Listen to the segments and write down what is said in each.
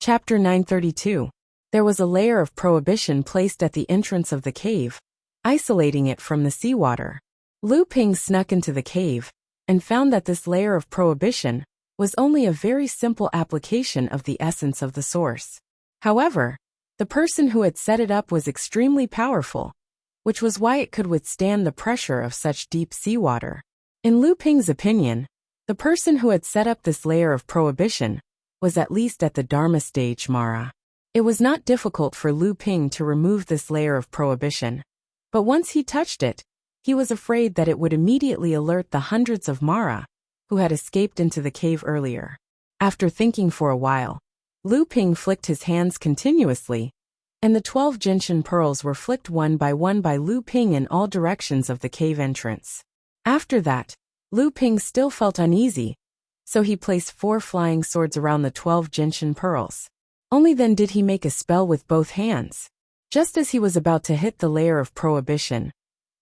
Chapter 932. There was a layer of prohibition placed at the entrance of the cave, isolating it from the seawater. Lu Ping snuck into the cave and found that this layer of prohibition was only a very simple application of the essence of the source. However, the person who had set it up was extremely powerful, which was why it could withstand the pressure of such deep seawater. In Lu Ping's opinion, the person who had set up this layer of prohibition was at least at the Dharma stage Mara. It was not difficult for Lu Ping to remove this layer of prohibition, but once he touched it, he was afraid that it would immediately alert the hundreds of Mara who had escaped into the cave earlier. After thinking for a while, Lu Ping flicked his hands continuously, and the 12 gentian pearls were flicked one by Lu Ping in all directions of the cave entrance. After that, Lu Ping still felt uneasy, so he placed 4 flying swords around the 12 gentian pearls. Only then did he make a spell with both hands. Just as he was about to hit the layer of prohibition,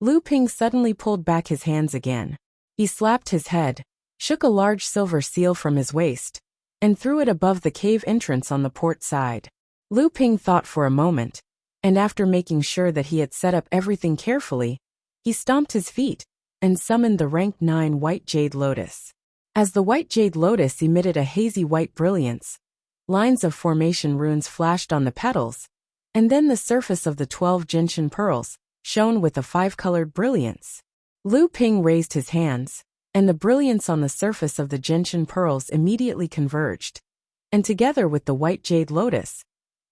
Lu Ping suddenly pulled back his hands again. He slapped his head, shook a large silver seal from his waist, and threw it above the cave entrance on the port side. Lu Ping thought for a moment, and after making sure that he had set up everything carefully, he stomped his feet and summoned the rank 9 white jade lotus. As the white jade lotus emitted a hazy white brilliance, lines of formation runes flashed on the petals, and then the surface of the 12 gentian pearls shone with a 5-colored brilliance. Lu Ping raised his hands, and the brilliance on the surface of the gentian pearls immediately converged, and together with the white jade lotus,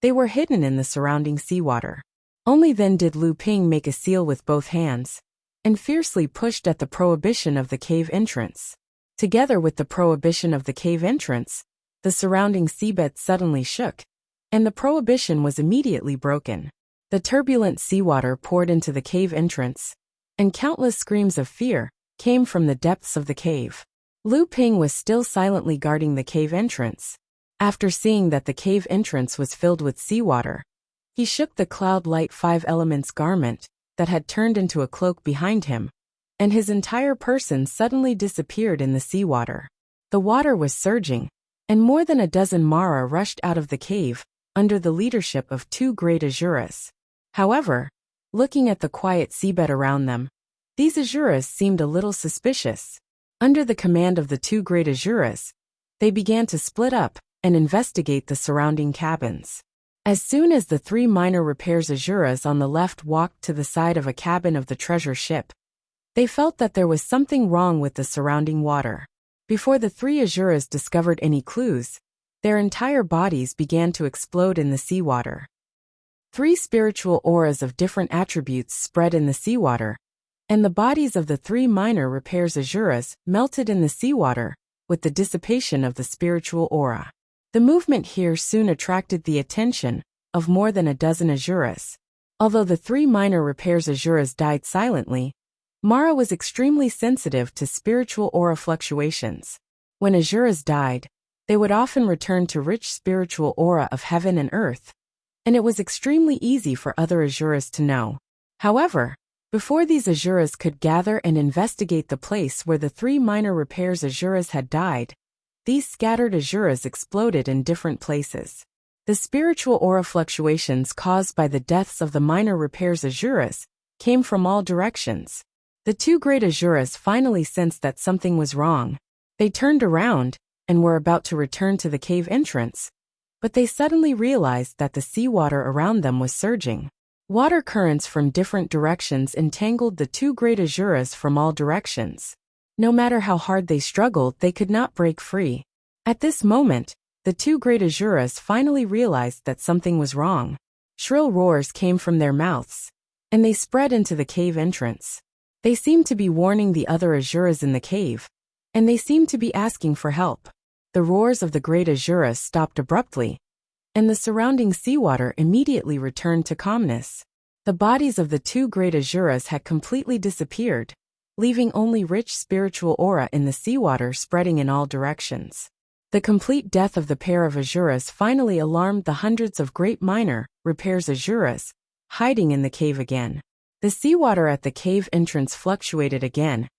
they were hidden in the surrounding seawater. Only then did Lu Ping make a seal with both hands, and fiercely pushed at the prohibition of the cave entrance. Together with the prohibition of the cave entrance, the surrounding seabed suddenly shook, and the prohibition was immediately broken. The turbulent seawater poured into the cave entrance, and countless screams of fear came from the depths of the cave. Lu Ping was still silently guarding the cave entrance. After seeing that the cave entrance was filled with seawater, he shook the cloud-light 5 elements garment that had turned into a cloak behind him, and his entire person suddenly disappeared in the seawater. The water was surging, and more than a dozen Mara rushed out of the cave under the leadership of 2 great Asuras. However, looking at the quiet seabed around them, these Asuras seemed a little suspicious. Under the command of the 2 great Asuras, they began to split up and investigate the surrounding cabins. As soon as the 3 minor repairs Asuras on the left walked to the side of a cabin of the treasure ship, they felt that there was something wrong with the surrounding water. Before the 3 Asuras discovered any clues, their entire bodies began to explode in the seawater. 3 spiritual auras of different attributes spread in the seawater, and the bodies of the 3 minor repairs Asuras melted in the seawater with the dissipation of the spiritual aura. The movement here soon attracted the attention of more than a dozen Asuras. Although the 3 minor repairs Asuras died silently, Mara was extremely sensitive to spiritual aura fluctuations. When Asuras died, they would often return to rich spiritual aura of heaven and earth, and it was extremely easy for other Asuras to know. However, before these Asuras could gather and investigate the place where the 3 minor repairs Asuras had died, these scattered Asuras exploded in different places. The spiritual aura fluctuations caused by the deaths of the minor repairs Asuras came from all directions. The 2 great Asuras finally sensed that something was wrong. They turned around and were about to return to the cave entrance, but they suddenly realized that the seawater around them was surging. Water currents from different directions entangled the 2 great Asuras from all directions. No matter how hard they struggled, they could not break free. At this moment, the 2 great Asuras finally realized that something was wrong. Shrill roars came from their mouths, and they spread into the cave entrance. They seemed to be warning the other Asuras in the cave, and they seemed to be asking for help. The roars of the great Asuras stopped abruptly, and the surrounding seawater immediately returned to calmness. The bodies of the 2 great Asuras had completely disappeared, leaving only rich spiritual aura in the seawater spreading in all directions. The complete death of the pair of Asuras finally alarmed the hundreds of great minor repairs Asuras hiding in the cave again. The seawater at the cave entrance fluctuated again,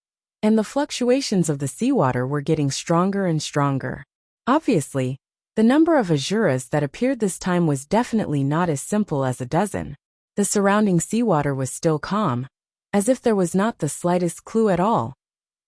and the fluctuations of the seawater were getting stronger and stronger. Obviously, The number of Asuras that appeared this time was definitely not as simple as a dozen. The surrounding seawater was still calm, as if there was not the slightest clue at all,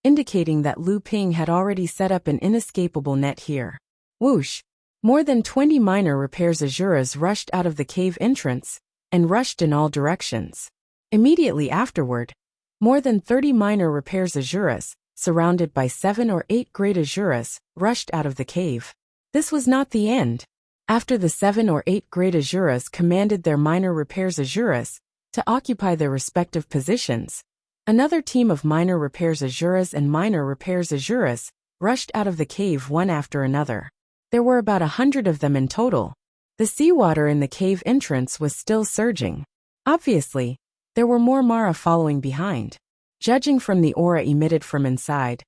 indicating that Lu Ping had already set up an inescapable net here. Whoosh! More than 20 minor repairs Asuras rushed out of the cave entrance and rushed in all directions. Immediately afterward, more than 30 minor repairs Asuras, surrounded by 7 or 8 great Asuras, rushed out of the cave. This was not the end. After the 7 or 8 great Asuras commanded their minor repairs Asuras to occupy their respective positions, another team of minor repairs Asuras and minor repairs Asuras rushed out of the cave one after another. There were about 100 of them in total. The seawater in the cave entrance was still surging. Obviously, there were more Mara following behind. Judging from the aura emitted from inside,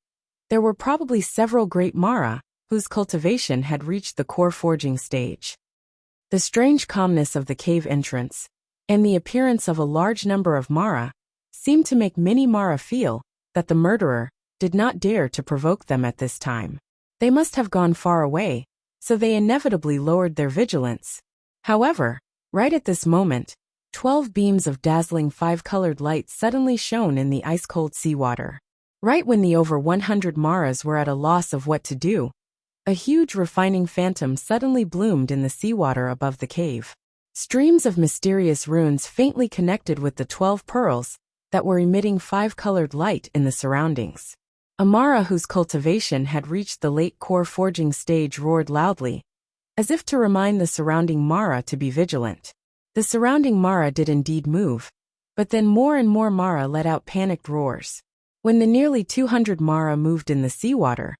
there were probably several great Mara whose cultivation had reached the core forging stage. The strange calmness of the cave entrance and the appearance of a large number of Mara seemed to make many Mara feel that the murderer did not dare to provoke them at this time. They must have gone far away, so they inevitably lowered their vigilance. However, right at this moment, 12 beams of dazzling 5-colored light suddenly shone in the ice-cold seawater. Right when the over 100 Maras were at a loss of what to do, a huge refining phantom suddenly bloomed in the seawater above the cave. Streams of mysterious runes faintly connected with the 12 pearls that were emitting 5-colored light in the surroundings. A Mara whose cultivation had reached the late core forging stage roared loudly, as if to remind the surrounding Mara to be vigilant. The surrounding Mara did indeed move, but then more and more Mara let out panicked roars. When the nearly 200 Mara moved in the seawater,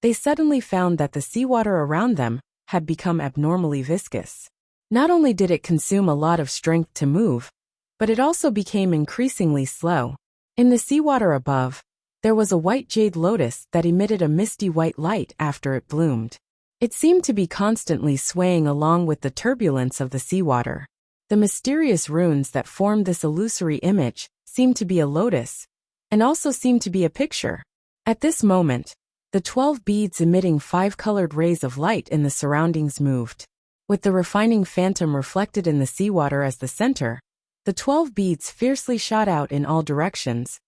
they suddenly found that the seawater around them had become abnormally viscous. Not only did it consume a lot of strength to move, but it also became increasingly slow. In the seawater above, there was a white jade lotus that emitted a misty white light after it bloomed. It seemed to be constantly swaying along with the turbulence of the seawater. The mysterious runes that formed this illusory image seemed to be a lotus, and also seemed to be a picture. At this moment, the 12 beads emitting 5-colored rays of light in the surroundings moved. With the refining phantom reflected in the seawater as the center, the 12 beads fiercely shot out in all directions,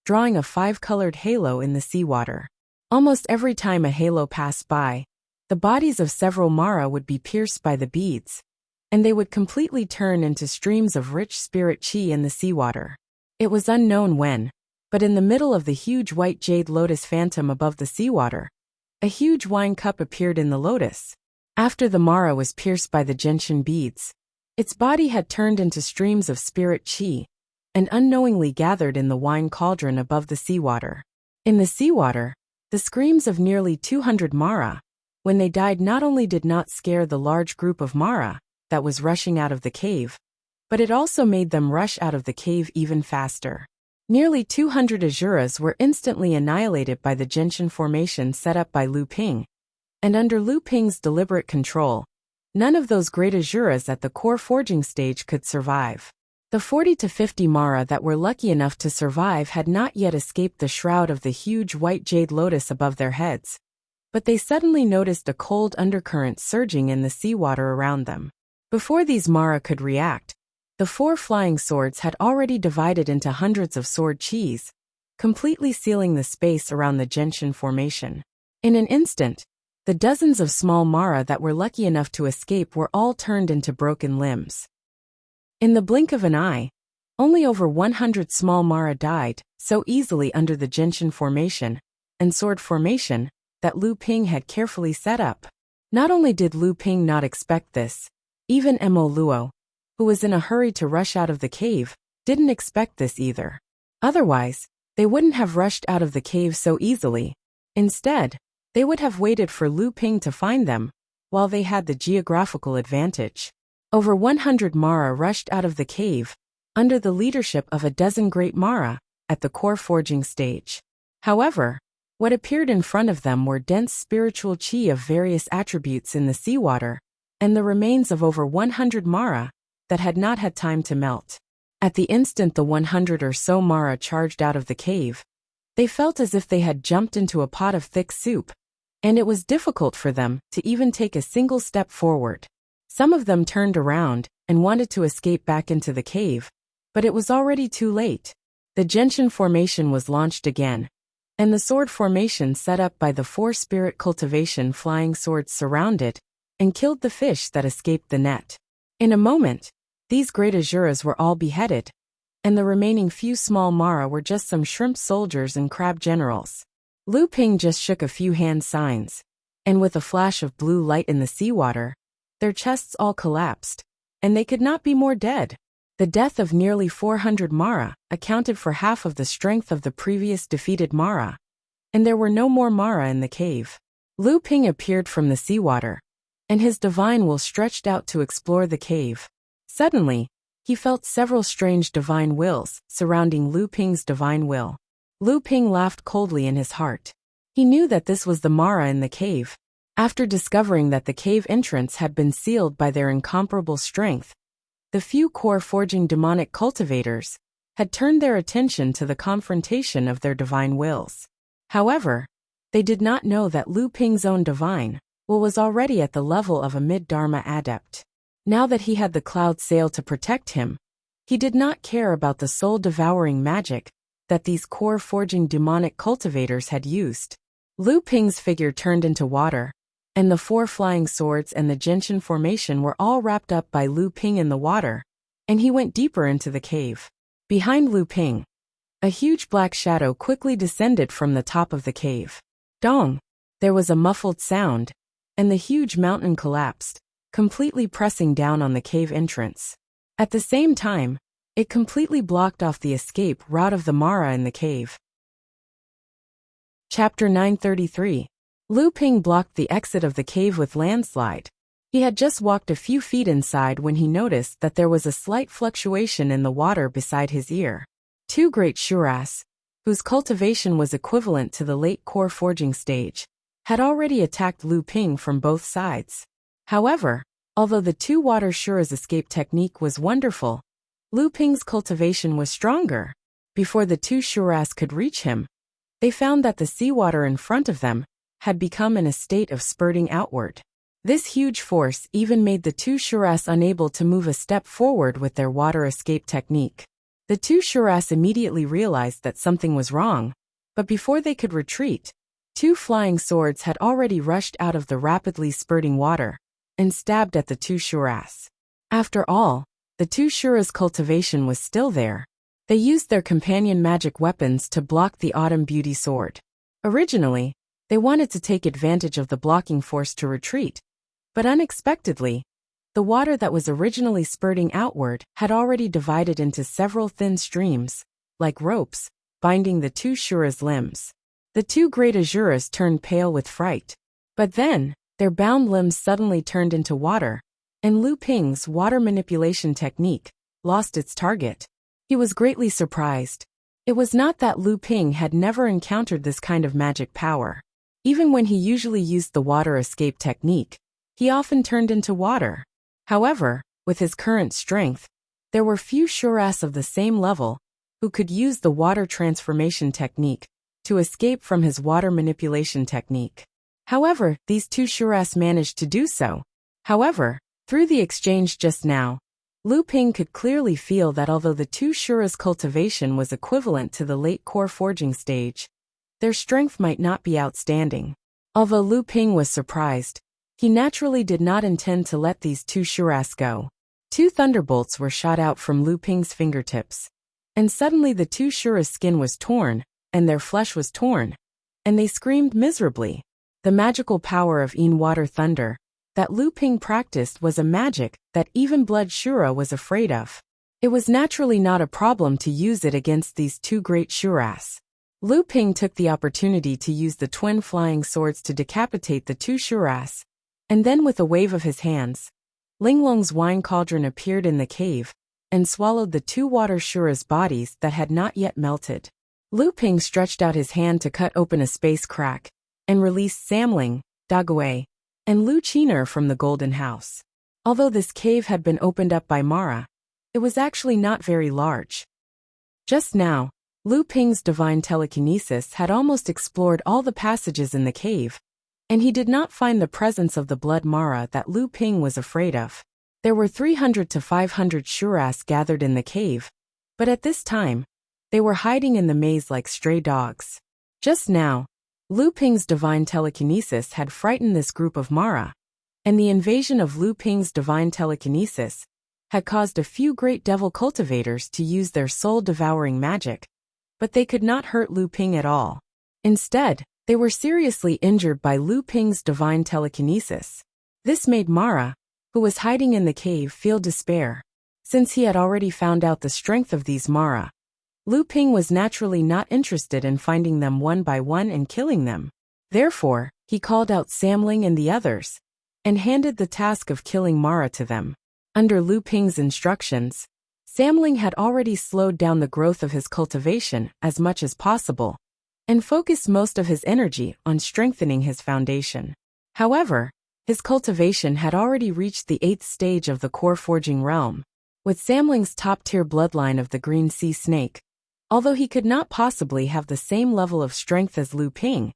drawing a 5-colored halo in the seawater. Almost every time a halo passed by, the bodies of several Mara would be pierced by the beads, and they would completely turn into streams of rich spirit chi in the seawater. It was unknown when, but in the middle of the huge white jade lotus phantom above the seawater, a huge wine cup appeared in the lotus. After the Mara was pierced by the gentian beads, its body had turned into streams of spirit chi, and unknowingly gathered in the wine cauldron above the seawater. In the seawater, the screams of nearly 200 Mara, when they died, not only did not scare the large group of Mara that was rushing out of the cave, but it also made them rush out of the cave even faster. Nearly 200 Asuras were instantly annihilated by the gentian formation set up by Lu Ping, and under Lu Ping's deliberate control, none of those great Asuras at the core forging stage could survive. The 40 to 50 Mara that were lucky enough to survive had not yet escaped the shroud of the huge white jade lotus above their heads, but they suddenly noticed a cold undercurrent surging in the seawater around them. Before these Mara could react, the 4 flying swords had already divided into hundreds of sword chis, completely sealing the space around the gentian formation. In an instant, the dozens of small Mara that were lucky enough to escape were all turned into broken limbs. In the blink of an eye, only over 100 small Mara died so easily under the gentian formation and sword formation that Lu Ping had carefully set up. Not only did Lu Ping not expect this, even Mo Luo, who was in a hurry to rush out of the cave, didn't expect this either. Otherwise, they wouldn't have rushed out of the cave so easily. Instead, they would have waited for Lu Ping to find them, while they had the geographical advantage. Over 100 Mara rushed out of the cave, under the leadership of a dozen great Mara, at the core forging stage. However, what appeared in front of them were dense spiritual chi of various attributes in the seawater, and the remains of over 100 Mara that had not had time to melt. At the instant the 100 or so Mara charged out of the cave, they felt as if they had jumped into a pot of thick soup, and it was difficult for them to even take a single step forward. Some of them turned around and wanted to escape back into the cave, but it was already too late. The gentian formation was launched again, and the sword formation set up by the 4 spirit cultivation flying swords surrounded and killed the fish that escaped the net. In a moment, these great Azuras were all beheaded, and the remaining few small Mara were just some shrimp soldiers and crab generals. Lu Ping just shook a few hand signs, and with a flash of blue light in the seawater, their chests all collapsed, and they could not be more dead. The death of nearly 400 Mara accounted for half of the strength of the previous defeated Mara, and there were no more Mara in the cave. Lu Ping appeared from the seawater, and his divine will stretched out to explore the cave. Suddenly, he felt several strange divine wills surrounding Lu Ping's divine will. Lu Ping laughed coldly in his heart. He knew that this was the Mara in the cave. After discovering that the cave entrance had been sealed by their incomparable strength, the few core forging demonic cultivators had turned their attention to the confrontation of their divine wills. However, they did not know that Lu Ping's own divine will was already at the level of a mid-Dharma adept. Now that he had the cloud sail to protect him, he did not care about the soul-devouring magic that these core forging demonic cultivators had used. Lu Ping's figure turned into water, and the 4 flying swords and the gentian formation were all wrapped up by Lu Ping in the water, and he went deeper into the cave. Behind Lu Ping, a huge black shadow quickly descended from the top of the cave. Dong! There was a muffled sound, and the huge mountain collapsed, completely pressing down on the cave entrance. At the same time, it completely blocked off the escape route of the Mara in the cave. Chapter 933. Lu Ping blocked the exit of the cave with landslide. He had just walked a few feet inside when he noticed that there was a slight fluctuation in the water beside his ear. 2 great Shuras, whose cultivation was equivalent to the late core forging stage, had already attacked Lu Ping from both sides. However, although the 2 water Shuras' escape technique was wonderful, Lu Ping's cultivation was stronger. Before the 2 Shuras could reach him, they found that the seawater in front of them had become in a state of spurting outward. This huge force even made the 2 Shuras unable to move a step forward with their water escape technique. The 2 Shuras immediately realized that something was wrong, but before they could retreat, 2 flying swords had already rushed out of the rapidly spurting water and stabbed at the 2 Shuras. After all, the 2 Shuras' cultivation was still there. They used their companion magic weapons to block the Autumn Beauty sword. Originally, they wanted to take advantage of the blocking force to retreat, but unexpectedly, the water that was originally spurting outward had already divided into several thin streams, like ropes, binding the 2 Shuras' limbs. The 2 great Azuras turned pale with fright. But then, their bound limbs suddenly turned into water, and Lu Ping's water manipulation technique lost its target. He was greatly surprised. It was not that Lu Ping had never encountered this kind of magic power. Even when he usually used the water escape technique, he often turned into water. However, with his current strength, there were few Shuras of the same level who could use the water transformation technique to escape from his water manipulation technique. However, these 2 Shuras managed to do so. However, through the exchange just now, Lu Ping could clearly feel that although the 2 Shuras' cultivation was equivalent to the late core forging stage, their strength might not be outstanding. Although Lu Ping was surprised, he naturally did not intend to let these 2 Shuras go. 2 thunderbolts were shot out from Lu Ping's fingertips, and suddenly the 2 Shuras' skin was torn, and their flesh was torn, and they screamed miserably. The magical power of Yin Water Thunder that Lu Ping practiced was a magic that even Blood Shura was afraid of. It was naturally not a problem to use it against these 2 great Shuras. Lu Ping took the opportunity to use the twin flying swords to decapitate the 2 Shuras, and then with a wave of his hands, Linglong's wine cauldron appeared in the cave and swallowed the 2 water Shuras' bodies that had not yet melted. Lu Ping stretched out his hand to cut open a space crack and released Samling, Dagwei, and Lu Qiner from the Golden House. Although this cave had been opened up by Mara, it was actually not very large. Just now, Lu Ping's divine telekinesis had almost explored all the passages in the cave, and he did not find the presence of the blood Mara that Lu Ping was afraid of. There were 300 to 500 Shuras gathered in the cave, but at this time, they were hiding in the maze like stray dogs. Just now, Lu Ping's divine telekinesis had frightened this group of Mara, and the invasion of Lu Ping's divine telekinesis had caused a few great devil cultivators to use their soul-devouring magic, but they could not hurt Lu Ping at all. Instead, they were seriously injured by Lu Ping's divine telekinesis. This made Mara, who was hiding in the cave, feel despair. Since he had already found out the strength of these Mara, Lu Ping was naturally not interested in finding them one by one and killing them. Therefore, he called out Samling and the others, and handed the task of killing Mara to them. Under Lu Ping's instructions, Samling had already slowed down the growth of his cultivation as much as possible, and focused most of his energy on strengthening his foundation. However, his cultivation had already reached the 8th stage of the core forging realm, with Samling's top-tier bloodline of the green sea snake. Although he could not possibly have the same level of strength as Lu Ping,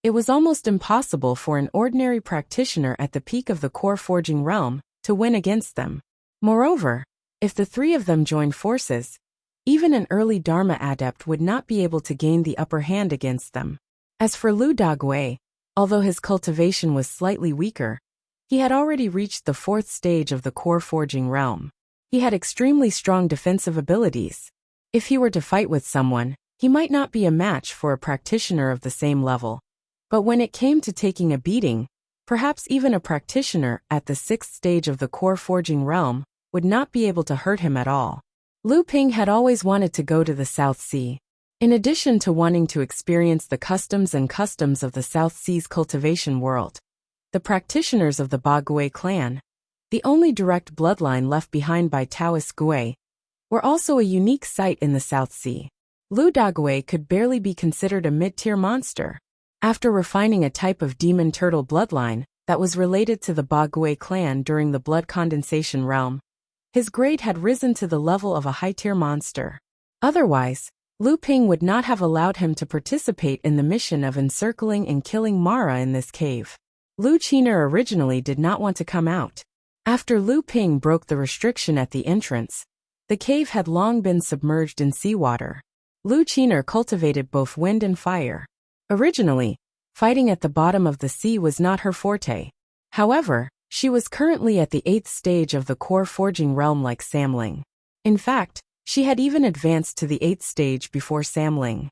it was almost impossible for an ordinary practitioner at the peak of the core forging realm to win against them. Moreover, if the three of them joined forces, even an early Dharma adept would not be able to gain the upper hand against them. As for Lu Dagui, although his cultivation was slightly weaker, he had already reached the 4th stage of the core forging realm. He had extremely strong defensive abilities. If he were to fight with someone, he might not be a match for a practitioner of the same level. But when it came to taking a beating, perhaps even a practitioner at the 6th stage of the core forging realm would not be able to hurt him at all. Lu Ping had always wanted to go to the South Sea. In addition to wanting to experience the customs of the South Sea's cultivation world, the practitioners of the Ba Gui clan, the only direct bloodline left behind by Taoist Gui, were also a unique sight in the South Sea. Lu Dagui could barely be considered a mid-tier monster. After refining a type of demon turtle bloodline that was related to the Ba Gui clan during the blood condensation realm, his grade had risen to the level of a high-tier monster. Otherwise, Lu Ping would not have allowed him to participate in the mission of encircling and killing Mara in this cave. Lu Qiner originally did not want to come out. After Lu Ping broke the restriction at the entrance, the cave had long been submerged in seawater. Lu Qiner cultivated both wind and fire. Originally, fighting at the bottom of the sea was not her forte. However, she was currently at the 8th stage of the core forging realm like Samling. In fact, she had even advanced to the 8th stage before Samling.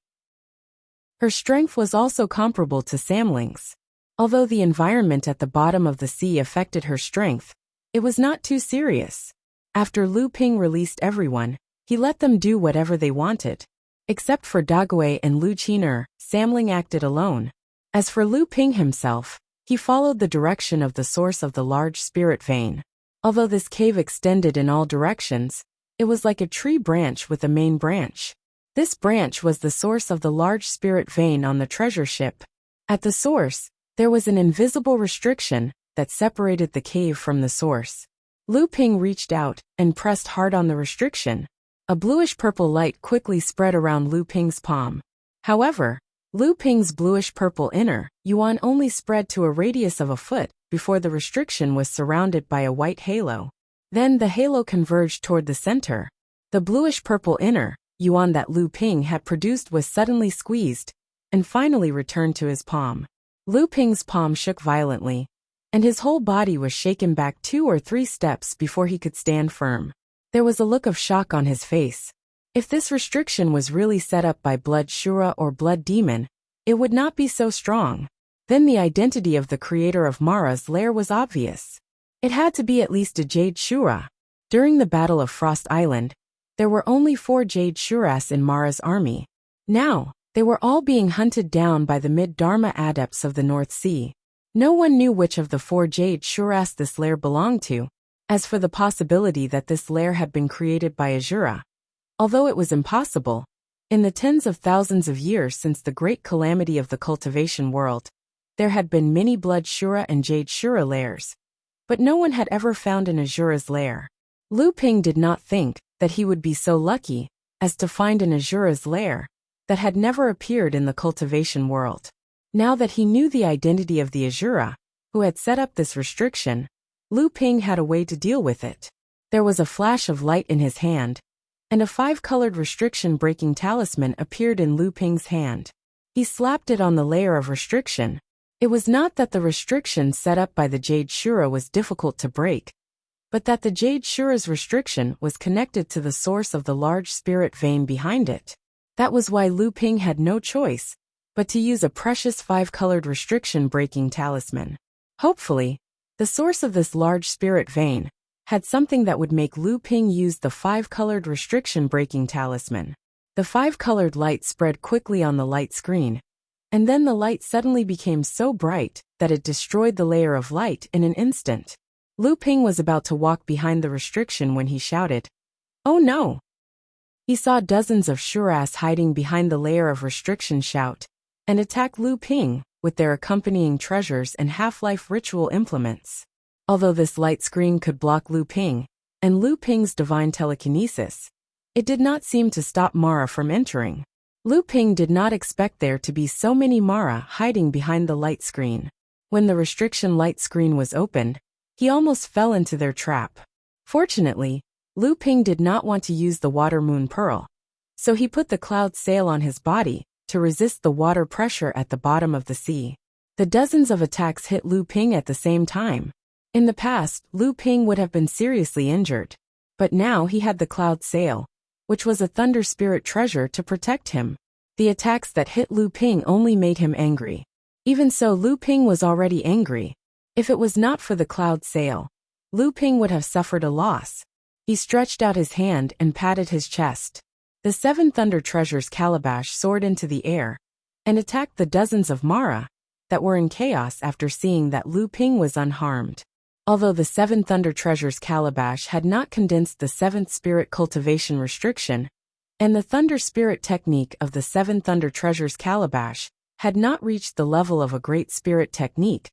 Her strength was also comparable to Samling's. Although the environment at the bottom of the sea affected her strength, it was not too serious. After Lu Ping released everyone, he let them do whatever they wanted. Except for Dagui and Lu Qiner, Samling acted alone. As for Lu Ping himself, he followed the direction of the source of the large spirit vein. Although this cave extended in all directions, it was like a tree branch with a main branch. This branch was the source of the large spirit vein on the treasure ship. At the source, there was an invisible restriction that separated the cave from the source. Lu Ping reached out and pressed hard on the restriction. A bluish-purple light quickly spread around Lu Ping's palm. However, Lu Ping's bluish-purple inner yuan only spread to a radius of a foot before the restriction was surrounded by a white halo. Then the halo converged toward the center. The bluish-purple inner yuan that Lu Ping had produced was suddenly squeezed and finally returned to his palm. Lu Ping's palm shook violently, and his whole body was shaken back 2 or 3 steps before he could stand firm. There was a look of shock on his face. If this restriction was really set up by Blood Shura or Blood Demon, it would not be so strong. Then the identity of the creator of Mara's lair was obvious. It had to be at least a Jade Shura. During the Battle of Frost Island, there were only 4 Jade Shuras in Mara's army. Now, they were all being hunted down by the mid-Dharma adepts of the North Sea. No one knew which of the 4 Jade Shuras this lair belonged to. As for the possibility that this lair had been created by Azura, although it was impossible, in the tens of thousands of years since the great calamity of the cultivation world, there had been many Blood Shura and Jade Shura lairs, but no one had ever found an Azura's lair. Lu Ping did not think that he would be so lucky as to find an Azura's lair that had never appeared in the cultivation world. Now that he knew the identity of the Azura, who had set up this restriction, Lu Ping had a way to deal with it. There was a flash of light in his hand, and a 5-colored restriction-breaking talisman appeared in Lu Ping's hand. He slapped it on the layer of restriction. It was not that the restriction set up by the Jade Shura was difficult to break, but that the Jade Shura's restriction was connected to the source of the large spirit vein behind it. That was why Lu Ping had no choice but to use a precious 5-colored restriction-breaking talisman. Hopefully, the source of this large spirit vein had something that would make Lu Ping use the 5-colored restriction-breaking talisman. The 5-colored light spread quickly on the light screen, and then the light suddenly became so bright that it destroyed the layer of light in an instant. Lu Ping was about to walk behind the restriction when he shouted, "Oh no!" He saw dozens of Shuras hiding behind the layer of restriction shout and attack Lu Ping with their accompanying treasures and half-life ritual implements. Although this light screen could block Lu Ping and Lu Ping's divine telekinesis, it did not seem to stop Mara from entering. Lu Ping did not expect there to be so many Mara hiding behind the light screen. When the restriction light screen was opened, he almost fell into their trap. Fortunately, Lu Ping did not want to use the water moon pearl, so he put the cloud sail on his body to resist the water pressure at the bottom of the sea. The dozens of attacks hit Lu Ping at the same time. In the past, Lu Ping would have been seriously injured, but now he had the cloud sail, which was a thunder spirit treasure to protect him. The attacks that hit Lu Ping only made him angry. Even so, Lu Ping was already angry. If it was not for the cloud sail, Lu Ping would have suffered a loss. He stretched out his hand and patted his chest. The 7 Thunder Treasures calabash soared into the air and attacked the dozens of Mara that were in chaos after seeing that Lu Ping was unharmed. Although the 7 Thunder Treasures calabash had not condensed the 7th spirit cultivation restriction, and the Thunder Spirit technique of the 7 Thunder Treasures calabash had not reached the level of a Great Spirit technique,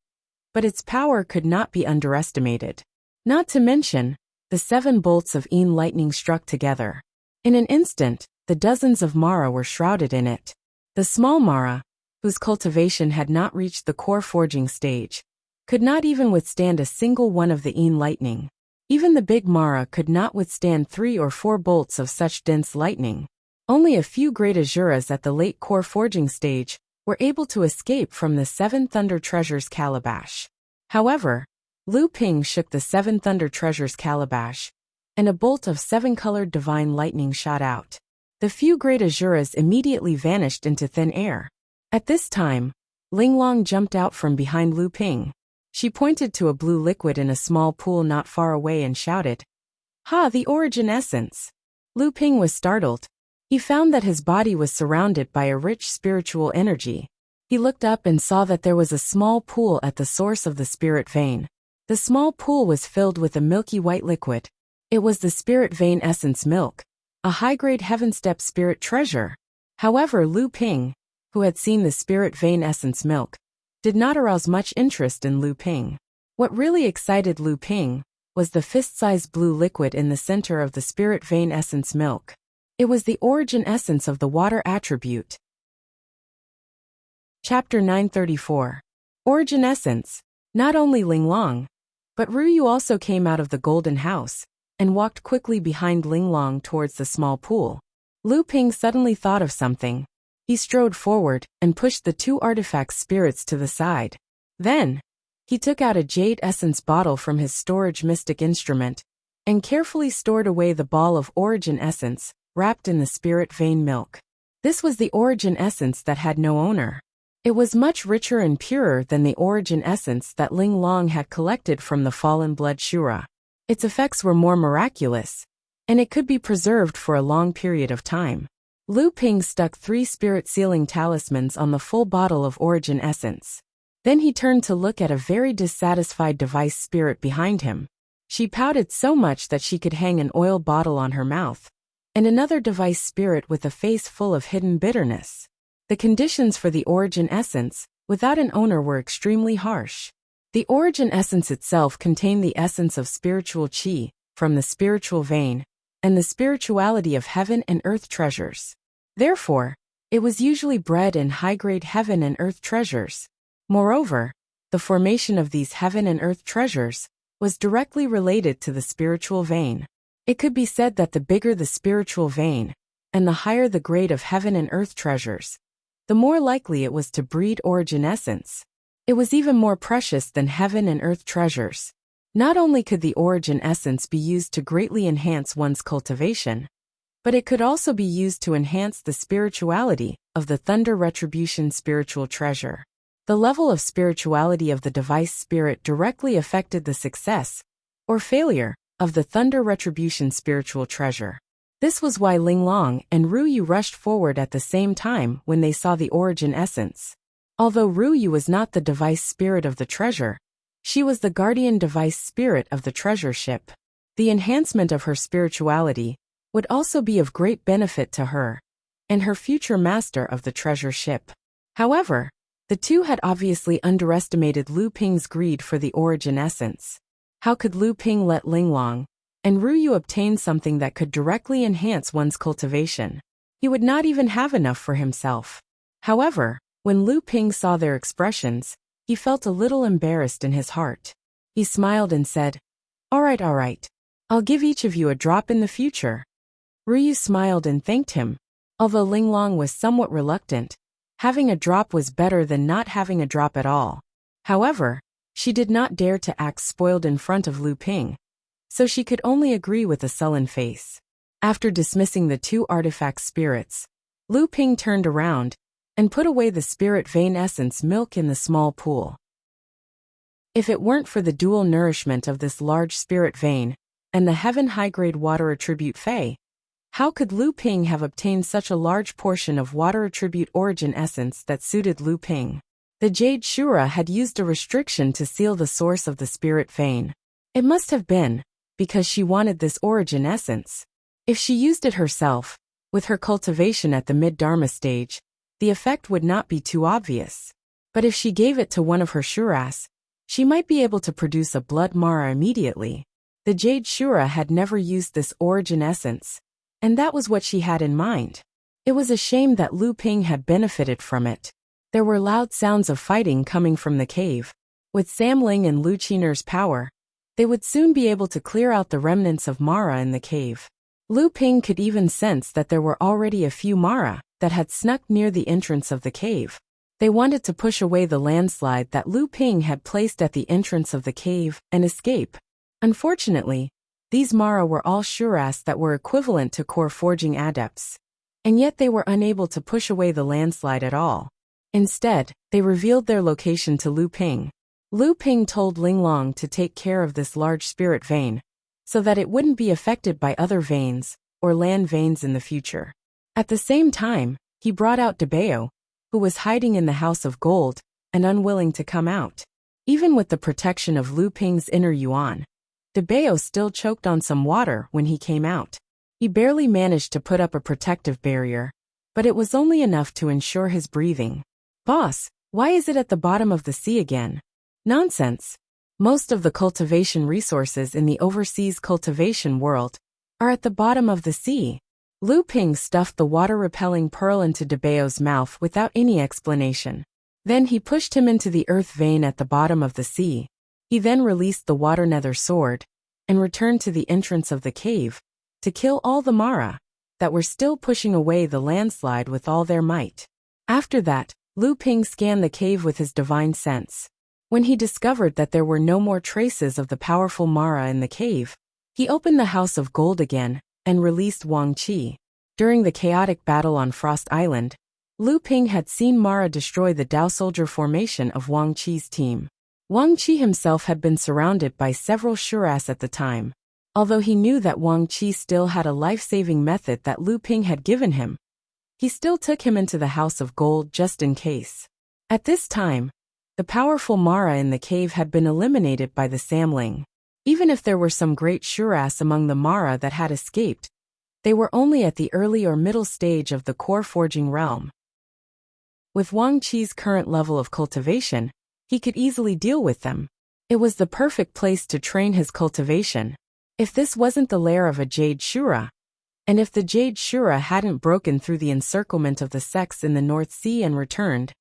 but its power could not be underestimated. Not to mention, the 7 bolts of Een lightning struck together. In an instant, the dozens of Mara were shrouded in it. The small Mara, whose cultivation had not reached the core forging stage, could not even withstand a single one of the Een lightning. Even the big Mara could not withstand 3 or 4 bolts of such dense lightning. Only a few great Azuras at the late core forging stage were able to escape from the 7 Thunder Treasures calabash. However, Lu Ping shook the 7 Thunder Treasures calabash, and a bolt of 7-colored divine lightning shot out. The few great Azuras immediately vanished into thin air. At this time, Linglong jumped out from behind Lu Ping. She pointed to a blue liquid in a small pool not far away and shouted, "Ha, the origin essence!" Lu Ping was startled. He found that his body was surrounded by a rich spiritual energy. He looked up and saw that there was a small pool at the source of the spirit vein. The small pool was filled with a milky white liquid. It was the spirit vein essence milk, a high-grade heaven-step spirit treasure. However, Lu Ping, who had seen the spirit vein essence milk, did not arouse much interest in Lu Ping. What really excited Lu Ping was the fist-sized blue liquid in the center of the spirit vein essence milk. It was the origin essence of the water attribute. Chapter 934. Origin Essence. Not only Linglong, but Ruyu also came out of the golden house and walked quickly behind Linglong towards the small pool. Lu Ping suddenly thought of something. He strode forward and pushed the 2 artifact spirits to the side. Then, he took out a jade essence bottle from his storage mystic instrument and carefully stored away the ball of origin essence wrapped in the spirit vein milk. This was the origin essence that had no owner. It was much richer and purer than the origin essence that Linglong had collected from the fallen blood Shura. Its effects were more miraculous, and it could be preserved for a long period of time. Lu Ping stuck 3 spirit sealing talismans on the full bottle of origin essence. Then he turned to look at a very dissatisfied device spirit behind him. She pouted so much that she could hang an oil bottle on her mouth, and another device spirit with a face full of hidden bitterness. The conditions for the origin essence, without an owner, were extremely harsh. The origin essence itself contained the essence of spiritual qi, from the spiritual vein, and the spirituality of heaven and earth treasures. Therefore, It was usually bred in high-grade heaven and earth treasures. Moreover, the formation of these heaven and earth treasures was directly related to the spiritual vein. It could be said that the bigger the spiritual vein, and the higher the grade of heaven and earth treasures, the more likely it was to breed origin essence. It was even more precious than heaven and earth treasures. Not only could the origin essence be used to greatly enhance one's cultivation, but it could also be used to enhance the spirituality of the Thunder Retribution spiritual treasure. The level of spirituality of the device spirit directly affected the success, or failure, of the Thunder Retribution spiritual treasure. This was why Linglong and Ruyu rushed forward at the same time when they saw the origin essence. Although Ruyu was not the device spirit of the treasure, she was the guardian device spirit of the treasure ship. The enhancement of her spirituality would also be of great benefit to her and her future master of the treasure ship. However, the two had obviously underestimated Lu Ping's greed for the origin essence. How could Lu Ping let Linglong and Ruyu obtain something that could directly enhance one's cultivation? He would not even have enough for himself. However, when Lu Ping saw their expressions, he felt a little embarrassed in his heart. He smiled and said, all right. I'll give each of you a drop in the future." Ruyu smiled and thanked him. Although Linglong was somewhat reluctant, having a drop was better than not having a drop at all. However, she did not dare to act spoiled in front of Lu Ping, so she could only agree with a sullen face. After dismissing the two artifact spirits, Lu Ping turned around and put away the spirit vein essence milk in the small pool. If it weren't for the dual nourishment of this large spirit vein and the heaven high-grade water attribute Fei, how could Lu Ping have obtained such a large portion of water attribute origin essence that suited Lu Ping? The Jade Shura had used a restriction to seal the source of the spirit vein. It must have been because she wanted this origin essence. If she used it herself, with her cultivation at the mid-dharma stage, the effect would not be too obvious. But if she gave it to one of her Shuras, she might be able to produce a blood Mara immediately. The Jade Shura had never used this origin essence, and that was what she had in mind. It was a shame that Lu Ping had benefited from it. There were loud sounds of fighting coming from the cave. With Sam Ling and Lu Qiner's power, they would soon be able to clear out the remnants of Mara in the cave. Lu Ping could even sense that there were already a few Mara that had snuck near the entrance of the cave. They wanted to push away the landslide that Lu Ping had placed at the entrance of the cave and escape. Unfortunately, these Mara were all Shuras that were equivalent to core forging adepts, and yet they were unable to push away the landslide at all. Instead, they revealed their location to Lu Ping. Lu Ping told Linglong to take care of this large spirit vein, so that it wouldn't be affected by other veins or land veins in the future. At the same time, he brought out Debao, who was hiding in the House of Gold and unwilling to come out. Even with the protection of Lu Ping's inner yuan, Debao still choked on some water when he came out. He barely managed to put up a protective barrier, but it was only enough to ensure his breathing. "Boss, why is it at the bottom of the sea again?" "Nonsense. Most of the cultivation resources in the overseas cultivation world are at the bottom of the sea." Lu Ping stuffed the water-repelling pearl into Debao's mouth without any explanation. Then he pushed him into the earth vein at the bottom of the sea. He then released the water nether sword and returned to the entrance of the cave to kill all the Mara that were still pushing away the landslide with all their might. After that, Lu Ping scanned the cave with his divine sense. When he discovered that there were no more traces of the powerful Mara in the cave, he opened the House of Gold again and released Wang Qi. During the chaotic battle on Frost Island, Lu Ping had seen Mara destroy the Dao soldier formation of Wang Qi's team. Wang Qi himself had been surrounded by several Shuras at the time. Although he knew that Wang Qi still had a life-saving method that Lu Ping had given him, he still took him into the House of Gold just in case. At this time, the powerful Mara in the cave had been eliminated by the Samling. Even if there were some great Shuras among the Mara that had escaped, they were only at the early or middle stage of the core forging realm. With Wang Qi's current level of cultivation, he could easily deal with them. It was the perfect place to train his cultivation. If this wasn't the lair of a Jade Shura, And if the Jade Shura hadn't broken through the encirclement of the sects in the North Sea and returned,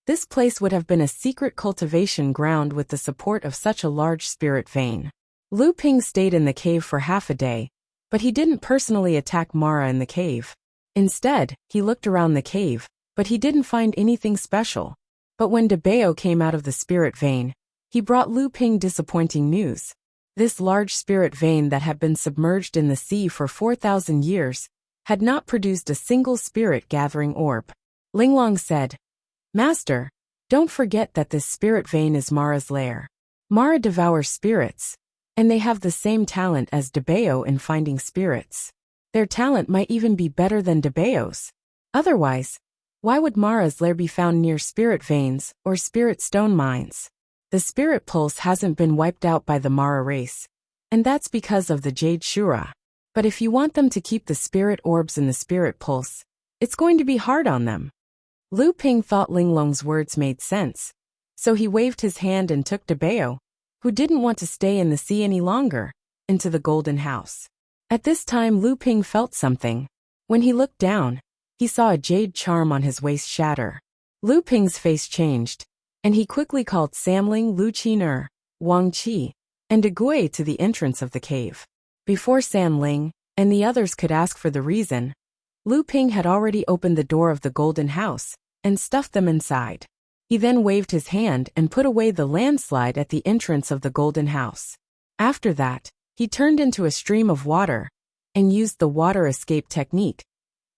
this place would have been a secret cultivation ground with the support of such a large spirit vein. Lu Ping stayed in the cave for half a day, but he didn't personally attack Mara in the cave. Instead, he looked around the cave, but he didn't find anything special. But when Debao came out of the spirit vein, he brought Lu Ping disappointing news. This large spirit vein that had been submerged in the sea for 4,000 years had not produced a single spirit-gathering orb. Linglong said, "Master, don't forget that this spirit vein is Mara's lair. Mara devours spirits, and they have the same talent as Debao in finding spirits. Their talent might even be better than Debao's. Otherwise, why would Mara's lair be found near spirit veins or spirit stone mines? The spirit pulse hasn't been wiped out by the Mara race, and that's because of the Jade Shura. But if you want them to keep the spirit orbs in the spirit pulse, it's going to be hard on them." Lu Ping thought Linglong's words made sense, so he waved his hand and took Debao, who didn't want to stay in the sea any longer, into the golden house. At this time Lu Ping felt something. When he looked down, he saw a jade charm on his waist shatter. Lu Ping's face changed, and he quickly called Samling, Lu Qiner, Wang Qi, and Degui to the entrance of the cave. Before Samling and the others could ask for the reason, Lu Ping had already opened the door of the golden house and stuffed them inside. He then waved his hand and put away the landslide at the entrance of the golden house. After that, he turned into a stream of water and used the water escape technique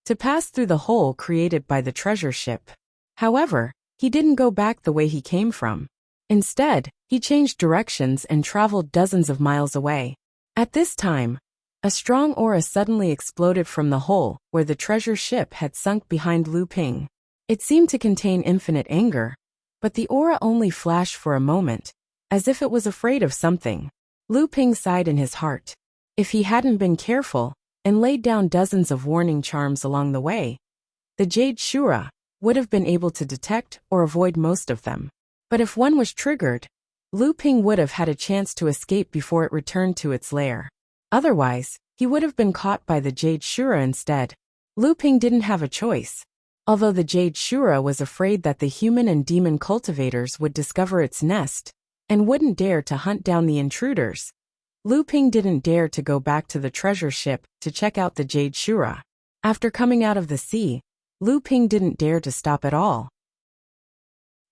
to pass through the hole created by the treasure ship. However, he didn't go back the way he came from. Instead, he changed directions and traveled dozens of miles away. At this time, a strong aura suddenly exploded from the hole where the treasure ship had sunk behind Lu Ping. It seemed to contain infinite anger, but the aura only flashed for a moment, as if it was afraid of something. Lu Ping sighed in his heart. If he hadn't been careful and laid down dozens of warning charms along the way, the Jade Shura would have been able to detect or avoid most of them. But if one was triggered, Lu Ping would have had a chance to escape before it returned to its lair. Otherwise, he would have been caught by the Jade Shura instead. Lu Ping didn't have a choice. Although the Jade Shura was afraid that the human and demon cultivators would discover its nest and wouldn't dare to hunt down the intruders, Lu Ping didn't dare to go back to the treasure ship to check out the Jade Shura. After coming out of the sea, Lu Ping didn't dare to stop at all.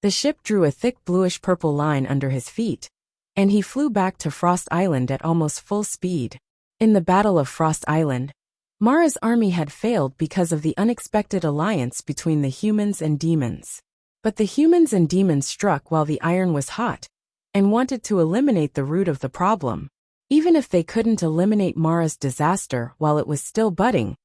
The ship drew a thick bluish-purple line under his feet, and he flew back to Frost Island at almost full speed. In the Battle of Frost Island, Mara's army had failed because of the unexpected alliance between the humans and demons. But the humans and demons struck while the iron was hot, and wanted to eliminate the root of the problem. Even if they couldn't eliminate Mara's disaster while it was still budding,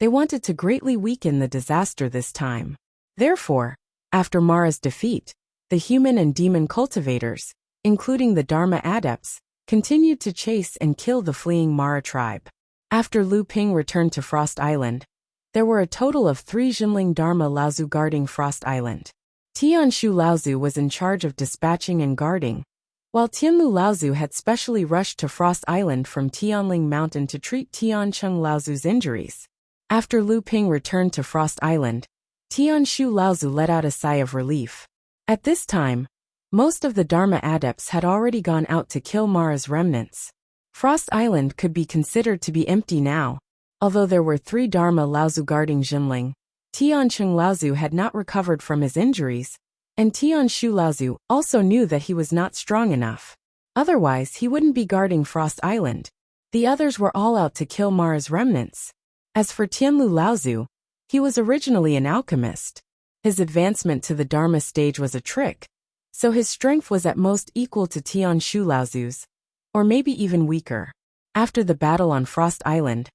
they wanted to greatly weaken the disaster this time. Therefore, after Mara's defeat, the human and demon cultivators, including the Dharma adepts, continued to chase and kill the fleeing Mara tribe. After Lu Ping returned to Frost Island, there were a total of 3 Jinling Dharma Laozu guarding Frost Island. Tianshu Laozu was in charge of dispatching and guarding, while Tianlu Laozu had specially rushed to Frost Island from Tianling Mountain to treat Tiancheng Laozu's injuries. After Lu Ping returned to Frost Island, Tianshu Laozu let out a sigh of relief. At this time, most of the Dharma adepts had already gone out to kill Mara's remnants. Frost Island could be considered to be empty now. Although there were 3 Dharma Laozu guarding Jinling, Tiancheng Laozu had not recovered from his injuries, and Tianshu Laozu also knew that he was not strong enough. Otherwise, he wouldn't be guarding Frost Island. The others were all out to kill Mara's remnants. As for Tianlu Laozu, he was originally an alchemist. His advancement to the Dharma stage was a trick, so his strength was at most equal to Tianshu Laozu's, or maybe even weaker. After the battle on Frost Island,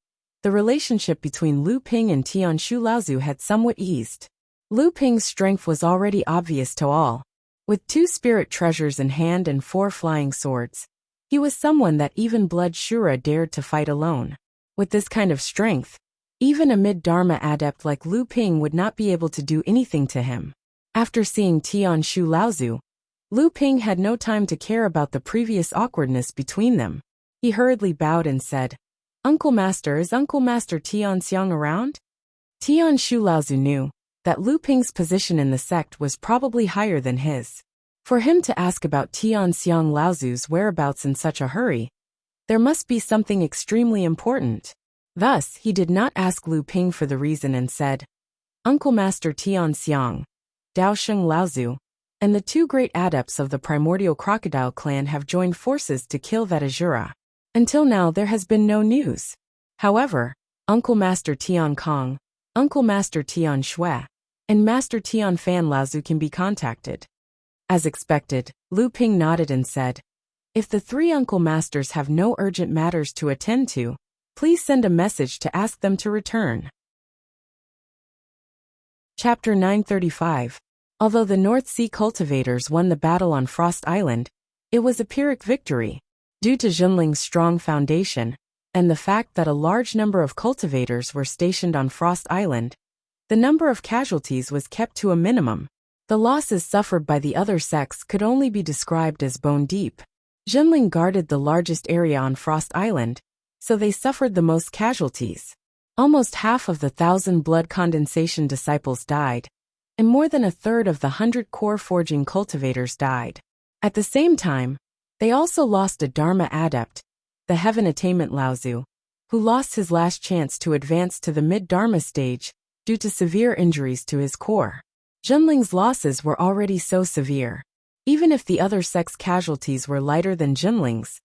the relationship between Lu Ping and Tianshu Laozu had somewhat eased. Lu Ping's strength was already obvious to all. With 2 spirit treasures in hand and 4 flying swords, he was someone that even Blood Shura dared to fight alone. With this kind of strength, even a mid-Dharma adept like Lu Ping would not be able to do anything to him. After seeing Tianshu Laozu, Lu Ping had no time to care about the previous awkwardness between them. He hurriedly bowed and said, Uncle Master, is Uncle Master Tian Xiang around? Tian Shu Laozu knew that Lu Ping's position in the sect was probably higher than his. For him to ask about Tian Xiang Laozu's whereabouts in such a hurry, there must be something extremely important. Thus, he did not ask Lu Ping for the reason and said, Uncle Master Tian Xiang, Daosheng Laozu, and the two great adepts of the primordial crocodile clan have joined forces to kill that Azura. Until now there has been no news. However, Uncle Master Tian Kong, Uncle Master Tian Shui, and Master Tian Fan Laozu can be contacted. As expected, Lu Ping nodded and said, if the three Uncle Masters have no urgent matters to attend to, please send a message to ask them to return. Chapter 935. Although the North Sea cultivators won the battle on Frost Island, it was a Pyrrhic victory, due to Junling's strong foundation, and the fact that a large number of cultivators were stationed on Frost Island. The number of casualties was kept to a minimum. The losses suffered by the other sects could only be described as bone deep. Junling guarded the largest area on Frost Island, so they suffered the most casualties. Almost half of the 1,000 blood condensation disciples died, and more than a third of the 100 core forging cultivators died. At the same time, they also lost a Dharma adept, the Heaven Attainment Laozu, who lost his last chance to advance to the mid-Dharma stage due to severe injuries to his core. Junling's losses were already so severe. Even if the other sect's casualties were lighter than Junling's,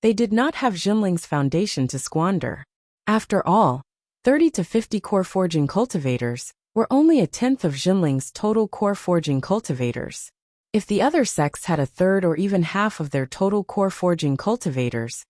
they did not have Junling's foundation to squander. After all, 30 to 50 core forging cultivators were only a tenth of Junling's total core forging cultivators. If the other sects had a third or even half of their total core forging cultivators,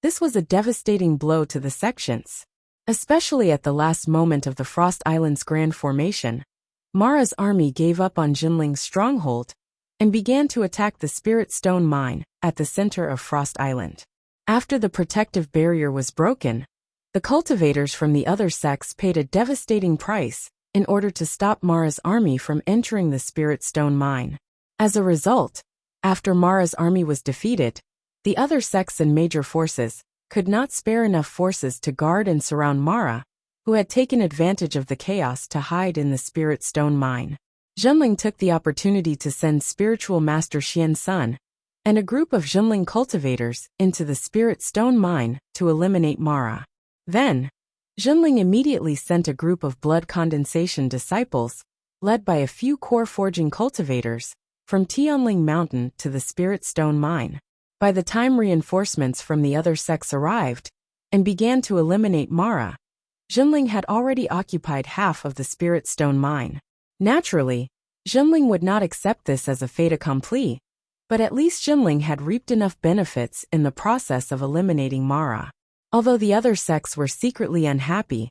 this was a devastating blow to the sections. Especially at the last moment of the Frost Island's grand formation, Mara's army gave up on Junling's stronghold and began to attack the Spirit Stone Mine at the center of Frost Island. After the protective barrier was broken, the cultivators from the other sects paid a devastating price in order to stop Mara's army from entering the Spirit Stone Mine. As a result, after Mara's army was defeated, the other sects and major forces could not spare enough forces to guard and surround Mara, who had taken advantage of the chaos to hide in the Spirit Stone Mine. Junling took the opportunity to send Spiritual Master Xian Sun and a group of Junling cultivators into the Spirit Stone Mine to eliminate Mara. Then, Junling immediately sent a group of blood condensation disciples, led by a few core forging cultivators, from Tianling Mountain to the Spirit Stone Mine. By the time reinforcements from the other sects arrived and began to eliminate Mara, Junling had already occupied half of the Spirit Stone Mine. Naturally, Junling would not accept this as a fait accompli, but at least Junling had reaped enough benefits in the process of eliminating Mara. Although the other sects were secretly unhappy,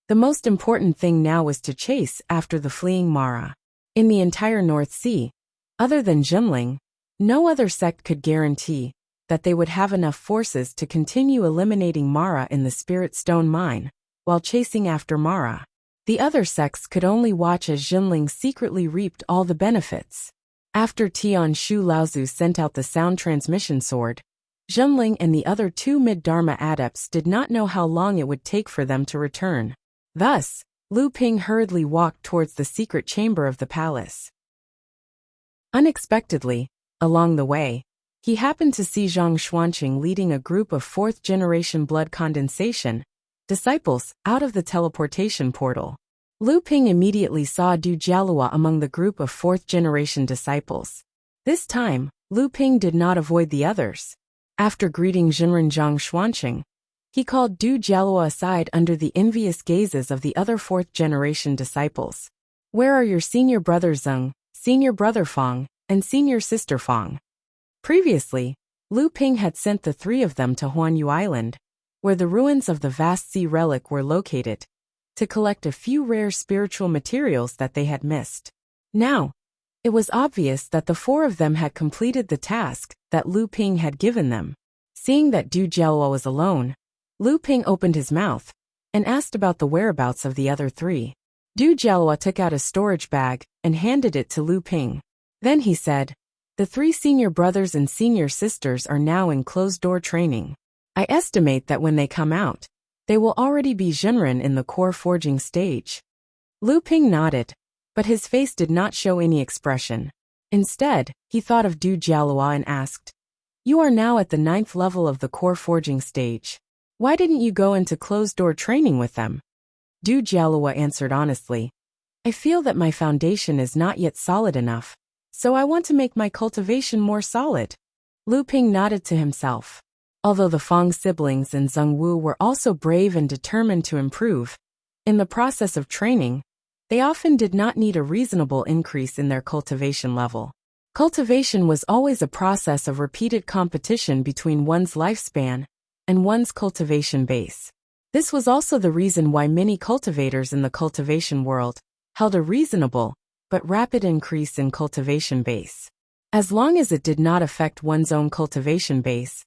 the most important thing now was to chase after the fleeing Mara. In the entire North Sea, other than Junling, no other sect could guarantee that they would have enough forces to continue eliminating Mara in the Spirit Stone Mine while chasing after Mara. The other sects could only watch as Junling secretly reaped all the benefits. After Tian Shu Laozu sent out the sound transmission sword, Junling and the other two mid-Dharma adepts did not know how long it would take for them to return. Thus, Lu Ping hurriedly walked towards the secret chamber of the palace. Unexpectedly, along the way, he happened to see Zhang Xuanqing leading a group of fourth-generation blood condensation disciples out of the teleportation portal. Lu Ping immediately saw Du Jialua among the group of fourth-generation disciples. This time, Lu Ping did not avoid the others. After greeting Zhenren Zhang Xuanqing, he called Du Jialua aside under the envious gazes of the other fourth-generation disciples. Where are your senior brother Zeng, senior brother Fang, and senior sister Fang? Previously, Lu Ping had sent the three of them to Huanyu Island, where the ruins of the vast sea relic were located, to collect a few rare spiritual materials that they had missed. Now, it was obvious that the four of them had completed the task that Lu Ping had given them. Seeing that Du Jialua was alone, Lu Ping opened his mouth and asked about the whereabouts of the other three. Du Jialua took out a storage bag and handed it to Lu Ping. Then he said, "The three senior brothers and senior sisters are now in closed-door training. I estimate that when they come out, They will already be Zhenren in the core forging stage. Lu Ping nodded, but his face did not show any expression. Instead, he thought of Du Jialua and asked, "You are now at the 9th level of the core forging stage. Why didn't you go into closed-door training with them?" Du Jialua answered honestly, "I feel that my foundation is not yet solid enough, so I want to make my cultivation more solid." Lu Ping nodded to himself. Although the Fang siblings and Zheng Wu were also brave and determined to improve, in the process of training, they often did not need a reasonable increase in their cultivation level. Cultivation was always a process of repeated competition between one's lifespan and one's cultivation base. This was also the reason why many cultivators in the cultivation world held a reasonable but rapid increase in cultivation base. As long as it did not affect one's own cultivation base,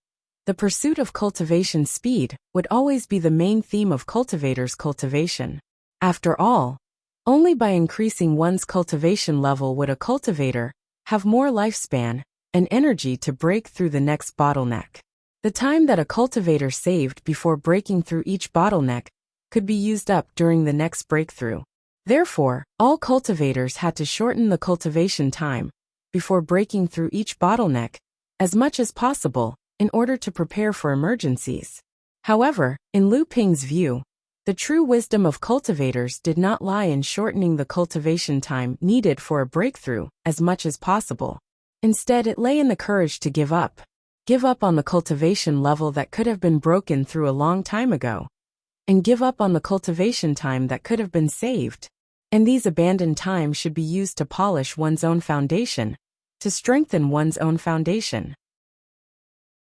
the pursuit of cultivation speed would always be the main theme of cultivators' cultivation. After all, only by increasing one's cultivation level would a cultivator have more lifespan and energy to break through the next bottleneck. The time that a cultivator saved before breaking through each bottleneck could be used up during the next breakthrough. Therefore, all cultivators had to shorten the cultivation time before breaking through each bottleneck as much as possible in order to prepare for emergencies. However, in Lu Ping's view, the true wisdom of cultivators did not lie in shortening the cultivation time needed for a breakthrough as much as possible. Instead, it lay in the courage to give up. Give up on the cultivation level that could have been broken through a long time ago, and give up on the cultivation time that could have been saved. And these abandoned time should be used to polish one's own foundation, to strengthen one's own foundation.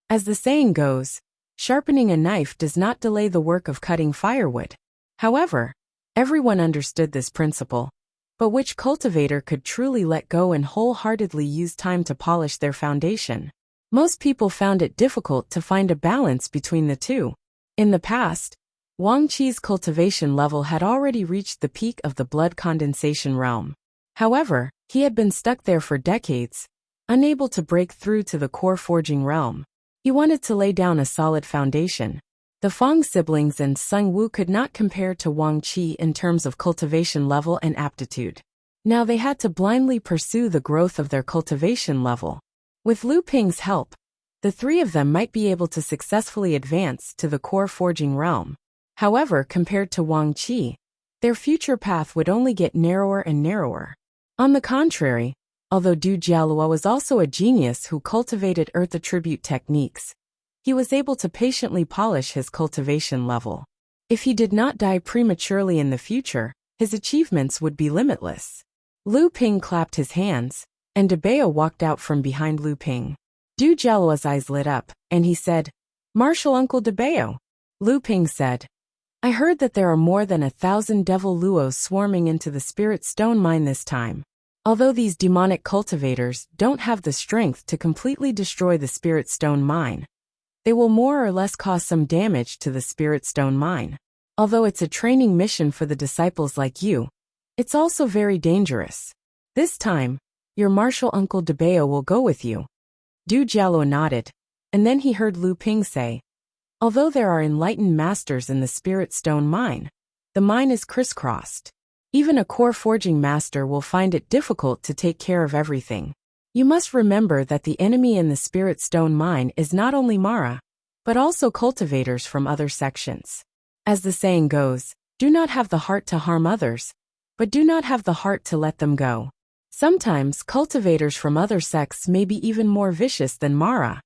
As the saying goes, sharpening a knife does not delay the work of cutting firewood. However, everyone understood this principle, but which cultivator could truly let go and wholeheartedly use time to polish their foundation? Most people found it difficult to find a balance between the two. In the past, Wang Qi's cultivation level had already reached the peak of the blood condensation realm. However, he had been stuck there for decades, unable to break through to the core forging realm. He wanted to lay down a solid foundation. The Fang siblings and Zheng Wu could not compare to Wang Qi in terms of cultivation level and aptitude. Now they had to blindly pursue the growth of their cultivation level. With Lu Ping's help, the three of them might be able to successfully advance to the core forging realm. However, compared to Wang Qi, their future path would only get narrower and narrower. On the contrary, although Du Jialua was also a genius who cultivated earth attribute techniques, he was able to patiently polish his cultivation level. If he did not die prematurely in the future, his achievements would be limitless. Lu Ping clapped his hands, and Debeo walked out from behind Lu Ping. Du Jialua's eyes lit up, and he said, "Martial Uncle Debeo." Lu Ping said, "I heard that there are more than 1,000 devil luos swarming into the spirit stone mine this time. Although these demonic cultivators don't have the strength to completely destroy the spirit stone mine, they will more or less cause some damage to the spirit stone mine. Although it's a training mission for the disciples like you, it's also very dangerous. This time, your martial uncle Debeo will go with you." Du Jialua nodded, and then he heard Lu Ping say, "Although there are enlightened masters in the spirit stone mine, the mine is crisscrossed. Even a core forging master will find it difficult to take care of everything. You must remember that the enemy in the spirit stone mine is not only Mara, but also cultivators from other sections. As the saying goes, do not have the heart to harm others, but do not have the heart to let them go. Sometimes cultivators from other sects may be even more vicious than Mara."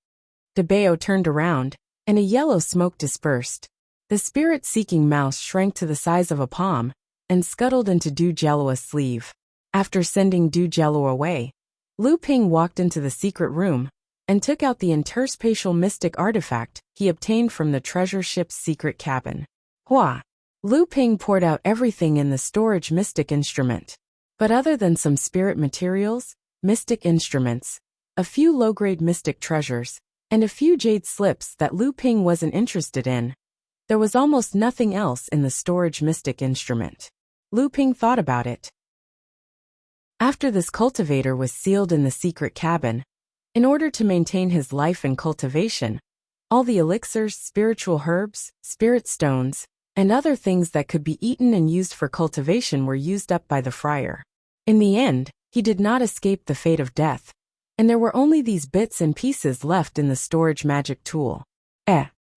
Debeo turned around, and a yellow smoke dispersed. The spirit-seeking mouse shrank to the size of a palm and scuttled into Du Jialua's sleeve. After sending Du Jialua away, Lu Ping walked into the secret room and took out the interspatial mystic artifact he obtained from the treasure ship's secret cabin. Hua! Lu Ping poured out everything in the storage mystic instrument. But other than some spirit materials, mystic instruments, a few low-grade mystic treasures, and a few jade slips that Lu Ping wasn't interested in, there was almost nothing else in the storage mystic instrument. Lu Ping thought about it. After this cultivator was sealed in the secret cabin, in order to maintain his life and cultivation, All the elixirs, spiritual herbs, spirit stones, and other things that could be eaten and used for cultivation were used up by the friar. In the end, he did not escape the fate of death, and there were only these bits and pieces left in the storage magic tool.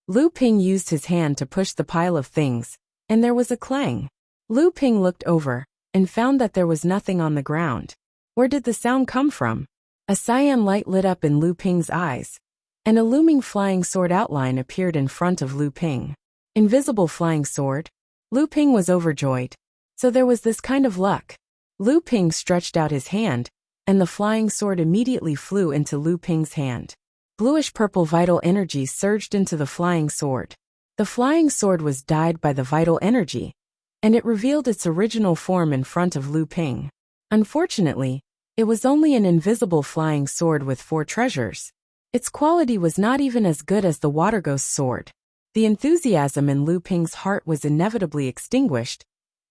Lu Ping used his hand to push the pile of things, and there was a clang. Lu Ping looked over, and found that there was nothing on the ground. Where did the sound come from? A cyan light lit up in Lu Ping's eyes, and a looming flying sword outline appeared in front of Lu Ping. Invisible flying sword? Lu Ping was overjoyed. So there was this kind of luck. Lu Ping stretched out his hand, and the flying sword immediately flew into Lu Ping's hand. Bluish-purple vital energy surged into the flying sword. The flying sword was dyed by the vital energy, and it revealed its original form in front of Lu Ping. Unfortunately, it was only an invisible flying sword with 4 treasures. Its quality was not even as good as the Water Ghost sword. The enthusiasm in Lu Ping's heart was inevitably extinguished,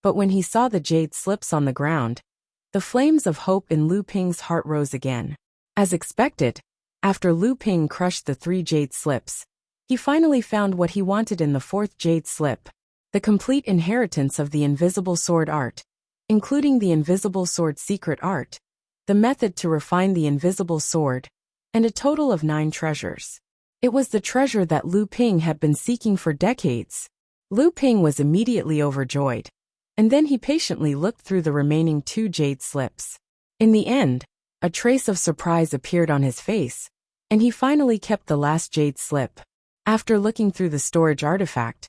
but when he saw the jade slips on the ground, the flames of hope in Lu Ping's heart rose again. As expected, after Lu Ping crushed the 3 jade slips, he finally found what he wanted in the 4th jade slip: the complete inheritance of the invisible sword art, including the invisible sword secret art, the method to refine the invisible sword, and a total of 9 treasures. It was the treasure that Lu Ping had been seeking for decades. Lu Ping was immediately overjoyed, and then he patiently looked through the remaining 2 jade slips. In the end, a trace of surprise appeared on his face, and he finally kept the last jade slip. After looking through the storage artifact,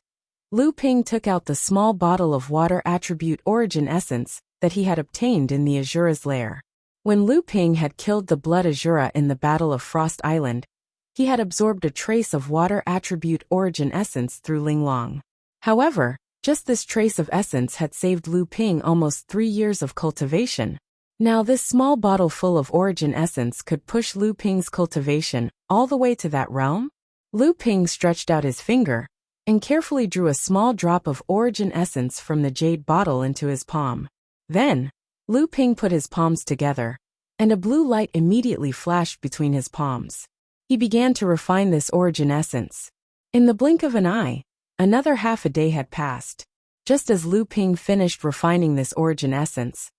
Lu Ping took out the small bottle of water attribute origin essence that he had obtained in the Azura's lair. When Lu Ping had killed the blood Azura in the Battle of Frost Island, he had absorbed a trace of water attribute origin essence through Linglong. However, just this trace of essence had saved Lu Ping almost 3 years of cultivation. Now this small bottle full of origin essence could push Lu Ping's cultivation all the way to that realm? Lu Ping stretched out his finger and carefully drew a small drop of origin essence from the jade bottle into his palm. Then, Lu Ping put his palms together, and a blue light immediately flashed between his palms. He began to refine this origin essence. In the blink of an eye, another half a day had passed. Just as Lu Ping finished refining this origin essence,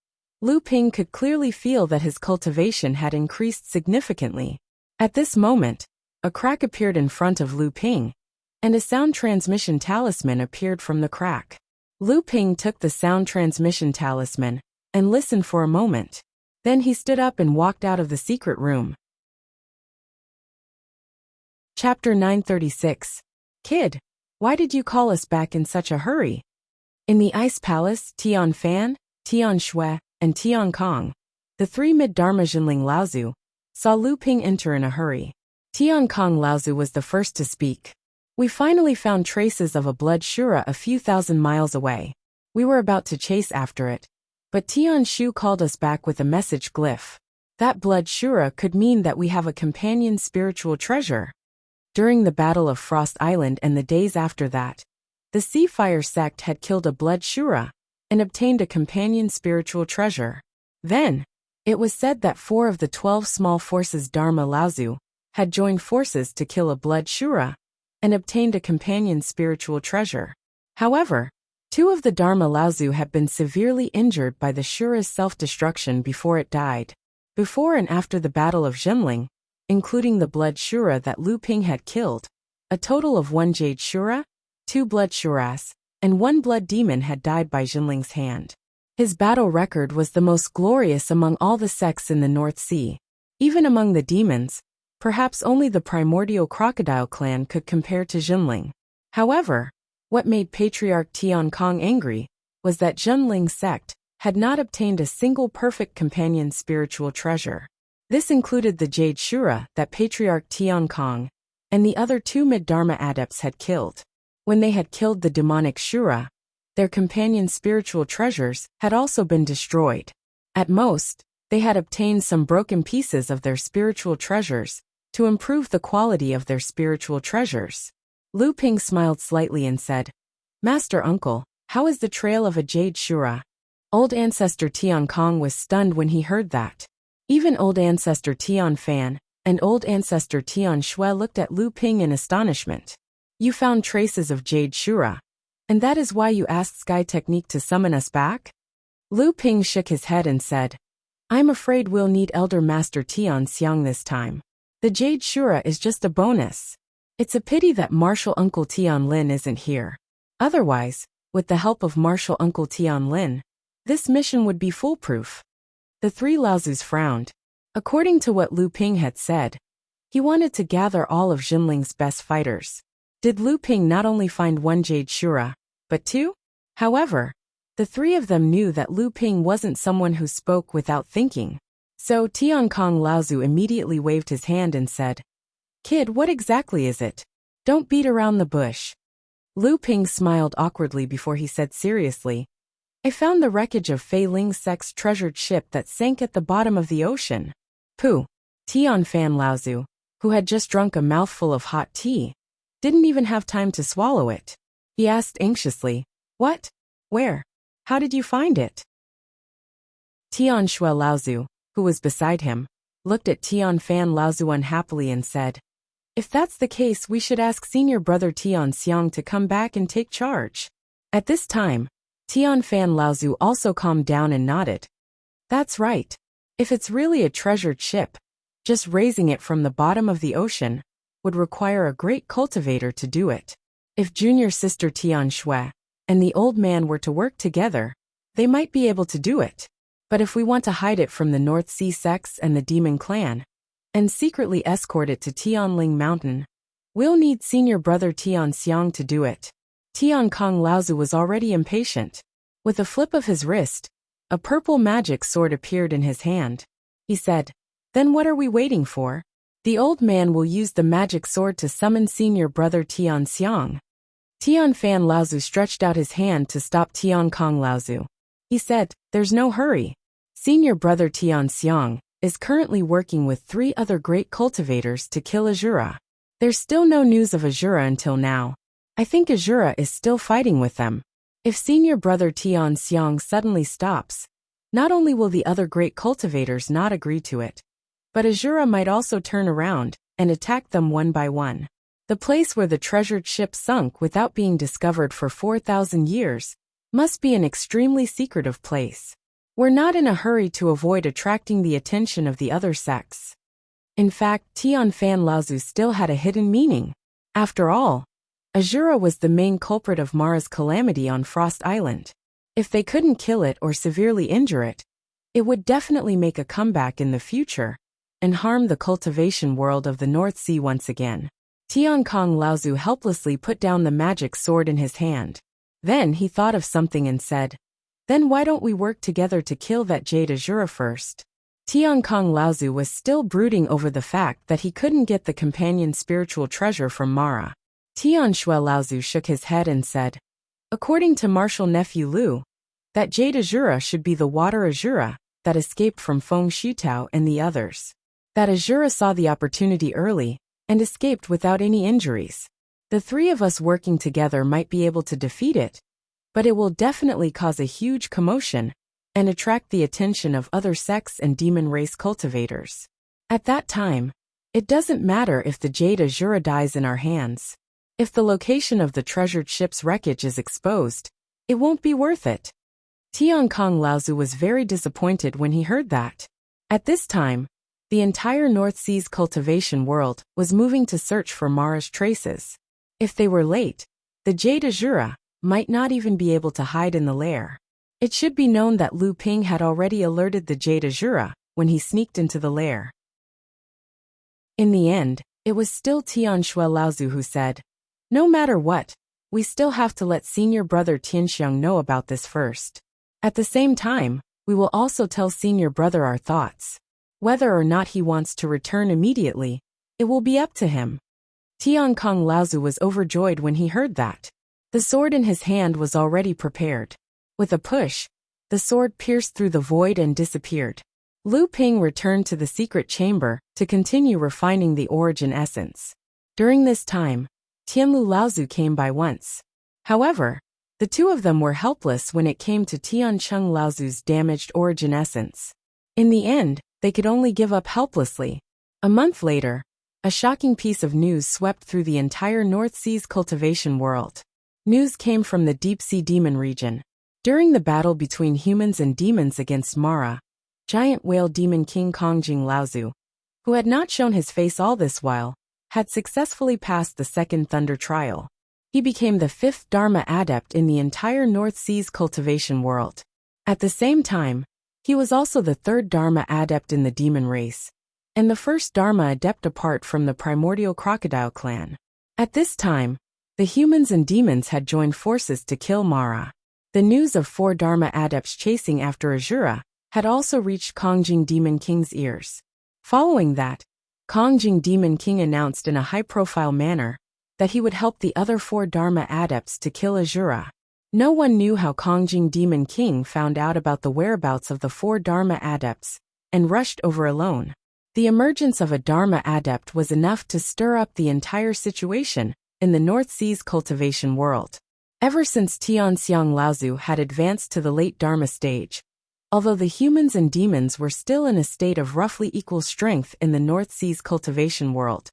Lu Ping could clearly feel that his cultivation had increased significantly. At this moment, a crack appeared in front of Lu Ping, and a sound transmission talisman appeared from the crack. Lu Ping took the sound transmission talisman and listened for a moment. Then he stood up and walked out of the secret room. Chapter 936. Kid, why did you call us back in such a hurry? In the Ice Palace, Tian Fan, Tian Shui, and Tian Kong, the 3 mid-Dharma Jinling Laozu, saw Lu Ping enter in a hurry. Tian Kong Laozu was the first to speak. We finally found traces of a blood Shura a few thousand miles away. We were about to chase after it, but Tian Shu called us back with a message glyph. That blood Shura could mean that we have a companion spiritual treasure. During the Battle of Frost Island and the days after that, the Sea Fire sect had killed a blood Shura and obtained a companion spiritual treasure. Then, it was said that 4 of the 12 small forces Dharma Laozu had joined forces to kill a blood Shura and obtained a companion spiritual treasure. However, 2 of the Dharma Laozu had been severely injured by the Shura's self-destruction before it died. Before and after the Battle of Jinling, including the blood Shura that Lu Ping had killed, a total of 1 jade Shura, 2 blood Shuras, and 1 blood demon had died by Jinling's hand. His battle record was the most glorious among all the sects in the North Sea. Even among the demons, perhaps only the primordial crocodile clan could compare to Jinling. However, what made Patriarch Tian Kong angry was that Jinling's sect had not obtained a single perfect companion spiritual treasure. This included the Jade Shura that Patriarch Tian Kong and the other 2 mid-Dharma adepts had killed. When they had killed the demonic Shura, their companion spiritual treasures had also been destroyed. At most, they had obtained some broken pieces of their spiritual treasures to improve the quality of their spiritual treasures. Lu Ping smiled slightly and said, "Master Uncle, how is the trail of a Jade Shura?" Old Ancestor Tian Kong was stunned when he heard that. Even Old Ancestor Tian Fan, and old ancestor Tian Shui looked at Lu Ping in astonishment. You found traces of Jade Shura, and that is why you asked Sky Technique to summon us back? Lu Ping shook his head and said, I'm afraid we'll need Elder Master Tian Xiang this time. The Jade Shura is just a bonus. It's a pity that Martial Uncle Tian Lin isn't here. Otherwise, with the help of Martial Uncle Tian Lin, this mission would be foolproof. The three Laozus frowned. According to what Lu Ping had said, he wanted to gather all of Jinling's best fighters. Did Lu Ping not only find one Jade Shura, but two? However, the three of them knew that Lu Ping wasn't someone who spoke without thinking. So Tian Kong Laozu immediately waved his hand and said, Kid, what exactly is it? Don't beat around the bush. Lu Ping smiled awkwardly before he said seriously, I found the wreckage of Fei Ling Sek's treasured ship that sank at the bottom of the ocean. Pooh. Tian Fan Laozu, who had just drunk a mouthful of hot tea, didn't even have time to swallow it. He asked anxiously, What? Where? How did you find it? Tian Shui Laozu, who was beside him, looked at Tian Fan Laozu unhappily and said, If that's the case, we should ask senior brother Tian Xiang to come back and take charge. At this time, Tian Fan Laozu also calmed down and nodded. That's right. If it's really a treasured ship, just raising it from the bottom of the ocean would require a great cultivator to do it. If junior sister Tian Shui and the old man were to work together, they might be able to do it. But if we want to hide it from the North Sea sects and the Demon Clan, and secretly escort it to Tianling Mountain, we'll need senior brother Tian Xiang to do it. Tian Kong Laozu was already impatient. With a flip of his wrist, a purple magic sword appeared in his hand. He said, Then what are we waiting for? The old man will use the magic sword to summon senior brother Tian Xiang. Tian Fan Laozu stretched out his hand to stop Tian Kong Laozu. He said, There's no hurry. Senior brother Tian Xiang is currently working with 3 other great cultivators to kill Azura. There's still no news of Azura until now. I think Azura is still fighting with them. If senior brother Tian Xiang suddenly stops, not only will the other great cultivators not agree to it, but Azura might also turn around and attack them one by one. The place where the treasured ship sunk without being discovered for 4,000 years must be an extremely secretive place. We're not in a hurry to avoid attracting the attention of the other sects. In fact, Tian Fan Laozu still had a hidden meaning. After all, Azura was the main culprit of Mara's calamity on Frost Island. If they couldn't kill it or severely injure it, it would definitely make a comeback in the future and harm the cultivation world of the North Sea once again. Tian Kong Laozu helplessly put down the magic sword in his hand. Then he thought of something and said, Then why don't we work together to kill that Jade Azura first? Tian Kong Laozu was still brooding over the fact that he couldn't get the companion spiritual treasure from Mara. Tian Shui Laozu shook his head and said, According to Martial Nephew Lu, that Jade Azura should be the water Azura that escaped from Feng Shutao and the others. That Azura saw the opportunity early and escaped without any injuries. The 3 of us working together might be able to defeat it, but it will definitely cause a huge commotion and attract the attention of other sects and demon race cultivators. At that time, it doesn't matter if the Jade Azura dies in our hands. If the location of the treasured ship's wreckage is exposed, it won't be worth it. Tian Kong Laozu was very disappointed when he heard that. At this time, the entire North Sea's cultivation world was moving to search for Mara's traces. If they were late, the Jade Azura might not even be able to hide in the lair. It should be known that Lu Ping had already alerted the Jade Azura when he sneaked into the lair. In the end, it was still Tian Shui Laozu who said, No matter what, we still have to let senior brother Tianxiang know about this first. At the same time, we will also tell senior brother our thoughts. Whether or not he wants to return immediately, it will be up to him. Tian Kong Laozu was overjoyed when he heard that. The sword in his hand was already prepared. With a push, the sword pierced through the void and disappeared. Lu Ping returned to the secret chamber to continue refining the origin essence. During this time, Tianlu Laozu came by once. However, the 2 of them were helpless when it came to Tian Cheng Laozu's damaged origin essence. In the end, they could only give up helplessly. A month later, a shocking piece of news swept through the entire North Sea's cultivation world. News came from the deep-sea demon region. During the battle between humans and demons against Mara, giant whale demon King Kongjing Laozu, who had not shown his face all this while, had successfully passed the second Thunder Trial. He became the 5th Dharma adept in the entire North Sea's cultivation world. At the same time, he was also the 3rd Dharma adept in the demon race, and the 1st Dharma adept apart from the primordial crocodile clan. At this time, the humans and demons had joined forces to kill Mara. The news of 4 Dharma adepts chasing after Azura had also reached Kongjing Demon King's ears. Following that, Kongjing Demon King announced in a high-profile manner that he would help the other 4 Dharma adepts to kill Azura. No one knew how Kongjing Demon King found out about the whereabouts of the 4 Dharma adepts and rushed over alone. The emergence of a Dharma adept was enough to stir up the entire situation in the North Sea's cultivation world. Ever since Tianxiang Laozu had advanced to the late Dharma stage, although the humans and demons were still in a state of roughly equal strength in the North Sea's cultivation world,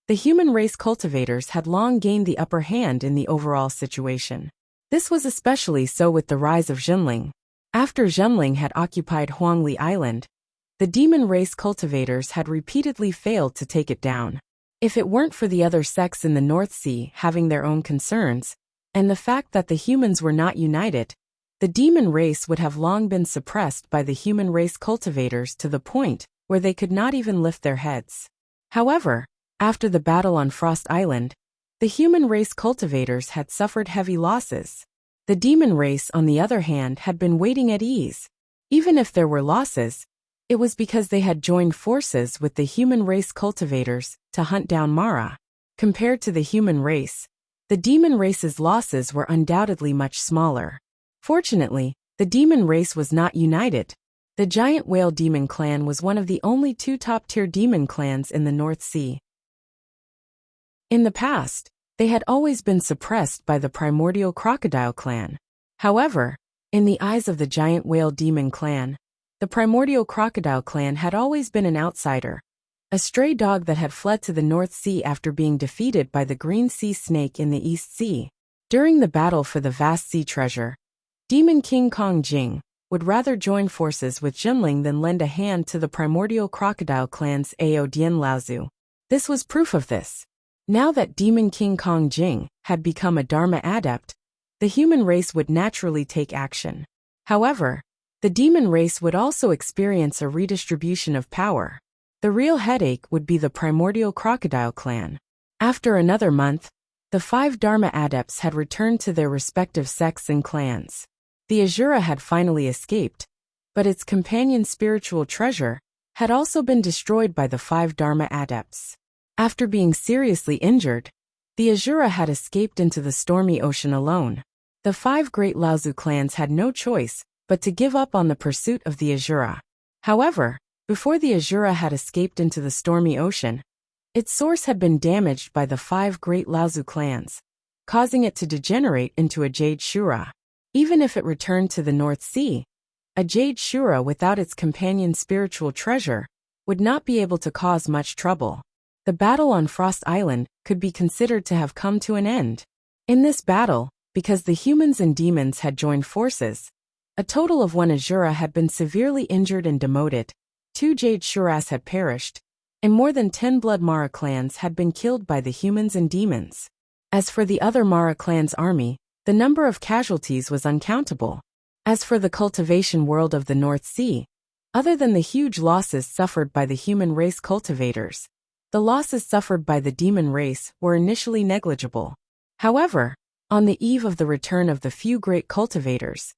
the human race cultivators had long gained the upper hand in the overall situation. This was especially so with the rise of Zhenling. After Zhenling had occupied Huangli Island, the demon race cultivators had repeatedly failed to take it down. If it weren't for the other sects in the North Sea having their own concerns, and the fact that the humans were not united, the demon race would have long been suppressed by the human race cultivators to the point where they could not even lift their heads. However, after the battle on Frost Island, the human race cultivators had suffered heavy losses. The demon race, on the other hand, had been waiting at ease. Even if there were losses, it was because they had joined forces with the human race cultivators to hunt down Mara. Compared to the human race, the demon race's losses were undoubtedly much smaller. Fortunately, the demon race was not united. The giant whale demon clan was one of the only 2 top-tier demon clans in the North Sea. In the past, they had always been suppressed by the primordial crocodile clan. However, in the eyes of the giant whale demon clan, the primordial crocodile clan had always been an outsider, a stray dog that had fled to the North Sea after being defeated by the green sea snake in the East Sea. During the battle for the vast sea treasure, Demon King Kongjing would rather join forces with Zhenling than lend a hand to the primordial crocodile clan's Ao Dian Laozu. This was proof of this. Now that Demon King Kongjing had become a Dharma adept, the human race would naturally take action. However, the demon race would also experience a redistribution of power. The real headache would be the primordial crocodile clan. After another month, the 5 Dharma adepts had returned to their respective sects and clans. The Azura had finally escaped, but its companion spiritual treasure had also been destroyed by the 5 Dharma adepts. After being seriously injured, the Azura had escaped into the stormy ocean alone. The 5 great Laozu clans had no choice but to give up on the pursuit of the Azura. However, before the Azura had escaped into the stormy ocean, its source had been damaged by the 5 great Laozu clans, causing it to degenerate into a Jade Shura. Even if it returned to the North Sea, a Jade Shura without its companion spiritual treasure would not be able to cause much trouble. The battle on Frost Island could be considered to have come to an end. In this battle, because the humans and demons had joined forces, a total of 1 Azura had been severely injured and demoted, 2 Jade Shuras had perished, and more than 10 Blood Mara clans had been killed by the humans and demons. As for the other Mara clan's army, the number of casualties was uncountable. As for the cultivation world of the North Sea, other than the huge losses suffered by the human race cultivators, the losses suffered by the demon race were initially negligible. However, on the eve of the return of the few great cultivators,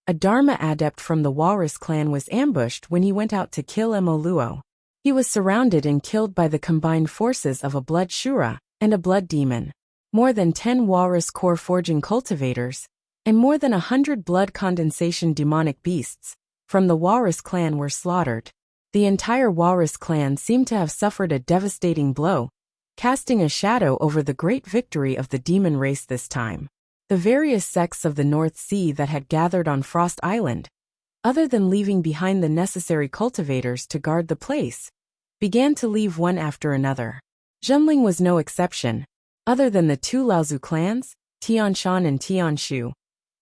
a Dharma adept from the Walrus clan was ambushed when he went out to kill Emoluo. He was surrounded and killed by the combined forces of a Blood Shura and a Blood Demon. More than 10 Walrus core forging cultivators, and more than 100 blood condensation demonic beasts from the Walrus clan were slaughtered. The entire Walrus clan seemed to have suffered a devastating blow, casting a shadow over the great victory of the demon race this time. The various sects of the North Sea that had gathered on Frost Island, other than leaving behind the necessary cultivators to guard the place, began to leave one after another. Zhenling was no exception. Other than the two Laozu clans, Tianshan and Tianshu,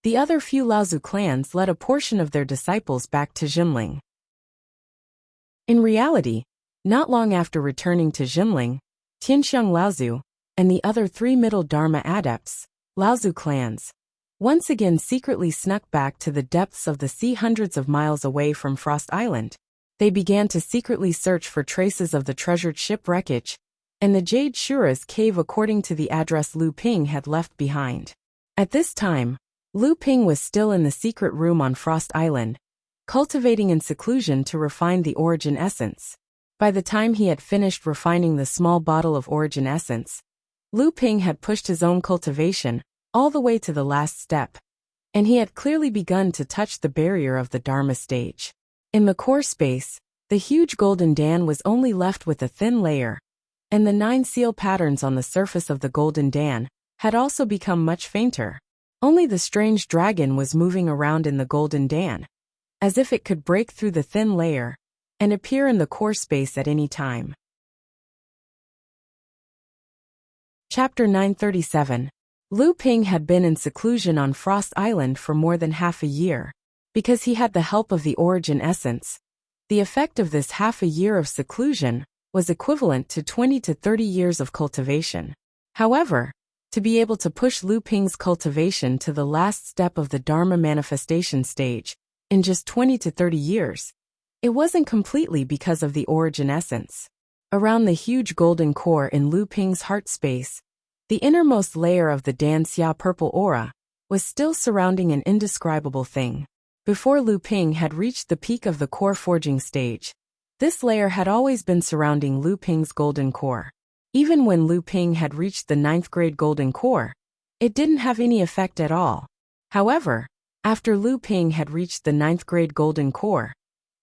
the other few Laozu clans led a portion of their disciples back to Zhenling. In reality, not long after returning to Zhenling, Tianxiang Laozu and the other three Middle Dharma adepts, Laozu clans, once again secretly snuck back to the depths of the sea hundreds of miles away from Frost Island. They began to secretly search for traces of the treasured ship wreckage and the Jade Shura's cave according to the address Lu Ping had left behind. At this time, Lu Ping was still in the secret room on Frost Island, cultivating in seclusion to refine the origin essence. By the time he had finished refining the small bottle of origin essence, Lu Ping had pushed his own cultivation all the way to the last step, and he had clearly begun to touch the barrier of the Dharma stage. In the core space, the huge golden Dan was only left with a thin layer, and the 9 seal patterns on the surface of the golden Dan had also become much fainter. Only the strange dragon was moving around in the golden Dan, as if it could break through the thin layer and appear in the core space at any time. Chapter 937. Lu Ping had been in seclusion on Frost Island for more than half a year. Because he had the help of the origin essence, the effect of this half a year of seclusion was equivalent to 20 to 30 years of cultivation. However, to be able to push Lu Ping's cultivation to the last step of the Dharma manifestation stage in just 20 to 30 years, it wasn't completely because of the origin essence. Around the huge golden core in Lu Ping's heart space, the innermost layer of the Dan Xia purple aura was still surrounding an indescribable thing. Before Lu Ping had reached the peak of the core forging stage, this layer had always been surrounding Lu Ping's golden core. Even when Lu Ping had reached the 9th grade golden core, it didn't have any effect at all. However, after Lu Ping had reached the 9th grade golden core,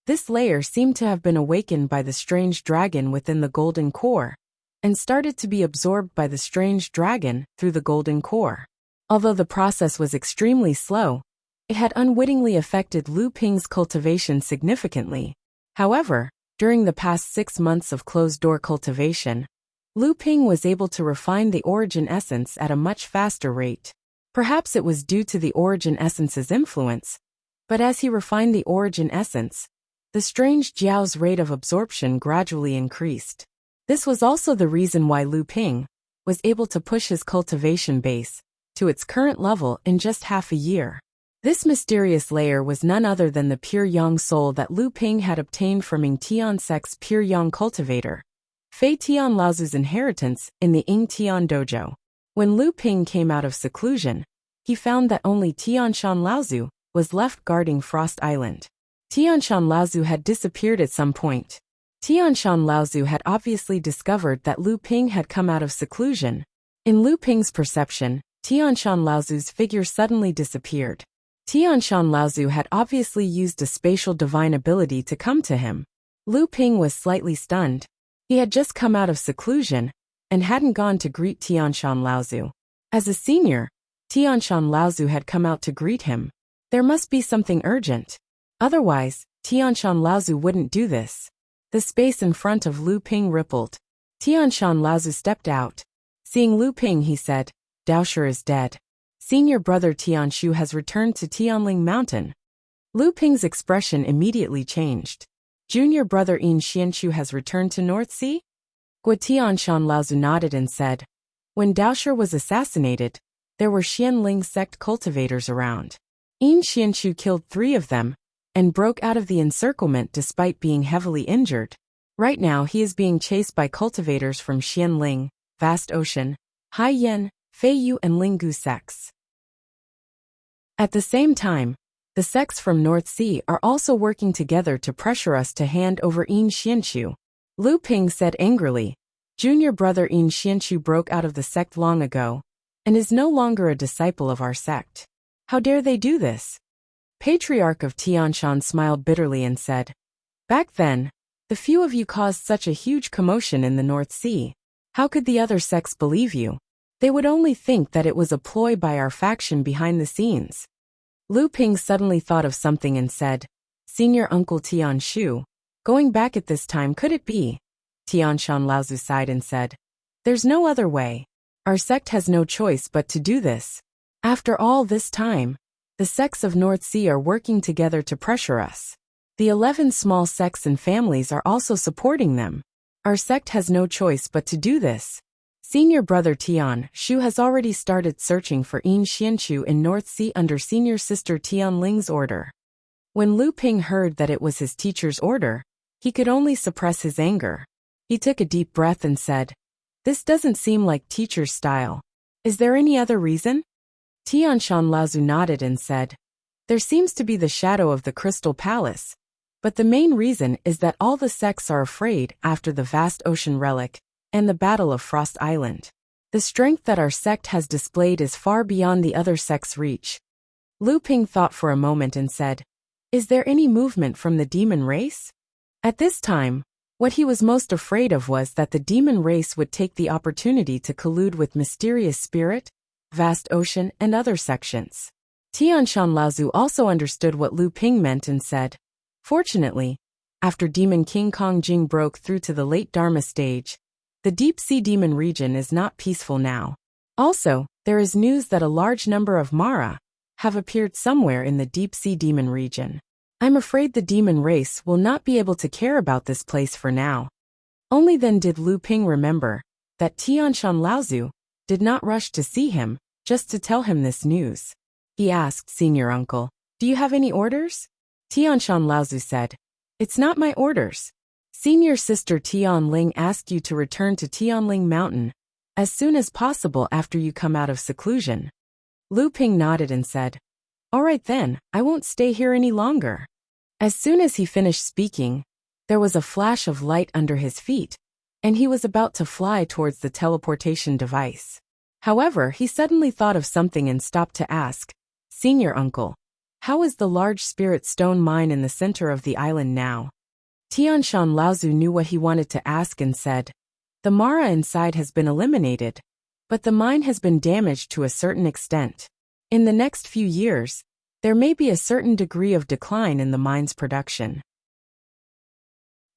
this layer seemed to have been awakened by the strange dragon within the golden core, and started to be absorbed by the strange dragon through the golden core. Although the process was extremely slow, it had unwittingly affected Lu Ping's cultivation significantly. However, during the past 6 months of closed-door cultivation, Lu Ping was able to refine the origin essence at a much faster rate. Perhaps it was due to the origin essence's influence, but as he refined the origin essence, the strange Jiao's rate of absorption gradually increased. This was also the reason why Lu Ping was able to push his cultivation base to its current level in just half a year. This mysterious layer was none other than the pure yang soul that Lu Ping had obtained from Ying Tian Sect's pure yang cultivator, Fei Tian Laozu's inheritance in the Ying Tian dojo. When Lu Ping came out of seclusion, he found that only Tianshan Laozu was left guarding Frost Island. Tianshan Laozu had disappeared at some point. Tianshan Laozu had obviously discovered that Lu Ping had come out of seclusion. In Lu Ping's perception, Tianshan Laozu's figure suddenly disappeared. Tianshan Laozu had obviously used a spatial divine ability to come to him. Lu Ping was slightly stunned. He had just come out of seclusion and hadn't gone to greet Tianshan Laozu. As a senior, Tianshan Laozu had come out to greet him. There must be something urgent. Otherwise, Tianshan Laozu wouldn't do this. The space in front of Lu Ping rippled. Tianshan Laozu stepped out. Seeing Lu Ping, he said, "Daoshi is dead. Senior brother Tianshu has returned to Tianling Mountain." Lu Ping's expression immediately changed. "Junior brother Yin Xianshu has returned to North Sea?" Gua Tianshan Laozu nodded and said, "When Daoshi was assassinated, there were Xianling sect cultivators around. Yin Xianshu killed 3 of them and broke out of the encirclement despite being heavily injured. Right now he is being chased by cultivators from Xianling, Vast Ocean, Haiyan, Feiyu and Linggu sects. At the same time, the sects from North Sea are also working together to pressure us to hand over Yin Xianshu." Lu Ping said angrily, "Junior brother Yin Xianshu broke out of the sect long ago and is no longer a disciple of our sect. How dare they do this?" Patriarch of Tianshan smiled bitterly and said, "Back then, the few of you caused such a huge commotion in the North Sea. How could the other sects believe you? They would only think that it was a ploy by our faction behind the scenes." Lu Ping suddenly thought of something and said, "Senior Uncle Tianshu, going back at this time, could it be Tianshan Laozu sighed and said, "There's no other way. Our sect has no choice but to do this. After all this time, the sects of North Sea are working together to pressure us. The 11 small sects and families are also supporting them. Our sect has no choice but to do this. Senior brother Tian Shu has already started searching for Yin Xianchu in North Sea under senior sister Tian Ling's order." When Lu Ping heard that it was his teacher's order, he could only suppress his anger. He took a deep breath and said, "This doesn't seem like teacher's style. Is there any other reason?" Tianshan Laozu nodded and said, "There seems to be the shadow of the Crystal Palace, but the main reason is that all the sects are afraid after the vast ocean relic and the Battle of Frost Island. The strength that our sect has displayed is far beyond the other sects' reach." Lu Ping thought for a moment and said, "Is there any movement from the demon race?" At this time, what he was most afraid of was that the demon race would take the opportunity to collude with mysterious spirit, vast ocean, and other sections. Tianshan Laozu also understood what Lu Ping meant and said, "Fortunately, after Demon King Kong Jing broke through to the late Dharma stage, the deep sea demon region is not peaceful now. Also, there is news that a large number of Mara have appeared somewhere in the deep sea demon region. I'm afraid the demon race will not be able to care about this place for now." Only then did Lu Ping remember that Tianshan Laozu did not rush to see him just to tell him this news. He asked, "Senior uncle, do you have any orders?" Tianshan Laozu said, "It's not my orders. Senior sister Tian Ling asked you to return to Tianling Mountain as soon as possible after you come out of seclusion." Lu Ping nodded and said, "All right then, I won't stay here any longer." As soon as he finished speaking, there was a flash of light under his feet, and he was about to fly towards the teleportation device. However, he suddenly thought of something and stopped to ask, "Senior uncle, how is the large spirit stone mine in the center of the island now?" Tianshan Laozu knew what he wanted to ask and said, "The Mara inside has been eliminated, but the mine has been damaged to a certain extent. In the next few years, there may be a certain degree of decline in the mine's production.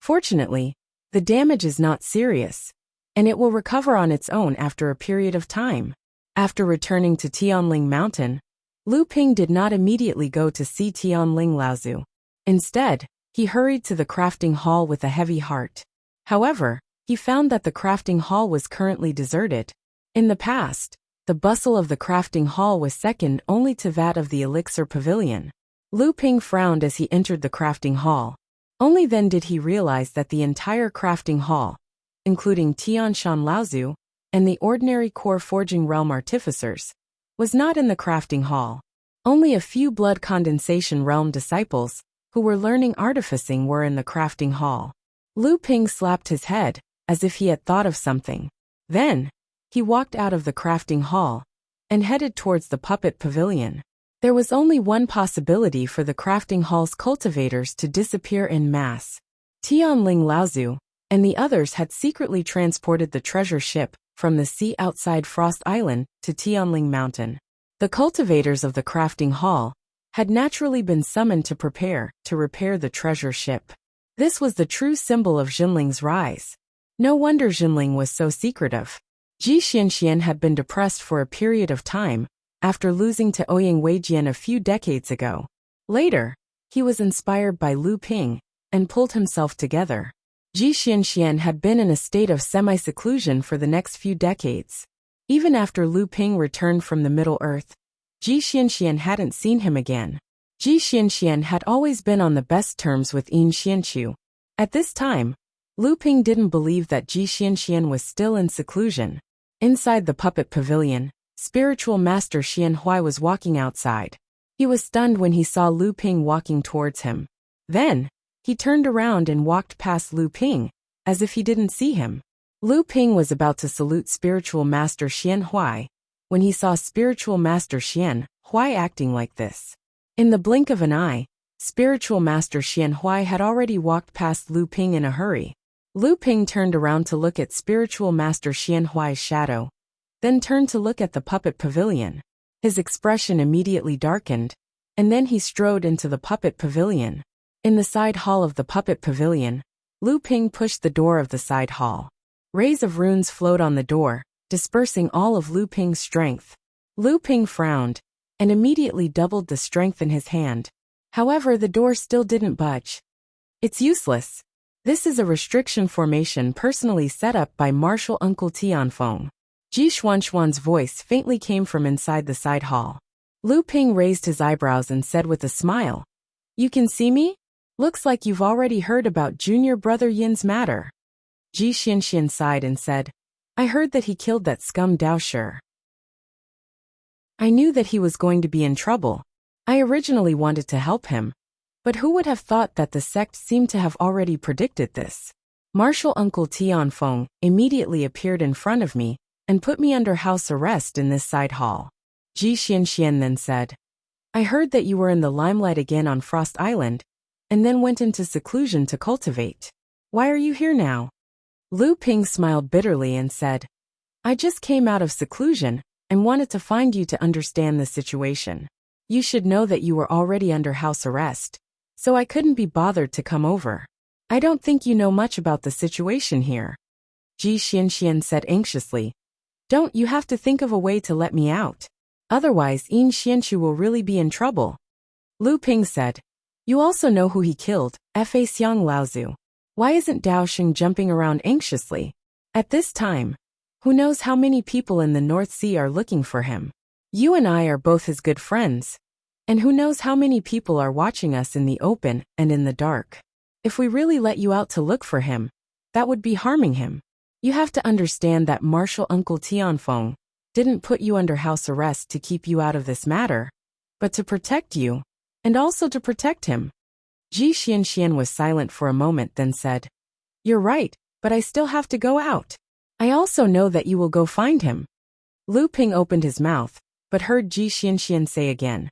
Fortunately, the damage is not serious, and it will recover on its own after a period of time." After returning to Tianling Mountain, Lu Ping did not immediately go to see Tianling Laozu. Instead, he hurried to the crafting hall with a heavy heart. However, he found that the crafting hall was currently deserted. In the past, the bustle of the crafting hall was second only to that of the elixir pavilion. Lu Ping frowned as he entered the crafting hall. Only then did he realize that the entire crafting hall, including Tianshan Laozu and the ordinary core forging realm artificers, was not in the crafting hall. Only a few blood condensation realm disciples who were learning artificing were in the crafting hall. Lu Ping slapped his head as if he had thought of something. Then, he walked out of the crafting hall and headed towards the puppet pavilion. There was only one possibility for the crafting hall's cultivators to disappear en masse. Tianling Laozu and the others had secretly transported the treasure ship from the sea outside Frost Island to Tianling Mountain. The cultivators of the crafting hall had naturally been summoned to prepare to repair the treasure ship. This was the true symbol of Jinling's rise. No wonder Jinling was so secretive. Ji Xianxian had been depressed for a period of time after losing to Ouyang Weijian a few decades ago. Later, he was inspired by Lu Ping and pulled himself together. Ji Xianxian had been in a state of semi-seclusion for the next few decades. Even after Lu Ping returned from the Middle Earth, Ji Xianxian hadn't seen him again. Ji Xianxian had always been on the best terms with Yin Xianchu. At this time, Lu Ping didn't believe that Ji Xianxian was still in seclusion. Inside the puppet pavilion, spiritual master Xian Huai was walking outside. He was stunned when he saw Lu Ping walking towards him. Then, he turned around and walked past Lu Ping, as if he didn't see him. Lu Ping was about to salute spiritual master Xian Huai when he saw spiritual master Xian Huai acting like this. In the blink of an eye, spiritual master Xian Huai had already walked past Lu Ping in a hurry. Lu Ping turned around to look at spiritual master Xian Huai's shadow, then turned to look at the puppet pavilion. His expression immediately darkened, and then he strode into the puppet pavilion. In the side hall of the puppet pavilion, Lu Ping pushed the door of the side hall. Rays of runes flowed on the door, dispersing all of Lu Ping's strength. Lu Ping frowned, and immediately doubled the strength in his hand. However, the door still didn't budge. It's useless. This is a restriction formation personally set up by Martial Uncle Tianfeng. Ji Xuanxuan's voice faintly came from inside the side hall. Lu Ping raised his eyebrows and said with a smile, "You can see me? Looks like you've already heard about junior brother Yin's matter." Ji Xianxian sighed and said, "I heard that he killed that scum Dao Shi. I knew that he was going to be in trouble. I originally wanted to help him. But who would have thought that the sect seemed to have already predicted this?" Martial Uncle Tianfeng immediately appeared in front of me and put me under house arrest in this side hall. Ji Xianxian then said, "I heard that you were in the limelight again on Frost Island, and then went into seclusion to cultivate. Why are you here now?" Lu Ping smiled bitterly and said, "I just came out of seclusion and wanted to find you to understand the situation. You should know that you were already under house arrest, so I couldn't be bothered to come over. I don't think you know much about the situation here." Ji Xianxian said anxiously, "Don't you have to think of a way to let me out? Otherwise Yin Xianchu will really be in trouble." Lu Ping said, "You also know who he killed, Fa Xiang Laozu. Why isn't Dao Xing jumping around anxiously? At this time, who knows how many people in the North Sea are looking for him? You and I are both his good friends. And who knows how many people are watching us in the open and in the dark? If we really let you out to look for him, that would be harming him. You have to understand that Martial Uncle Tianfeng didn't put you under house arrest to keep you out of this matter, but to protect you, and also to protect him." Ji Xianxian was silent for a moment then said, "You're right, but I still have to go out. I also know that you will go find him." Lu Ping opened his mouth, but heard Ji Xianxian say again,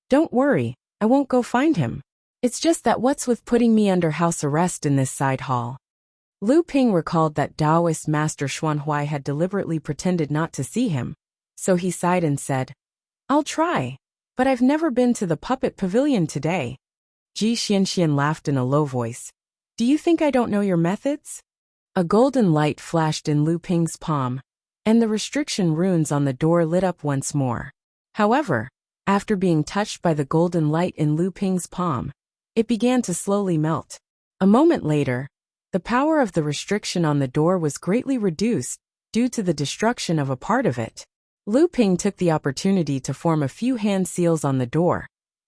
"Don't worry, I won't go find him. It's just that what's with putting me under house arrest in this side hall?" Lu Ping recalled that Taoist Master Xuanhuai had deliberately pretended not to see him, so he sighed and said, "I'll try, but I've never been to the puppet pavilion today." Ji Xianxian laughed in a low voice. "Do you think I don't know your methods?" A golden light flashed in Lu Ping's palm, and the restriction runes on the door lit up once more. However, after being touched by the golden light in Lu Ping's palm, it began to slowly melt. A moment later, the power of the restriction on the door was greatly reduced due to the destruction of a part of it. Lu Ping took the opportunity to form a few hand seals on the door,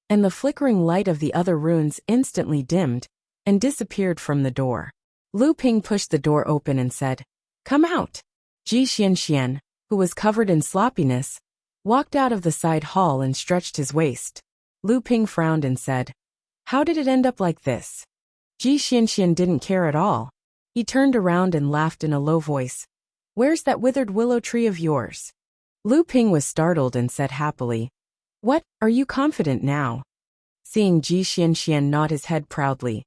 and the flickering light of the other runes instantly dimmed and disappeared from the door. Lu Ping pushed the door open and said, "Come out." Ji Xianxian, who was covered in sloppiness, walked out of the side hall and stretched his waist. Lu Ping frowned and said, "How did it end up like this?" Ji Xianxian didn't care at all. He turned around and laughed in a low voice. "Where's that withered willow tree of yours?" Lu Ping was startled and said happily, "What, are you confident now?" Seeing Ji Xianxian nod his head proudly,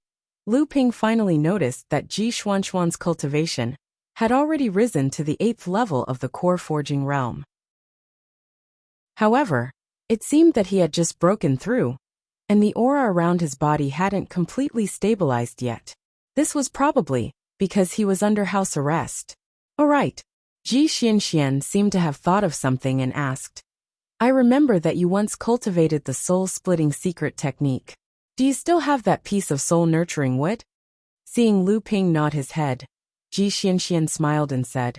Lu Ping finally noticed that Ji Xuanxuan's cultivation had already risen to the 8th level of the core forging realm. However, it seemed that he had just broken through, and the aura around his body hadn't completely stabilized yet. This was probably because he was under house arrest. "All right." Ji Xianxian seemed to have thought of something and asked, "I remember that you once cultivated the soul-splitting secret technique. Do you still have that piece of soul-nurturing wood?" Seeing Lu Ping nod his head, Ji Xianxian smiled and said,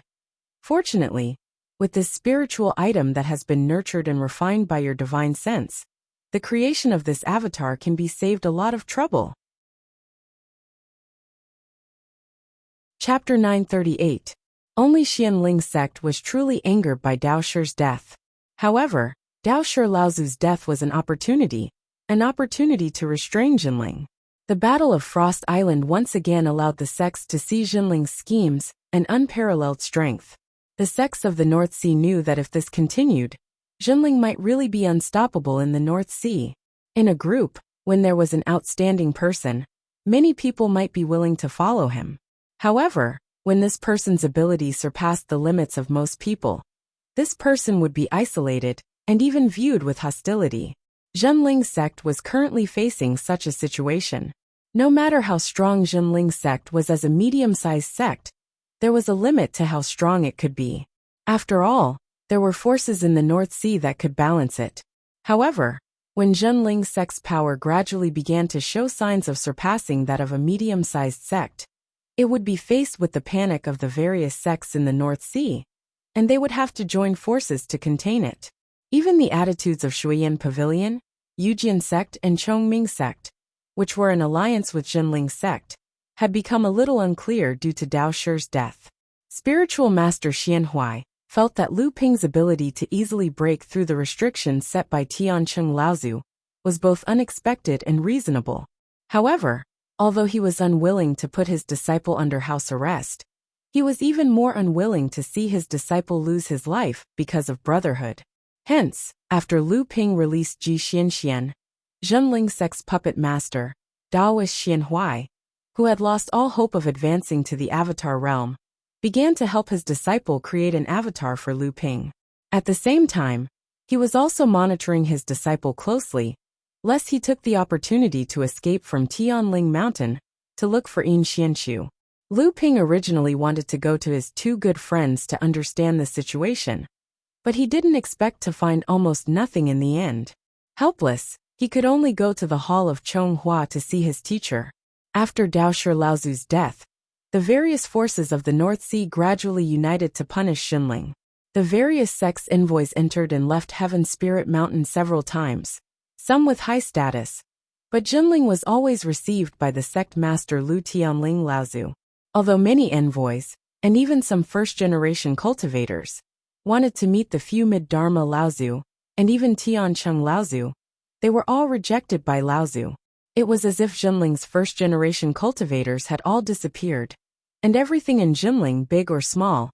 "Fortunately, with this spiritual item that has been nurtured and refined by your divine sense, the creation of this avatar can be saved a lot of trouble." Chapter 938. Only Xianling sect was truly angered by Dao Shi's death. However, Dao Shi Laozu's death was an opportunity to restrain Jinling. The Battle of Frost Island once again allowed the sects to see Jinling's schemes and unparalleled strength. The sects of the North Sea knew that if this continued, Jinling might really be unstoppable in the North Sea. In a group, when there was an outstanding person, many people might be willing to follow him. However, when this person's ability surpassed the limits of most people, this person would be isolated and even viewed with hostility. Jinling's sect was currently facing such a situation. No matter how strong Jinling's sect was as a medium-sized sect, there was a limit to how strong it could be. After all, there were forces in the North Sea that could balance it. However, when Jinling's sect's power gradually began to show signs of surpassing that of a medium-sized sect, it would be faced with the panic of the various sects in the North Sea, and they would have to join forces to contain it. Even the attitudes of Shuiyan Pavilion, Yujian sect and Chongming sect, which were in alliance with Jinling's sect, had become a little unclear due to Dao Shi's death. Spiritual Master Xianhui felt that Lu Ping's ability to easily break through the restrictions set by Tiancheng Laozu was both unexpected and reasonable. However, although he was unwilling to put his disciple under house arrest, he was even more unwilling to see his disciple lose his life because of brotherhood. Hence, after Lu Ping released Ji Xianxian, Jinling's sect's puppet master, Daoist Xianhui, who had lost all hope of advancing to the avatar realm, began to help his disciple create an avatar for Lu Ping. At the same time, he was also monitoring his disciple closely, lest he took the opportunity to escape from Tianling Mountain to look for Yin Xianqiu. Lu Ping originally wanted to go to his two good friends to understand the situation, but he didn't expect to find almost nothing in the end. Helpless, he could only go to the hall of Chonghua to see his teacher. After Dao Shi Laozu's death, the various forces of the North Sea gradually united to punish Jinling. The various sects' envoys entered and left Heaven Spirit Mountain several times, some with high status, but Jinling was always received by the sect master Lu Tianling Laozu. Although many envoys, and even some first-generation cultivators, wanted to meet the few mid-Dharma Laozu, and even Tiancheng Laozu, they were all rejected by Laozu. It was as if Jinling's first-generation cultivators had all disappeared, and everything in Jinling, big or small,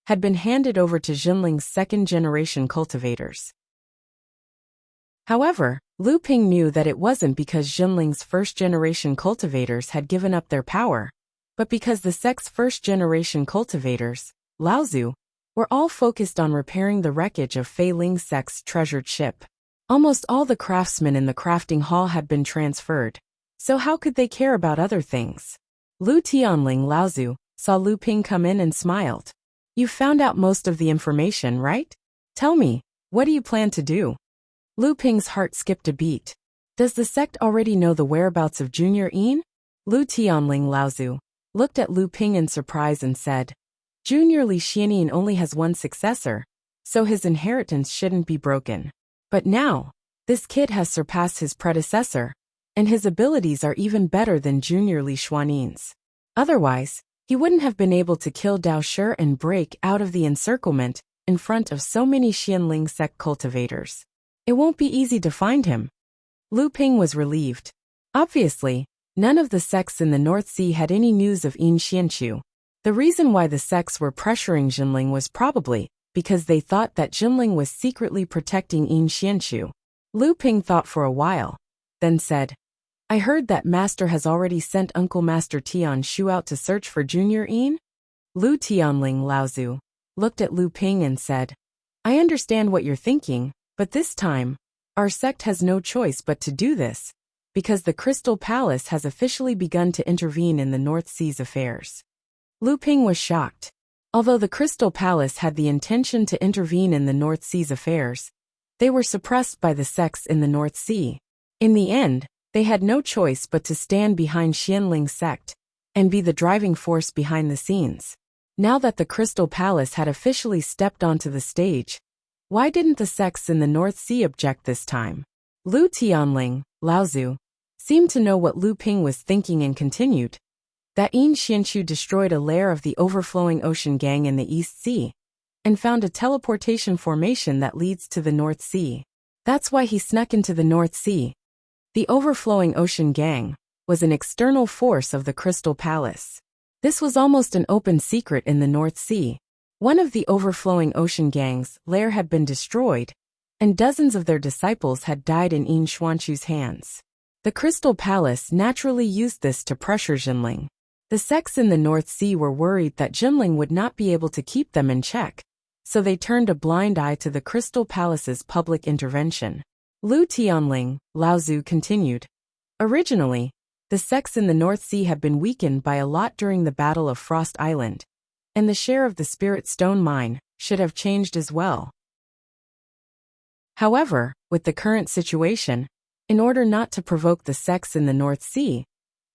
had been handed over to Jinling's second-generation cultivators. However, Lu Ping knew that it wasn't because Jinling's first-generation cultivators had given up their power, but because the sect's first-generation cultivators, Laozu, were all focused on repairing the wreckage of Fei Ling's sect's treasured ship. Almost all the craftsmen in the crafting hall had been transferred, so how could they care about other things? Lu Tianling Laozu saw Lu Ping come in and smiled. "You found out most of the information, right? Tell me, what do you plan to do?" Lu Ping's heart skipped a beat. Does the sect already know the whereabouts of Junior Yin? Lu Tianling Laozu looked at Lu Ping in surprise and said, "Junior Li Xianyin only has one successor, so his inheritance shouldn't be broken. But now, this kid has surpassed his predecessor, and his abilities are even better than Junior Li Xuanyin's. Otherwise, he wouldn't have been able to kill Dao Shi and break out of the encirclement in front of so many Xianling sect cultivators. It won't be easy to find him." Lu Ping was relieved. Obviously, none of the sects in the North Sea had any news of Yin Xianqiu. The reason why the sects were pressuring Jinling was probably because they thought that Jinling was secretly protecting Yin Xianqiu. Lu Ping thought for a while, then said, "I heard that Master has already sent Uncle Master Tian Shu out to search for Junior Yin?" Lu Tianling Laozu looked at Lu Ping and said, "I understand what you're thinking, but this time, our sect has no choice but to do this, because the Crystal Palace has officially begun to intervene in the North Sea's affairs." Lu Ping was shocked. Although the Crystal Palace had the intention to intervene in the North Sea's affairs, they were suppressed by the sects in the North Sea. In the end, they had no choice but to stand behind Xianling's sect and be the driving force behind the scenes. Now that the Crystal Palace had officially stepped onto the stage, why didn't the sects in the North Sea object this time? Lu Tianling Laozu seemed to know what Lu Ping was thinking and continued, that Yin Xianqiu destroyed a lair of the overflowing ocean gang in the East Sea, and found a teleportation formation that leads to the North Sea. That's why he snuck into the North Sea. The overflowing ocean gang was an external force of the Crystal Palace. This was almost an open secret in the North Sea. One of the overflowing ocean gang's lair had been destroyed, and dozens of their disciples had died in Yin Xuanqiu's hands. The Crystal Palace naturally used this to pressure Jinling. The sects in the North Sea were worried that Jinling would not be able to keep them in check, so they turned a blind eye to the Crystal Palace's public intervention. Lu Tianling Laozu continued. Originally, The sects in the North Sea have been weakened by a lot during the Battle of Frost Island, and the share of the Spirit Stone mine should have changed as well. However, with the current situation, in order not to provoke the sects in the North Sea,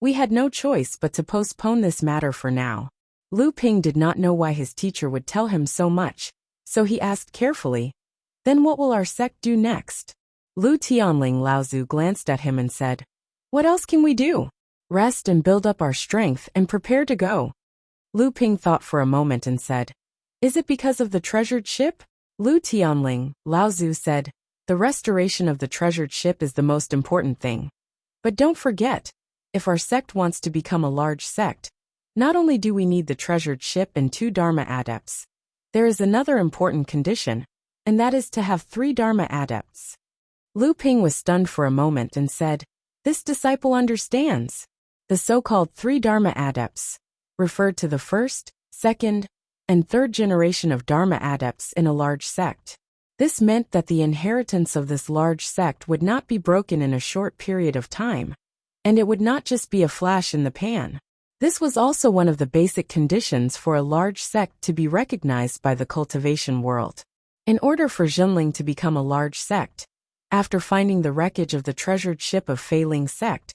we had no choice but to postpone this matter for now. Lu Ping did not know why his teacher would tell him so much, so he asked carefully, "Then what will our sect do next?" Lu Tianling Laozu glanced at him and said, "What else can we do? Rest and build up our strength and prepare to go." Lu Ping thought for a moment and said, "Is it because of the treasured ship?" Lu Tianling Laozu said, "The restoration of the treasured ship is the most important thing. But don't forget, if our sect wants to become a large sect, not only do we need the treasured ship and 2 Dharma adepts, there is another important condition, and that is to have 3 Dharma adepts." Lu Ping was stunned for a moment and said, "This disciple understands." The so-called 3 Dharma adepts referred to the first, second, and third generation of Dharma adepts in a large sect. This meant that the inheritance of this large sect would not be broken in a short period of time, and it would not just be a flash in the pan. This was also one of the basic conditions for a large sect to be recognized by the cultivation world. In order for Jinling to become a large sect, after finding the wreckage of the treasured ship of Fei Ling sect,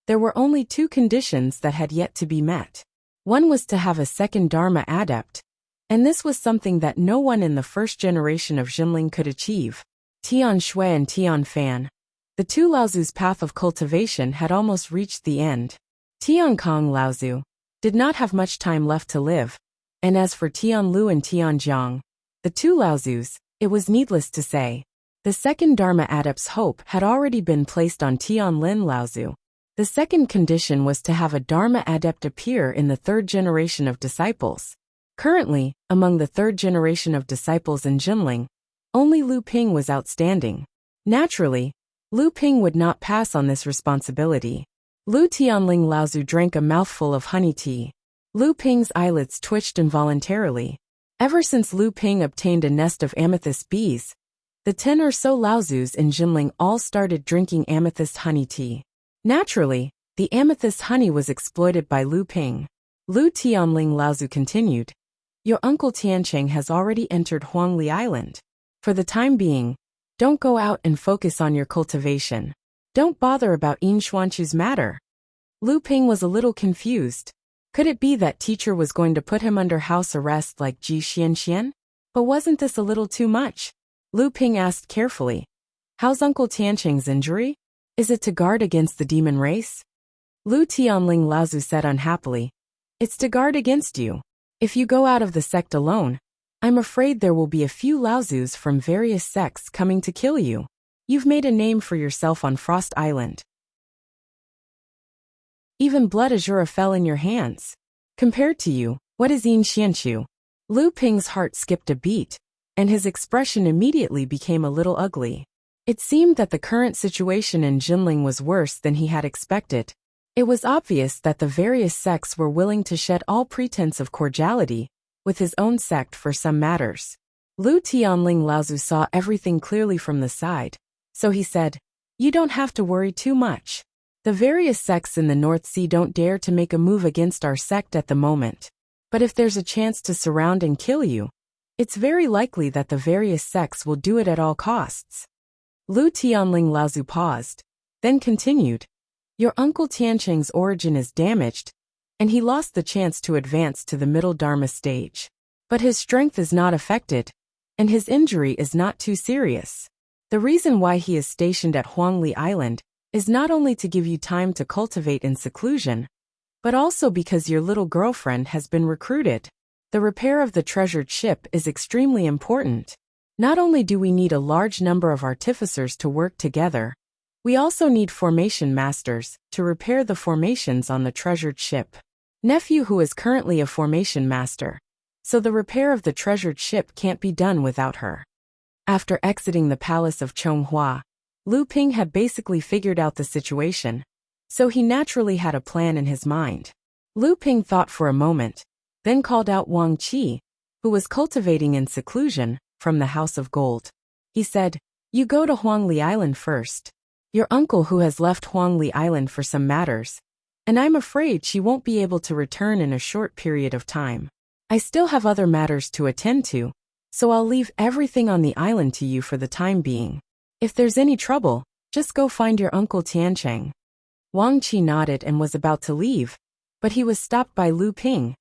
there were only 2 conditions that had yet to be met. One was to have a second Dharma adept, and this was something that no one in the first generation of Jinling could achieve. Tian Shui and Tian Fan, the 2 Laozu's path of cultivation had almost reached the end. Tian Kong Laozu did not have much time left to live, and as for Tian Lu and Tian Jiang, the 2 Laozus, it was needless to say, the second Dharma adept's hope had already been placed on Tian Lin Laozu. The second condition was to have a Dharma adept appear in the 3rd generation of disciples. Currently, among the 3rd generation of disciples in Jinling, only Lu Ping was outstanding. Naturally, Lu Ping would not pass on this responsibility. Lu Tianling Laozu drank a mouthful of honey tea. Lu Ping's eyelids twitched involuntarily. Ever since Lu Ping obtained a nest of amethyst bees, the 10 or so Laozus in Jinling all started drinking amethyst honey tea. Naturally, the amethyst honey was exploited by Lu Ping. Lu Tianling Laozu continued, "Your uncle Tiancheng has already entered Huangli Island. For the time being, don't go out and focus on your cultivation. Don't bother about Yin Xuanchu's matter." Lu Ping was a little confused. Could it be that teacher was going to put him under house arrest like Ji Xianxian? But wasn't this a little too much? Lu Ping asked carefully, "How's Uncle Tiancheng's injury? Is it to guard against the demon race?" Lu Tianling Laozu said unhappily, "It's to guard against you. If you go out of the sect alone, I'm afraid there will be a few Laozus from various sects coming to kill you. You've made a name for yourself on Frost Island. Even blood azure fell in your hands. Compared to you, what is Yin Xianchu?" Lu Ping's heart skipped a beat, and his expression immediately became a little ugly. It seemed that the current situation in Jinling was worse than he had expected. It was obvious that the various sects were willing to shed all pretense of cordiality with his own sect for some matters. Lu Tianling Laozu saw everything clearly from the side, so he said, "You don't have to worry too much. The various sects in the North Sea don't dare to make a move against our sect at the moment. But if there's a chance to surround and kill you, it's very likely that the various sects will do it at all costs." Lu Tianling Laozu paused, then continued, "Your uncle Tiancheng's origin is damaged, and he lost the chance to advance to the middle Dharma stage. But his strength is not affected, and his injury is not too serious. The reason why he is stationed at Huangli Island is not only to give you time to cultivate in seclusion, but also because your little girlfriend has been recruited. The repair of the treasured ship is extremely important. Not only do we need a large number of artificers to work together, we also need formation masters to repair the formations on the treasured ship. Nephew who is currently a formation master, so the repair of the treasured ship can't be done without her." After exiting the palace of Chonghua, Lu Ping had basically figured out the situation, so he naturally had a plan in his mind. Lu Ping thought for a moment, then called out Wang Qi, who was cultivating in seclusion, from the House of Gold. He said, "You go to Huangli Island first. Your uncle who has left Huangli Island for some matters and I'm afraid she won't be able to return in a short period of time. I still have other matters to attend to, so I'll leave everything on the island to you for the time being. If there's any trouble, just go find your uncle Tiancheng." Wang Qi nodded and was about to leave, but he was stopped by Lu Ping,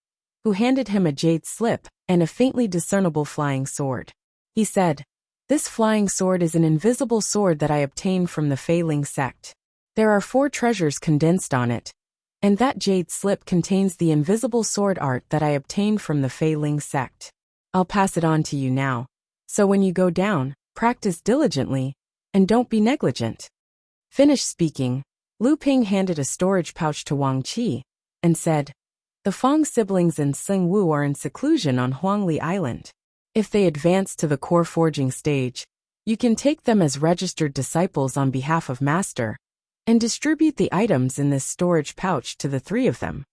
who handed him a jade slip and a faintly discernible flying sword. He said, "This flying sword is an invisible sword that I obtained from the Fei Ling sect. There are 4 treasures condensed on it, and that jade slip contains the invisible sword art that I obtained from the Fei Ling sect. I'll pass it on to you now, so when you go down, practice diligently, and don't be negligent." Finished speaking, Lu Ping handed a storage pouch to Wang Qi and said, "The Fang siblings and Xing Wu are in seclusion on Huangli Island. If they advance to the core forging stage, you can take them as registered disciples on behalf of Master, and distribute the items in this storage pouch to the 3 of them."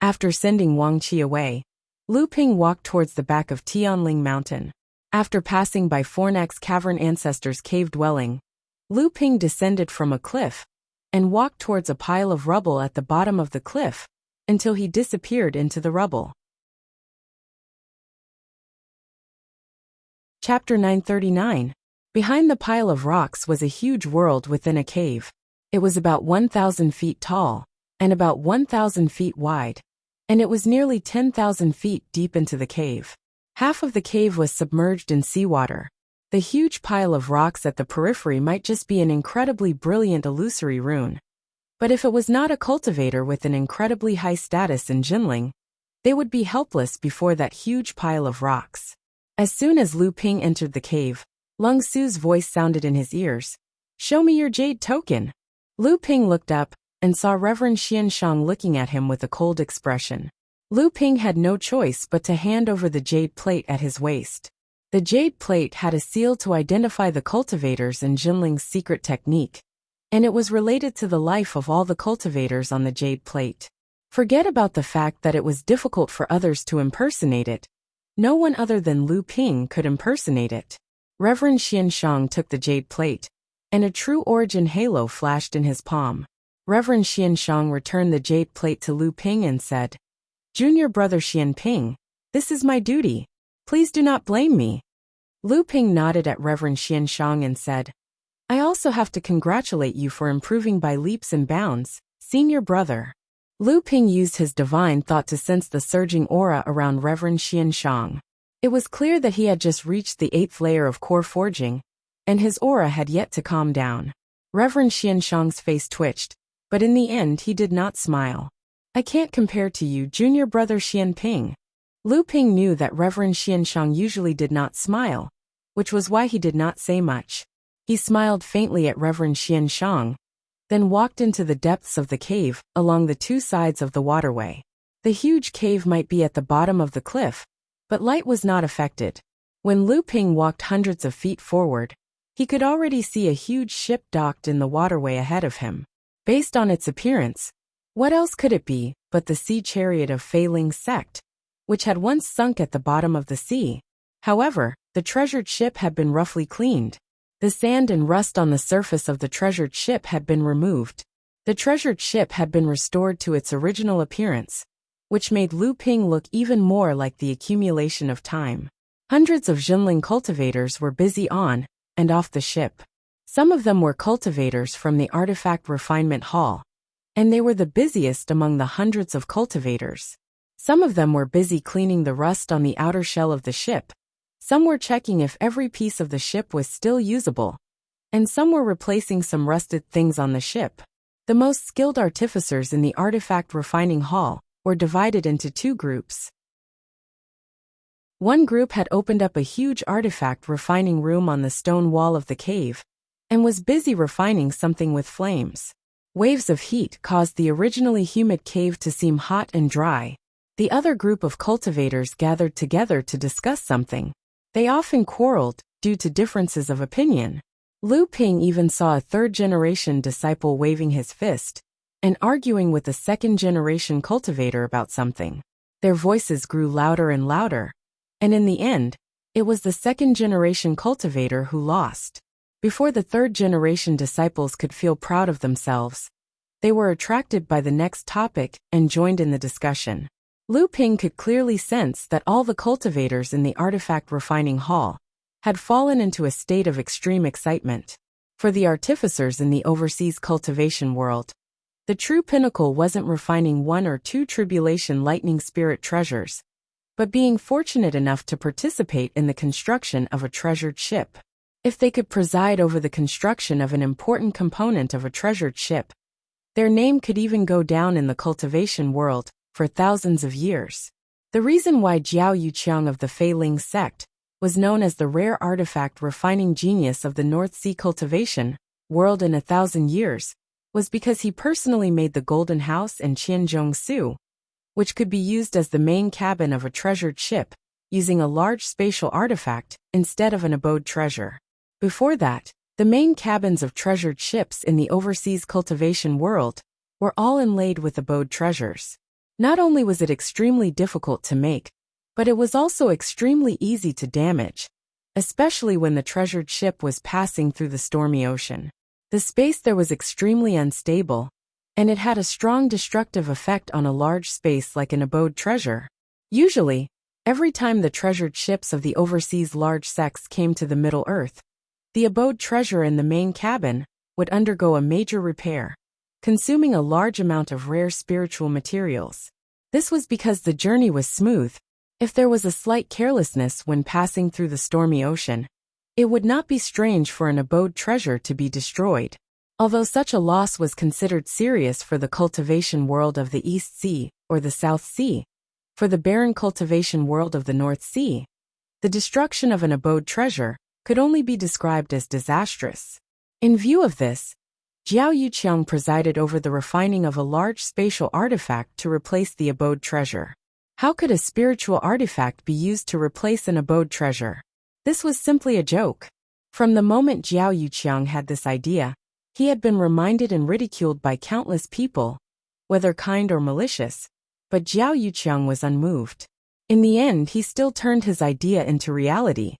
After sending Wang Qi away, Lu Ping walked towards the back of Tianling Mountain. After passing by Fornak's Cavern Ancestors' cave dwelling, Lu Ping descended from a cliff and walked towards a pile of rubble at the bottom of the cliff until he disappeared into the rubble. Chapter 939. Behind the pile of rocks was a huge world within a cave. It was about 1,000 feet tall and about 1,000 feet wide, and it was nearly 10,000 feet deep into the cave. Half of the cave was submerged in seawater. The huge pile of rocks at the periphery might just be an incredibly brilliant illusory rune. But if it was not a cultivator with an incredibly high status in Jinling, they would be helpless before that huge pile of rocks. As soon as Lu Ping entered the cave, Lung Su's voice sounded in his ears. "Show me your jade token." Lu Ping looked up and saw Reverend Xianshang looking at him with a cold expression. Lu Ping had no choice but to hand over the jade plate at his waist. The jade plate had a seal to identify the cultivators in Jinling's secret technique, and it was related to the life of all the cultivators on the jade plate. Forget about the fact that it was difficult for others to impersonate it. No one other than Lu Ping could impersonate it. Reverend Xianshang took the jade plate, and a true origin halo flashed in his palm. Reverend Xianshang returned the jade plate to Lu Ping and said, "Junior brother Xianping, this is my duty. Please do not blame me." Lu Ping nodded at Reverend Xianshang and said, "I also have to congratulate you for improving by leaps and bounds, senior brother." Lu Ping used his divine thought to sense the surging aura around Reverend Xianshang. It was clear that he had just reached the 8th layer of core forging, and his aura had yet to calm down. Reverend Xianshang's face twitched, but in the end he did not smile. "I can't compare to you, junior brother Xianping." Lu Ping knew that Reverend Xianshang usually did not smile, which was why he did not say much. He smiled faintly at Reverend Xianshang, then walked into the depths of the cave along the 2 sides of the waterway. The huge cave might be at the bottom of the cliff, but light was not affected. When Lu Ping walked hundreds of feet forward, he could already see a huge ship docked in the waterway ahead of him. Based on its appearance, what else could it be but the sea chariot of Fei Ling's sect, which had once sunk at the bottom of the sea? However, the treasured ship had been roughly cleaned. The sand and rust on the surface of the treasured ship had been removed. The treasured ship had been restored to its original appearance, which made Lu Ping look even more like the accumulation of time. Hundreds of Jinling cultivators were busy on and off the ship. Some of them were cultivators from the Artifact Refinement Hall, and they were the busiest among the hundreds of cultivators. Some of them were busy cleaning the rust on the outer shell of the ship. Some were checking if every piece of the ship was still usable, and some were replacing some rusted things on the ship. The most skilled artificers in the Artifact Refining Hall were divided into 2 groups. One group had opened up a huge artifact refining room on the stone wall of the cave, and was busy refining something with flames. Waves of heat caused the originally humid cave to seem hot and dry. The other group of cultivators gathered together to discuss something. They often quarreled due to differences of opinion. Lu Ping even saw a 3rd-generation disciple waving his fist and arguing with a 2nd-generation cultivator about something. Their voices grew louder and louder, and in the end, it was the 2nd-generation cultivator who lost. Before the 3rd-generation disciples could feel proud of themselves, They were attracted by the next topic and joined in the discussion. Lu Ping could clearly sense that all the cultivators in the artifact refining hall had fallen into a state of extreme excitement. For the artificers in the overseas cultivation world, the true pinnacle wasn't refining 1 or 2 tribulation lightning spirit treasures, but being fortunate enough to participate in the construction of a treasured ship. If they could preside over the construction of an important component of a treasured ship, their name could even go down in the cultivation world for thousands of years. The reason why Jiao Yuqiang of the Fei Ling sect was known as the rare artifact refining genius of the North Sea cultivation world in 1,000 years was because he personally made the Golden House and Qianzhong Su, which could be used as the main cabin of a treasured ship, using a large spatial artifact instead of an abode treasure. Before that, the main cabins of treasured ships in the overseas cultivation world were all inlaid with abode treasures. Not only was it extremely difficult to make, but it was also extremely easy to damage, especially when the treasured ship was passing through the stormy ocean. The space there was extremely unstable, and it had a strong destructive effect on a large space like an abode treasure. Usually, every time the treasured ships of the overseas large sects came to the Middle Earth, the abode treasure in the main cabin would undergo a major repair, consuming a large amount of rare spiritual materials. This was because the journey was smooth. If there was a slight carelessness when passing through the stormy ocean, it would not be strange for an abode treasure to be destroyed. Although such a loss was considered serious for the cultivation world of the East Sea or the South Sea, for the barren cultivation world of the North Sea, the destruction of an abode treasure could only be described as disastrous. In view of this, Jiao Yuqiang presided over the refining of a large spatial artifact to replace the abode treasure. How could a spiritual artifact be used to replace an abode treasure? This was simply a joke. From the moment Jiao Yuqiang had this idea, he had been reminded and ridiculed by countless people, whether kind or malicious, but Jiao Yuqiang was unmoved. In the end, he still turned his idea into reality.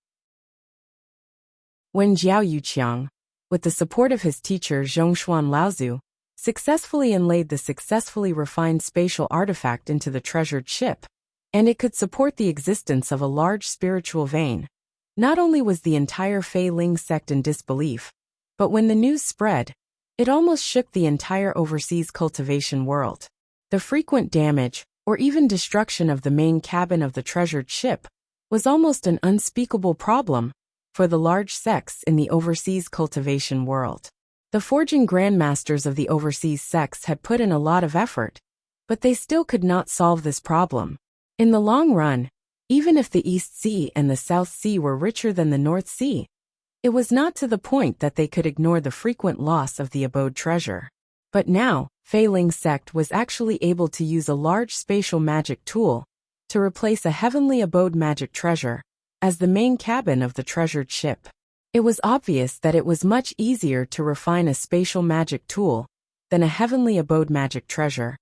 When Jiao Yuqiang, with the support of his teacher Zhongshuan Laozu, successfully inlaid the successfully refined spatial artifact into the treasured ship, and it could support the existence of a large spiritual vein. Not only was the entire Fei Ling sect in disbelief, but when the news spread, it almost shook the entire overseas cultivation world. The frequent damage, or even destruction of the main cabin of the treasured ship, was almost an unspeakable problem for the large sects in the overseas cultivation world. The forging grandmasters of the overseas sects had put in a lot of effort, but they still could not solve this problem. In the long run, even if the East Sea and the South Sea were richer than the North Sea, it was not to the point that they could ignore the frequent loss of the abode treasure. But now, Fei Ling sect was actually able to use a large spatial magic tool to replace a heavenly abode magic treasure as the main cabin of the treasured ship. It was obvious that it was much easier to refine a spatial magic tool than a heavenly abode magic treasure,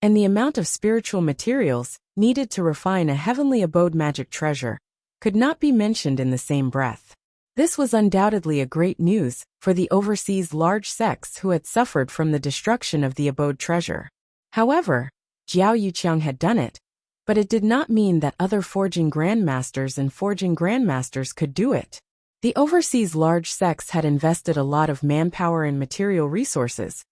and the amount of spiritual materials needed to refine a heavenly abode magic treasure could not be mentioned in the same breath. This was undoubtedly a great news for the overseas large sects who had suffered from the destruction of the abode treasure. However, Jiao Yuqiang had done it, but it did not mean that other forging grandmasters and forging grandmasters could do it. The overseas large sects had invested a lot of manpower and material resources,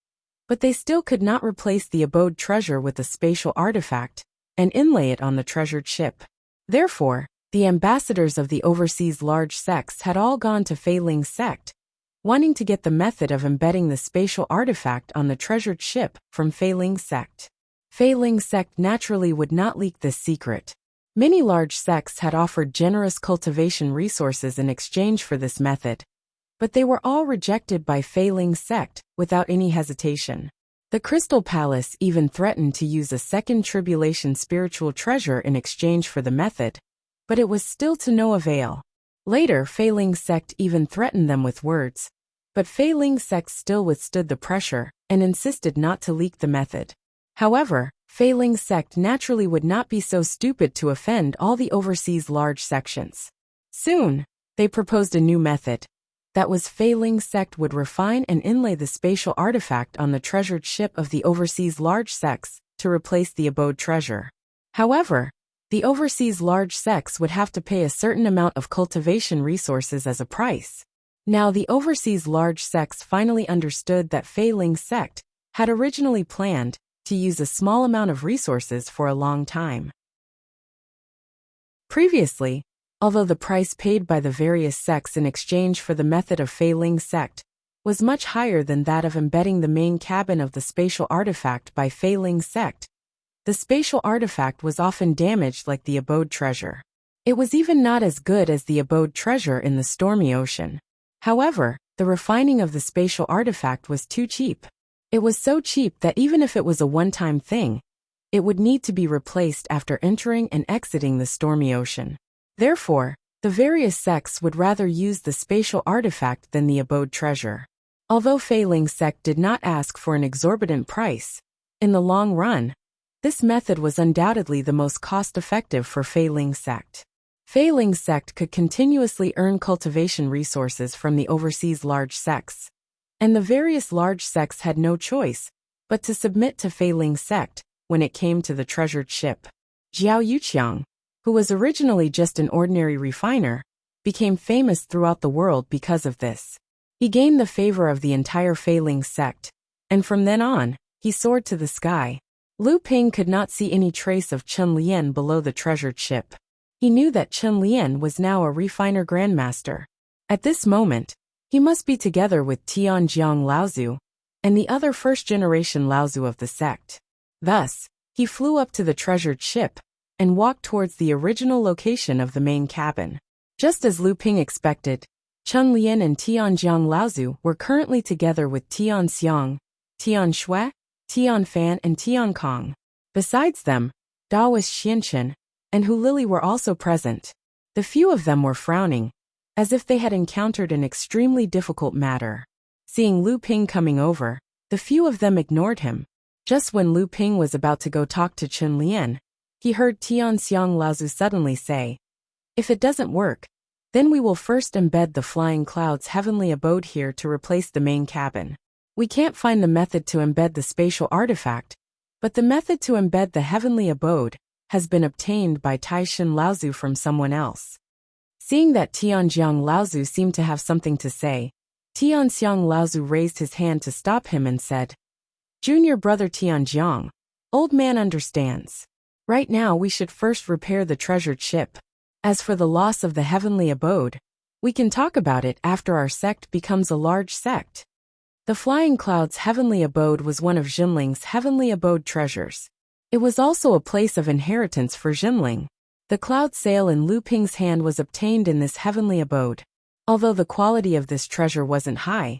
but they still could not replace the abode treasure with a spatial artifact and inlay it on the treasured ship. Therefore, the ambassadors of the overseas large sects had all gone to Fei Ling sect, wanting to get the method of embedding the spatial artifact on the treasured ship from Fei Ling sect. Fei Ling sect naturally would not leak this secret. Many large sects had offered generous cultivation resources in exchange for this method, but they were all rejected by Fei Ling sect without any hesitation. The Crystal Palace even threatened to use a second tribulation spiritual treasure in exchange for the method, but it was still to no avail. Later, Fei Ling sect even threatened them with words, but Fei Ling sect still withstood the pressure and insisted not to leak the method. However, Fei Ling sect naturally would not be so stupid to offend all the overseas large sections. Soon, they proposed a new method, That was Fei Ling's sect would refine and inlay the spatial artifact on the treasured ship of the overseas large sects to replace the abode treasure. However, the overseas large sects would have to pay a certain amount of cultivation resources as a price. Now the overseas large sects finally understood that Fei Ling's sect had originally planned to use a small amount of resources for a long time. Previously, although the price paid by the various sects in exchange for the method of Fei Ling's sect was much higher than that of embedding the main cabin of the spatial artifact by Fei Ling's sect, the spatial artifact was often damaged like the abode treasure. It was even not as good as the abode treasure in the stormy ocean. However, the refining of the spatial artifact was too cheap. It was so cheap that even if it was a one-time thing, it would need to be replaced after entering and exiting the stormy ocean. Therefore, the various sects would rather use the spatial artifact than the abode treasure. Although Fei Ling's sect did not ask for an exorbitant price, in the long run, this method was undoubtedly the most cost-effective for Fei Ling's sect. Fei Ling's sect could continuously earn cultivation resources from the overseas large sects, and the various large sects had no choice but to submit to Fei Ling's sect when it came to the treasured ship. Jiao Yuqiang, who was originally just an ordinary refiner, became famous throughout the world because of this. He gained the favor of the entire Fei Ling sect, and from then on, he soared to the sky. Lu Ping could not see any trace of Chen Lian below the treasured ship. He knew that Chen Lian was now a refiner grandmaster. At this moment, he must be together with Tianjiang Laozu and the other first-generation Laozu of the sect. Thus, he flew up to the treasured ship and walked towards the original location of the main cabin. Just as Lu Ping expected, Chen Lian and Tianjiang Laozu were currently together with Tian Xiang, Tian Shui, Tian Fan and Tian Kong. Besides them, Daoist Xianchen and Hu Lili were also present. The few of them were frowning, as if they had encountered an extremely difficult matter. Seeing Lu Ping coming over, the few of them ignored him. Just when Lu Ping was about to go talk to Chen Lian, he heard Tian Xiang Laozu suddenly say, "If it doesn't work, then we will first embed the flying cloud's heavenly abode here to replace the main cabin. We can't find the method to embed the spatial artifact, but the method to embed the heavenly abode has been obtained by Taishan Laozu from someone else." Seeing that Tianjiang Laozu seemed to have something to say, Tianxiang Laozu raised his hand to stop him and said, "Junior brother Tianjiang, old man understands. Right now we should first repair the treasured ship. As for the loss of the heavenly abode, we can talk about it after our sect becomes a large sect." The flying cloud's heavenly abode was one of Jinling's heavenly abode treasures. It was also a place of inheritance for Jinling. The cloud sail in Lu Ping's hand was obtained in this heavenly abode. Although the quality of this treasure wasn't high,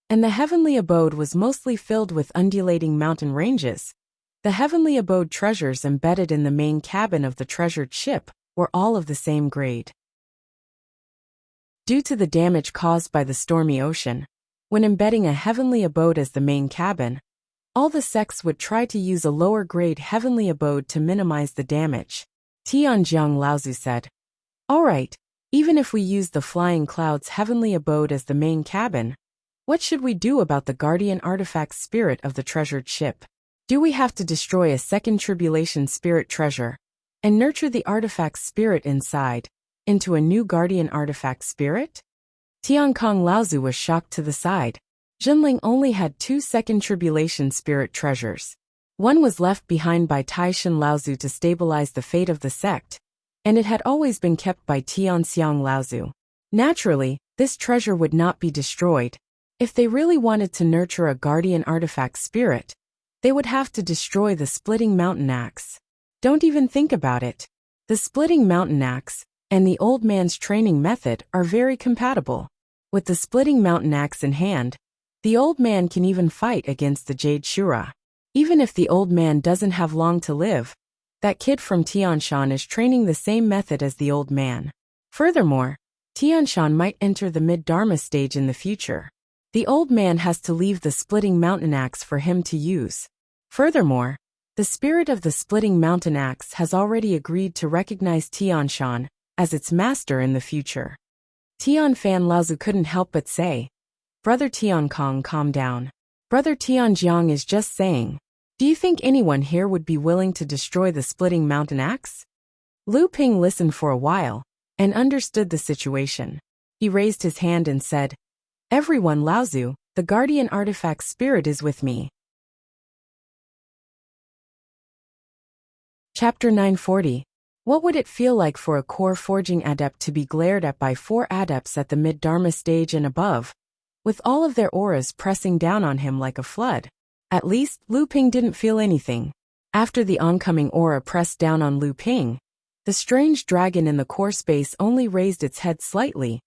and the heavenly abode was mostly filled with undulating mountain ranges, the heavenly abode treasures embedded in the main cabin of the treasured ship were all of the same grade. Due to the damage caused by the stormy ocean, when embedding a heavenly abode as the main cabin, all the sects would try to use a lower-grade heavenly abode to minimize the damage. Tianjiang Laozu said, "All right, even if we use the flying cloud's heavenly abode as the main cabin, what should we do about the guardian artifact spirit of the treasured ship? Do we have to destroy a second tribulation spirit treasure and nurture the artifact spirit inside into a new guardian artifact spirit?" Tiankong Laozu was shocked to the side. Jinling only had 2 second tribulation spirit treasures. One was left behind by Taishan Laozu to stabilize the fate of the sect, and it had always been kept by Tianxiang Laozu. Naturally, this treasure would not be destroyed. If they really wanted to nurture a guardian artifact spirit, they would have to destroy the splitting mountain axe. Don't even think about it. The splitting mountain axe and the old man's training method are very compatible. With the splitting mountain axe in hand, the old man can even fight against the Jade Shura. Even if the old man doesn't have long to live, that kid from Tianshan is training the same method as the old man. Furthermore, Tianshan might enter the mid-dharma stage in the future. The old man has to leave the splitting mountain axe for him to use. Furthermore, the spirit of the splitting mountain axe has already agreed to recognize Tianshan as its master in the future. Tian Fan Laozu couldn't help but say. Brother Tian Kong, calm down. Brother Tian Jiang is just saying. Do you think anyone here would be willing to destroy the splitting mountain axe? Lu Ping listened for a while and understood the situation. He raised his hand and said, Everyone, Laozu, the guardian artifact spirit is with me. Chapter 940. What would it feel like for a core forging adept to be glared at by 4 adepts at the mid-dharma stage and above, with all of their auras pressing down on him like a flood? At least, Lu Ping didn't feel anything. After the oncoming aura pressed down on Lu Ping, the strange dragon in the core space only raised its head slightly,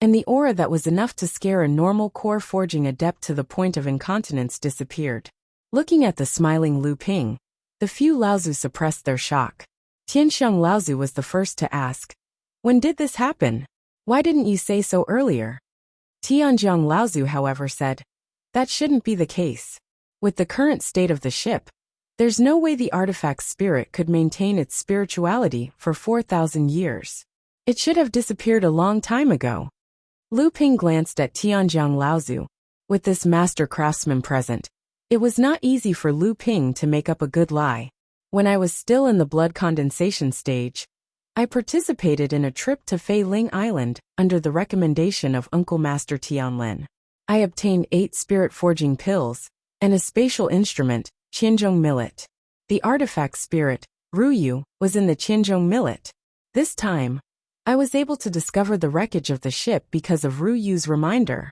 and the aura that was enough to scare a normal core forging adept to the point of incontinence disappeared. Looking at the smiling Lu Ping, the few Laozu suppressed their shock. Tianxiang Laozu was the first to ask, When did this happen? Why didn't you say so earlier? Tianjiang Laozu, however, said, That shouldn't be the case. With the current state of the ship, there's no way the artifact spirit could maintain its spirituality for 4,000 years. It should have disappeared a long time ago. Lu Ping glanced at Tianjiang Laozu. With this master craftsman present, it was not easy for Lu Ping to make up a good lie. When I was still in the blood condensation stage, I participated in a trip to Fei Ling Island under the recommendation of Uncle Master Tianlin. I obtained 8 spirit forging pills and a spatial instrument, Qianzhong Millet. The artifact spirit, Ruyu, was in the Qianzhong Millet. This time, I was able to discover the wreckage of the ship because of Ruyu's reminder.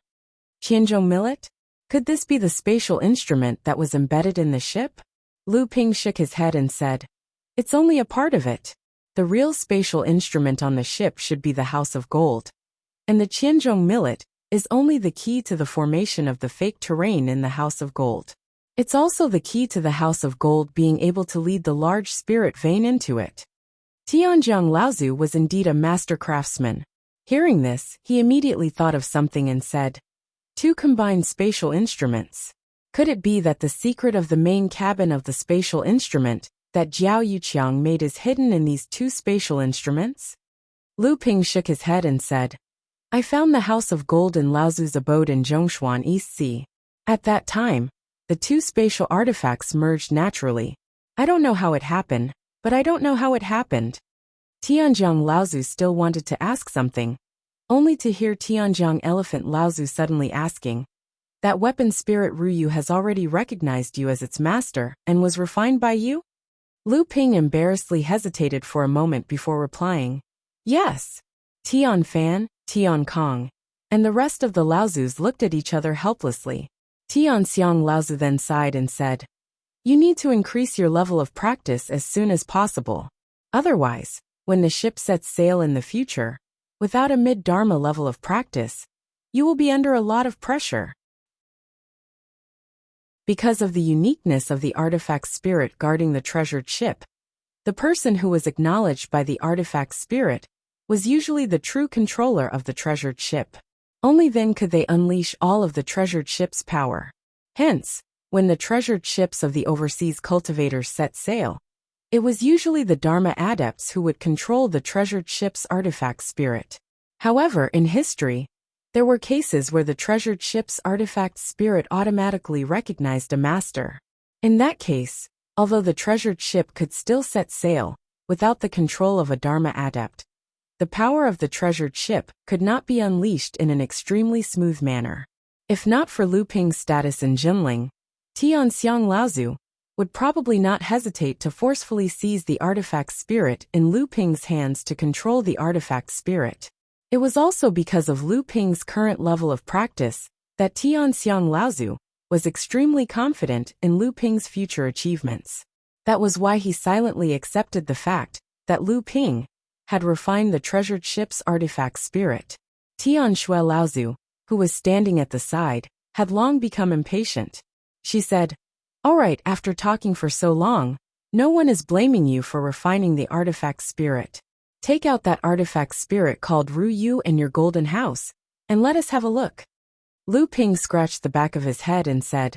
Qianzhong Millet? Could this be the spatial instrument that was embedded in the ship? Lu Ping shook his head and said, It's only a part of it. The real spatial instrument on the ship should be the House of Gold. And the Qianzhong Millet is only the key to the formation of the fake terrain in the House of Gold. It's also the key to the House of Gold being able to lead the large spirit vein into it. Tianjiang Laozu was indeed a master craftsman. Hearing this, he immediately thought of something and said, 2 combined spatial instruments. Could it be that the secret of the main cabin of the spatial instrument that Jiao Yuqiang made is hidden in these 2 spatial instruments? Lu Ping shook his head and said, I found the House of Gold in Laozu's abode in Zhongshuan East Sea. At that time, the 2 spatial artifacts merged naturally. I don't know how it happened, but I don't know how it happened. Tianjiang Laozu still wanted to ask something, only to hear Tianjiang Elephant Laozu suddenly asking, That weapon spirit Ruyu has already recognized you as its master and was refined by you? Lu Ping embarrassedly hesitated for a moment before replying, Yes. Tian Fan, Tian Kong, and the rest of the Laozus looked at each other helplessly. Tian Xiang Laozu then sighed and said, You need to increase your level of practice as soon as possible. Otherwise, when the ship sets sail in the future, without a mid-dharma level of practice, you will be under a lot of pressure. Because of the uniqueness of the artifact spirit guarding the treasured ship, the person who was acknowledged by the artifact spirit was usually the true controller of the treasured ship. Only then could they unleash all of the treasured ship's power. Hence, when the treasured ships of the overseas cultivators set sail, it was usually the Dharma adepts who would control the treasured ship's artifact spirit. However, in history, there were cases where the treasured ship's artifact spirit automatically recognized a master. In that case, although the treasured ship could still set sail, without the control of a Dharma adept, the power of the treasured ship could not be unleashed in an extremely smooth manner. If not for Lu Ping's status in Jinling, Tian Xiang Laozu would probably not hesitate to forcefully seize the artifact spirit in Lu Ping's hands to control the artifact spirit. It was also because of Lu Ping's current level of practice that Tian Xiang Laozu was extremely confident in Lu Ping's future achievements. That was why he silently accepted the fact that Lu Ping had refined the treasured ship's artifact spirit. Tian Shui Laozu, who was standing at the side, had long become impatient. She said, All right, after talking for so long, no one is blaming you for refining the artifact spirit. Take out that artifact spirit called Ruyu in your golden house, and let us have a look. Lu Ping scratched the back of his head and said,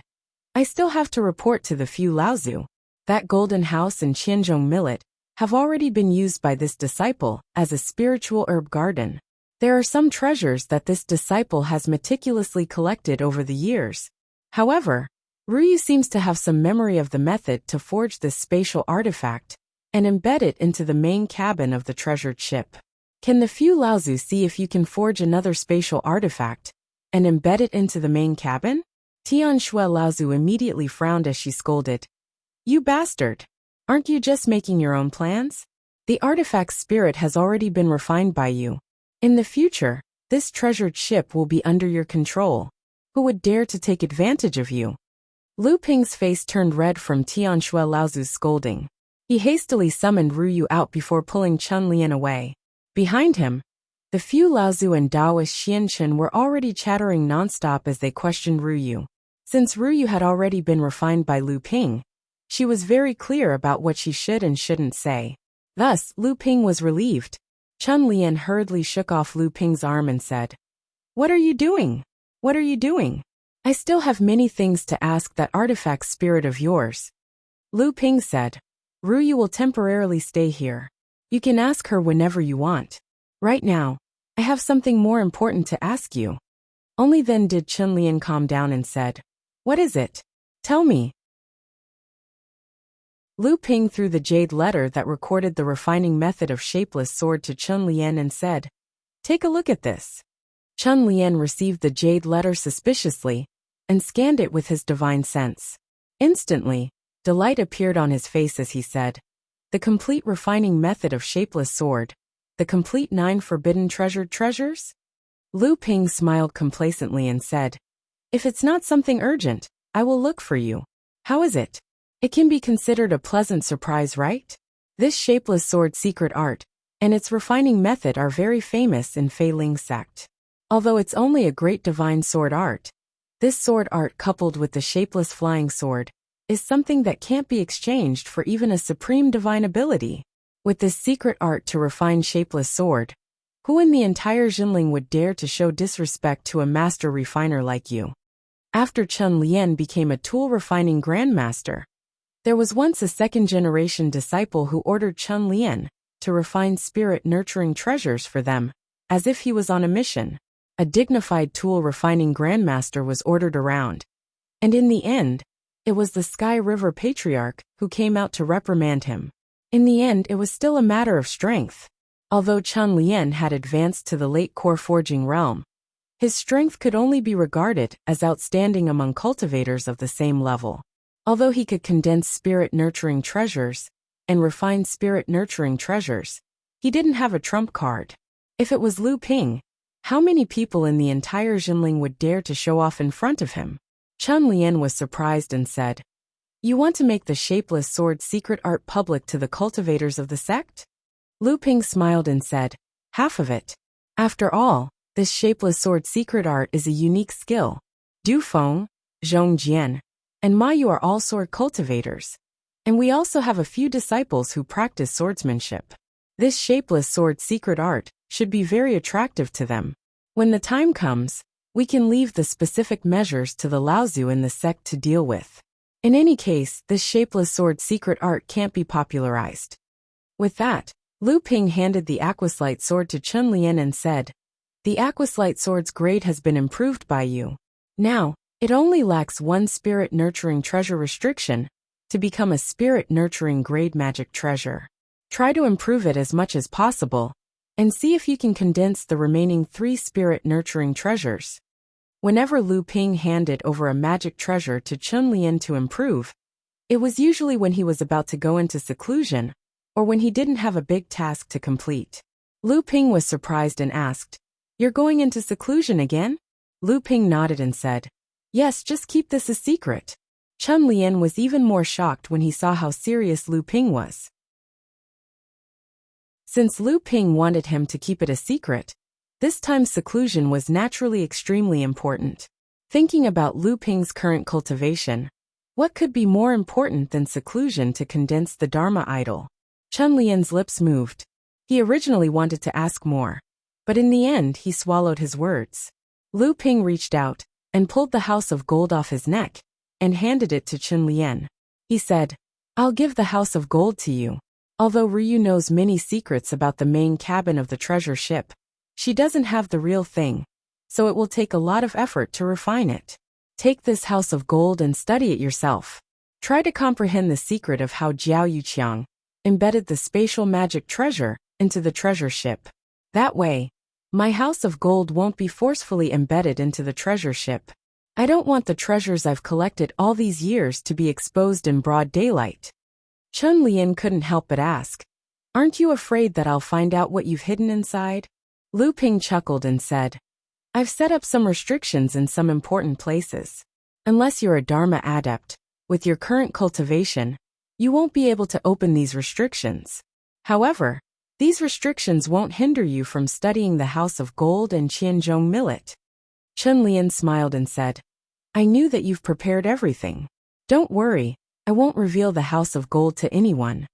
I still have to report to the few Laozu. That golden house in Qianzhong Millet have already been used by this disciple as a spiritual herb garden. There are some treasures that this disciple has meticulously collected over the years. However, Ruyu seems to have some memory of the method to forge this spatial artifact and embed it into the main cabin of the treasured ship. Can the Fu Laozu see if you can forge another spatial artifact and embed it into the main cabin? Tian Shui Laozu immediately frowned as she scolded. You bastard! Aren't you just making your own plans? The artifact's spirit has already been refined by you. In the future, this treasured ship will be under your control. Who would dare to take advantage of you? Lu Ping's face turned red from Tian Shui Laozu's scolding. He hastily summoned Ruyu out before pulling Chun Lian away. Behind him, the Fu Laozu and Daoist Xianchen were already chattering nonstop as they questioned Ruyu. Since Ruyu had already been refined by Lu Ping, she was very clear about what she should and shouldn't say. Thus, Lu Ping was relieved. Chun Lian hurriedly shook off Lu Ping's arm and said, What are you doing? What are you doing? I still have many things to ask that artifact spirit of yours. Lu Ping said, Ruyu will temporarily stay here. You can ask her whenever you want. Right now, I have something more important to ask you. Only then did Chun Lian calm down and said, What is it? Tell me. Lu Ping threw the jade letter that recorded the refining method of shapeless sword to Chun Lian and said, Take a look at this. Chun Lian received the jade letter suspiciously and scanned it with his divine sense. Instantly, delight appeared on his face as he said, The complete refining method of shapeless sword. The complete 9 forbidden treasured treasures? Lu Ping smiled complacently and said, If it's not something urgent, I will look for you. How is it? It can be considered a pleasant surprise, right? This shapeless sword secret art and its refining method are very famous in Fei Ling sect. Although it's only a great divine sword art, this sword art coupled with the shapeless flying sword is something that can't be exchanged for even a supreme divine ability. With this secret art to refine shapeless sword, who in the entire Jinling would dare to show disrespect to a master refiner like you? After Chun Lian became a tool refining grandmaster, there was once a second-generation disciple who ordered Chun Lian to refine spirit-nurturing treasures for them, as if he was on a mission. A dignified tool refining grandmaster was ordered around. And in the end, it was the Sky River Patriarch who came out to reprimand him. In the end, it was still a matter of strength. Although Chun Lian had advanced to the late core forging realm, his strength could only be regarded as outstanding among cultivators of the same level. Although he could condense spirit-nurturing treasures and refine spirit-nurturing treasures, he didn't have a trump card. If it was Lu Ping, how many people in the entire Jinling would dare to show off in front of him? Chun Lian was surprised and said, You want to make the shapeless sword secret art public to the cultivators of the sect? Lu Ping smiled and said, Half of it. After all, this shapeless sword secret art is a unique skill. Du Feng, Zhong Jian, and Ma Yu are all sword cultivators. And we also have a few disciples who practice swordsmanship. This shapeless sword secret art should be very attractive to them. When the time comes, we can leave the specific measures to the Laozu in the sect to deal with. In any case, this shapeless sword secret art can't be popularized. With that, Lu Ping handed the Aquaslite sword to Chun Lian and said, The Aquaslite sword's grade has been improved by you. Now, it only lacks one spirit-nurturing treasure restriction to become a spirit-nurturing grade magic treasure. Try to improve it as much as possible, and see if you can condense the remaining 3 spirit-nurturing treasures. Whenever Lu Ping handed over a magic treasure to Chun Lian to improve, it was usually when he was about to go into seclusion, or when he didn't have a big task to complete. Lu Ping was surprised and asked, You're going into seclusion again? Lu Ping nodded and said, Yes, just keep this a secret. Chun Lian was even more shocked when he saw how serious Lu Ping was. Since Lu Ping wanted him to keep it a secret, this time seclusion was naturally extremely important. Thinking about Lu Ping's current cultivation, what could be more important than seclusion to condense the Dharma idol? Chun Lian's lips moved. He originally wanted to ask more, but in the end he swallowed his words. Lu Ping reached out and pulled the house of gold off his neck and handed it to Chun Lian. He said, I'll give the house of gold to you. Although Ryu knows many secrets about the main cabin of the treasure ship, She doesn't have the real thing, so it will take a lot of effort to refine it. Take this house of gold and study it yourself. Try to comprehend the secret of how Jiao Yuqiang embedded the spatial magic treasure into the treasure ship. That way, my house of gold won't be forcefully embedded into the treasure ship. I don't want the treasures I've collected all these years to be exposed in broad daylight. Chun Lian couldn't help but ask, "Aren't you afraid that I'll find out what you've hidden inside?" Lu Ping chuckled and said, "I've set up some restrictions in some important places. Unless you're a Dharma adept, with your current cultivation, you won't be able to open these restrictions. However, these restrictions won't hinder you from studying the House of Gold and Qianzhong millet." Chun Lian smiled and said, "I knew that you've prepared everything. Don't worry, I won't reveal the House of Gold to anyone."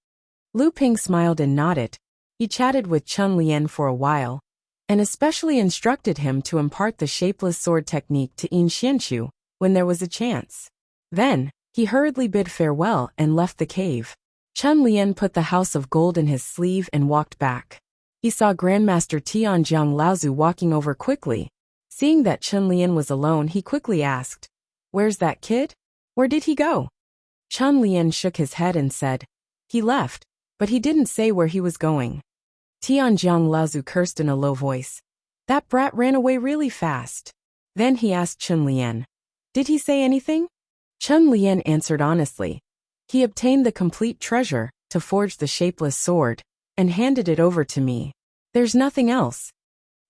Lu Ping smiled and nodded. He chatted with Chun Lian for a while, and especially instructed him to impart the shapeless sword technique to Yin Xianchu when there was a chance. Then, he hurriedly bid farewell and left the cave. Chun Lian put the House of Gold in his sleeve and walked back. He saw Grandmaster Tianjiang Laozu walking over quickly. Seeing that Chun Lian was alone, he quickly asked, "Where's that kid? Where did he go?" Chun Lian shook his head and said, "He left, but he didn't say where he was going." Tianjiang Laozu cursed in a low voice. "That brat ran away really fast." Then he asked Chun Lian, "Did he say anything?" Chun Lian answered honestly. "He obtained the complete treasure to forge the shapeless sword and handed it over to me. There's nothing else."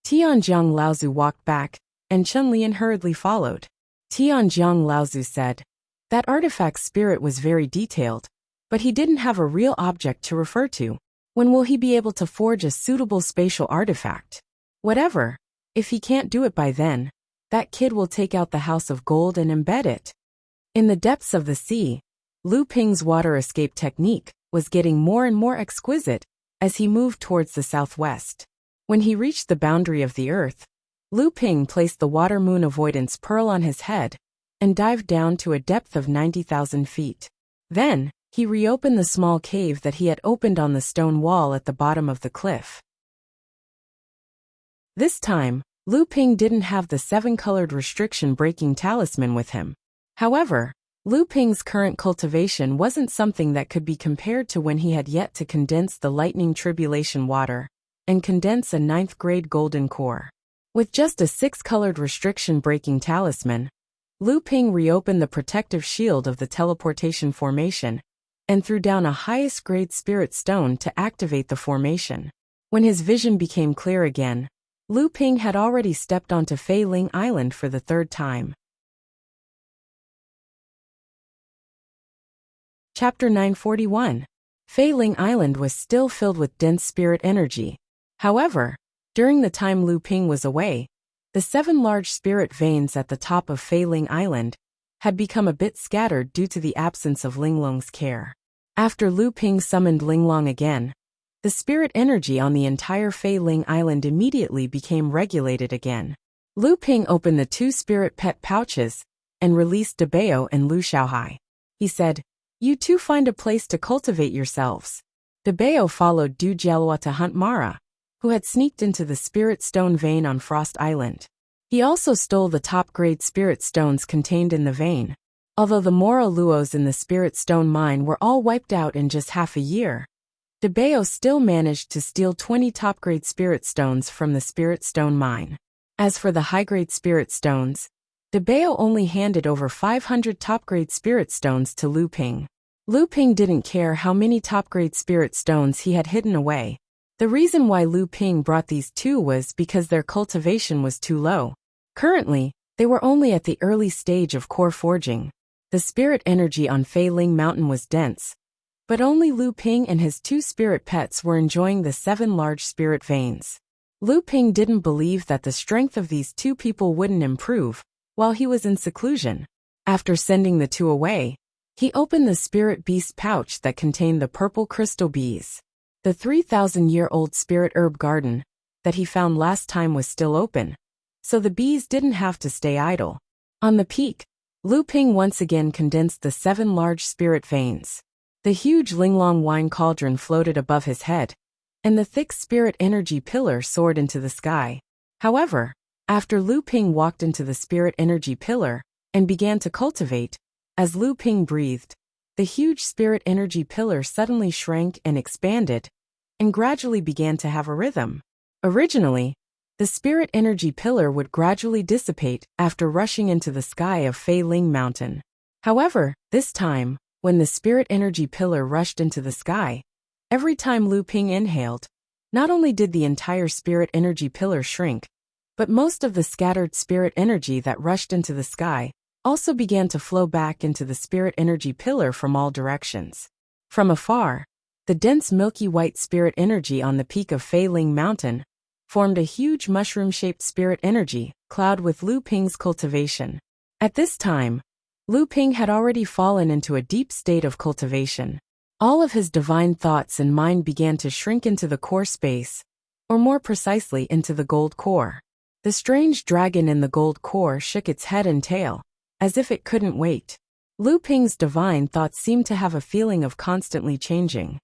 Tianjiang Laozu walked back, and Chun Lian hurriedly followed. Tianjiang Laozu said, "That artifact's spirit was very detailed, but he didn't have a real object to refer to. When will he be able to forge a suitable spatial artifact? Whatever, if he can't do it by then, that kid will take out the House of Gold and embed it." In the depths of the sea, Lu Ping's water escape technique was getting more and more exquisite as he moved towards the southwest. When he reached the boundary of the earth, Lu Ping placed the water moon avoidance pearl on his head and dived down to a depth of 90,000 feet. Then, he reopened the small cave that he had opened on the stone wall at the bottom of the cliff. This time, Lu Ping didn't have the 7-colored restriction-breaking talisman with him. However, Lu Ping's current cultivation wasn't something that could be compared to when he had yet to condense the lightning tribulation water and condense a 9th-grade golden core. With just a 6-colored restriction-breaking talisman, Lu Ping reopened the protective shield of the teleportation formation and threw down a highest-grade spirit stone to activate the formation. When his vision became clear again, Lu Ping had already stepped onto Fei Ling Island for the 3rd time. Chapter 941. Fei Ling Island was still filled with dense spirit energy. However, during the time Lu Ping was away, the 7 large spirit veins at the top of Fei Ling Island had become a bit scattered due to the absence of Linglong's care. After Lu Ping summoned Linglong again, the spirit energy on the entire Fei Ling Island immediately became regulated again. Lu Ping opened the 2 spirit pet pouches and released Debao and Lu Xiaohai. He said, "You two find a place to cultivate yourselves." Debao followed Du Jialua to hunt Mara, who had sneaked into the spirit stone vein on Frost Island. He also stole the top-grade spirit stones contained in the vein. Although the Mora Luos in the spirit stone mine were all wiped out in just half a year, Debao still managed to steal 20 top-grade spirit stones from the spirit stone mine. As for the high-grade spirit stones, Debao only handed over 500 top-grade spirit stones to Lu Ping. Lu Ping didn't care how many top-grade spirit stones he had hidden away. The reason why Lu Ping brought these 2 was because their cultivation was too low. Currently, they were only at the early stage of core forging. The spirit energy on Fei Ling Mountain was dense, but only Lu Ping and his 2 spirit pets were enjoying the 7 large spirit veins. Lu Ping didn't believe that the strength of these 2 people wouldn't improve while he was in seclusion. After sending the 2 away, he opened the spirit beast pouch that contained the purple crystal bees. The 3,000-year-old spirit herb garden that he found last time was still open, so the bees didn't have to stay idle. On the peak, Lu Ping once again condensed the 7 large spirit veins. The huge Linglong wine cauldron floated above his head, and the thick spirit energy pillar soared into the sky. However, after Lu Ping walked into the spirit energy pillar and began to cultivate, as Lu Ping breathed, the huge spirit energy pillar suddenly shrank and expanded, and gradually began to have a rhythm. Originally, the spirit energy pillar would gradually dissipate after rushing into the sky of Fei Ling Mountain. However, this time, when the spirit energy pillar rushed into the sky, every time Lu Ping inhaled, not only did the entire spirit energy pillar shrink, but most of the scattered spirit energy that rushed into the sky also began to flow back into the spirit energy pillar from all directions. From afar, the dense milky white spirit energy on the peak of Fei Ling Mountain formed a huge mushroom-shaped spirit energy cloud with Lu Ping's cultivation. At this time, Lu Ping had already fallen into a deep state of cultivation. All of his divine thoughts and mind began to shrink into the core space, or more precisely into the gold core. The strange dragon in the gold core shook its head and tail, as if it couldn't wait. Lu Ping's divine thoughts seemed to have a feeling of constantly changing.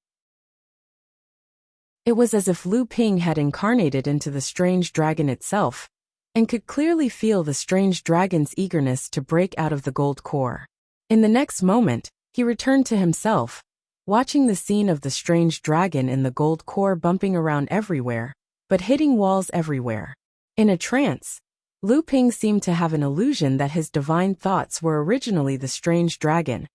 It was as if Lu Ping had incarnated into the strange dragon itself, and could clearly feel the strange dragon's eagerness to break out of the gold core. In the next moment, he returned to himself, watching the scene of the strange dragon in the gold core bumping around everywhere, but hitting walls everywhere. In a trance, Lu Ping seemed to have an illusion that his divine thoughts were originally the strange dragon,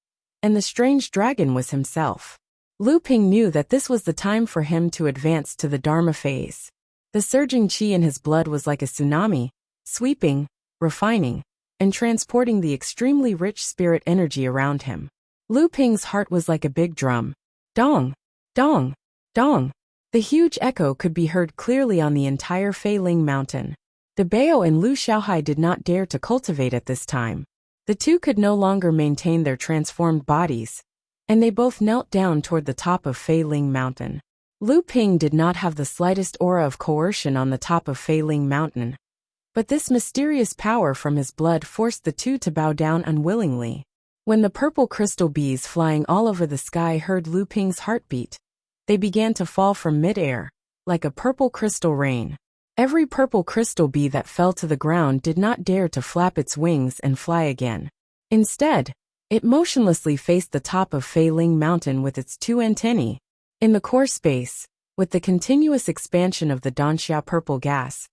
and the strange dragon was himself. Lu Ping knew that this was the time for him to advance to the Dharma phase. The surging qi in his blood was like a tsunami, sweeping, refining, and transporting the extremely rich spirit energy around him. Lu Ping's heart was like a big drum. Dong! Dong! Dong! The huge echo could be heard clearly on the entire Fei Ling Mountain. De Bao and Lu Xiaohai did not dare to cultivate at this time. The two could no longer maintain their transformed bodies, and they both knelt down toward the top of Fei Ling Mountain. Lu Ping did not have the slightest aura of coercion on the top of Fei Ling Mountain, but this mysterious power from his blood forced the two to bow down unwillingly. When the purple crystal bees flying all over the sky heard Lu Ping's heartbeat, they began to fall from mid-air, like a purple crystal rain. Every purple crystal bee that fell to the ground did not dare to flap its wings and fly again. Instead, it motionlessly faced the top of Fei Ling Mountain with its two antennae. In the core space, with the continuous expansion of the Danxia purple gas,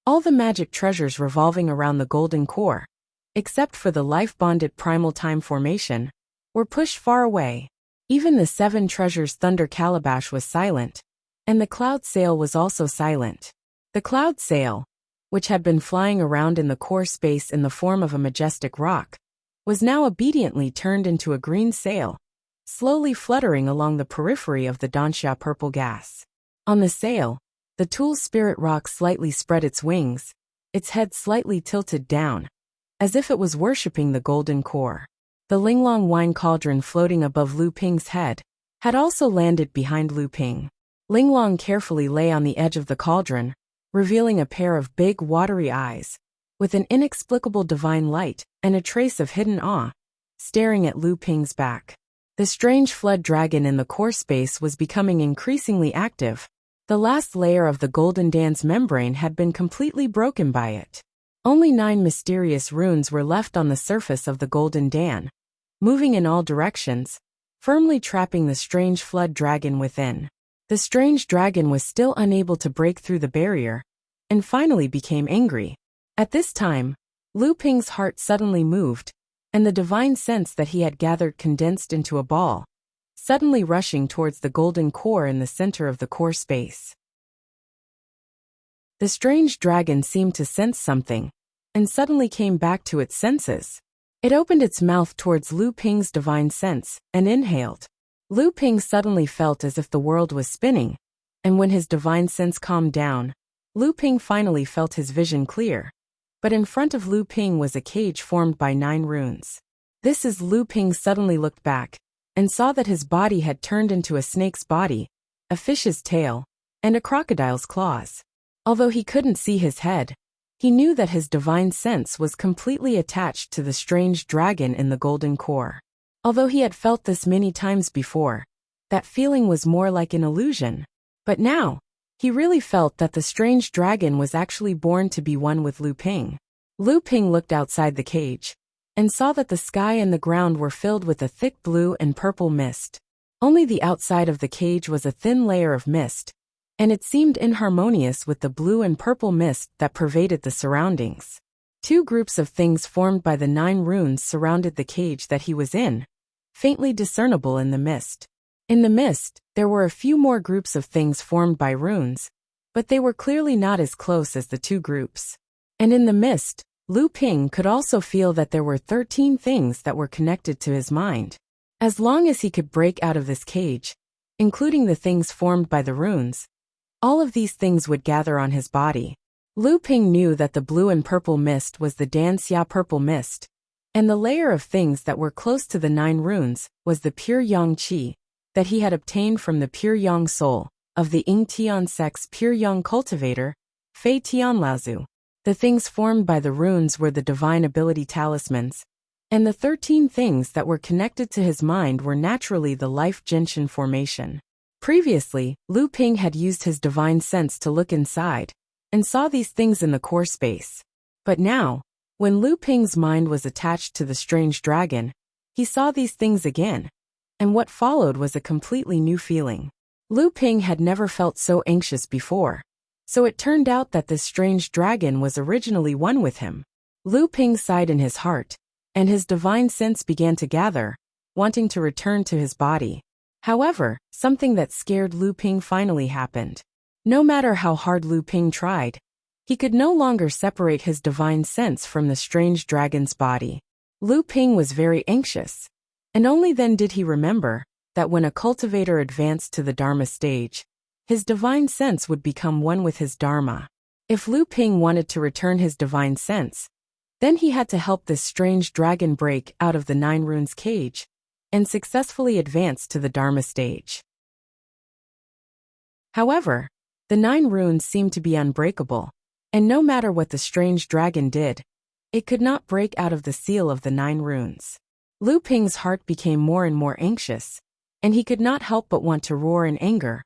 all the magic treasures revolving around the golden core, except for the life-bonded primal time formation, were pushed far away. Even the 7 treasures thunder calabash was silent, and the cloud sail was also silent. The cloud sail, which had been flying around in the core space in the form of a majestic rock, was now obediently turned into a green sail, slowly fluttering along the periphery of the Danxia purple gas. On the sail, the tool spirit rock slightly spread its wings, its head slightly tilted down, as if it was worshipping the golden core. The Linglong wine cauldron floating above Lu Ping's head had also landed behind Lu Ping. Linglong carefully lay on the edge of the cauldron, revealing a pair of big watery eyes, with an inexplicable divine light and a trace of hidden awe, staring at Lu Ping's back. The strange flood dragon in the core space was becoming increasingly active. The last layer of the golden dance membrane had been completely broken by it. Only 9 mysterious runes were left on the surface of the golden dan, moving in all directions, firmly trapping the strange flood dragon within. The strange dragon was still unable to break through the barrier, and finally became angry. At this time, Lu Ping's heart suddenly moved, and the divine sense that he had gathered condensed into a ball, suddenly rushing towards the golden core in the center of the core space. The strange dragon seemed to sense something, and suddenly came back to its senses. It opened its mouth towards Lu Ping's divine sense, and inhaled. Lu Ping suddenly felt as if the world was spinning, and when his divine sense calmed down, Lu Ping finally felt his vision clear. But in front of Lu Ping was a cage formed by 9 runes. This as Lu Ping suddenly looked back, and saw that his body had turned into a snake's body, a fish's tail, and a crocodile's claws. Although he couldn't see his head, he knew that his divine sense was completely attached to the strange dragon in the golden core. Although he had felt this many times before, that feeling was more like an illusion. But now, he really felt that the strange dragon was actually born to be one with Lu Ping. Lu Ping looked outside the cage and saw that the sky and the ground were filled with a thick blue and purple mist. Only the outside of the cage was a thin layer of mist, and it seemed inharmonious with the blue and purple mist that pervaded the surroundings. Two groups of things formed by the 9 runes surrounded the cage that he was in, faintly discernible in the mist. In the mist, there were a few more groups of things formed by runes, but they were clearly not as close as the 2 groups. And in the mist, Lu Ping could also feel that there were 13 things that were connected to his mind. As long as he could break out of this cage, including the things formed by the runes, all of these things would gather on his body. Lu Ping knew that the blue and purple mist was the Danxia purple mist, and the layer of things that were close to the 9 runes was the pure yang qi that he had obtained from the pure yang soul of the Ying Tian Sect's pure yang cultivator, Fei Tian Laozu. The things formed by the runes were the divine ability talismans, and the 13 things that were connected to his mind were naturally the life gentian formation. Previously, Lu Ping had used his divine sense to look inside, and saw these things in the core space. But now, when Lu Ping's mind was attached to the strange dragon, he saw these things again, and what followed was a completely new feeling. Lu Ping had never felt so anxious before, so it turned out that this strange dragon was originally one with him. Lu Ping sighed in his heart, and his divine sense began to gather, wanting to return to his body. However, something that scared Lu Ping finally happened. No matter how hard Lu Ping tried, he could no longer separate his divine sense from the strange dragon's body. Lu Ping was very anxious, and only then did he remember that when a cultivator advanced to the Dharma stage, his divine sense would become one with his Dharma. If Lu Ping wanted to return his divine sense, then he had to help this strange dragon break out of the 9 runes cage and successfully advance to the Dharma stage. However, the 9 runes seemed to be unbreakable, and no matter what the strange dragon did, it could not break out of the seal of the 9 runes. Lu Ping's heart became more and more anxious, and he could not help but want to roar in anger.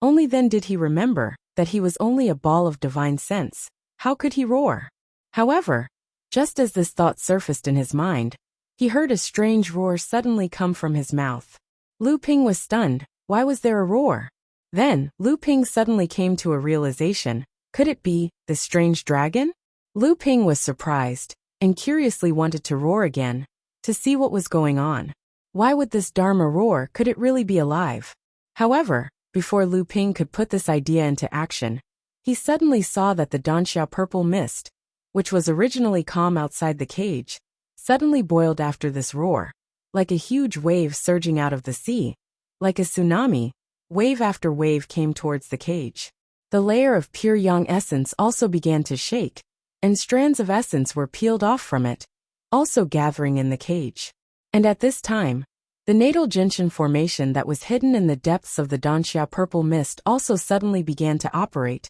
Only then did he remember that he was only a ball of divine sense. How could he roar? However, just as this thought surfaced in his mind, he heard a strange roar suddenly come from his mouth. Lu Ping was stunned. Why was there a roar? Then, Lu Ping suddenly came to a realization. Could it be the strange dragon? Lu Ping was surprised, and curiously wanted to roar again, to see what was going on. Why would this Dharma roar? Could it really be alive? However, before Lu Ping could put this idea into action, he suddenly saw that the Danxia purple mist, which was originally calm outside the cage, suddenly boiled after this roar, like a huge wave surging out of the sea. Like a tsunami, wave after wave came towards the cage. The layer of pure yang essence also began to shake, and strands of essence were peeled off from it, also gathering in the cage. And at this time, the natal gentian formation that was hidden in the depths of the Danxia purple mist also suddenly began to operate,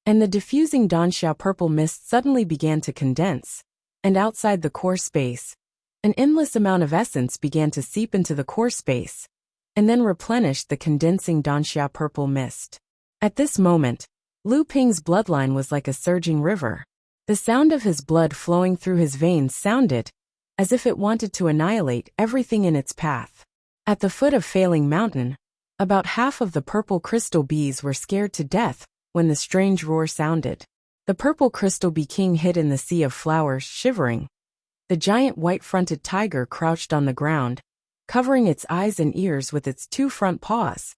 and the diffusing Danxia purple mist suddenly began to condense, and outside the core space, an endless amount of essence began to seep into the core space, and then replenished the condensing Danxia purple mist. At this moment, Lu Ping's bloodline was like a surging river. The sound of his blood flowing through his veins sounded as if it wanted to annihilate everything in its path. At the foot of Failing Mountain, about half of the purple crystal bees were scared to death when the strange roar sounded. The purple crystal bee king hid in the sea of flowers, shivering. The giant white-fronted tiger crouched on the ground, covering its eyes and ears with its 2 front paws.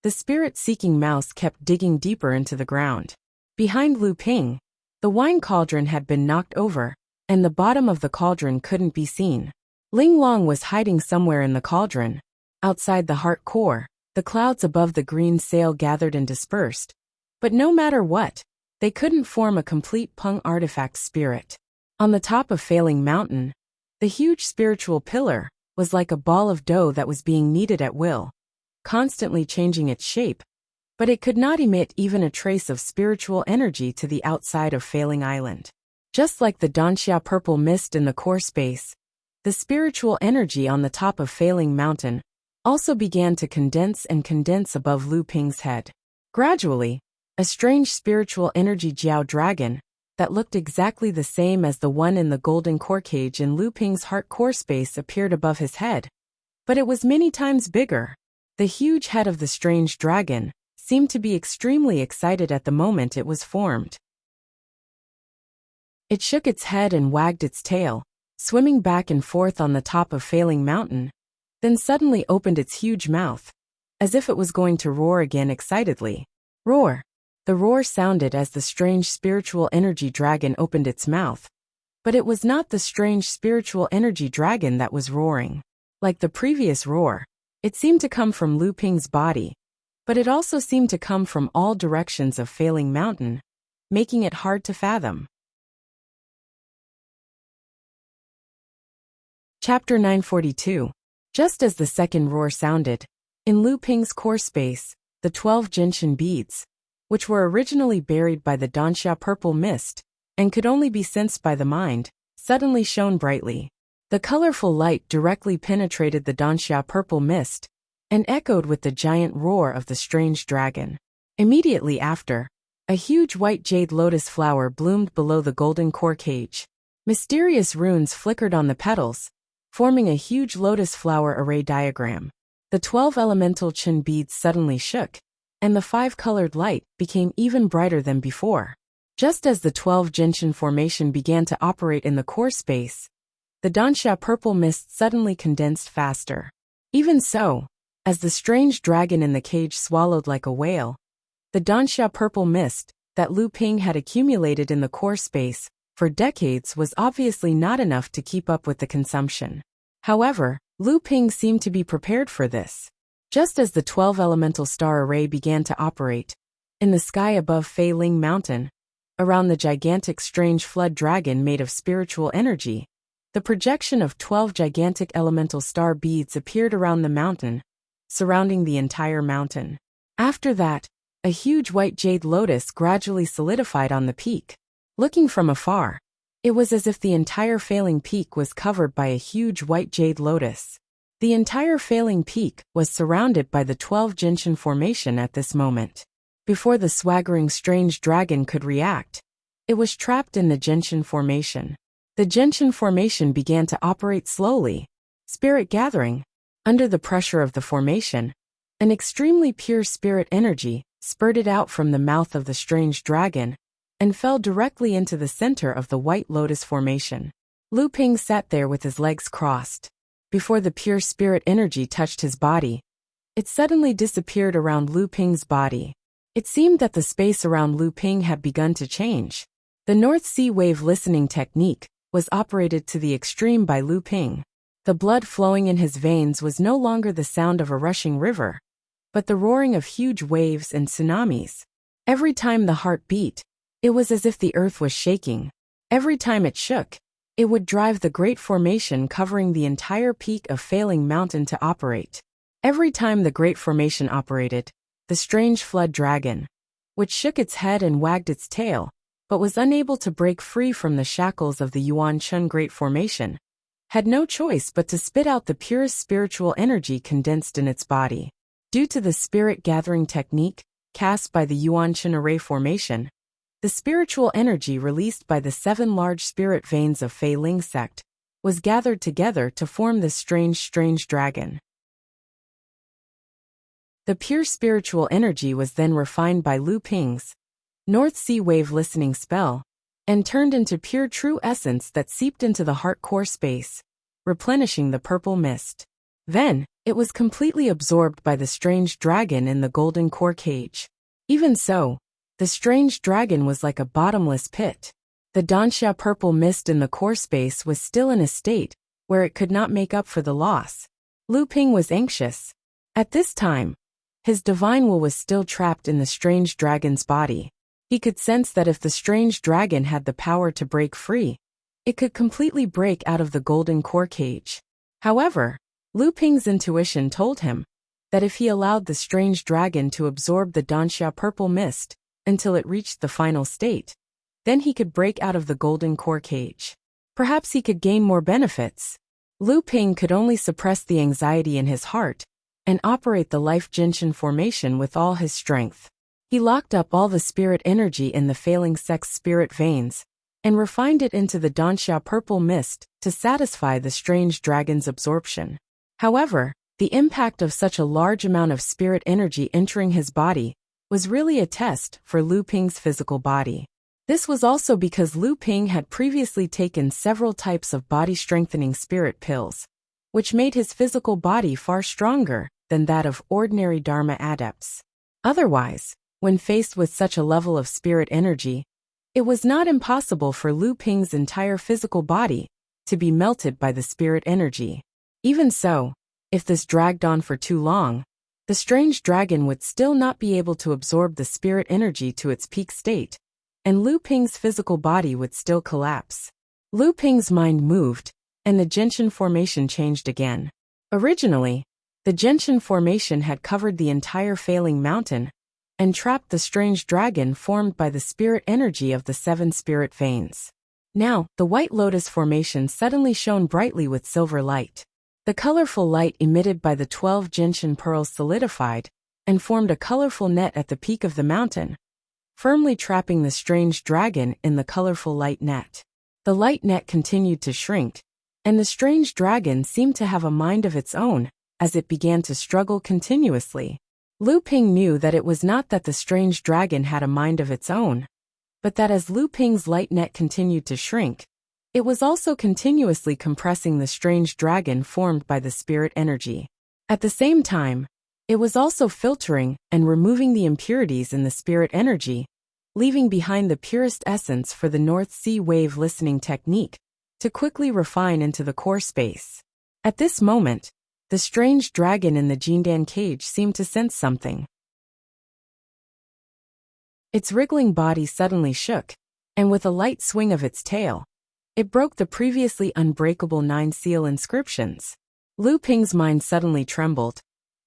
The spirit-seeking mouse kept digging deeper into the ground. Behind Lu Ping, the wine cauldron had been knocked over, and the bottom of the cauldron couldn't be seen. Ling Long was hiding somewhere in the cauldron. Outside the heart core, the clouds above the green sail gathered and dispersed. But no matter what, they couldn't form a complete Peng artifact spirit. On the top of Failing Mountain, the huge spiritual pillar was like a ball of dough that was being kneaded at will, constantly changing its shape, but it could not emit even a trace of spiritual energy to the outside of Failing Island. Just like the Danxia purple mist in the core space, the spiritual energy on the top of Failing Mountain also began to condense and condense above Lu Ping's head. Gradually, a strange spiritual energy Jiao dragon, that looked exactly the same as the one in the golden core cage in Lu Ping's heart core space appeared above his head. But it was many times bigger. The huge head of the strange dragon seemed to be extremely excited at the moment it was formed. It shook its head and wagged its tail, swimming back and forth on the top of Failing Mountain, then suddenly opened its huge mouth, as if it was going to roar again excitedly. Roar! The roar sounded as the strange spiritual energy dragon opened its mouth. But it was not the strange spiritual energy dragon that was roaring. Like the previous roar, it seemed to come from Lu Ping's body, but it also seemed to come from all directions of Failing Mountain, making it hard to fathom. Chapter 942. Just as the second roar sounded, in Lu Ping's core space, the 12 gentian beads, which were originally buried by the Danxia purple mist, and could only be sensed by the mind, suddenly shone brightly. The colorful light directly penetrated the Danxia purple mist, and echoed with the giant roar of the strange dragon. Immediately after, a huge white jade lotus flower bloomed below the golden core cage. Mysterious runes flickered on the petals, forming a huge lotus flower array diagram. The 12 elemental Qin beads suddenly shook, and the 5-colored light became even brighter than before. Just as the 12 gentian formation began to operate in the core space, the Danxia purple mist suddenly condensed faster. Even so, as the strange dragon in the cage swallowed like a whale, the Danxia purple mist that Lu Ping had accumulated in the core space for decades was obviously not enough to keep up with the consumption. However, Lu Ping seemed to be prepared for this. Just as the 12 elemental star array began to operate, in the sky above Failing Mountain, around the gigantic strange flood dragon made of spiritual energy, the projection of 12 gigantic elemental star beads appeared around the mountain, surrounding the entire mountain. After that, a huge white jade lotus gradually solidified on the peak. Looking from afar, it was as if the entire Failing Peak was covered by a huge white jade lotus. The entire Failing Peak was surrounded by the 12 gentian formation at this moment. Before the swaggering strange dragon could react, it was trapped in the gentian formation. The gentian formation began to operate slowly, spirit gathering. Under the pressure of the formation, an extremely pure spirit energy spurted out from the mouth of the strange dragon and fell directly into the center of the white lotus formation. Lu Ping sat there with his legs crossed. Before the pure spirit energy touched his body, it suddenly disappeared around Lu Ping's body. It seemed that the space around Lu Ping had begun to change. The North Sea wave listening technique was operated to the extreme by Lu Ping. The blood flowing in his veins was no longer the sound of a rushing river, but the roaring of huge waves and tsunamis. Every time the heart beat, it was as if the earth was shaking. Every time it shook, it would drive the great formation covering the entire peak of Failing Mountain to operate. Every time the great formation operated, the strange flood dragon, which shook its head and wagged its tail, but was unable to break free from the shackles of the Yuan Chun Great Formation, had no choice but to spit out the purest spiritual energy condensed in its body. Due to the spirit gathering technique cast by the Yuan Chun Array Formation, the spiritual energy released by the 7 large spirit veins of Fei Ling sect was gathered together to form this strange dragon. The pure spiritual energy was then refined by Lu Ping's North Sea wave listening spell and turned into pure true essence that seeped into the heart core space, replenishing the purple mist. Then, it was completely absorbed by the strange dragon in the golden core cage. Even so, the strange dragon was like a bottomless pit. The Danxia purple mist in the core space was still in a state where it could not make up for the loss. Lu Ping was anxious. At this time, his divine will was still trapped in the strange dragon's body. He could sense that if the strange dragon had the power to break free, it could completely break out of the golden core cage. However, Lu Ping's intuition told him that if he allowed the strange dragon to absorb the Danxia purple mist until it reached the final state, then he could break out of the golden core cage. Perhaps he could gain more benefits. Lu Ping could only suppress the anxiety in his heart and operate the life gentian formation with all his strength. He locked up all the spirit energy in the failing sex spirit veins and refined it into the Danxia purple mist to satisfy the strange dragon's absorption. However, the impact of such a large amount of spirit energy entering his body was really a test for Lu Ping's physical body. This was also because Lu Ping had previously taken several types of body-strengthening spirit pills, which made his physical body far stronger than that of ordinary Dharma adepts. Otherwise, when faced with such a level of spirit energy, it was not impossible for Lu Ping's entire physical body to be melted by the spirit energy. Even so, if this dragged on for too long, the strange dragon would still not be able to absorb the spirit energy to its peak state, and Lu Ping's physical body would still collapse. Lu Ping's mind moved, and the Gentian formation changed again. Originally, the Gentian formation had covered the entire failing mountain and trapped the strange dragon formed by the spirit energy of the 7 spirit veins. Now, the White Lotus formation suddenly shone brightly with silver light. The colorful light emitted by the 12 Gentian pearls solidified and formed a colorful net at the peak of the mountain, firmly trapping the strange dragon in the colorful light net. The light net continued to shrink, and the strange dragon seemed to have a mind of its own as it began to struggle continuously. Lu Ping knew that it was not that the strange dragon had a mind of its own, but that as Lu Ping's light net continued to shrink, it was also continuously compressing the strange dragon formed by the spirit energy. At the same time, it was also filtering and removing the impurities in the spirit energy, leaving behind the purest essence for the North Sea wave listening technique to quickly refine into the core space. At this moment, the strange dragon in the Jindan cage seemed to sense something. Its wriggling body suddenly shook, and with a light swing of its tail, it broke the previously unbreakable 9 seal inscriptions. Lu Ping's mind suddenly trembled,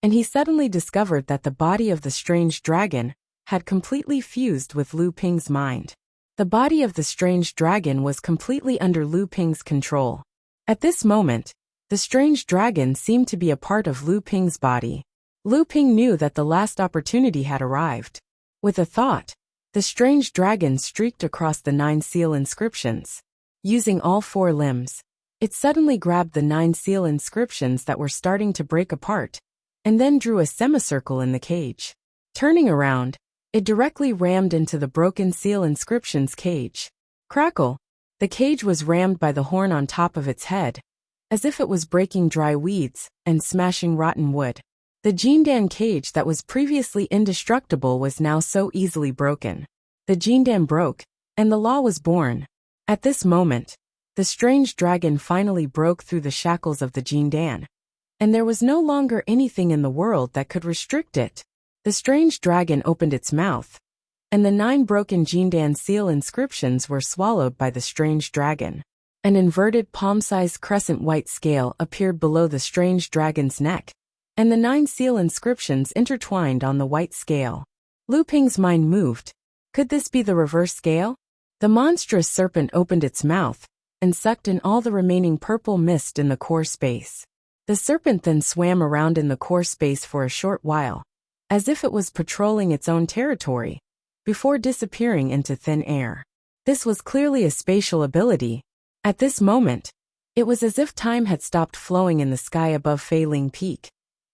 and he suddenly discovered that the body of the strange dragon had completely fused with Lu Ping's mind. The body of the strange dragon was completely under Lu Ping's control. At this moment, the strange dragon seemed to be a part of Lu Ping's body. Lu Ping knew that the last opportunity had arrived. With a thought, the strange dragon streaked across the 9 seal inscriptions. Using all 4 limbs, it suddenly grabbed the 9 seal inscriptions that were starting to break apart, and then drew a semicircle in the cage. Turning around, it directly rammed into the broken seal inscriptions cage. Crackle! The cage was rammed by the horn on top of its head, as if it was breaking dry weeds and smashing rotten wood. The Jindan cage that was previously indestructible was now so easily broken. The Jindan broke, and the law was born. At this moment, the strange dragon finally broke through the shackles of the Jindan, and there was no longer anything in the world that could restrict it. The strange dragon opened its mouth, and the 9 broken Jindan seal inscriptions were swallowed by the strange dragon. An inverted palm-sized crescent white scale appeared below the strange dragon's neck, and the 9 seal inscriptions intertwined on the white scale. Lu Ping's mind moved. Could this be the reverse scale? The monstrous serpent opened its mouth and sucked in all the remaining purple mist in the core space. The serpent then swam around in the core space for a short while, as if it was patrolling its own territory, before disappearing into thin air. This was clearly a spatial ability. At this moment, it was as if time had stopped flowing in the sky above Fei Ling Peak,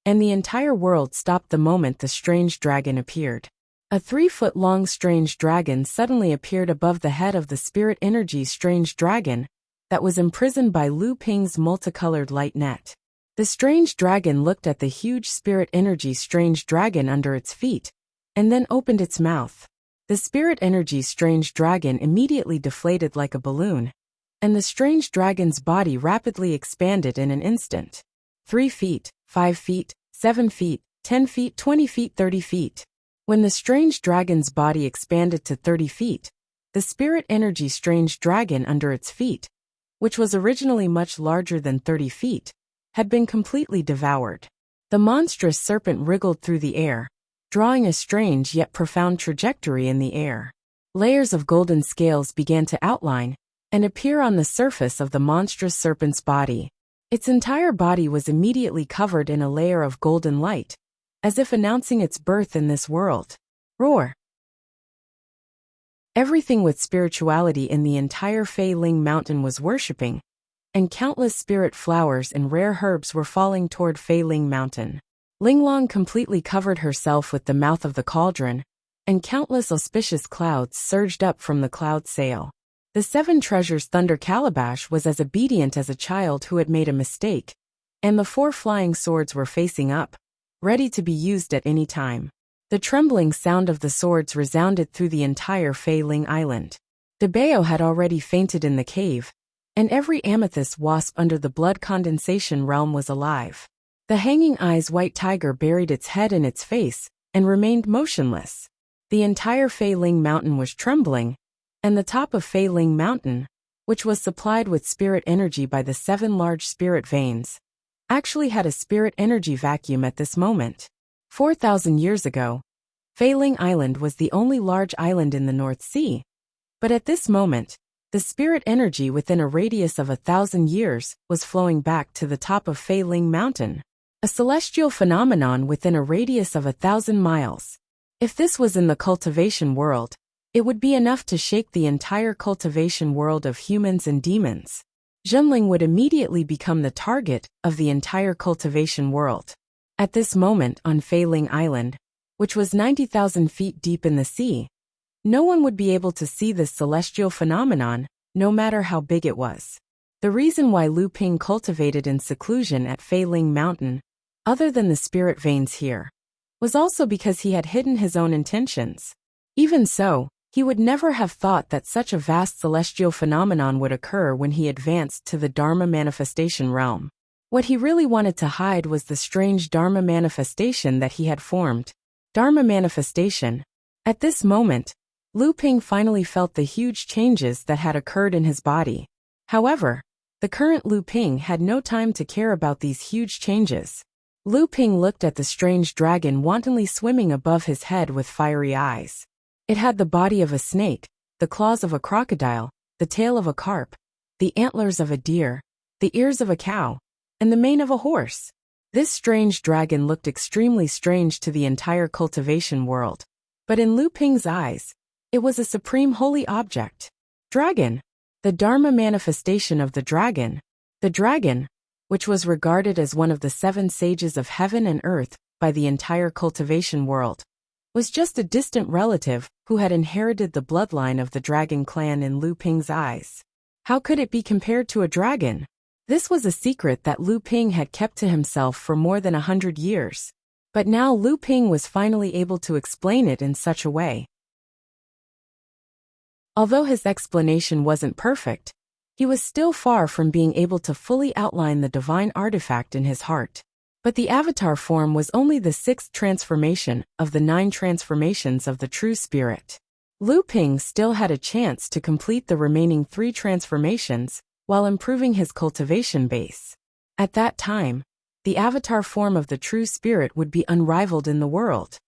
and the entire world stopped the moment the strange dragon appeared. A 3-foot-long strange dragon suddenly appeared above the head of the spirit energy strange dragon that was imprisoned by Lu Ping's multicolored light net. The strange dragon looked at the huge spirit energy strange dragon under its feet, and then opened its mouth. The spirit energy strange dragon immediately deflated like a balloon, and the strange dragon's body rapidly expanded in an instant. 3 feet, 5 feet, 7 feet, 10 feet, 20 feet, 30 feet. When the strange dragon's body expanded to 30 feet, the spirit energy strange dragon under its feet, which was originally much larger than 30 feet, had been completely devoured. The monstrous serpent wriggled through the air, drawing a strange yet profound trajectory in the air. Layers of golden scales began to outline and appear on the surface of the monstrous serpent's body. Its entire body was immediately covered in a layer of golden light, as if announcing its birth in this world. Roar! Everything with spirituality in the entire Fei Ling Mountain was worshipping, and countless spirit flowers and rare herbs were falling toward Fei Ling Mountain. Linglong completely covered herself with the mouth of the cauldron, and countless auspicious clouds surged up from the cloud sail. The Seven Treasures Thunder Calabash was as obedient as a child who had made a mistake, and the 4 flying swords were facing up, ready to be used at any time. The trembling sound of the swords resounded through the entire Fei Ling Island. Debeo had already fainted in the cave, and every amethyst wasp under the blood condensation realm was alive. The hanging eyes white tiger buried its head in its face and remained motionless. The entire Fei Ling Mountain was trembling, and the top of Fei Ling Mountain, which was supplied with spirit energy by the 7 large spirit veins, actually had a spirit energy vacuum at this moment. 4,000 years ago, Fei Ling Island was the only large island in the North Sea, but at this moment, the spirit energy within a radius of 1,000 years was flowing back to the top of Fei Ling Mountain, a celestial phenomenon within a radius of 1,000 miles. If this was in the cultivation world, it would be enough to shake the entire cultivation world of humans and demons. Zhenling would immediately become the target of the entire cultivation world. At this moment on Fei Ling Island, which was 90,000 feet deep in the sea, no one would be able to see this celestial phenomenon, no matter how big it was. The reason why Lu Ping cultivated in seclusion at Fei Ling Mountain, other than the spirit veins here, was also because he had hidden his own intentions. Even so, he would never have thought that such a vast celestial phenomenon would occur when he advanced to the Dharma manifestation realm. What he really wanted to hide was the strange Dharma manifestation that he had formed. Dharma manifestation. At this moment, Lu Ping finally felt the huge changes that had occurred in his body. However, the current Lu Ping had no time to care about these huge changes. Lu Ping looked at the strange dragon wantonly swimming above his head with fiery eyes. It had the body of a snake, the claws of a crocodile, the tail of a carp, the antlers of a deer, the ears of a cow, and the mane of a horse. This strange dragon looked extremely strange to the entire cultivation world. But in Lu Ping's eyes, it was a supreme holy object. Dragon. The Dharma manifestation of the dragon. The dragon, which was regarded as one of the 7 sages of heaven and earth by the entire cultivation world, was just a distant relative who had inherited the bloodline of the dragon clan in Lu Ping's eyes. How could it be compared to a dragon? This was a secret that Lu Ping had kept to himself for more than 100 years. But now Lu Ping was finally able to explain it in such a way. Although his explanation wasn't perfect, he was still far from being able to fully outline the divine artifact in his heart. But the avatar form was only the 6th transformation of the 9 transformations of the true spirit. Lu Ping still had a chance to complete the remaining 3 transformations while improving his cultivation base. At that time, the avatar form of the true spirit would be unrivaled in the world.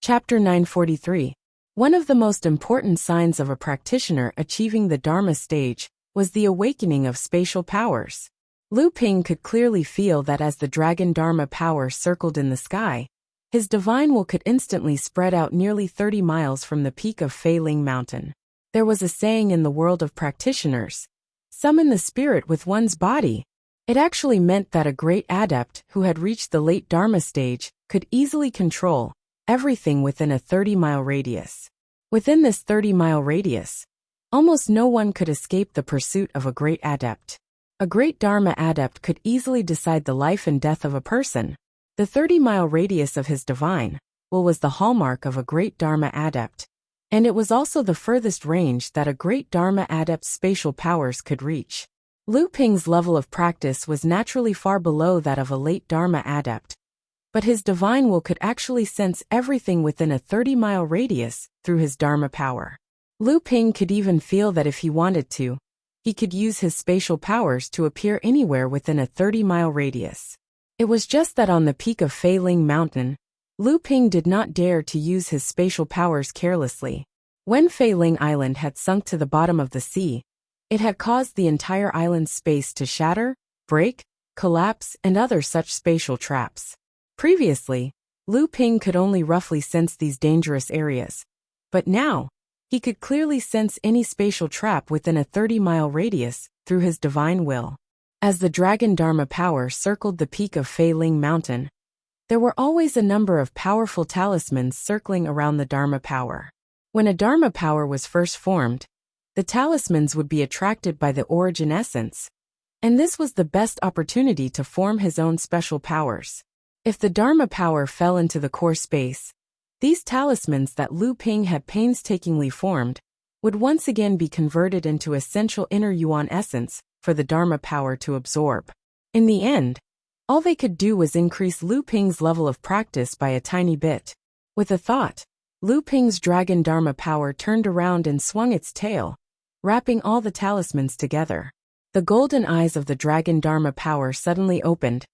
Chapter 943. One of the most important signs of a practitioner achieving the Dharma stage was the awakening of spatial powers. Lu Ping could clearly feel that as the dragon Dharma power circled in the sky, his divine will could instantly spread out nearly 30 miles from the peak of Fei Ling Mountain. There was a saying in the world of practitioners, "Summon the spirit with one's body." It actually meant that a great adept who had reached the late Dharma stage could easily control everything within a 30-mile radius. Within this 30-mile radius, almost no one could escape the pursuit of a great adept. A great Dharma adept could easily decide the life and death of a person. The 30-mile radius of his divine will was the hallmark of a great Dharma adept, and it was also the furthest range that a great Dharma adept's spatial powers could reach. Lu Ping's level of practice was naturally far below that of a late Dharma adept, but his divine will could actually sense everything within a 30-mile radius through his Dharma power. Lu Ping could even feel that if he wanted to, he could use his spatial powers to appear anywhere within a 30-mile radius. It was just that on the peak of Fei Ling Mountain, Lu Ping did not dare to use his spatial powers carelessly. When Fei Ling Island had sunk to the bottom of the sea, it had caused the entire island's space to shatter, break, collapse, and other such spatial traps. Previously, Lu Ping could only roughly sense these dangerous areas. But now, he could clearly sense any spatial trap within a 30-mile radius through his divine will. As the dragon Dharma power circled the peak of Fei Ling Mountain, there were always a number of powerful talismans circling around the Dharma power. When a Dharma power was first formed, the talismans would be attracted by the origin essence, and this was the best opportunity to form his own special powers. If the Dharma power fell into the core space, these talismans that Lu Ping had painstakingly formed would once again be converted into essential inner yuan essence for the Dharma power to absorb. In the end, all they could do was increase Lu Ping's level of practice by a tiny bit. With a thought, Lu Ping's dragon Dharma power turned around and swung its tail, wrapping all the talismans together. The golden eyes of the dragon Dharma power suddenly opened,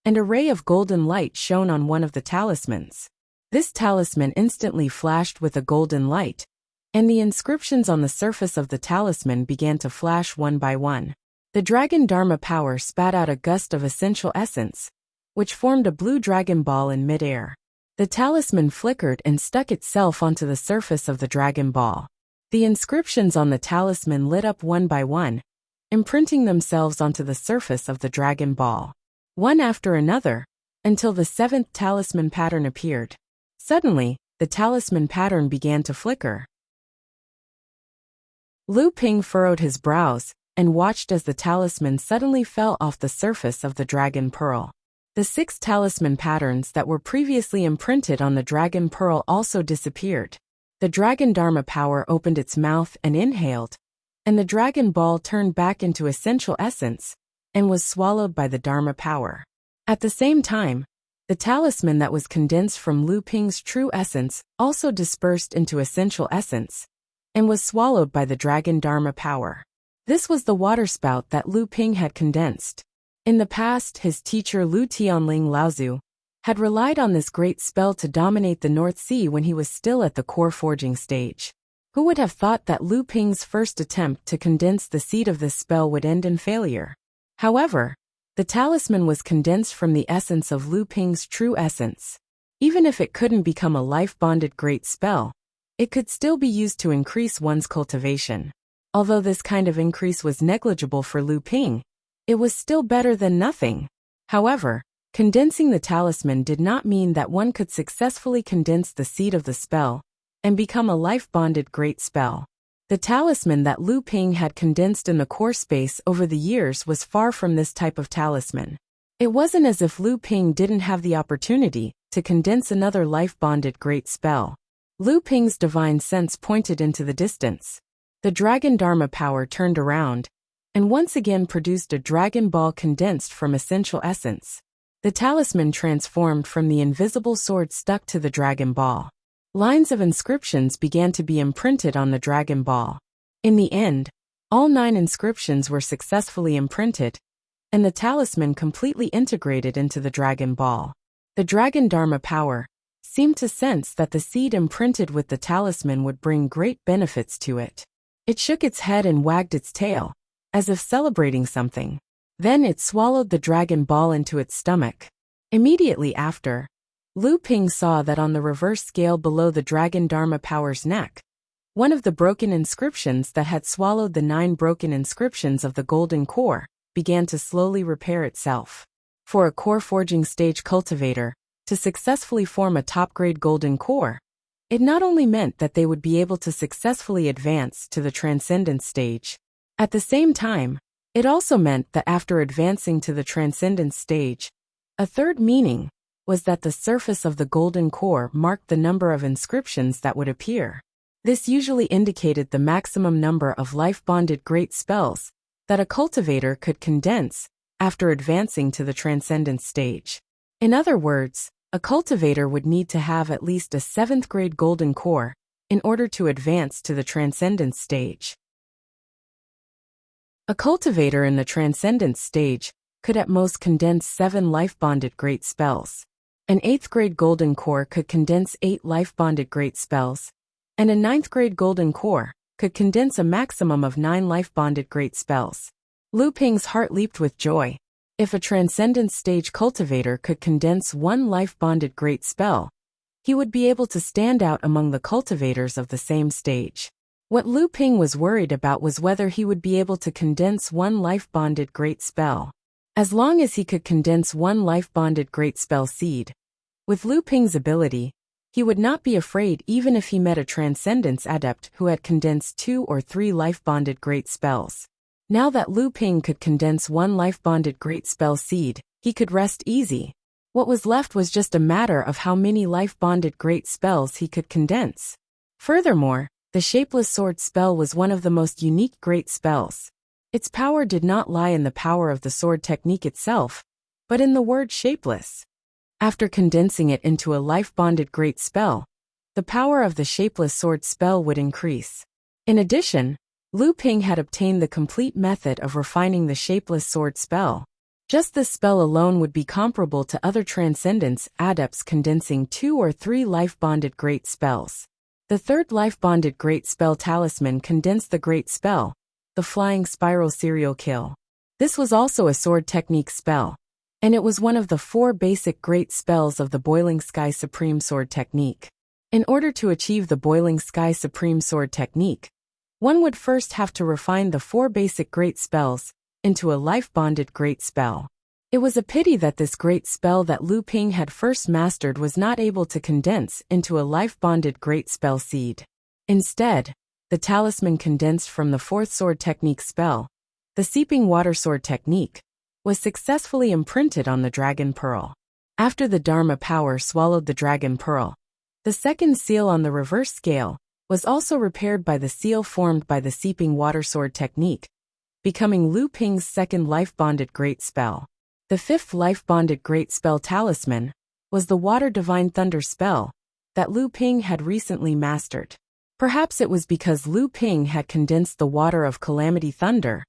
and a ray of golden light shone on one of the talismans. This talisman instantly flashed with a golden light, and the inscriptions on the surface of the talisman began to flash one by one. The dragon Dharma power spat out a gust of essential essence, which formed a blue dragon ball in midair. The talisman flickered and stuck itself onto the surface of the dragon ball. The inscriptions on the talisman lit up one by one, imprinting themselves onto the surface of the dragon ball, one after another, until the seventh talisman pattern appeared. Suddenly, the talisman pattern began to flicker. Lu Ping furrowed his brows and watched as the talisman suddenly fell off the surface of the dragon pearl. The 6 talisman patterns that were previously imprinted on the dragon pearl also disappeared. The dragon Dharma power opened its mouth and inhaled, and the dragon ball turned back into essential essence and was swallowed by the Dharma power. At the same time, the talisman that was condensed from Lu Ping's true essence also dispersed into essential essence and was swallowed by the dragon Dharma power. This was the waterspout that Lu Ping had condensed. In the past, his teacher Lu Tianling Laozu had relied on this great spell to dominate the North Sea when he was still at the core forging stage. Who would have thought that Lu Ping's first attempt to condense the seed of this spell would end in failure? However, the talisman was condensed from the essence of Lu Ping's true essence. Even if it couldn't become a life-bonded great spell, it could still be used to increase one's cultivation. Although this kind of increase was negligible for Lu Ping, it was still better than nothing. However, condensing the talisman did not mean that one could successfully condense the seed of the spell and become a life-bonded great spell. The talisman that Lu Ping had condensed in the core space over the years was far from this type of talisman. It wasn't as if Lu Ping didn't have the opportunity to condense another life-bonded great spell. Lu Ping's divine sense pointed into the distance. The dragon Dharma power turned around and once again produced a dragon ball condensed from essential essence. The talisman transformed from the invisible sword stuck to the dragon ball. Lines of inscriptions began to be imprinted on the dragon ball. In the end, all 9 inscriptions were successfully imprinted, and the talisman completely integrated into the dragon ball. The dragon Dharma power seemed to sense that the seed imprinted with the talisman would bring great benefits to it. It shook its head and wagged its tail, as if celebrating something. Then it swallowed the dragon ball into its stomach. Immediately after, Lu Ping saw that on the reverse scale below the dragon Dharma power's neck, one of the broken inscriptions that had swallowed the 9 broken inscriptions of the golden core began to slowly repair itself. For a core forging stage cultivator to successfully form a top-grade golden core, it not only meant that they would be able to successfully advance to the transcendence stage. At the same time, it also meant that after advancing to the transcendence stage, a third meaning was that the surface of the golden core marked the number of inscriptions that would appear. This usually indicated the maximum number of life-bonded great spells that a cultivator could condense after advancing to the transcendence stage. In other words, a cultivator would need to have at least a 7th grade golden core in order to advance to the transcendence stage. A cultivator in the transcendence stage could at most condense 7 life-bonded great spells. An 8th grade golden core could condense 8 life-bonded great spells, and a 9th grade golden core could condense a maximum of 9 life-bonded great spells. Lu Ping's heart leaped with joy. If a Transcendence Stage cultivator could condense one life-bonded great spell, he would be able to stand out among the cultivators of the same stage. What Lu Ping was worried about was whether he would be able to condense one life-bonded great spell. As long as he could condense one life-bonded great spell seed, with Lu Ping's ability, he would not be afraid even if he met a Transcendence Adept who had condensed 2 or 3 life-bonded great spells. Now that Lu Ping could condense one life-bonded great spell seed, he could rest easy. What was left was just a matter of how many life-bonded great spells he could condense. Furthermore, the Shapeless Sword spell was one of the most unique great spells. Its power did not lie in the power of the sword technique itself, but in the word shapeless. After condensing it into a life-bonded great spell, the power of the Shapeless Sword spell would increase. In addition, Lu Ping had obtained the complete method of refining the Shapeless Sword spell. Just this spell alone would be comparable to other Transcendence Adepts condensing 2 or 3 life-bonded great spells. The third life-bonded great spell talisman condensed the great spell, the Flying Spiral Serial Kill. This was also a sword technique spell, and it was one of the 4 basic great spells of the Boiling Sky Supreme Sword technique. In order to achieve the Boiling Sky Supreme Sword technique, one would first have to refine the 4 basic great spells into a life-bonded great spell. It was a pity that this great spell that Lu Ping had first mastered was not able to condense into a life-bonded great spell seed. Instead, the talisman condensed from the 4th sword technique spell, the Seeping Water Sword technique, was successfully imprinted on the Dragon Pearl. After the Dharma power swallowed the Dragon Pearl, the second seal on the reverse scale was also repaired by the seal formed by the Seeping Water Sword technique, becoming Lu Ping's second life-bonded great spell. The 5th life-bonded great spell talisman was the Water Divine Thunder spell that Lu Ping had recently mastered. Perhaps it was because Lu Ping had condensed the water of Calamity Thunder,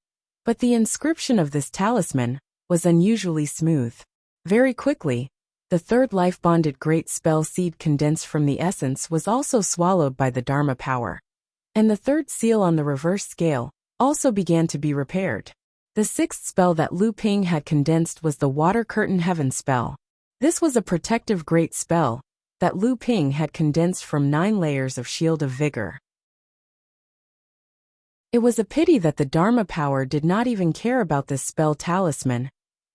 but the inscription of this talisman was unusually smooth. Very quickly, the 3rd life-bonded great spell seed condensed from the essence was also swallowed by the Dharma power, and the 3rd seal on the reverse scale also began to be repaired. The 6th spell that Lu Ping had condensed was the Water Curtain Heaven spell. This was a protective great spell that Lu Ping had condensed from 9 layers of Shield of Vigor. It was a pity that the Dharma power did not even care about this spell talisman,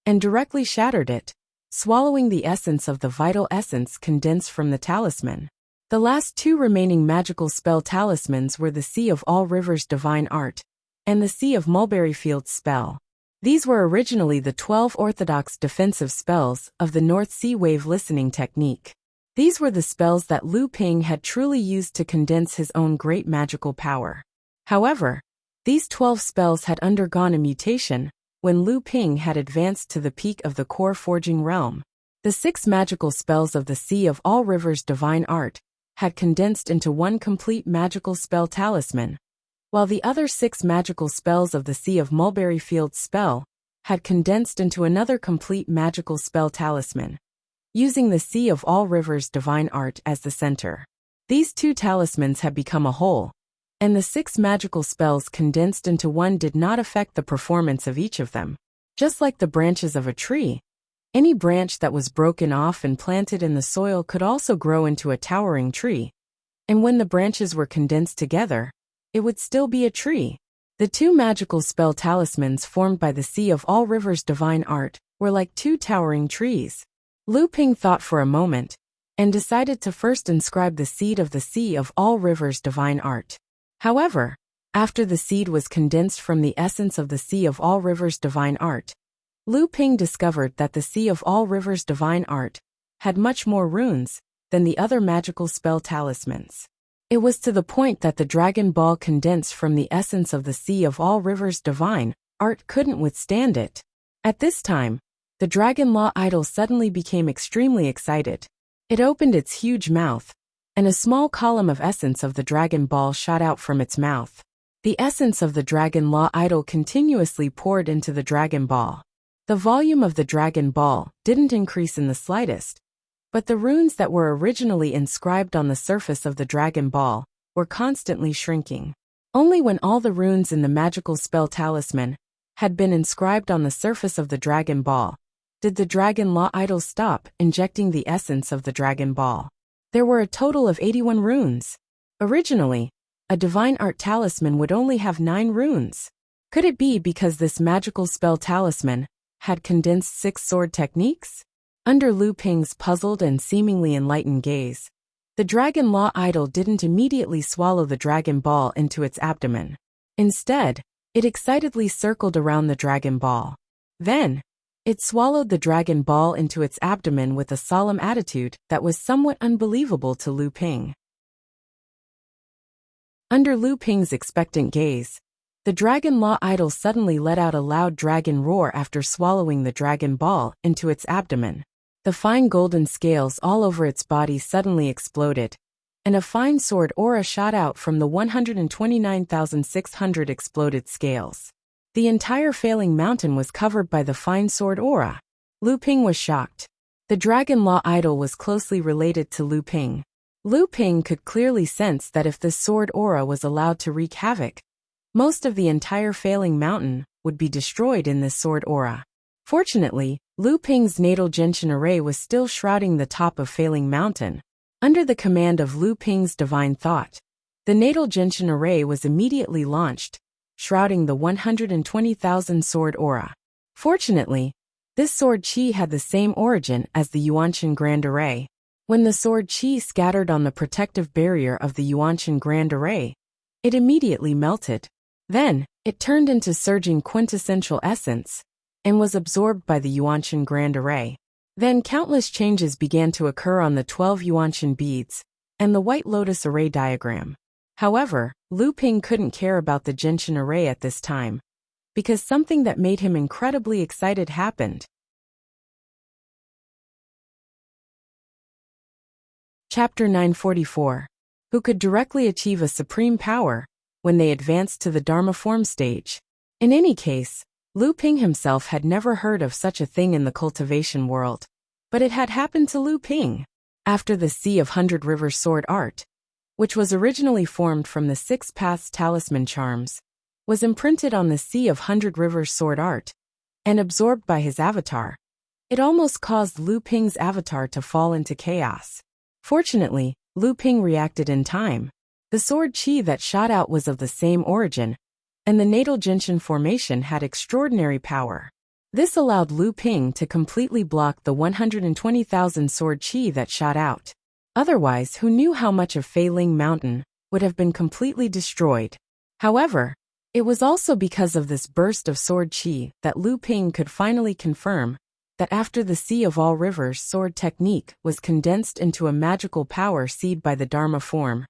and directly shattered it, swallowing the essence of the vital essence condensed from the talisman. The last 2 remaining magical spell talismans were the Sea of All Rivers Divine Art and the Sea of Mulberryfield's spell. These were originally the 12 orthodox defensive spells of the North Sea Wave Listening technique. These were the spells that Lu Ping had truly used to condense his own great magical power. However, these 12 spells had undergone a mutation when Lu Ping had advanced to the peak of the core forging realm. The 6 magical spells of the Sea of All Rivers Divine Art had condensed into one complete magical spell talisman, while the other 6 magical spells of the Sea of Mulberryfield's spell had condensed into another complete magical spell talisman, using the Sea of All Rivers Divine Art as the center. These 2 talismans had become a whole, and the 6 magical spells condensed into one did not affect the performance of each of them. Just like the branches of a tree, any branch that was broken off and planted in the soil could also grow into a towering tree, and when the branches were condensed together, it would still be a tree. The 2 magical spell talismans formed by the Sea of All Rivers Divine Art were like 2 towering trees. Lu Ping thought for a moment, and decided to first inscribe the seed of the Sea of All Rivers Divine Art. However, after the seed was condensed from the essence of the Sea of All Rivers Divine Art, Lu Ping discovered that the Sea of All Rivers Divine Art had much more runes than the other magical spell talismans. It was to the point that the Dragon Ball condensed from the essence of the Sea of All Rivers Divine Art couldn't withstand it. At this time, the Dragon Law idol suddenly became extremely excited. It opened its huge mouth, and a small column of essence of the Dragon Ball shot out from its mouth. The essence of the Dragon Law idol continuously poured into the Dragon Ball. The volume of the Dragon Ball didn't increase in the slightest, but the runes that were originally inscribed on the surface of the Dragon Ball were constantly shrinking. Only when all the runes in the magical spell talisman had been inscribed on the surface of the Dragon Ball. Did the Dragon Law Idol stop injecting the essence of the Dragon Ball? There were a total of 81 runes. Originally, a divine art talisman would only have 9 runes. Could it be because this magical spell talisman had condensed 6 sword techniques? Under Lu Ping's puzzled and seemingly enlightened gaze, the Dragon Law Idol didn't immediately swallow the Dragon Ball into its abdomen. Instead, it excitedly circled around the Dragon Ball. Then, it swallowed the Dragon Ball into its abdomen with a solemn attitude that was somewhat unbelievable to Lu Ping. Under Lu Ping's expectant gaze, the Dragon Law Idol suddenly let out a loud dragon roar after swallowing the Dragon Ball into its abdomen. The fine golden scales all over its body suddenly exploded, and a fine sword aura shot out from the 129,600 exploded scales. The entire Failing Mountain was covered by the fine sword aura. Lu Ping was shocked. The Dragon Law Idol was closely related to Lu Ping. Lu Ping could clearly sense that if this sword aura was allowed to wreak havoc, most of the entire Failing Mountain would be destroyed in this sword aura. Fortunately, Lu Ping's natal Genshin array was still shrouding the top of Failing Mountain. Under the command of Lu Ping's divine thought, the natal Genshin array was immediately launched, shrouding the 120,000 sword aura. Fortunately, this sword chi had the same origin as the Yuanshan Grand Array. When the sword chi scattered on the protective barrier of the Yuanshan Grand Array, it immediately melted. Then, it turned into surging quintessential essence and was absorbed by the Yuanshan Grand Array. Then countless changes began to occur on the 12 Yuanshan beads and the White Lotus array diagram. However, Lu Ping couldn't care about the Genshin array at this time, because something that made him incredibly excited happened. Chapter 944. Who could directly achieve a supreme power when they advanced to the Dharma form stage? In any case, Lu Ping himself had never heard of such a thing in the cultivation world. But it had happened to Lu Ping. After the Sea of Hundred Rivers sword art, which was originally formed from the 6 Paths talisman charms, was imprinted on the Sea of Hundred Rivers sword art, and absorbed by his avatar. It almost caused Lu Ping's avatar to fall into chaos. Fortunately, Lu Ping reacted in time. The sword chi that shot out was of the same origin, and the natal Genshin formation had extraordinary power. This allowed Lu Ping to completely block the 120,000 sword chi that shot out. Otherwise, who knew how much of Failing Mountain would have been completely destroyed? However, it was also because of this burst of sword chi that Lu Ping could finally confirm that after the Sea of All Rivers sword technique was condensed into a magical power seed by the Dharma form,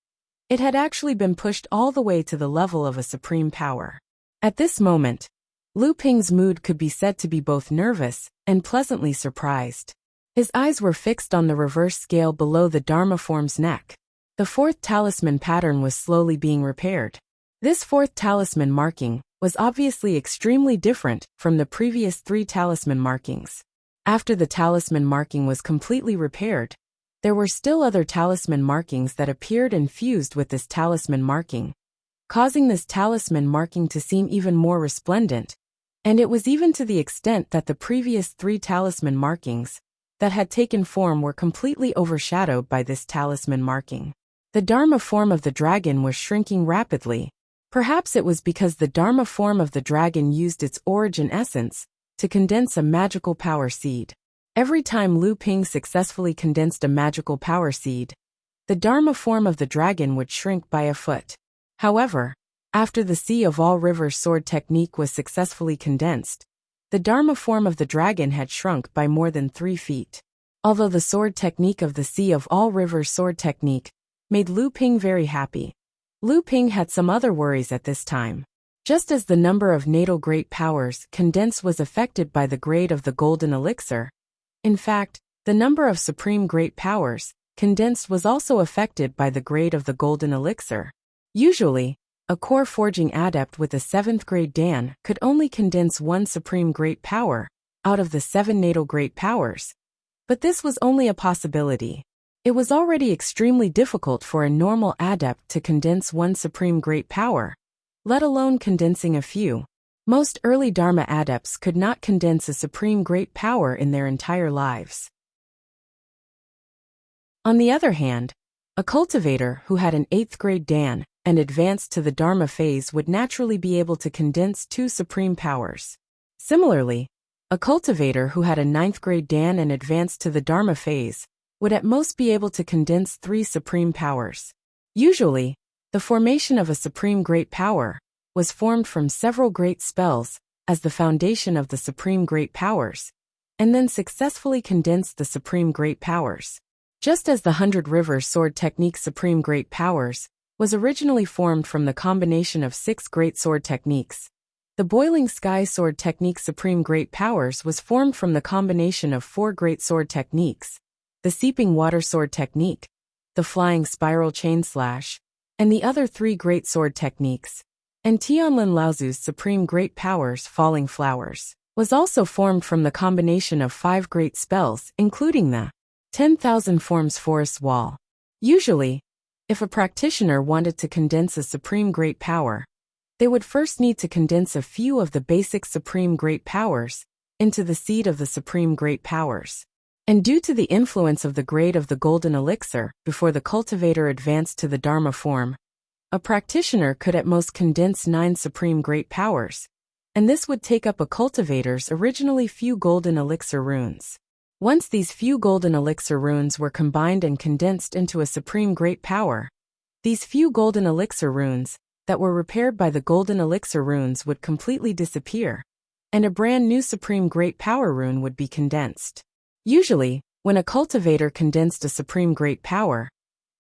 it had actually been pushed all the way to the level of a supreme power. At this moment, Lu Ping's mood could be said to be both nervous and pleasantly surprised. His eyes were fixed on the reverse scale below the Dharma form's neck. The 4th talisman pattern was slowly being repaired. This 4th talisman marking was obviously extremely different from the previous 3 talisman markings. After the talisman marking was completely repaired, there were still other talisman markings that appeared and fused with this talisman marking, causing this talisman marking to seem even more resplendent, and it was even to the extent that the previous 3 talisman markings that had taken form were completely overshadowed by this talisman marking. The Dharma form of the dragon was shrinking rapidly. Perhaps it was because the Dharma form of the dragon used its origin essence to condense a magical power seed. Every time Lu Ping successfully condensed a magical power seed, the Dharma form of the dragon would shrink by a foot. However, after the Sea of All Rivers sword technique was successfully condensed, the Dharma form of the dragon had shrunk by more than 3 feet. Although the sword technique of the Sea of All Rivers sword technique made Lu Ping very happy, Lu Ping had some other worries at this time. Just as the number of natal great powers condensed was affected by the grade of the golden elixir, in fact, the number of supreme great powers condensed was also affected by the grade of the golden elixir. Usually, a core forging adept with a 7th grade Dan could only condense 1 supreme great power out of the 7 natal great powers. But this was only a possibility. It was already extremely difficult for a normal adept to condense 1 supreme great power, let alone condensing a few. Most early Dharma adepts could not condense a supreme great power in their entire lives. On the other hand, a cultivator who had an 8th grade Dan and advanced to the Dharma phase would naturally be able to condense 2 supreme powers. Similarly, a cultivator who had a 9th grade Dan and advanced to the Dharma phase would at most be able to condense 3 supreme powers. Usually, the formation of a supreme great power was formed from several great spells as the foundation of the supreme great powers, and then successfully condensed the supreme great powers. Just as the 100 Rivers Sword Technique Supreme Great Powers was originally formed from the combination of 6 Great Sword Techniques, the Boiling Sky Sword Technique Supreme Great Powers was formed from the combination of 4 Great Sword Techniques, the Seeping Water Sword Technique, the Flying Spiral Chain Slash, and the other 3 Great Sword Techniques, and Tianlin Laozu's Supreme Great Powers Falling Flowers was also formed from the combination of 5 great spells, including the 10,000 Forms Forest Wall. Usually, if a practitioner wanted to condense a supreme great power, they would first need to condense a few of the basic supreme great powers into the seed of the supreme great powers. And due to the influence of the grade of the golden elixir before the cultivator advanced to the Dharma form, a practitioner could at most condense 9 supreme great powers, and this would take up a cultivator's originally few golden elixir runes. Once these few golden elixir runes were combined and condensed into a supreme great power, these few golden elixir runes that were repaired by the golden elixir runes would completely disappear, and a brand new supreme great power rune would be condensed. Usually, when a cultivator condensed a supreme great power,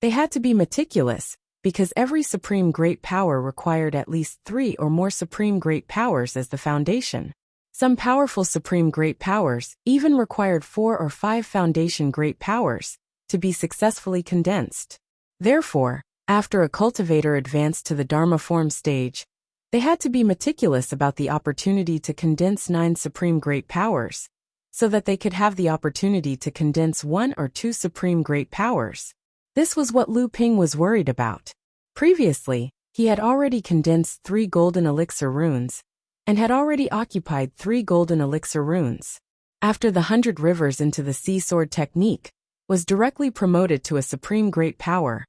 they had to be meticulous because every supreme great power required at least 3 or more supreme great powers as the foundation. Some powerful supreme great powers even required 4 or 5 foundation great powers to be successfully condensed. Therefore, after a cultivator advanced to the Dharma form stage, they had to be meticulous about the opportunity to condense 9 supreme great powers, so that they could have the opportunity to condense 1 or 2 supreme great powers. This was what Lu Ping was worried about. Previously, he had already condensed 3 golden elixir runes, and had already occupied 3 golden elixir runes. After the 100 Rivers into the Sea Sword Technique was directly promoted to a supreme great power,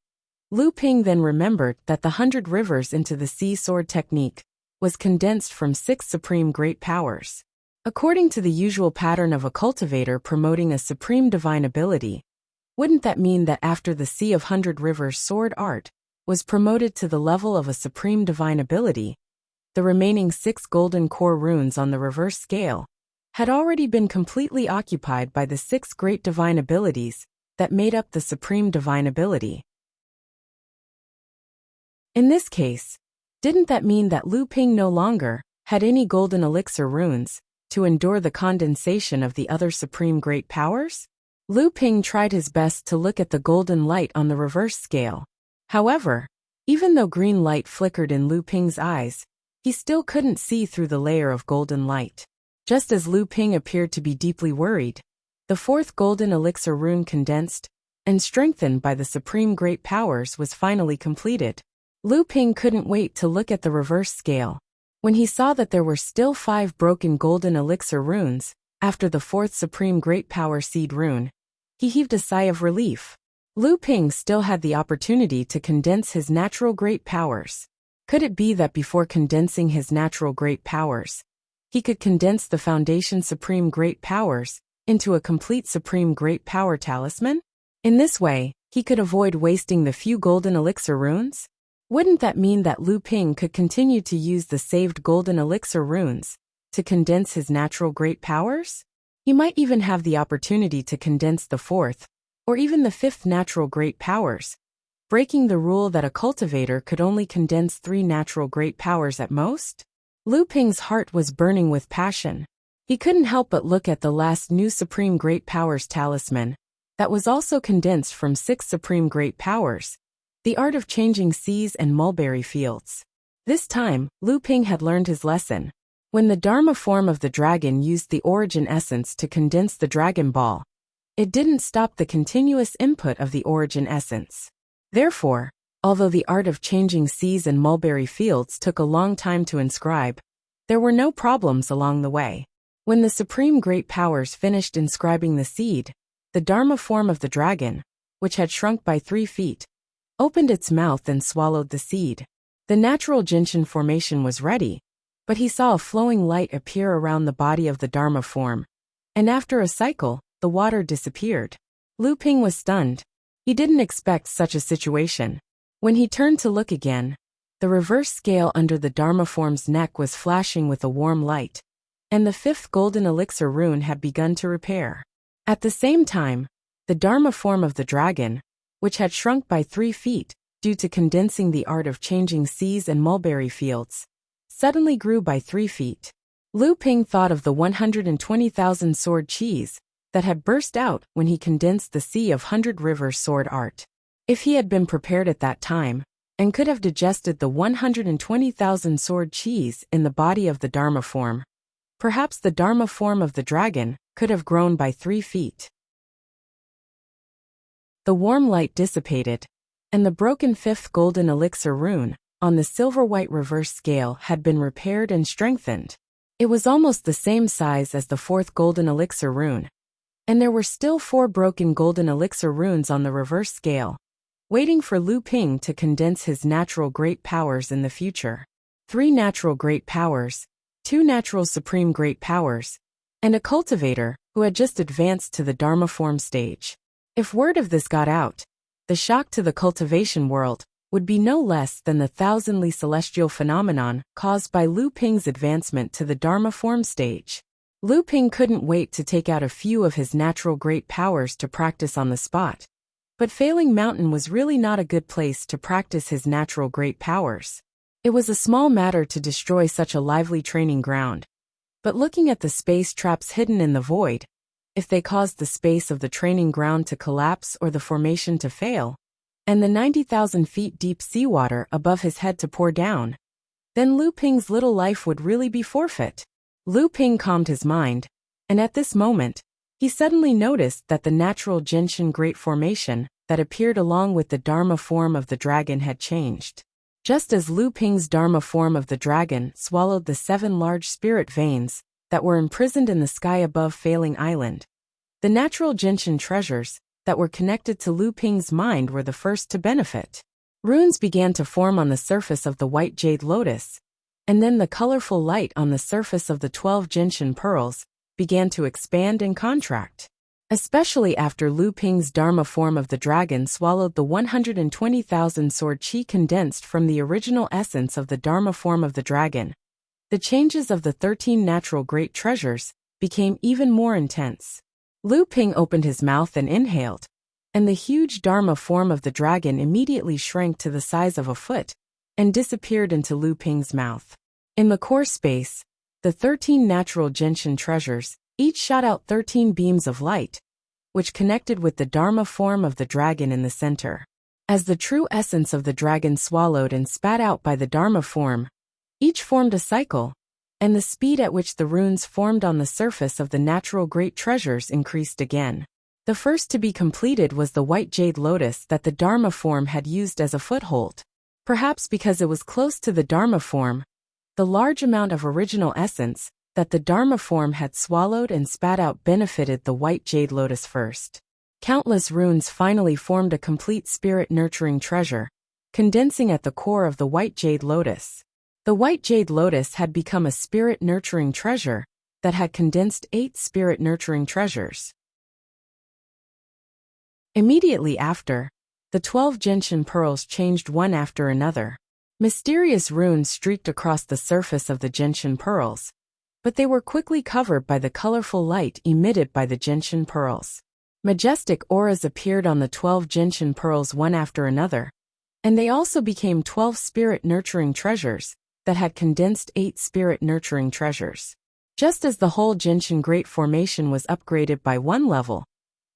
Lu Ping then remembered that the 100 Rivers into the Sea Sword Technique was condensed from 6 supreme great powers. According to the usual pattern of a cultivator promoting a supreme divine ability, wouldn't that mean that after the Sea of 100 Rivers sword art was promoted to the level of a supreme divine ability, the remaining 6 golden core runes on the reverse scale had already been completely occupied by the 6 great divine abilities that made up the supreme divine ability. In this case, didn't that mean that Lu Ping no longer had any golden elixir runes to endure the condensation of the other supreme great powers? Lu Ping tried his best to look at the golden light on the reverse scale. However, even though green light flickered in Lu Ping's eyes, he still couldn't see through the layer of golden light. Just as Lu Ping appeared to be deeply worried, the 4th golden elixir rune condensed and strengthened by the supreme great powers was finally completed. Lu Ping couldn't wait to look at the reverse scale. When he saw that there were still 5 broken golden elixir runes after the 4th supreme great power seed rune, he heaved a sigh of relief. Lu Ping still had the opportunity to condense his natural great powers. Could it be that before condensing his natural great powers, he could condense the foundation supreme great powers into a complete supreme great power talisman? In this way, he could avoid wasting the few golden elixir runes? Wouldn't that mean that Lu Ping could continue to use the saved golden elixir runes to condense his natural great powers? He might even have the opportunity to condense the 4th, or even the 5th natural great powers, breaking the rule that a cultivator could only condense 3 natural great powers at most? Lu Ping's heart was burning with passion. He couldn't help but look at the last new Supreme Great Powers talisman, that was also condensed from 6 Supreme Great Powers, the art of changing seas and mulberry fields. This time, Lu Ping had learned his lesson. When the Dharma form of the dragon used the origin essence to condense the Dragon Ball, it didn't stop the continuous input of the origin essence. Therefore, although the art of changing seas and mulberry fields took a long time to inscribe, There were no problems along the way. When the Supreme Great Powers finished inscribing the seed, the Dharma form of the dragon, which had shrunk by 3 feet, opened its mouth and swallowed the seed. The natural Jinshin formation was ready, but he saw a flowing light appear around the body of the Dharma form, and after a cycle, the water disappeared. Lu Ping was stunned. He didn't expect such a situation. When he turned to look again, the reverse scale under the Dharma form's neck was flashing with a warm light, and the 5th golden elixir rune had begun to repair. At the same time, the Dharma form of the dragon, which had shrunk by 3 feet due to condensing the art of changing seas and mulberry fields, suddenly grew by 3 feet. Lu Ping thought of the 120,000 sword cheese that had burst out when he condensed the Sea of 100 Rivers sword art. If he had been prepared at that time, and could have digested the 120,000 sword cheese in the body of the Dharma form, perhaps the Dharma form of the dragon could have grown by 3 feet. The warm light dissipated, and the broken 5th golden elixir rune on the silver-white reverse scale had been repaired and strengthened. It was almost the same size as the 4th golden elixir rune, and there were still 4 broken golden elixir runes on the reverse scale, waiting for Lu Ping to condense his natural great powers in the future. 3 natural great powers, 2 natural supreme great powers, and a cultivator who had just advanced to the Dharma form stage. If word of this got out, the shock to the cultivation world would be no less than the thousandly celestial phenomenon caused by Lu Ping's advancement to the Dharma form stage. Lu Ping couldn't wait to take out a few of his natural great powers to practice on the spot. But Failing Mountain was really not a good place to practice his natural great powers. It was a small matter to destroy such a lively training ground. But looking at the space traps hidden in the void, if they caused the space of the training ground to collapse or the formation to fail, and the 90,000 feet deep seawater above his head to pour down, then Lu Ping's little life would really be forfeit. Lu Ping calmed his mind, and at this moment, he suddenly noticed that the natural Jinshin Great Formation that appeared along with the Dharma form of the dragon had changed. Just as Lu Ping's Dharma form of the dragon swallowed the 7 large spirit veins that were imprisoned in the sky above Failing Island, the natural Jinshin treasures that were connected to Lu Ping's mind were the first to benefit. Runes began to form on the surface of the white jade lotus, and then the colorful light on the surface of the 12 Jinshin pearls began to expand and contract. Especially after Lu Ping's Dharma form of the dragon swallowed the 120,000 sword chi condensed from the original essence of the Dharma form of the dragon, the changes of the 13 natural great treasures became even more intense. Lu Ping opened his mouth and inhaled, and the huge Dharma form of the dragon immediately shrank to the size of a foot and disappeared into Lu Ping's mouth. In the core space, the 13 natural Jinshin treasures each shot out 13 beams of light, which connected with the Dharma form of the dragon in the center. As the true essence of the dragon swallowed and spat out by the Dharma form, each formed a cycle, and the speed at which the runes formed on the surface of the natural great treasures increased again. The first to be completed was the white jade lotus that the Dharma form had used as a foothold. Perhaps because it was close to the Dharma form, the large amount of original essence that the Dharma form had swallowed and spat out benefited the white jade lotus first. Countless runes finally formed a complete spirit-nurturing treasure, condensing at the core of the white jade lotus. The white jade lotus had become a spirit-nurturing treasure that had condensed 8 spirit-nurturing treasures. Immediately after, the 12 Jinshin pearls changed one after another. Mysterious runes streaked across the surface of the Jinshin pearls, but they were quickly covered by the colorful light emitted by the Jinshin pearls. Majestic auras appeared on the 12 Jinshin pearls one after another, and they also became 12 spirit-nurturing treasures that had condensed 8 spirit-nurturing treasures. Just as the whole Jinshin Great Formation was upgraded by 1 level,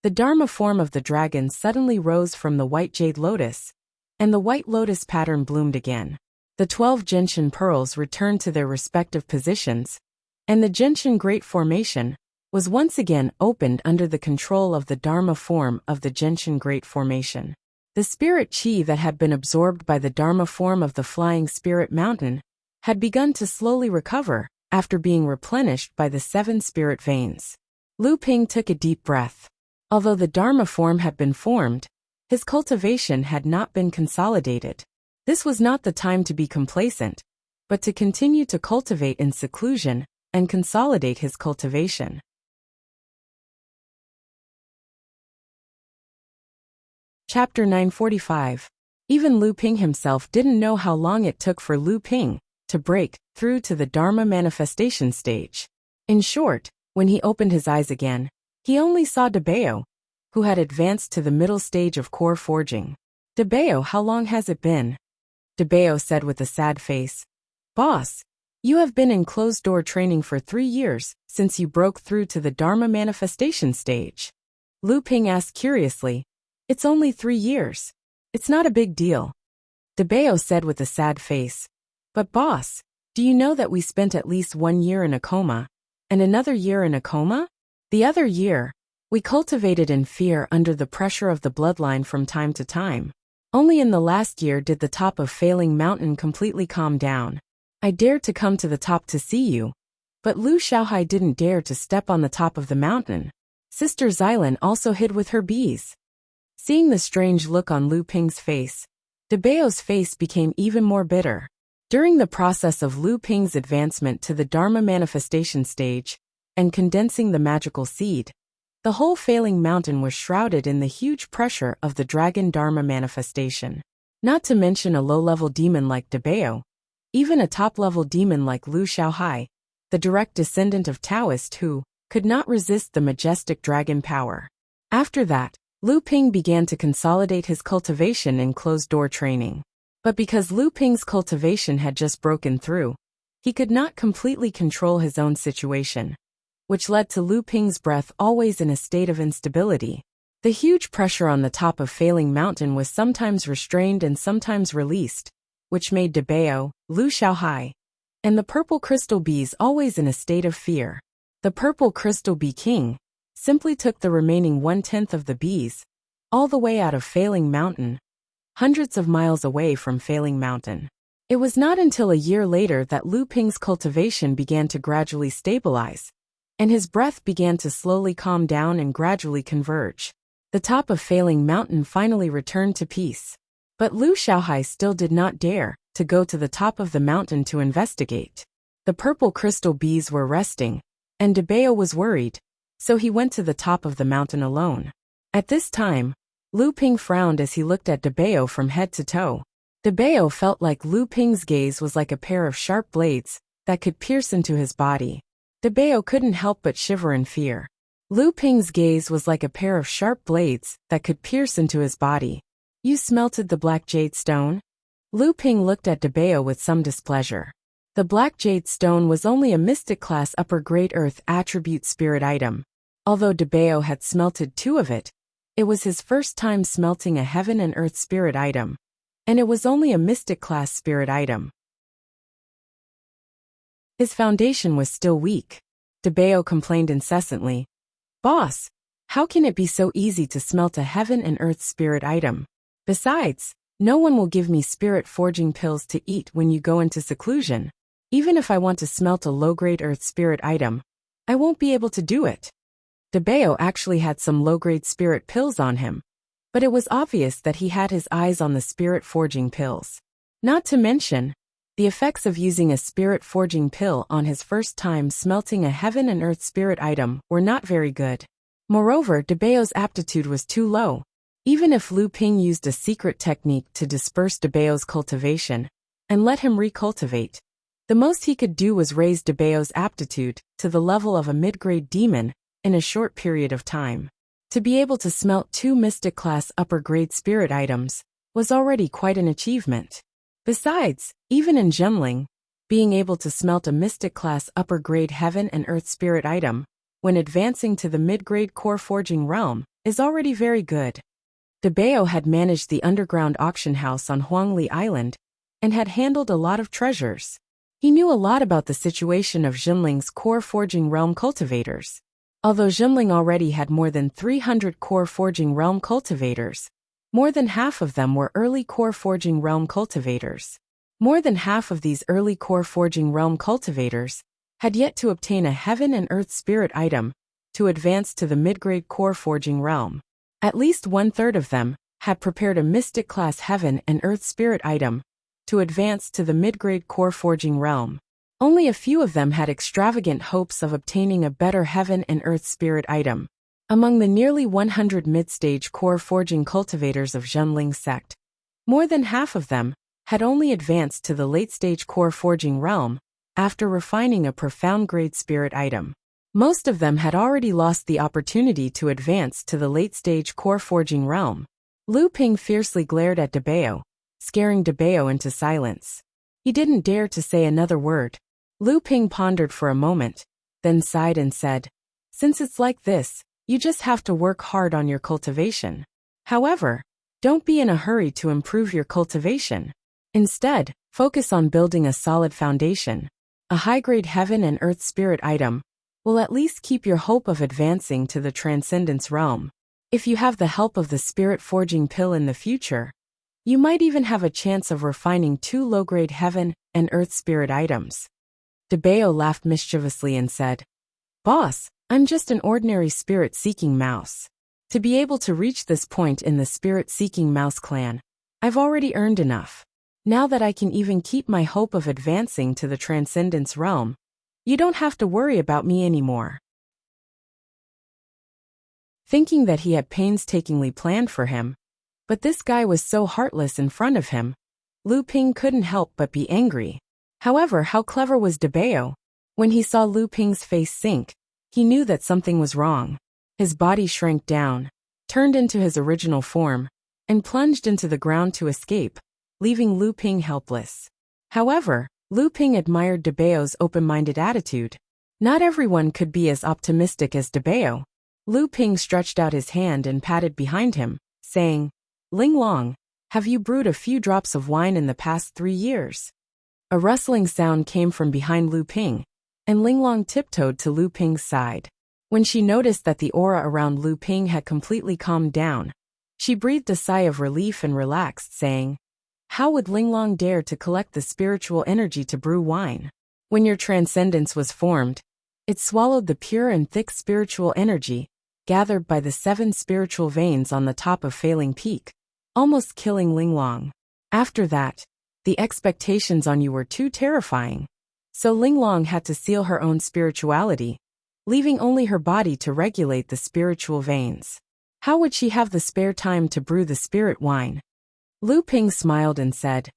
the Dharma form of the dragon suddenly rose from the white jade lotus, and the white lotus pattern bloomed again. The 12 Jinshin pearls returned to their respective positions, and the Jinshin Great Formation was once again opened under the control of the Dharma form of the Jinshin Great Formation. The spirit chi that had been absorbed by the Dharma form of the Flying Spirit Mountain had begun to slowly recover, after being replenished by the 7 spirit veins. Lu Ping took a deep breath. Although the Dharma form had been formed, his cultivation had not been consolidated. This was not the time to be complacent, but to continue to cultivate in seclusion and consolidate his cultivation. Chapter 945. Even Lu Ping himself didn't know how long it took for Lu Ping to break through to the Dharma manifestation stage. In short, when he opened his eyes again, he only saw Debao, who had advanced to the middle stage of core forging. Debao, how long has it been? Debao said with a sad face. Boss, you have been in closed-door training for 3 years since you broke through to the Dharma manifestation stage. Lu Ping asked curiously. It's only 3 years. It's not a big deal. Debao said with a sad face. But boss, do you know that we spent at least 1 year in a coma, and another year in a coma? The other year, we cultivated in fear under the pressure of the bloodline from time to time. Only in the last year did the top of Failing Mountain completely calm down. I dared to come to the top to see you, but Lu Xiaohai didn't dare to step on the top of the mountain. Sister Xylan also hid with her bees. Seeing the strange look on Lu Ping's face, Debao's face became even more bitter. During the process of Lu Ping's advancement to the Dharma manifestation stage and condensing the magical seed, the whole Failing Mountain was shrouded in the huge pressure of the Dragon Dharma manifestation. Not to mention a low-level demon like Debao, even a top-level demon like Lu Xiaohai, the direct descendant of Taoist who could not resist the majestic dragon power. After that, Lu Ping began to consolidate his cultivation in closed-door training. But because Lu Ping's cultivation had just broken through, he could not completely control his own situation, which led to Lu Ping's breath always in a state of instability. The huge pressure on the top of Failing Mountain was sometimes restrained and sometimes released, which made Debao, Lu Xiaohai, and the purple crystal bees always in a state of fear. The purple crystal bee king simply took the remaining 1/10 of the bees, all the way out of Failing Mountain, hundreds of miles away from Failing Mountain. It was not until a year later that Lu Ping's cultivation began to gradually stabilize, and his breath began to slowly calm down and gradually converge. The top of Failing Mountain finally returned to peace. But Lu Xiaohai still did not dare to go to the top of the mountain to investigate. The purple crystal bees were resting, and Debao was worried, so he went to the top of the mountain alone. At this time, Lu Ping frowned as he looked at Debao from head to toe. Debao felt like Lu Ping's gaze was like a pair of sharp blades that could pierce into his body. Debao couldn't help but shiver in fear. Lu Ping's gaze was like a pair of sharp blades that could pierce into his body. You smelted the black jade stone? Lu Ping looked at Debao with some displeasure. The black jade stone was only a mystic class upper grade earth attribute spirit item. Although Debao had smelted 2 of it, it was his first time smelting a heaven and earth spirit item, and it was only a mystic class spirit item. His foundation was still weak. Debao complained incessantly. Boss, how can it be so easy to smelt a heaven and earth spirit item? Besides, no one will give me spirit forging pills to eat when you go into seclusion. Even if I want to smelt a low-grade earth spirit item, I won't be able to do it. Debao actually had some low-grade spirit pills on him, but it was obvious that he had his eyes on the spirit forging pills. Not to mention, the effects of using a spirit forging pill on his first time smelting a heaven and earth spirit item were not very good. Moreover, Debao's aptitude was too low. Even if Lu Ping used a secret technique to disperse Debao's cultivation and let him recultivate, the most he could do was raise Debao's aptitude to the level of a mid-grade demon in a short period of time. To be able to smelt 2 mystic class upper-grade spirit items was already quite an achievement. Besides, even in Gemling, being able to smelt a mystic class upper-grade heaven and earth spirit item when advancing to the mid-grade core forging realm is already very good. Debao had managed the underground auction house on Huangli Island and had handled a lot of treasures. He knew a lot about the situation of Jimling's core forging realm cultivators. Although Jimling already had more than 300 core forging realm cultivators, more than half of them were early core forging realm cultivators. More than half of these early core forging realm cultivators had yet to obtain a heaven and earth spirit item to advance to the mid-grade core forging realm. At least 1/3 of them had prepared a mystic class heaven and earth spirit item to advance to the mid-grade core forging realm. Only a few of them had extravagant hopes of obtaining a better heaven and earth spirit item. Among the nearly 100 mid-stage core forging cultivators of Zhenling's sect, more than half of them had only advanced to the late-stage core forging realm after refining a profound grade spirit item. Most of them had already lost the opportunity to advance to the late-stage core forging realm. Lu Ping fiercely glared at Debao, scaring Debao into silence. He didn't dare to say another word. Lu Ping pondered for a moment, then sighed and said, "Since it's like this, you just have to work hard on your cultivation. However, don't be in a hurry to improve your cultivation. Instead, focus on building a solid foundation. A high-grade heaven and earth spirit item will at least keep your hope of advancing to the transcendence realm. If you have the help of the spirit forging pill in the future, you might even have a chance of refining 2 low-grade heaven and earth spirit items." Debao laughed mischievously and said, "Boss, I'm just an ordinary spirit-seeking mouse. To be able to reach this point in the spirit-seeking mouse clan, I've already earned enough. Now that I can even keep my hope of advancing to the transcendence realm, you don't have to worry about me anymore." Thinking that he had painstakingly planned for him, but this guy was so heartless in front of him, Lu Ping couldn't help but be angry. However, how clever was Debao? When he saw Lu Ping's face sink, he knew that something was wrong. His body shrank down, turned into his original form, and plunged into the ground to escape, leaving Lu Ping helpless. However, Lu Ping admired Debao's open-minded attitude. Not everyone could be as optimistic as Debao. Lu Ping stretched out his hand and patted behind him, saying, "Ling Long, have you brewed a few drops of wine in the past 3 years?" A rustling sound came from behind Lu Ping, and Ling Long tiptoed to Lu Ping's side. When she noticed that the aura around Lu Ping had completely calmed down, she breathed a sigh of relief and relaxed, saying, "How would Ling Long dare to collect the spiritual energy to brew wine? When your transcendence was formed, it swallowed the pure and thick spiritual energy gathered by the 7 spiritual veins on the top of Failing Peak, almost killing Ling Long. After that, the expectations on you were too terrifying, so Ling Long had to seal her own spirituality, leaving only her body to regulate the spiritual veins. How would she have the spare time to brew the spirit wine?" Lu Ping smiled and said,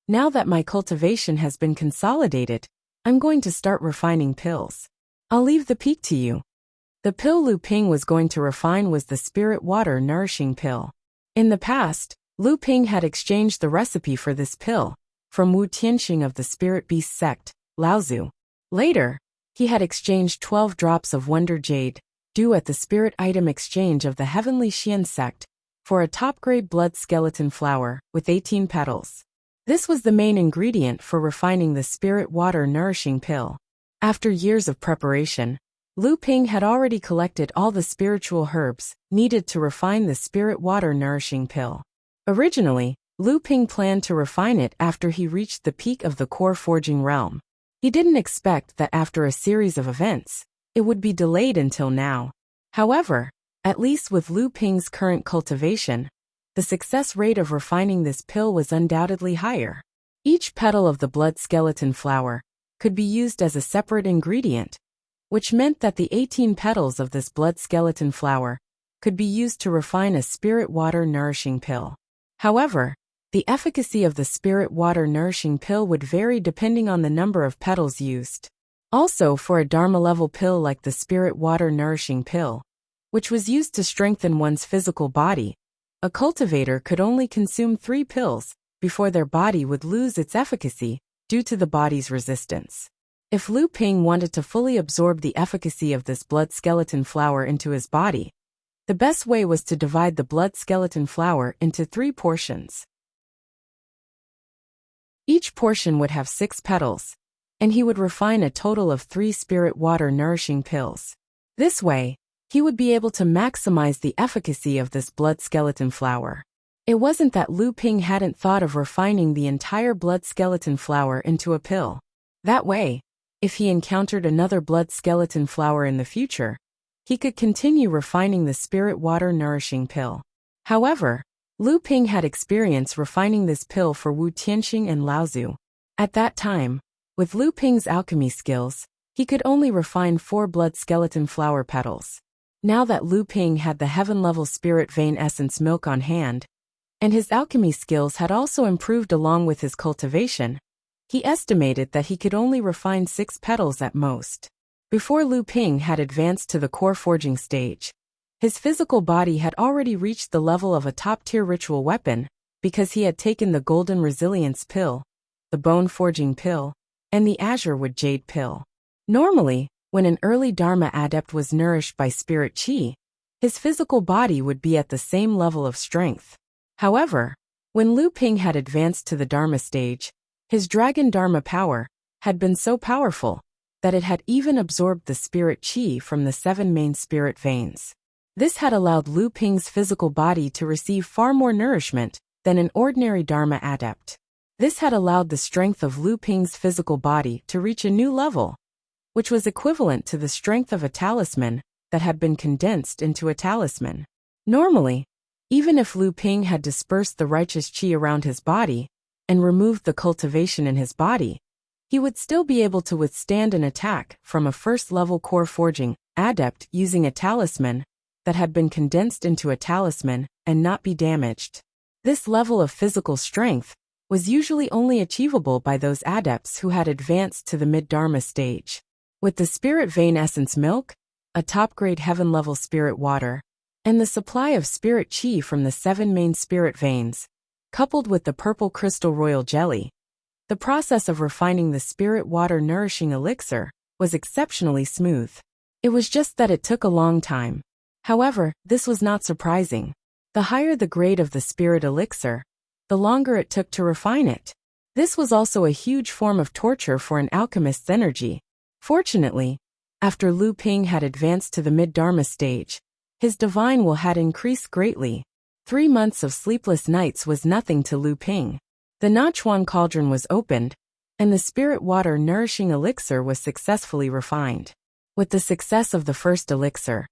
"Now that my cultivation has been consolidated, I'm going to start refining pills. I'll leave the peak to you." The pill Lu Ping was going to refine was the spirit water nourishing pill. In the past, Lu Ping had exchanged the recipe for this pill from Wu Tianxing of the Spirit Beast sect, Laozu. Later, he had exchanged 12 drops of Wonder Jade, due at the spirit item exchange of the Heavenly Xian sect, for a top-grade blood skeleton flower with 18 petals. This was the main ingredient for refining the spirit water nourishing pill. After years of preparation, Lu Ping had already collected all the spiritual herbs needed to refine the spirit water nourishing pill. Originally, Lu Ping planned to refine it after he reached the peak of the core forging realm. He didn't expect that after a series of events, it would be delayed until now. However, at least with Lu Ping's current cultivation, the success rate of refining this pill was undoubtedly higher. Each petal of the blood skeleton flower could be used as a separate ingredient, which meant that the 18 petals of this blood skeleton flower could be used to refine a spirit water nourishing pill. However, the efficacy of the spirit water nourishing pill would vary depending on the number of petals used. Also, for a Dharma-level pill like the spirit water nourishing pill, which was used to strengthen one's physical body, a cultivator could only consume 3 pills before their body would lose its efficacy due to the body's resistance. If Lu Ping wanted to fully absorb the efficacy of this blood skeleton flower into his body, the best way was to divide the blood skeleton flower into 3 portions. Each portion would have 6 petals, and he would refine a total of 3 spirit water nourishing pills. This way, he would be able to maximize the efficacy of this blood skeleton flower. It wasn't that Lu Ping hadn't thought of refining the entire blood skeleton flower into a pill. That way, If he encountered another blood skeleton flower in the future, he could continue refining the spirit water nourishing pill. However, Lu Ping had experience refining this pill for Wu Tianxing and Laozu. At that time, with Lu Ping's alchemy skills, he could only refine 4 blood skeleton flower petals. Now that Lu Ping had the heaven-level spirit vein essence milk on hand, and his alchemy skills had also improved along with his cultivation, he estimated that he could only refine 6 petals at most. Before Lu Ping had advanced to the core forging stage, his physical body had already reached the level of a top-tier ritual weapon because he had taken the golden resilience pill, the bone forging pill, and the azure wood jade pill. Normally, when an early Dharma adept was nourished by spirit chi, his physical body would be at the same level of strength. However, when Lu Ping had advanced to the Dharma stage, his dragon Dharma power had been so powerful that it had even absorbed the spirit chi from the 7 main spirit veins. This had allowed Lu Ping's physical body to receive far more nourishment than an ordinary Dharma adept. This had allowed the strength of Lu Ping's physical body to reach a new level, which was equivalent to the strength of a talisman that had been condensed into a talisman. Normally, even if Lu Ping had dispersed the righteous chi around his body and removed the cultivation in his body, he would still be able to withstand an attack from a first-level core forging adept using a talisman that had been condensed into a talisman and not be damaged. This level of physical strength was usually only achievable by those adepts who had advanced to the mid-Dharma stage. With the spirit vein essence milk, a top-grade heaven-level spirit water, and the supply of spirit chi from the 7 main spirit veins, coupled with the purple crystal royal jelly, the process of refining the spirit water nourishing elixir was exceptionally smooth. It was just that it took a long time. However, this was not surprising. The higher the grade of the spirit elixir, the longer it took to refine it. This was also a huge form of torture for an alchemist's energy. Fortunately, after Lu Ping had advanced to the mid-Dharma stage, his divine will had increased greatly. 3 months of sleepless nights was nothing to Lu Ping. The Nachuan cauldron was opened, and the spirit water nourishing elixir was successfully refined. With the success of the first elixir,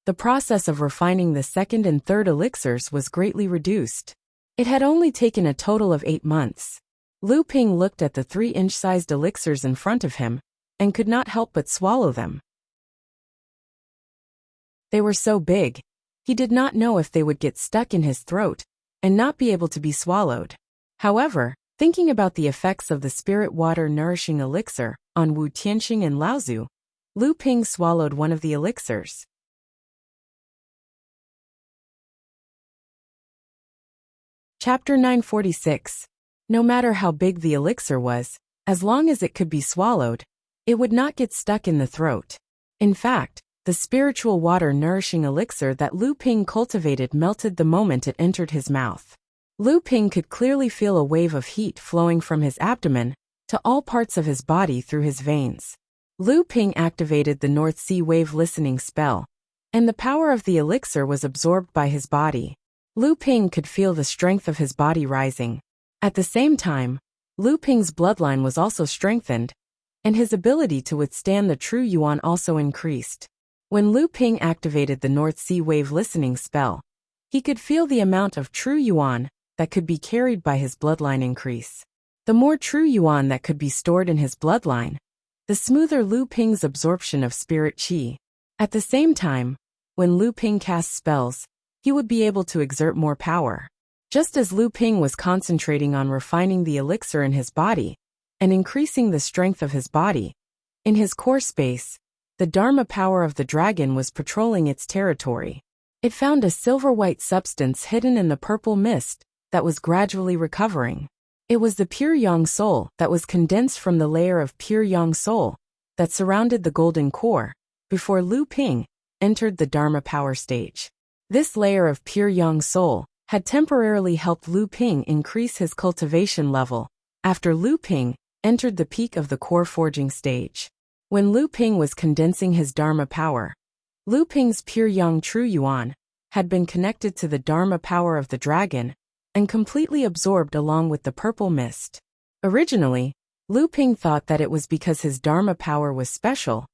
the process of refining the second and third elixirs was greatly reduced. It had only taken a total of 8 months. Lu Ping looked at the 3-inch-sized elixirs in front of him and could not help but swallow them. They were so big, he did not know if they would get stuck in his throat and not be able to be swallowed. However, thinking about the effects of the spirit water nourishing elixir on Wu Tianxing and Laozu, Lu Ping swallowed one of the elixirs. Chapter 946. No matter how big the elixir was, as long as it could be swallowed, it would not get stuck in the throat. In fact, the spiritual water nourishing elixir that Lu Ping cultivated melted the moment it entered his mouth. Lu Ping could clearly feel a wave of heat flowing from his abdomen to all parts of his body through his veins. Lu Ping activated the North Sea Wave listening spell, and the power of the elixir was absorbed by his body. Lu Ping could feel the strength of his body rising. At the same time, Lu Ping's bloodline was also strengthened, and his ability to withstand the true yuan also increased. When Lu Ping activated the North Sea Wave listening spell, he could feel the amount of true yuan that could be carried by his bloodline increase. The more true yuan that could be stored in his bloodline, the smoother Lu Ping's absorption of spirit chi. At the same time, when Lu Ping cast spells, he would be able to exert more power. Just as Lu Ping was concentrating on refining the elixir in his body and increasing the strength of his body, in his core space, the Dharma power of the dragon was patrolling its territory. It found a silver-white substance hidden in the purple mist that was gradually recovering. It was the pure yang soul that was condensed from the layer of pure yang soul that surrounded the golden core before Lu Ping entered the Dharma power stage. This layer of pure yang soul had temporarily helped Lu Ping increase his cultivation level after Lu Ping entered the peak of the core forging stage. When Lu Ping was condensing his Dharma power, Lu Ping's pure yang true yuan had been connected to the Dharma power of the dragon and completely absorbed along with the purple mist. Originally, Lu Ping thought that it was because his Dharma power was special,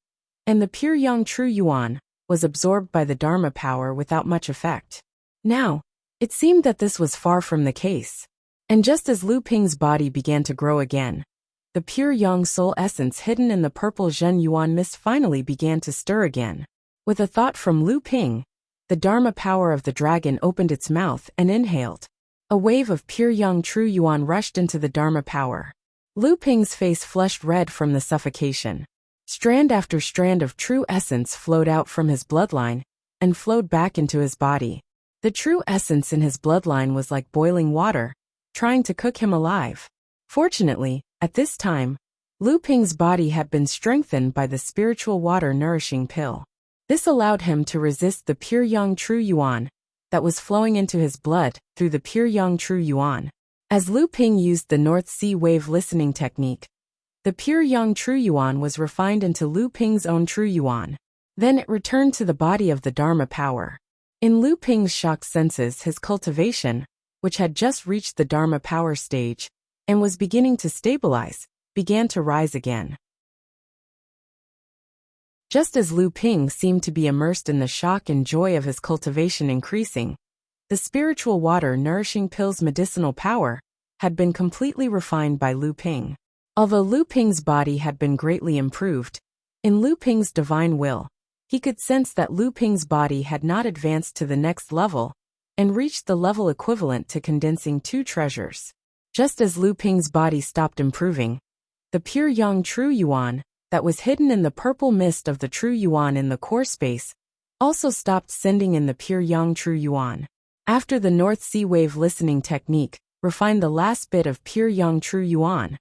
and the pure young true yuan was absorbed by the Dharma power without much effect. Now, it seemed that this was far from the case. And just as Lu Ping's body began to grow again, the pure young soul essence hidden in the purple Zhen Yuan mist finally began to stir again. With a thought from Lu Ping, the Dharma power of the dragon opened its mouth and inhaled. A wave of pure young true yuan rushed into the Dharma power. Lu Ping's face flushed red from the suffocation. Strand after strand of true essence flowed out from his bloodline and flowed back into his body. The true essence in his bloodline was like boiling water, trying to cook him alive. Fortunately, at this time, Lu Ping's body had been strengthened by the spiritual water nourishing pill. This allowed him to resist the pure young true yuan that was flowing into his blood through the pure young true yuan. As Lu Ping used the North Sea wave listening technique, the pure young true yuan was refined into Lu Ping's own true yuan. Then it returned to the body of the Dharma power. In Lu Ping's shocked senses, his cultivation, which had just reached the Dharma power stage and was beginning to stabilize, began to rise again. Just as Lu Ping seemed to be immersed in the shock and joy of his cultivation increasing, the spiritual water nourishing pill's medicinal power had been completely refined by Lu Ping. Although Lu Ping's body had been greatly improved, in Lu Ping's divine will, he could sense that Lu Ping's body had not advanced to the next level and reached the level equivalent to condensing two treasures. Just as Lu Ping's body stopped improving, the pure young true yuan that was hidden in the purple mist of the true yuan in the core space also stopped sending in the pure young true yuan. After the North Sea wave listening technique refined the last bit of pure young true yuan,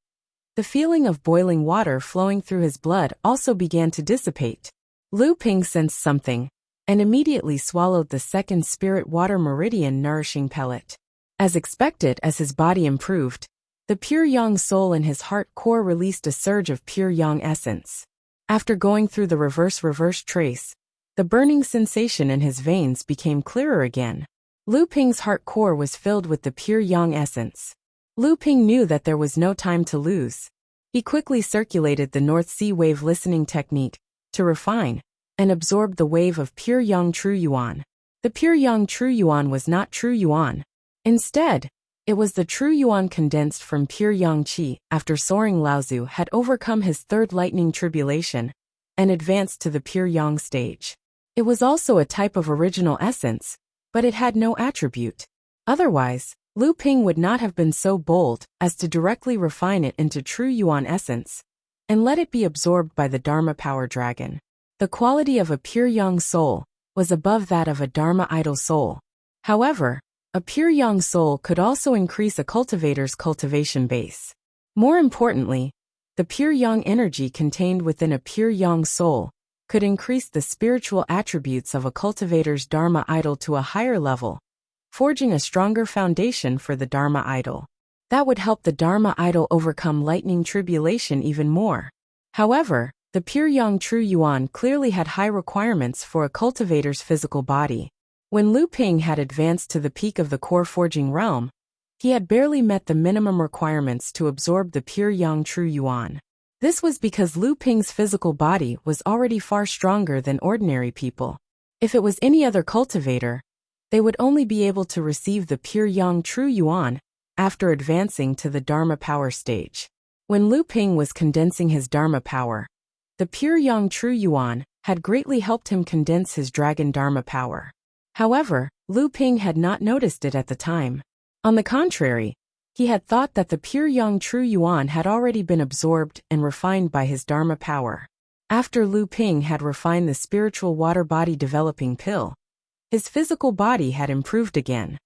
the feeling of boiling water flowing through his blood also began to dissipate. Lu Ping sensed something and immediately swallowed the second spirit water meridian nourishing pellet. As expected, as his body improved, the pure young soul in his heart core released a surge of pure young essence. After going through the reverse trace, the burning sensation in his veins became clearer again. Lu Ping's heart core was filled with the pure young essence. Lu Ping knew that there was no time to lose. He quickly circulated the North Sea wave listening technique to refine and absorb the wave of pure young true yuan. The pure young true yuan was not true yuan. Instead, it was the true yuan condensed from pure young qi after soaring Laozu had overcome his third lightning tribulation and advanced to the pure yang stage. It was also a type of original essence, but it had no attribute. Otherwise, Lu Ping would not have been so bold as to directly refine it into true yuan essence and let it be absorbed by the Dharma power dragon. The quality of a pure young soul was above that of a Dharma idol soul. However, a pure young soul could also increase a cultivator's cultivation base. More importantly, the pure young energy contained within a pure young soul could increase the spiritual attributes of a cultivator's Dharma idol to a higher level, forging a stronger foundation for the Dharma idol. That would help the Dharma idol overcome lightning tribulation even more. However, the pure young true yuan clearly had high requirements for a cultivator's physical body. When Lu Ping had advanced to the peak of the core forging realm, he had barely met the minimum requirements to absorb the pure young true yuan. This was because Lu Ping's physical body was already far stronger than ordinary people. If it was any other cultivator, they would only be able to receive the pure young true yuan after advancing to the Dharma power stage. When Lu Ping was condensing his Dharma power, the pure young true yuan had greatly helped him condense his dragon Dharma power. However, Lu Ping had not noticed it at the time. On the contrary, he had thought that the pure young true yuan had already been absorbed and refined by his Dharma power. After Lu Ping had refined the spiritual water body developing pill, his physical body had improved again.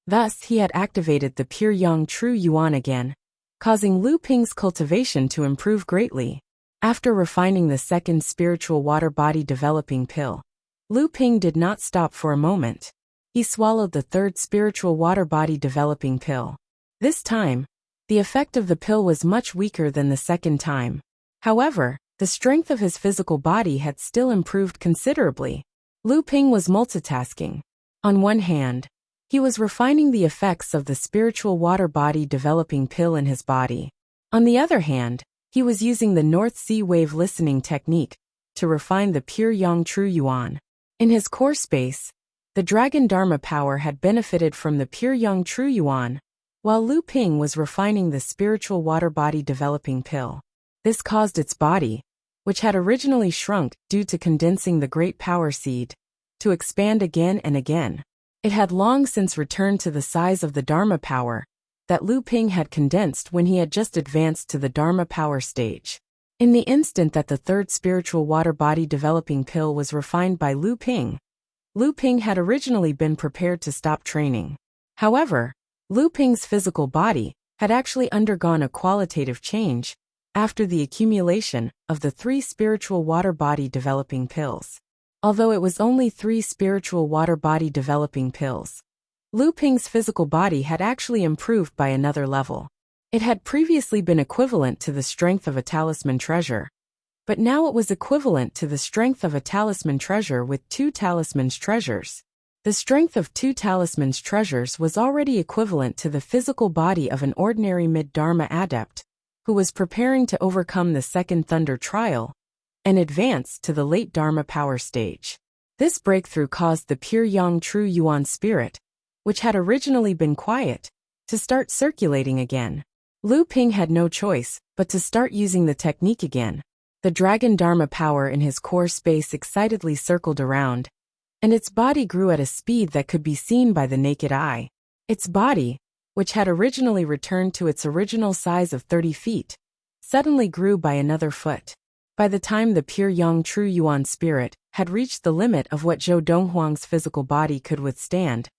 Thus, he had activated the pure young true yuan again, causing Lu Ping's cultivation to improve greatly. After refining the second spiritual water body developing pill, Lu Ping did not stop for a moment. He swallowed the third spiritual water body developing pill. This time, the effect of the pill was much weaker than the second time. However, the strength of his physical body had still improved considerably. Lu Ping was multitasking. On one hand, He was refining the effects of the spiritual water body developing pill in his body. On the other hand, he was using the North Sea wave listening technique to refine the pure yang true yuan. In his core space, the dragon dharma power had benefited from the pure yang true yuan, while Lu Ping was refining the spiritual water body developing pill. This caused its body, which had originally shrunk due to condensing the great power seed, to expand again and again. It had long since returned to the size of the dharma power that Lu Ping had condensed when he had just advanced to the dharma power stage. In the instant that the third spiritual water body developing pill was refined by Lu Ping had originally been prepared to stop training. However, Lu Ping's physical body had actually undergone a qualitative change after the accumulation of the 3 spiritual water body developing pills. Although it was only 3 spiritual water body developing pills, Lu Ping's physical body had actually improved by another level. It had previously been equivalent to the strength of a talisman treasure, but now it was equivalent to the strength of a talisman treasure with 2 talisman's treasures. The strength of 2 talisman's treasures was already equivalent to the physical body of an ordinary mid-dharma adept, who was preparing to overcome the second thunder trial and advance to the late dharma power stage. This breakthrough caused the pure yang true yuan spirit, which had originally been quiet, to start circulating again. Lu Ping had no choice but to start using the technique again. The dragon dharma power in his core space excitedly circled around, and its body grew at a speed that could be seen by the naked eye. Its body, which had originally returned to its original size of 30 feet, suddenly grew by another foot. By the time the pure yang true yuan spirit had reached the limit of what Zhou Donghuang's physical body could withstand,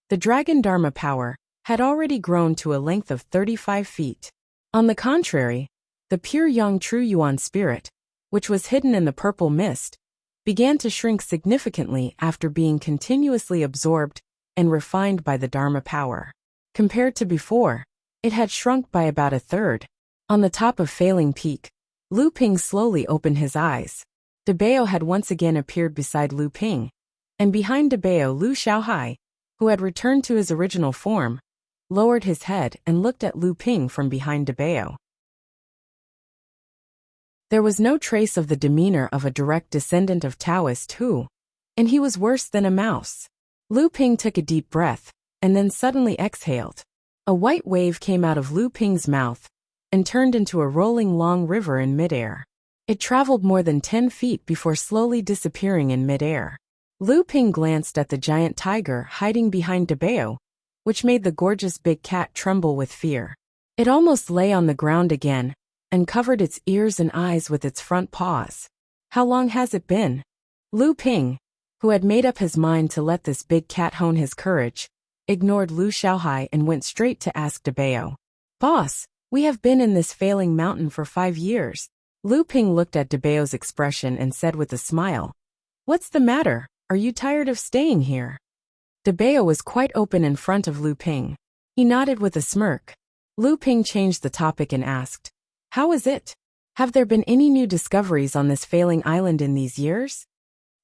the dragon dharma power had already grown to a length of 35 feet. On the contrary, the pure yang true yuan spirit, which was hidden in the purple mist, began to shrink significantly after being continuously absorbed and refined by the dharma power. Compared to before, it had shrunk by about a third. On the top of Failing Peak, Lu Ping slowly opened his eyes. De Bao had once again appeared beside Lu Ping, and behind De Bao Lu Xiaohai, who had returned to his original form, lowered his head and looked at Lu Ping from behind De Bao. There was no trace of the demeanor of a direct descendant of Taoist who, and he was worse than a mouse. Lu Ping took a deep breath, and then suddenly exhaled. A white wave came out of Lu Ping's mouth and turned into a rolling long river in midair. It traveled more than 10 feet before slowly disappearing in midair. Lu Ping glanced at the giant tiger hiding behind De Bao, which made the gorgeous big cat tremble with fear. It almost lay on the ground again and covered its ears and eyes with its front paws. How long has it been? Lu Ping, who had made up his mind to let this big cat hone his courage, ignored Lu Xiaohai and went straight to ask De Bao. Boss, we have been in this failing mountain for 5 years. Lu Ping looked at De Bao's expression and said with a smile, What's the matter? Are you tired of staying here? De Bao was quite open in front of Lu Ping. He nodded with a smirk. Lu Ping changed the topic and asked, How is it? Have there been any new discoveries on this failing island in these years?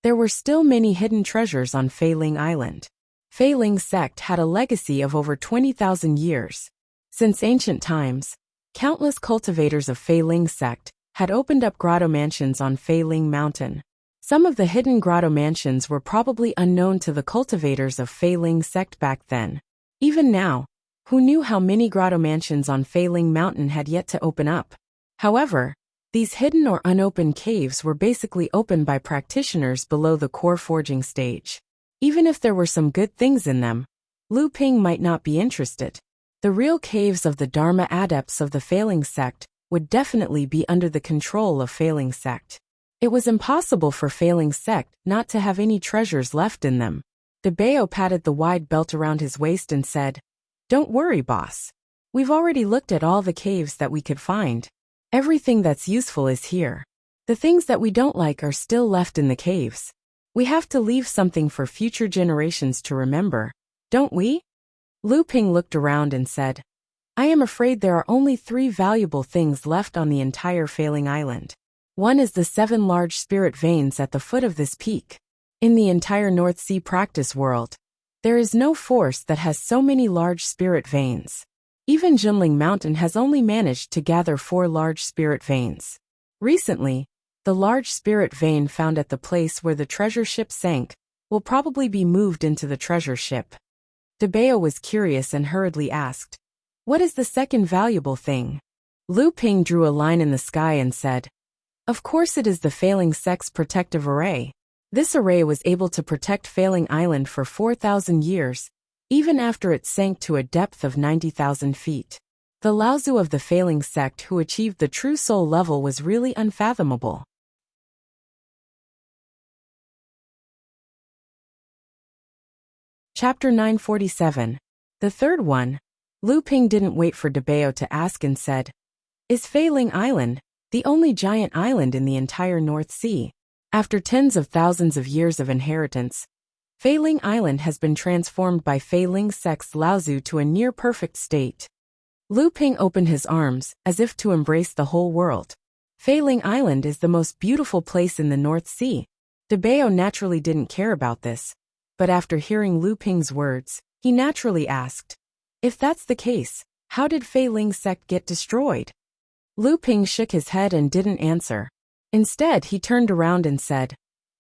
There were still many hidden treasures on Failing Island. Failing sect had a legacy of over 20,000 years. Since ancient times, countless cultivators of Failing sect had opened up grotto mansions on Failing Mountain. Some of the hidden grotto mansions were probably unknown to the cultivators of Failing sect back then. Even now, who knew how many grotto mansions on Failing Mountain had yet to open up? However, these hidden or unopened caves were basically opened by practitioners below the core forging stage. Even if there were some good things in them, Lu Ping might not be interested. The real caves of the Dharma adepts of the Failing sect would definitely be under the control of Failing sect. It was impossible for Failing sect not to have any treasures left in them. De Bao patted the wide belt around his waist and said, Don't worry, boss. We've already looked at all the caves that we could find. Everything that's useful is here. The things that we don't like are still left in the caves. We have to leave something for future generations to remember, don't we? Lu Ping looked around and said, I am afraid there are only 3 valuable things left on the entire Failing Island. One is the 7 large spirit veins at the foot of this peak. In the entire North Sea practice world, There is no force that has so many large spirit veins. Even Jinling Mountain has only managed to gather 4 large spirit veins. Recently, the large spirit vein found at the place where the treasure ship sank will probably be moved into the treasure ship. Debeo was curious and hurriedly asked, "What is the second valuable thing?" Lu Ping drew a line in the sky and said, "Of course it is the Failing Sect's protective array. This array was able to protect Failing Island for 4,000 years, even after it sank to a depth of 90,000 feet. The Laozu of the Failing Sect who achieved the true soul level was really unfathomable." Chapter 947. The third one. Lu Ping didn't wait for Debeo to ask and said, "Is Failing Island the only giant island in the entire North Sea? After tens of thousands of years of inheritance, Failing Island has been transformed by Failing Sect's Laozu to a near-perfect state." Lu Ping opened his arms, as if to embrace the whole world. Failing Island is the most beautiful place in the North Sea. Debeo naturally didn't care about this, but after hearing Lu Ping's words, he naturally asked, "If that's the case, how did Failing Sect get destroyed?" Lu Ping shook his head and didn't answer. Instead, he turned around and said,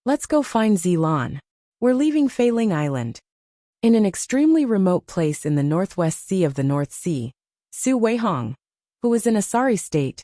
"Let's go find Zilan. We're leaving Failing Island." In an extremely remote place in the northwest sea of the North Sea, Su Weihong, who was in a sorry state,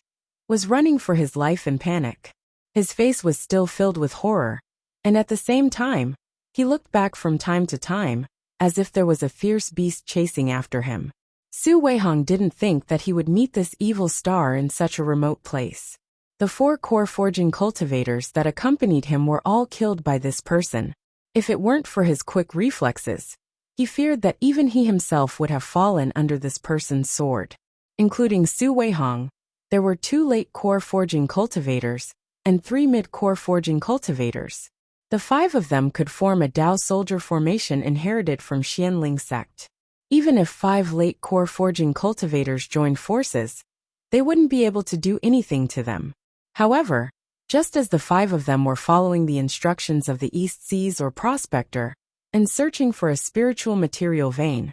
was running for his life in panic. His face was still filled with horror, and at the same time, he looked back from time to time, as if there was a fierce beast chasing after him. Su Weihong didn't think that he would meet this evil star in such a remote place. The 4 core forging cultivators that accompanied him were all killed by this person. If it weren't for his quick reflexes, he feared that even he himself would have fallen under this person's sword. Including Su Weihong, there were 2 late core forging cultivators and 3 mid-core forging cultivators. The 5 of them could form a Dao soldier formation inherited from Xianling Sect. Even if 5 late core forging cultivators joined forces, they wouldn't be able to do anything to them. However, just as the 5 of them were following the instructions of the East Seas or Prospector and searching for a spiritual material vein,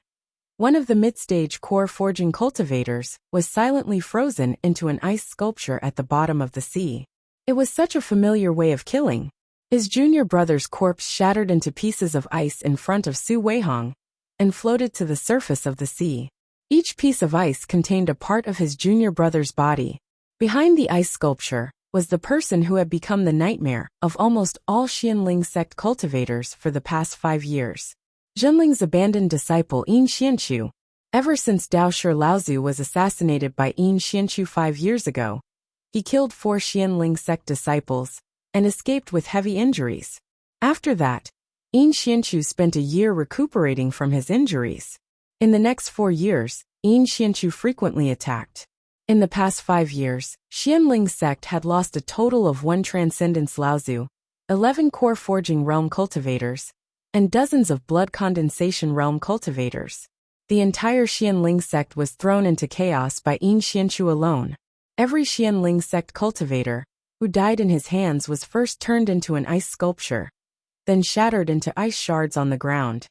one of the mid-stage core forging cultivators was silently frozen into an ice sculpture at the bottom of the sea. It was such a familiar way of killing. His junior brother's corpse shattered into pieces of ice in front of Su Weihong and floated to the surface of the sea. Each piece of ice contained a part of his junior brother's body. Behind the ice sculpture was the person who had become the nightmare of almost all Xianling Sect cultivators for the past 5 years. Jinling's abandoned disciple Yin Xianchu. Ever since Dao Shi Laozu was assassinated by Yin Xianchu 5 years ago, he killed 4 Xianling Sect disciples and escaped with heavy injuries. After that, Yin Xianchu spent a year recuperating from his injuries. In the next 4 years, Yin Xianchu frequently attacked. In the past 5 years, Xianling Sect had lost a total of 1 Transcendence Laozu, 11 Core Forging Realm cultivators, and dozens of Blood Condensation Realm cultivators. The entire Xianling Sect was thrown into chaos by Yin Xianchu alone. Every Xianling Sect cultivator who died in his hands was first turned into an ice sculpture, then shattered into ice shards on the ground.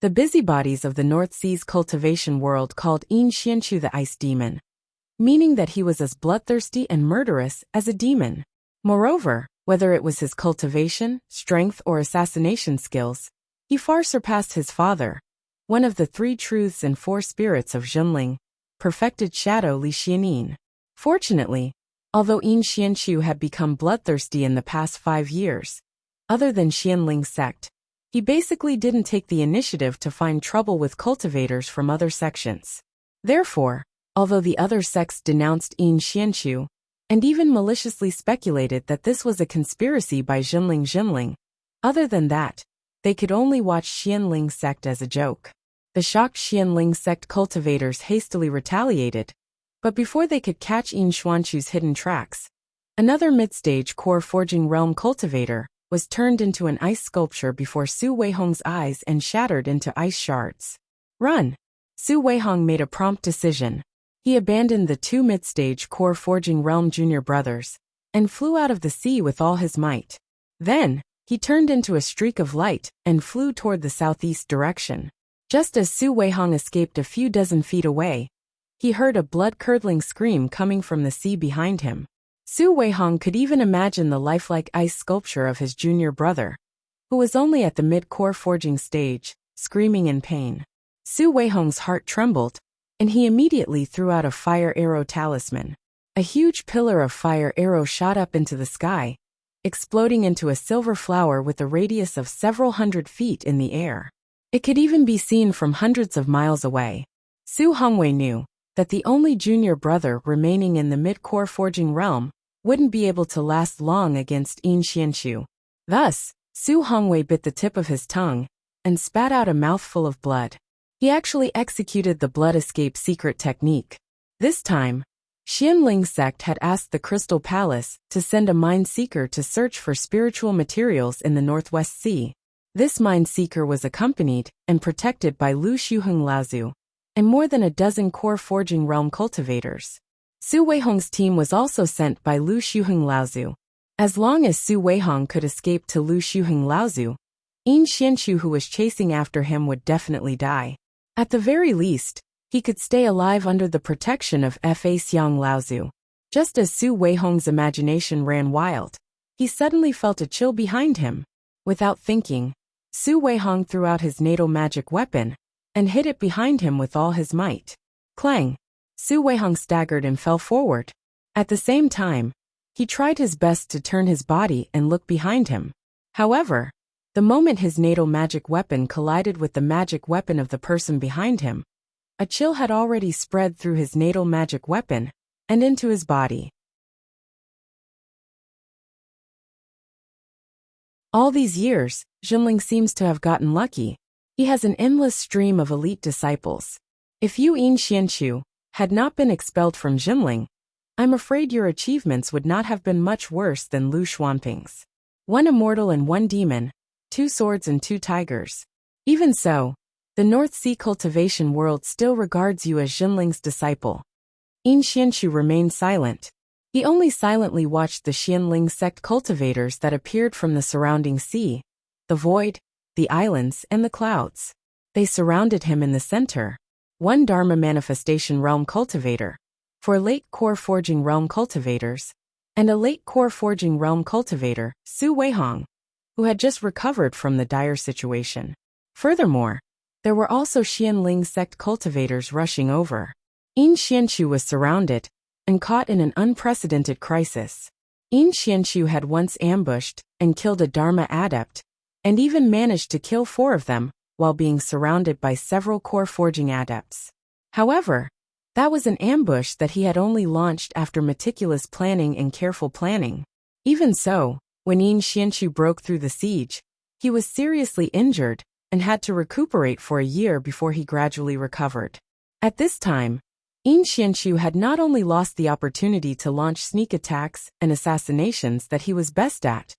The busybodies of the North Sea's cultivation world called Yin Xianchu the Ice Demon, meaning that he was as bloodthirsty and murderous as a demon. Moreover, whether it was his cultivation, strength, or assassination skills, he far surpassed his father, one of the 3 truths and 4 spirits of Jinling, perfected Shadow Li Xianin. Fortunately, although Yin Xianchu had become bloodthirsty in the past 5 years, other than Xianling Sect, he basically didn't take the initiative to find trouble with cultivators from other sections. Therefore, although the other sects denounced Yin Xianchu, and even maliciously speculated that this was a conspiracy by Jinling, other than that, they could only watch Xianling Sect as a joke. The shocked Xianling Sect cultivators hastily retaliated, but before they could catch Yin Xuanchu's hidden tracks, another mid-stage core forging realm cultivator was turned into an ice sculpture before Su Weihong's eyes and shattered into ice shards. Run! Su Weihong made a prompt decision. He abandoned the 2 mid-stage core forging realm junior brothers and flew out of the sea with all his might. Then, He turned into a streak of light and flew toward the southeast direction. Just as Su Weihong escaped a few dozen feet away, he heard a blood-curdling scream coming from the sea behind him. Su Weihong could even imagine the lifelike ice sculpture of his junior brother, who was only at the mid-core forging stage, screaming in pain. Su Weihong's heart trembled, and he immediately threw out a fire arrow talisman. A huge pillar of fire arrow shot up into the sky, exploding into a silver flower with a radius of several hundred feet in the air. It could even be seen from hundreds of miles away. Su Hongwei knew that the only junior brother remaining in the mid-core forging realm wouldn't be able to last long against Yin Xianxu. Thus, Su Hongwei bit the tip of his tongue and spat out a mouthful of blood. He actually executed the blood escape secret technique. This time, Xianling sect had asked the Crystal Palace to send a mine seeker to search for spiritual materials in the Northwest Sea. This mine seeker was accompanied and protected by Lu Shuheng Laozu and more than a dozen core forging realm cultivators. Su Weihong's team was also sent by Lu Shuheng Laozu. As long as Su Weihong could escape to Lu Shuheng Laozu, Yin Xianxu who was chasing after him would definitely die. At the very least, he could stay alive under the protection of Fa Xiang Laozu. Just as Su Weihong's imagination ran wild, he suddenly felt a chill behind him. Without thinking, Su Weihong threw out his natal magic weapon and hit it behind him with all his might. Clang! Su Weihong staggered and fell forward. At the same time, he tried his best to turn his body and look behind him. However, the moment his natal magic weapon collided with the magic weapon of the person behind him, a chill had already spread through his natal magic weapon and into his body. All these years, Jinling seems to have gotten lucky. He has an endless stream of elite disciples. If you Yin Xianxu had not been expelled from Jinling, I'm afraid your achievements would not have been much worse than Lu Xuanping's. 1 immortal and 1 demon, 2 swords and 2 tigers. Even so, the North Sea cultivation world still regards you as Jinling's disciple. Yin Xianxu remained silent. He only silently watched the Xianling sect cultivators that appeared from the surrounding sea, the void, the islands, and the clouds. They surrounded him in the center. 1 Dharma manifestation realm cultivator, 4 late core forging realm cultivators, and a late core forging realm cultivator, Su Weihong, who had just recovered from the dire situation. Furthermore, there were also Xianling sect cultivators rushing over. Yin Xianxu was surrounded and caught in an unprecedented crisis. Yin Xianxu had once ambushed and killed a Dharma adept, and even managed to kill 4 of them while being surrounded by several core forging adepts. However, that was an ambush that he had only launched after meticulous planning and careful planning. Even so, when Yin Xianxu broke through the siege, he was seriously injured and had to recuperate for a year before he gradually recovered. At this time, Yin Xianxu had not only lost the opportunity to launch sneak attacks and assassinations that he was best at,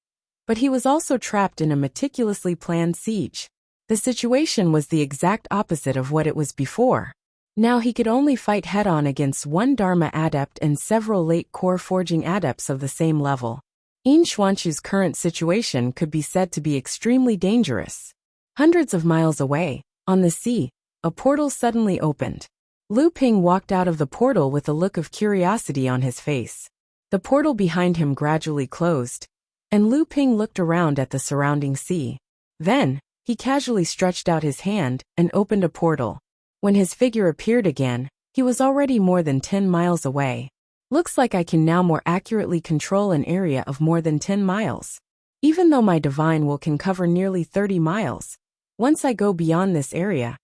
but he was also trapped in a meticulously planned siege. The situation was the exact opposite of what it was before. Now he could only fight head-on against 1 Dharma adept and several late core forging adepts of the same level. Yin Xuanxu's current situation could be said to be extremely dangerous. Hundreds of miles away, on the sea, a portal suddenly opened. Lu Ping walked out of the portal with a look of curiosity on his face. The portal behind him gradually closed, and Lu Ping looked around at the surrounding sea. Then, he casually stretched out his hand and opened a portal. When his figure appeared again, he was already more than 10 miles away. Looks like I can now more accurately control an area of more than 10 miles. Even though my divine will can cover nearly 30 miles, once I go beyond this area,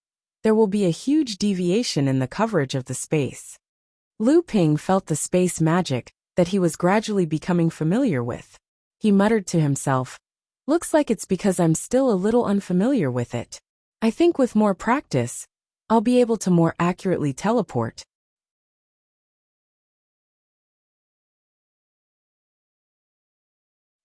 there will be a huge deviation in the coverage of the space. Lu Ping felt the space magic that he was gradually becoming familiar with. He muttered to himself, "Looks like it's because I'm still a little unfamiliar with it. I think with more practice, I'll be able to more accurately teleport."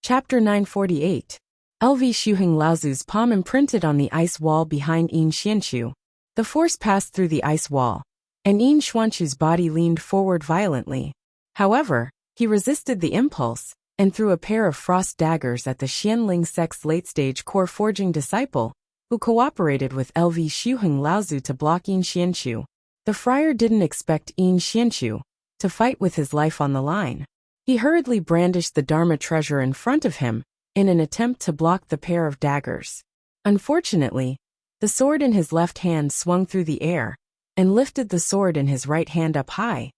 Chapter 948. LV Shuheng Laozu's palm imprinted on the ice wall behind Yin Xianxu. The force passed through the ice wall, and Yin Xuanxu's body leaned forward violently. However, he resisted the impulse and threw a pair of frost daggers at the Xianling sect's late-stage core forging disciple, who cooperated with LV Shuheng Laozu to block Yin Xianchu. The friar didn't expect Yin Xianchu to fight with his life on the line. He hurriedly brandished the Dharma treasure in front of him in an attempt to block the pair of daggers. Unfortunately, the sword in his left hand swung through the air and lifted the sword in his right hand up high,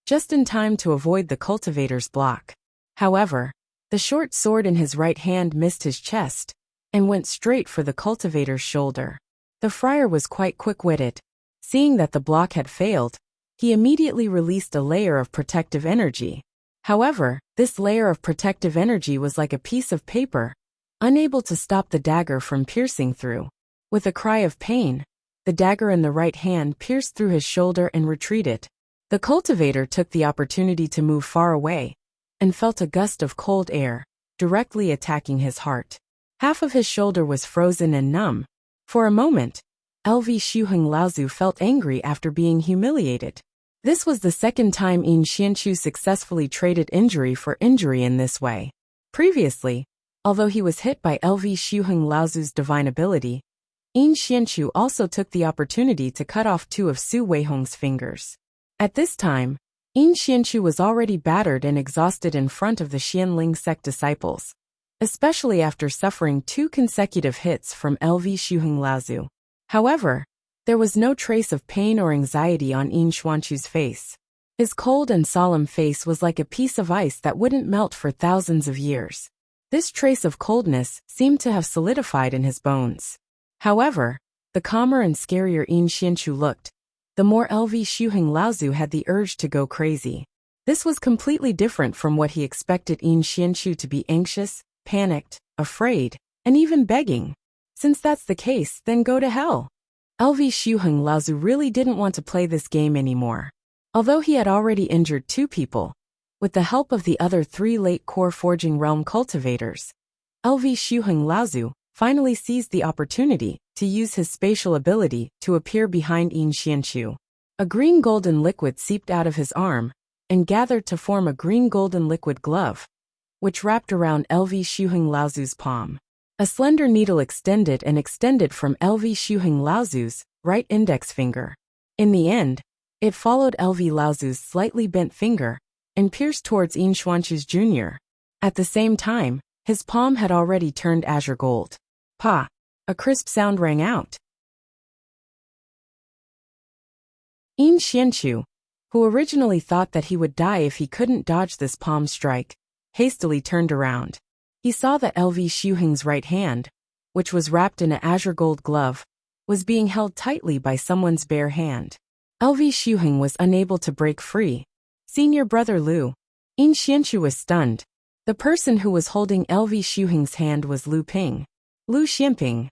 just in time to avoid the cultivator's block. However, the short sword in his right hand missed his chest and went straight for the cultivator's shoulder. The friar was quite quick-witted. Seeing that the block had failed, he immediately released a layer of protective energy. However, this layer of protective energy was like a piece of paper, unable to stop the dagger from piercing through. With a cry of pain, the dagger in the right hand pierced through his shoulder and retreated. The cultivator took the opportunity to move far away and felt a gust of cold air directly attacking his heart. Half of his shoulder was frozen and numb. For a moment, LV Shuheng Laozu felt angry after being humiliated. This was the second time Yin Xianchu successfully traded injury for injury in this way. Previously, although he was hit by LV Shuheng Laozu's divine ability, Yin Xianchu also took the opportunity to cut off two of Su Weihong's fingers. At this time, Yin Xianchu was already battered and exhausted in front of the Xianling sect disciples, especially after suffering 2 consecutive hits from LV Shuheng Laozu. However, there was no trace of pain or anxiety on Yin Xuanchu's face. His cold and solemn face was like a piece of ice that wouldn't melt for thousands of years. This trace of coldness seemed to have solidified in his bones. However, the calmer and scarier Yin Xianchu looked, the more LV Shuheng Laozu had the urge to go crazy. This was completely different from what he expected Yin Xianchu to be: anxious, panicked, afraid, and even begging. Since that's the case, then go to hell. LV Shuheng Laozu really didn't want to play this game anymore. Although he had already injured 2 people, with the help of the other 3 late core forging realm cultivators, LV Shuheng Laozu finally seized the opportunity to use his spatial ability to appear behind Yin Xianchu. A green-golden liquid seeped out of his arm and gathered to form a green-golden liquid glove, which wrapped around LV Shuheng Laozu's palm. A slender needle extended from LV Shuheng Laozu's right index finger. In the end, it followed LV Laozu's slightly bent finger and pierced towards Yin Xuanchu's Jr. At the same time, his palm had already turned azure gold. Pa! A crisp sound rang out. Yin Xianchu, who originally thought that he would die if he couldn't dodge this palm strike, hastily turned around. He saw that LV Shuheng's right hand, which was wrapped in an azure gold glove, was being held tightly by someone's bare hand. LV Shuheng was unable to break free. Senior brother Lu. Yin Xianchu was stunned. The person who was holding LV Shuheng's hand was Lu Ping. Lu Xianping.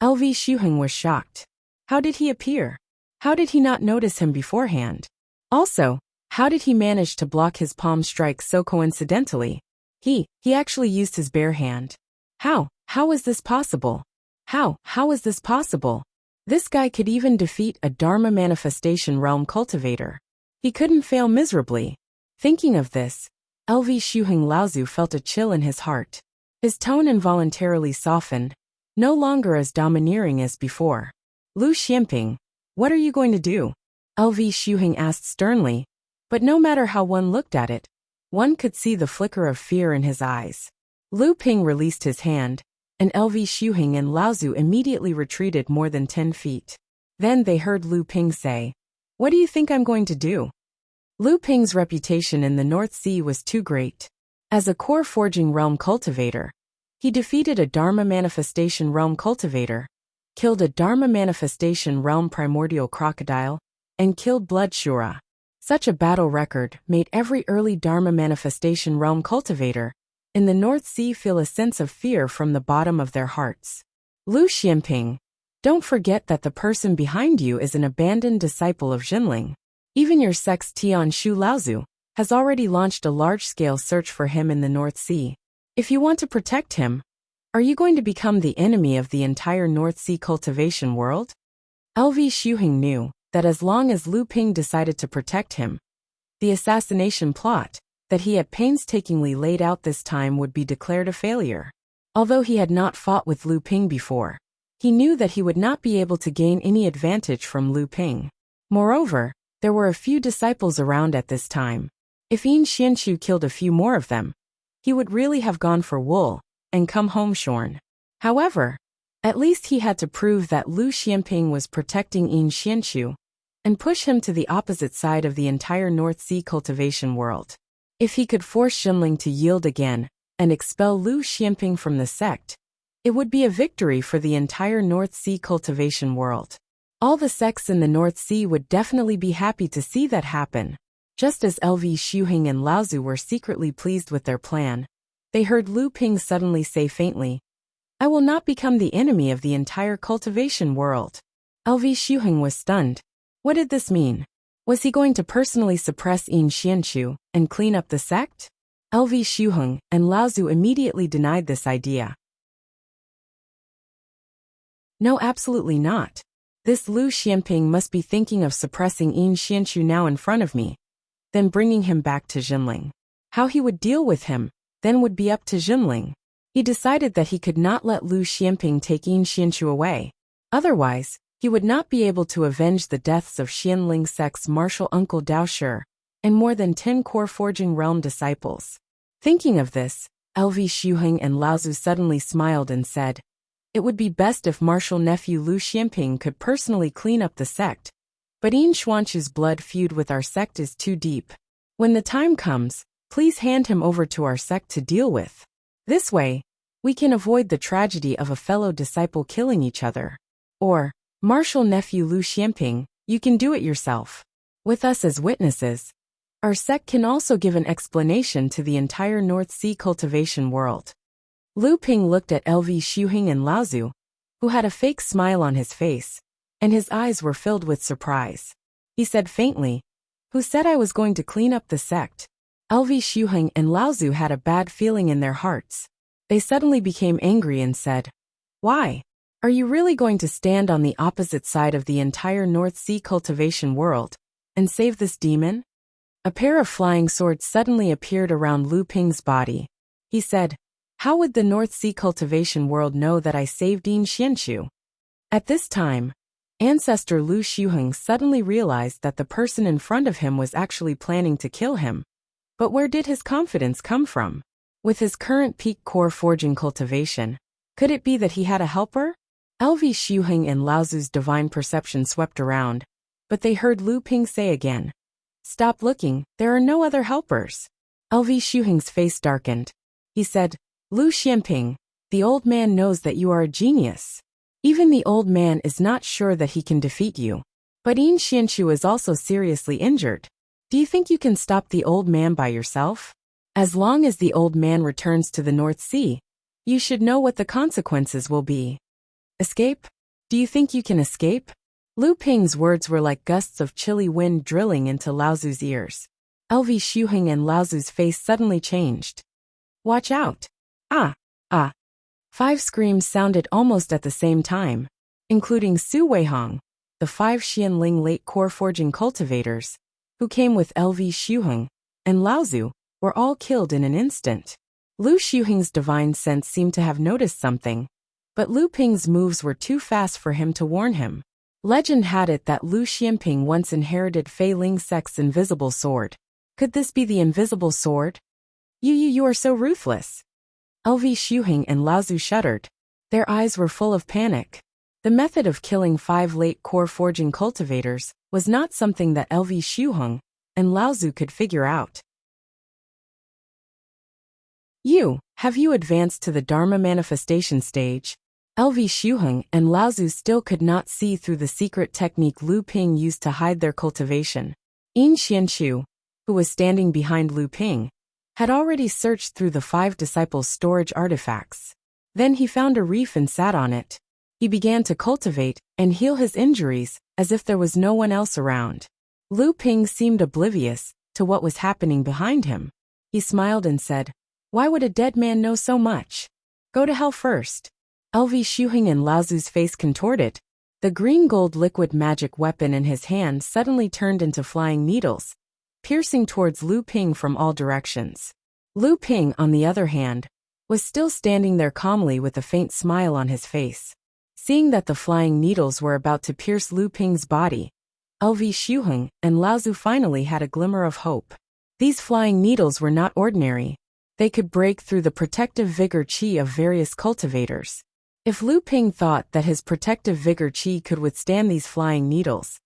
LV Shuheng was shocked. How did he appear? How did he not notice him beforehand? Also, how did he manage to block his palm strike so coincidentally? He actually used his bare hand. How is this possible? How is this possible? This guy could even defeat a Dharma manifestation realm cultivator. He couldn't fail miserably. Thinking of this, LV Shuheng Laozu felt a chill in his heart. His tone involuntarily softened, no longer as domineering as before. Lu Xianping, what are you going to do? LV Shuheng asked sternly, but no matter how one looked at it, one could see the flicker of fear in his eyes. Lu Ping released his hand, and LV Shuheng and Laozu immediately retreated more than 10 feet. Then they heard Lu Ping say, "What do you think I'm going to do?" Lu Ping's reputation in the North Sea was too great. As a core forging realm cultivator, he defeated a Dharma manifestation realm cultivator, killed a Dharma manifestation realm primordial crocodile, and killed Blood Shura. Such a battle record made every early Dharma manifestation realm cultivator in the North Sea feel a sense of fear from the bottom of their hearts. Lu Xianping, don't forget that the person behind you is an abandoned disciple of Jinling. Even your sect's Tian Shu Laozu has already launched a large-scale search for him in the North Sea. If you want to protect him, are you going to become the enemy of the entire North Sea cultivation world? LV Shuheng knew that as long as Lu Ping decided to protect him, the assassination plot that he had painstakingly laid out this time would be declared a failure. Although he had not fought with Lu Ping before, he knew that he would not be able to gain any advantage from Lu Ping. Moreover, there were a few disciples around at this time. If Yin Xianchu killed a few more of them, he would really have gone for wool and come home shorn. However, at least he had to prove that Lu Xianping was protecting Yin Xianchu and push him to the opposite side of the entire North Sea cultivation world. If he could force Xinling to yield again and expel Lu Xianping from the sect, it would be a victory for the entire North Sea cultivation world. All the sects in the North Sea would definitely be happy to see that happen. Just as LV Shuheng and Laozu were secretly pleased with their plan, they heard Lu Ping suddenly say faintly, "I will not become the enemy of the entire cultivation world." LV Shuheng was stunned. What did this mean? Was he going to personally suppress Yin Xianchu and clean up the sect? LV Shuheng and Laozu immediately denied this idea. No, absolutely not. This Lu Xianping must be thinking of suppressing Yin Xianchu now in front of me, then bringing him back to Xinling. How he would deal with him then would be up to Xinling. He decided that he could not let Lu Xianping take Yin Xianchu away. Otherwise, he would not be able to avenge the deaths of Xianling sect's martial uncle Dao Shi and more than 10 core Forging Realm disciples. Thinking of this, LV Shuheng and Laozu suddenly smiled and said, "It would be best if martial nephew Lu Xianping could personally clean up the sect, but Yin Xuanchu's blood feud with our sect is too deep. When the time comes, please hand him over to our sect to deal with. This way, we can avoid the tragedy of a fellow disciple killing each other. Or, martial nephew Lu Xianping, you can do it yourself. With us as witnesses, our sect can also give an explanation to the entire North Sea cultivation world." Lu Ping looked at LV Shuheng and Laozu, who had a fake smile on his face, and his eyes were filled with surprise. He said faintly, "Who said I was going to clean up the sect?" LV Shuheng and Laozu had a bad feeling in their hearts. They suddenly became angry and said, "Why? Are you really going to stand on the opposite side of the entire North Sea cultivation world and save this demon?" A pair of flying swords suddenly appeared around Lu Ping's body. He said, "How would the North Sea cultivation world know that I saved Yin Xianchu?" At this time, Ancestor Lu Shuheng suddenly realized that the person in front of him was actually planning to kill him. But where did his confidence come from? With his current peak core forging cultivation, could it be that he had a helper? LV Shuheng and Laozu's divine perception swept around, but they heard Lu Ping say again, "Stop looking, there are no other helpers." LV Shuheng's face darkened. He said, "Lu Xianping, the old man knows that you are a genius. Even the old man is not sure that he can defeat you. But Yin Xianchu is also seriously injured. Do you think you can stop the old man by yourself? As long as the old man returns to the North Sea, you should know what the consequences will be. Escape? Do you think you can escape?" Lu Ping's words were like gusts of chilly wind drilling into Laozu's ears. LV Shuheng and Laozu's face suddenly changed. "Watch out! Ah! Ah!" 5 screams sounded almost at the same time, including Su Weihong, the 5 Xianling late core forging cultivators, who came with LV Shuheng, and Laozu, were all killed in an instant. Lu Shuheng's divine sense seemed to have noticed something, but Lu Ping's moves were too fast for him to warn him. Legend had it that Lu Xianping once inherited Fei Ling Sect's invisible sword. Could this be the invisible sword? You are so ruthless." LV Shuheng and Laozu shuddered. Their eyes were full of panic. The method of killing 5 late core forging cultivators was not something that LV Shuheng and Laozu could figure out. Have you advanced to the Dharma manifestation stage? LV Shuheng and Laozu still could not see through the secret technique Lu Ping used to hide their cultivation. Yin Xianchu, who was standing behind Lu Ping, had already searched through the 5 disciples' storage artifacts. Then he found a reef and sat on it. He began to cultivate and heal his injuries as if there was no one else around. Lu Ping seemed oblivious to what was happening behind him. He smiled and said, "Why would a dead man know so much? Go to hell first." LV Shuheng and Laozu's face contorted. The green-gold liquid magic weapon in his hand suddenly turned into flying needles, piercing towards Lu Ping from all directions. Lu Ping, on the other hand, was still standing there calmly with a faint smile on his face. Seeing that the flying needles were about to pierce Lu Ping's body, LV Shuheng and Laozu finally had a glimmer of hope. These flying needles were not ordinary. They could break through the protective vigor qi of various cultivators. If Lu Ping thought that his protective vigor qi could withstand these flying needles,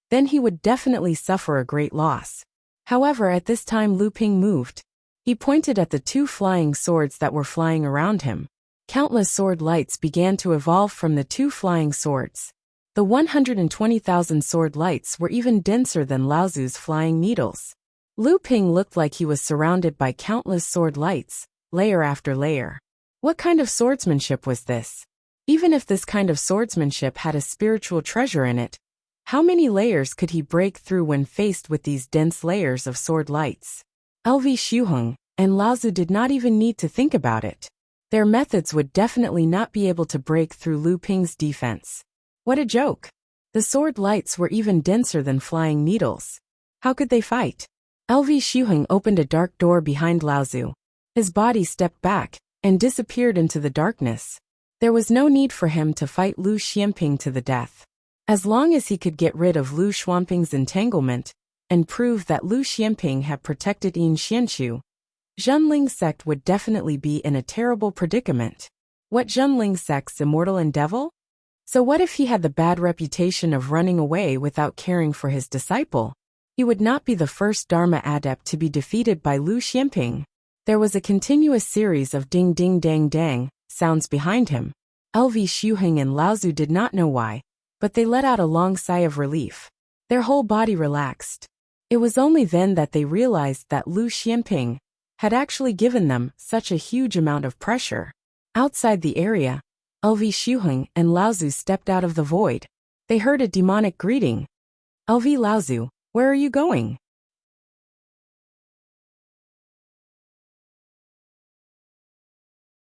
then he would definitely suffer a great loss. However, at this time Lu Ping moved. He pointed at the two flying swords that were flying around him. Countless sword lights began to evolve from the two flying swords. The 120,000 sword lights were even denser than Laozu's flying needles. Lu Ping looked like he was surrounded by countless sword lights, layer after layer. What kind of swordsmanship was this? Even if this kind of swordsmanship had a spiritual treasure in it, how many layers could he break through when faced with these dense layers of sword lights? LV Shuheng and Laozu did not even need to think about it. Their methods would definitely not be able to break through Lu Ping's defense. What a joke! The sword lights were even denser than flying needles. How could they fight? LV Shuheng opened a dark door behind Laozu. His body stepped back and disappeared into the darkness. There was no need for him to fight Lu Xianping to the death. As long as he could get rid of Lu Xuanping's entanglement and prove that Lu Xianping had protected Yin Xianchu, Zhenling's sect would definitely be in a terrible predicament. What, Zhenling's sect's immortal and devil? So what if he had the bad reputation of running away without caring for his disciple? He would not be the first Dharma adept to be defeated by Lu Xianping. There was a continuous series of ding ding dang dang sounds behind him. LV Shuheng and Laozu did not know why, but they let out a long sigh of relief. Their whole body relaxed. It was only then that they realized that Lu Xianping had actually given them such a huge amount of pressure. Outside the area, LV Shuheng and Laozu stepped out of the void. They heard a demonic greeting. LV Laozu, where are you going?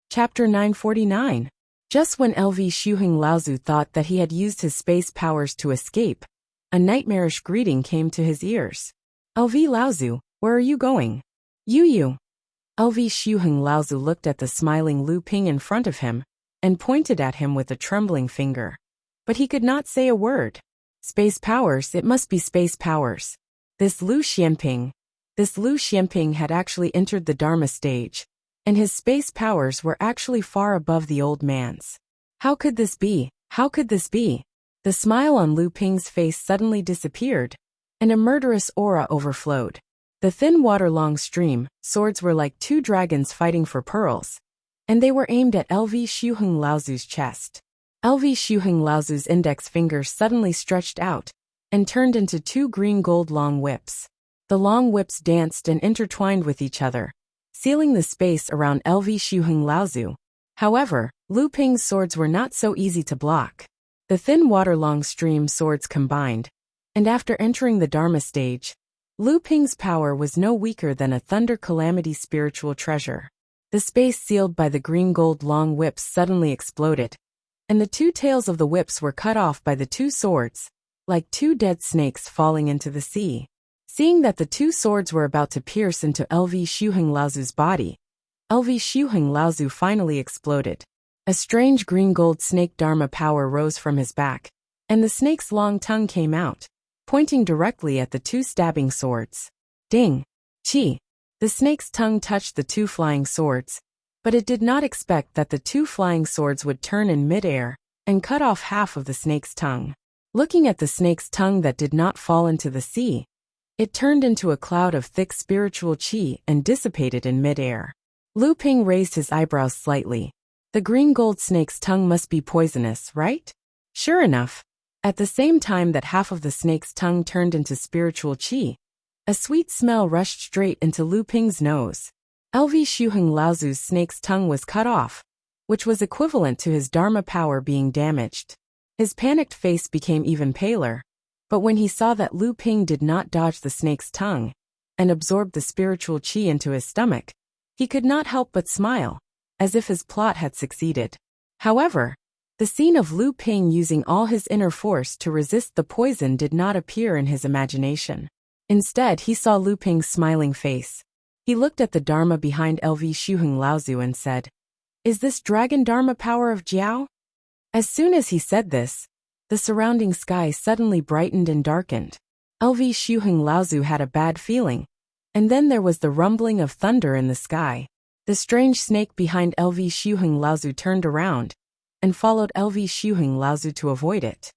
Chapter 949. Just when LV Shuheng Laozu thought that he had used his space powers to escape, a nightmarish greeting came to his ears. LV Laozu, where are you going? You. LV Shuheng Laozu looked at the smiling Lu Ping in front of him and pointed at him with a trembling finger. But he could not say a word. Space powers, it must be space powers. This Lu Xianping had actually entered the Dharma stage, and his space powers were actually far above the old man's. How could this be? How could this be? The smile on Lu Ping's face suddenly disappeared, and a murderous aura overflowed. The thin water-long stream, swords were like two dragons fighting for pearls, and they were aimed at LV Shuheng Laozu's chest. LV Shuheng Laozu's index finger suddenly stretched out and turned into two green-gold long whips. The long whips danced and intertwined with each other, sealing the space around LV Shuheng Laozu. However, Lu Ping's swords were not so easy to block. The thin water-long stream swords combined, and after entering the Dharma stage, Lu Ping's power was no weaker than a thunder calamity spiritual treasure. The space sealed by the green-gold long whips suddenly exploded, and the two tails of the whips were cut off by the two swords, like two dead snakes falling into the sea. Seeing that the two swords were about to pierce into LV Shuheng Laozu's body, LV Shuheng Laozu finally exploded. A strange green-gold snake Dharma power rose from his back, and the snake's long tongue came out, pointing directly at the two stabbing swords. Ding! Chi! The snake's tongue touched the two flying swords, but it did not expect that the two flying swords would turn in midair and cut off half of the snake's tongue. Looking at the snake's tongue that did not fall into the sea, it turned into a cloud of thick spiritual qi and dissipated in midair. Lu Ping raised his eyebrows slightly. The green-gold snake's tongue must be poisonous, right? Sure enough, at the same time that half of the snake's tongue turned into spiritual qi, a sweet smell rushed straight into Lu Ping's nose. LV Shuheng Laozu's snake's tongue was cut off, which was equivalent to his Dharma power being damaged. His panicked face became even paler, but when he saw that Lu Ping did not dodge the snake's tongue and absorb the spiritual qi into his stomach, he could not help but smile, as if his plot had succeeded. However, the scene of Lu Ping using all his inner force to resist the poison did not appear in his imagination. Instead, he saw Lu Ping's smiling face. He looked at the Dharma behind LV Shuheng Laozu and said, "Is this dragon Dharma power of Jiao?" As soon as he said this, the surrounding sky suddenly brightened and darkened. LV Shuheng Laozu had a bad feeling, and then there was the rumbling of thunder in the sky. The strange snake behind LV Shuheng Laozu turned around and followed LV Shuheng Laozu to avoid it.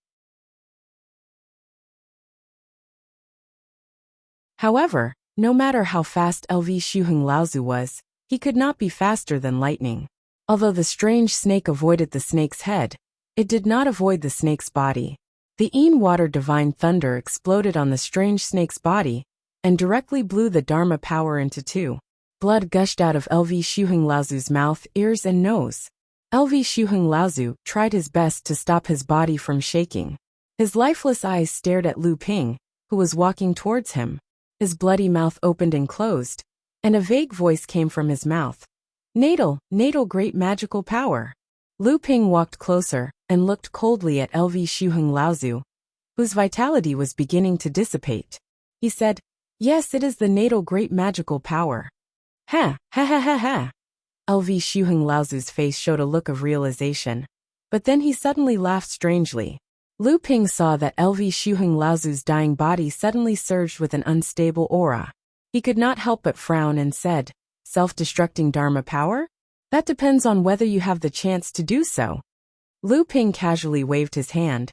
However, no matter how fast LV Shuheng Laozu was, he could not be faster than lightning. Although the strange snake avoided the snake's head, it did not avoid the snake's body. The Een Water Divine Thunder exploded on the strange snake's body and directly blew the Dharma power into two. Blood gushed out of LV Shuheng Laozu's mouth, ears and nose. LV Shuheng Laozu tried his best to stop his body from shaking. His lifeless eyes stared at Lu Ping, who was walking towards him. His bloody mouth opened and closed, and a vague voice came from his mouth. Natal great magical power. Lu Ping walked closer and looked coldly at LV Shuheng Laozu, whose vitality was beginning to dissipate. He said, "Yes, it is the natal great magical power." Ha ha ha ha ha. LV Shuheng Laozu's face showed a look of realization, but then he suddenly laughed strangely. Lu Ping saw that LV Shuheng Laozu's dying body suddenly surged with an unstable aura. He could not help but frown and said, "Self-destructing Dharma power? That depends on whether you have the chance to do so." Lu Ping casually waved his hand,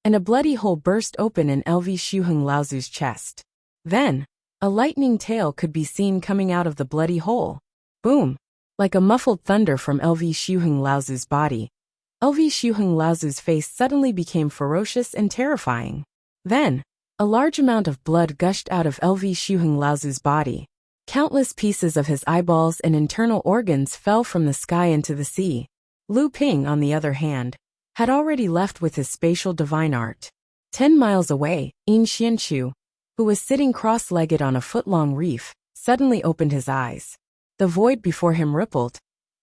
and a bloody hole burst open in LV Shuheng Laozu's chest. Then, a lightning tail could be seen coming out of the bloody hole. Boom! Like a muffled thunder from LV Shuheng Laozu's body. LV Shuheng Laozu's face suddenly became ferocious and terrifying. Then, a large amount of blood gushed out of LV Shuheng Laozu's body. Countless pieces of his eyeballs and internal organs fell from the sky into the sea. Lu Ping, on the other hand, had already left with his spatial divine art. 10 miles away, Yin Xianchu, who was sitting cross-legged on a foot-long reef, suddenly opened his eyes. The void before him rippled,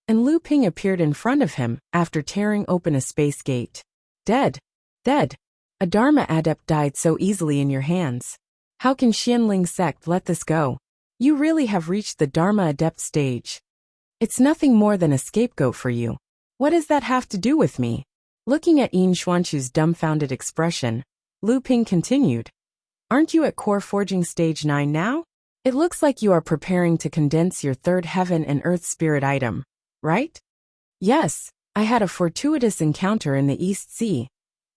and Lu Ping appeared in front of him after tearing open a space gate. Dead. Dead. A Dharma adept died so easily in your hands. How can Xianling sect let this go? You really have reached the Dharma adept stage. It's nothing more than a scapegoat for you. What does that have to do with me? Looking at Yin Xuanchu's dumbfounded expression, Lu Ping continued. Aren't you at core forging stage 9 now? It looks like you are preparing to condense your third heaven and earth spirit item, right? Yes, I had a fortuitous encounter in the East Sea,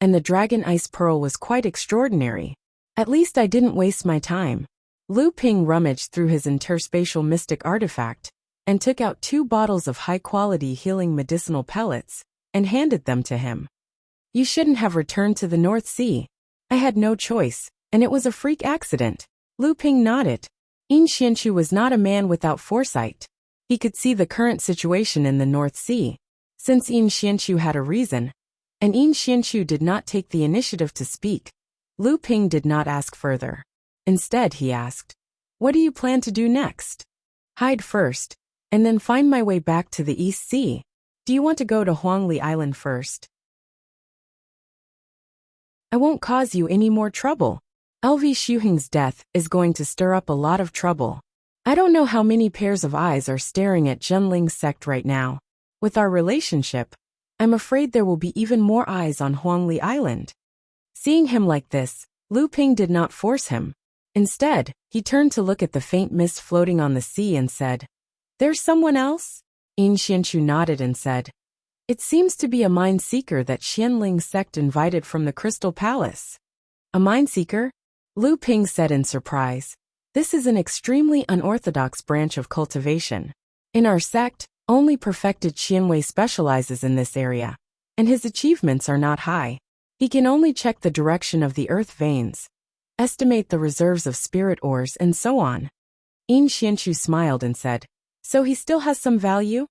and the Dragon Ice Pearl was quite extraordinary. At least I didn't waste my time. Lu Ping rummaged through his interspatial mystic artifact and took out 2 bottles of high-quality healing medicinal pellets and handed them to him. You shouldn't have returned to the North Sea. I had no choice, and it was a freak accident. Lu Ping nodded. Yin Xianchu was not a man without foresight. He could see the current situation in the North Sea. Since Yin Xianchu had a reason, and Yin Xianchu did not take the initiative to speak, Lu Ping did not ask further. Instead, he asked, "What do you plan to do next?" "Hide first, and then find my way back to the East Sea. Do you want to go to Huangli Island first?" "I won't cause you any more trouble. LV Shuheng's death is going to stir up a lot of trouble. I don't know how many pairs of eyes are staring at Zhenling's sect right now. With our relationship, I'm afraid there will be even more eyes on Huangli Island." Seeing him like this, Lu Ping did not force him. Instead, he turned to look at the faint mist floating on the sea and said, "There's someone else?" Yin Xianchu nodded and said, "It seems to be a mind seeker that Xianling sect invited from the Crystal Palace." "A mind seeker?" Lu Ping said in surprise. "This is an extremely unorthodox branch of cultivation. In our sect, only perfected Xianwei specializes in this area, and his achievements are not high. He can only check the direction of the earth veins, estimate the reserves of spirit ores, and so on." Yin Xianchu smiled and said, "So he still has some value?"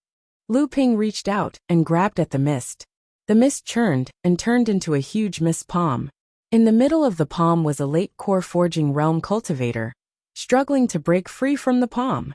Lu Ping reached out and grabbed at the mist. The mist churned and turned into a huge mist palm. In the middle of the palm was a late core forging realm cultivator, struggling to break free from the palm.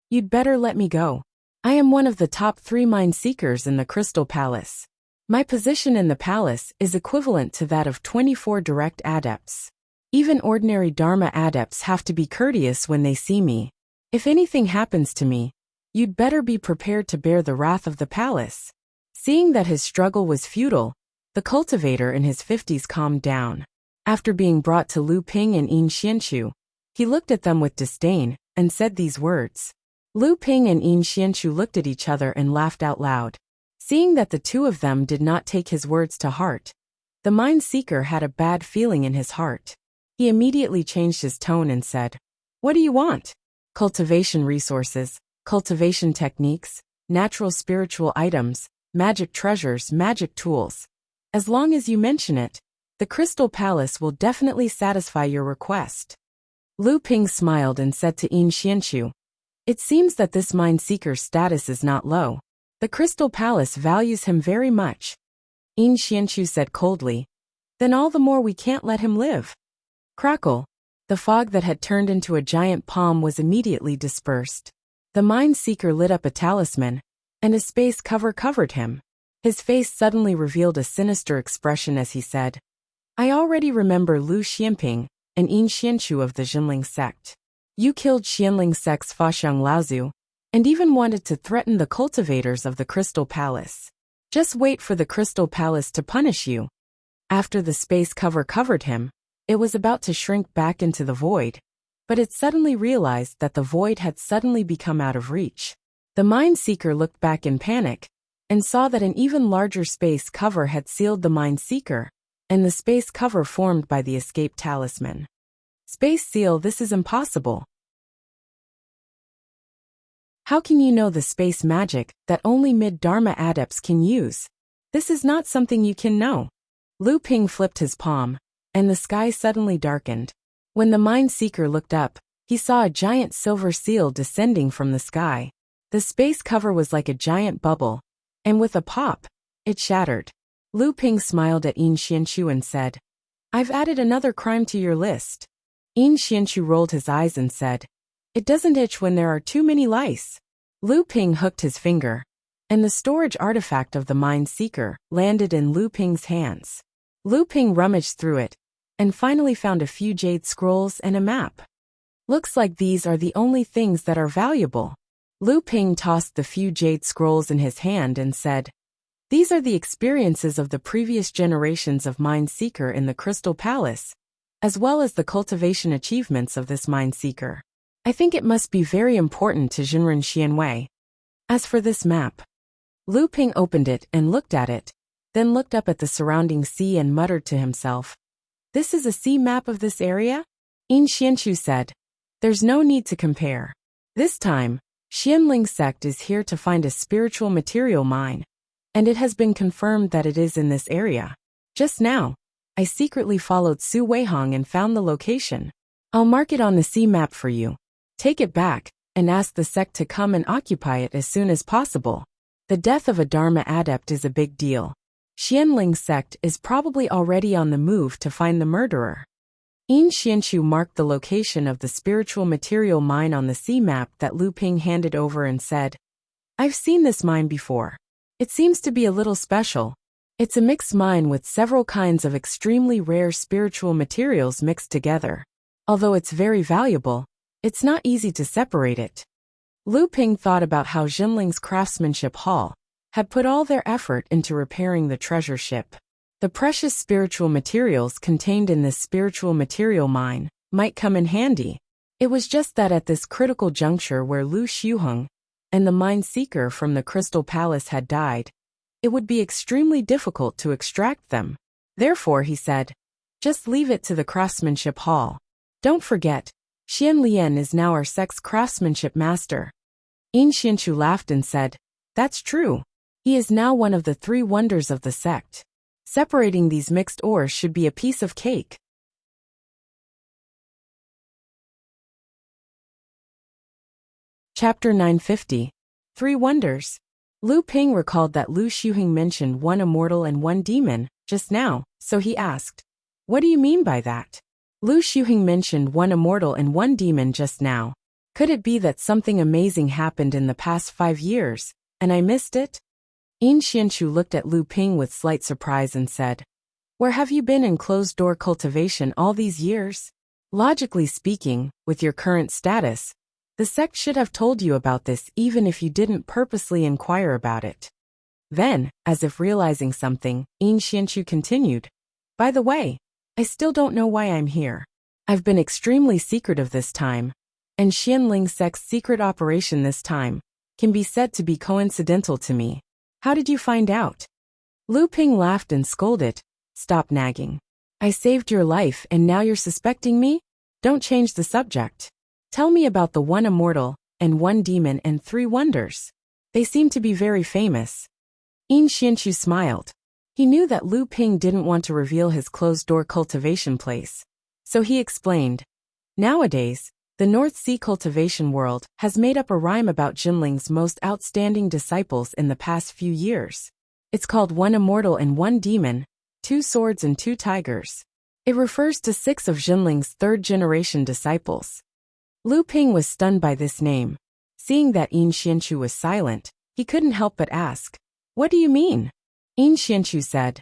"You'd better let me go. I am one of the top 3 mind seekers in the Crystal Palace. My position in the palace is equivalent to that of 24 direct adepts. Even ordinary Dharma adepts have to be courteous when they see me. If anything happens to me, you'd better be prepared to bear the wrath of the palace." Seeing that his struggle was futile, the cultivator in his 50s calmed down. After being brought to Lu Ping and Yin Xianchu, he looked at them with disdain and said these words. Lu Ping and Yin Xianchu looked at each other and laughed out loud. Seeing that the two of them did not take his words to heart, the mind seeker had a bad feeling in his heart. He immediately changed his tone and said, "What do you want?" "Cultivation resources, cultivation techniques, natural spiritual items, magic treasures, magic tools. As long as you mention it, the Crystal Palace will definitely satisfy your request." Lu Ping smiled and said to Yin Xianchu, "It seems that this mind seeker's status is not low. The Crystal Palace values him very much." Yin Xianchu said coldly, "Then all the more we can't let him live." Crackle! The fog that had turned into a giant palm was immediately dispersed. The mind seeker lit up a talisman, and a space cover covered him. His face suddenly revealed a sinister expression as he said, "I already remember Lu Xianping and Yin Xianchu of the Jinling sect. You killed Xianling sect's Faxiang Laozu, and even wanted to threaten the cultivators of the Crystal Palace. Just wait for the Crystal Palace to punish you." After the space cover covered him, it was about to shrink back into the void, but it suddenly realized that the void had suddenly become out of reach. The mind seeker looked back in panic, and saw that an even larger space cover had sealed the mind seeker, and the space cover formed by the escape talisman. Space seal, this is impossible. How can you know the space magic that only mid-Dharma adepts can use? This is not something you can know. Lu Ping flipped his palm, and the sky suddenly darkened. When the mind seeker looked up, he saw a giant silver seal descending from the sky. The space cover was like a giant bubble, and with a pop, it shattered. Lu Ping smiled at Yin Xianchu and said, "I've added another crime to your list." Yin Xianchu rolled his eyes and said, "It doesn't itch when there are too many lice." Lu Ping hooked his finger, and the storage artifact of the mind seeker landed in Lu Ping's hands. Lu Ping rummaged through it, and finally found a few jade scrolls and a map. "Looks like these are the only things that are valuable." Lu Ping tossed the few jade scrolls in his hand and said, "These are the experiences of the previous generations of mind seeker in the Crystal Palace, as well as the cultivation achievements of this mind seeker. I think it must be very important to Jinren Xianwei. As for this map..." Lu Ping opened it and looked at it, then looked up at the surrounding sea and muttered to himself, "This is a sea map of this area?" Yin Xianchu said, "There's no need to compare. This time, Xianling sect is here to find a spiritual material mine, and it has been confirmed that it is in this area. Just now, I secretly followed Su Weihong and found the location. I'll mark it on the sea map for you. Take it back, and ask the sect to come and occupy it as soon as possible. The death of a Dharma adept is a big deal. Xianling sect is probably already on the move to find the murderer." Yin Xianchu marked the location of the spiritual material mine on the sea map that Lu Ping handed over and said, "I've seen this mine before. It seems to be a little special. It's a mixed mine with several kinds of extremely rare spiritual materials mixed together. Although it's very valuable, it's not easy to separate it." Lu Ping thought about how Jinling's craftsmanship hall had put all their effort into repairing the treasure ship. The precious spiritual materials contained in this spiritual material mine might come in handy. It was just that at this critical juncture where Lu Xiuheng and the mind seeker from the Crystal Palace had died, it would be extremely difficult to extract them. Therefore, he said, "Just leave it to the craftsmanship hall. Don't forget, Xian Lian is now our sect's craftsmanship master." Yin Xianchu laughed and said, "That's true. He is now one of the 3 wonders of the sect. Separating these mixed ores should be a piece of cake." Chapter 950. 3 Wonders. Lu Ping recalled that Lu Xiuheng mentioned 1 immortal and 1 demon just now, so he asked, "What do you mean by that?" Lu Xiuheng mentioned 1 immortal and 1 demon just now. Could it be that something amazing happened in the past 5 years, and I missed it? Yin Xianchu looked at Lu Ping with slight surprise and said, Where have you been in closed-door cultivation all these years? Logically speaking, with your current status, the sect should have told you about this even if you didn't purposely inquire about it. Then, as if realizing something, Yin Xianchu continued, by the way, I still don't know why I'm here. I've been extremely secretive this time, and Xianling sect's secret operation this time can be said to be coincidental to me. How did you find out? Lu Ping laughed and scolded, stop nagging. I saved your life and now you're suspecting me? Don't change the subject. Tell me about the one immortal, and one demon and 3 wonders. They seem to be very famous. Yin Xianchu smiled. He knew that Lu Ping didn't want to reveal his closed-door cultivation place, so he explained. Nowadays, the North Sea cultivation world has made up a rhyme about Jinling's most outstanding disciples in the past few years. It's called One Immortal and One Demon, 2 Swords and 2 Tigers. It refers to 6 of Jinling's 3rd-generation disciples. Lu Ping was stunned by this name. Seeing that Yin Xianchu was silent, he couldn't help but ask, what do you mean? Yin Xianchu said,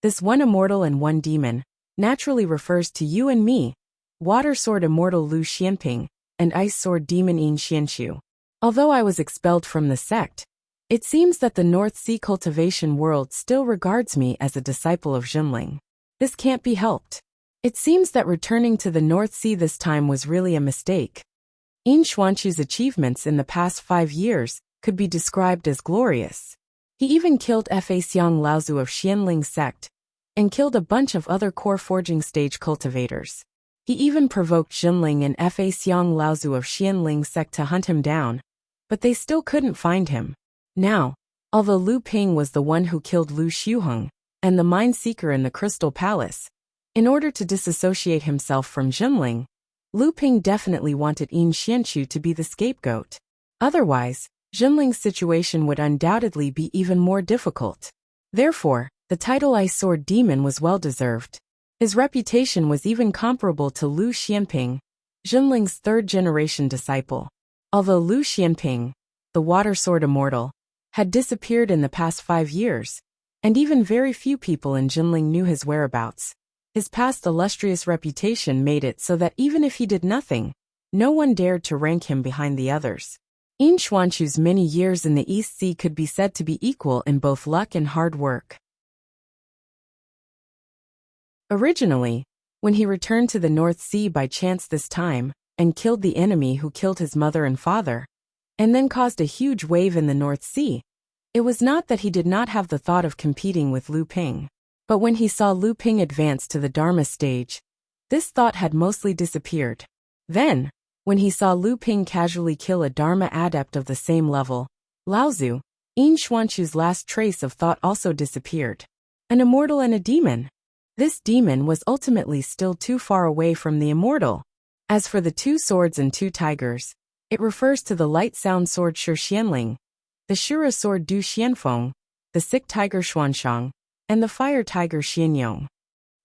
this one immortal and one demon naturally refers to you and me, Water Sword Immortal Lu Xianping, and Ice Sword Demon Yin Xianchu. Although I was expelled from the sect, it seems that the North Sea cultivation world still regards me as a disciple of Jinling. This can't be helped. It seems that returning to the North Sea this time was really a mistake. Yin Xuanchu's achievements in the past 5 years could be described as glorious. He even killed Fa Xiang Laozu of Xianling sect, and killed a bunch of other core forging stage cultivators. He even provoked Jinling and Fa Xiang Laozu of Xianling sect to hunt him down, but they still couldn't find him. Now, although Lu Ping was the one who killed Lu Xiuheng and the Mind Seeker in the Crystal Palace, in order to disassociate himself from Jinling, Lu Ping definitely wanted Yin Xianchu to be the scapegoat. Otherwise, Jinling's situation would undoubtedly be even more difficult. Therefore, the title Ice Sword Demon was well-deserved. His reputation was even comparable to Lu Xianping, Jinling's 3rd-generation disciple. Although Lu Xianping, the Water Sword Immortal, had disappeared in the past 5 years, and even very few people in Jinling knew his whereabouts, his past illustrious reputation made it so that even if he did nothing, no one dared to rank him behind the others. Yin Xuanchu's many years in the East Sea could be said to be equal in both luck and hard work. Originally, when he returned to the North Sea by chance this time, and killed the enemy who killed his mother and father, and then caused a huge wave in the North Sea, it was not that he did not have the thought of competing with Lu Ping. But when he saw Lu Ping advance to the Dharma stage, this thought had mostly disappeared. Then, when he saw Lu Ping casually kill a Dharma adept of the same level, Laozu, Yin Xuanchu's last trace of thought also disappeared. An immortal and a demon. This demon was ultimately still too far away from the immortal. As for the 2 swords and 2 tigers, it refers to the light sound sword Shi Xianling, the Shura sword Du Xianfeng, the sick tiger Xuanshang, and the fire tiger Xianyong.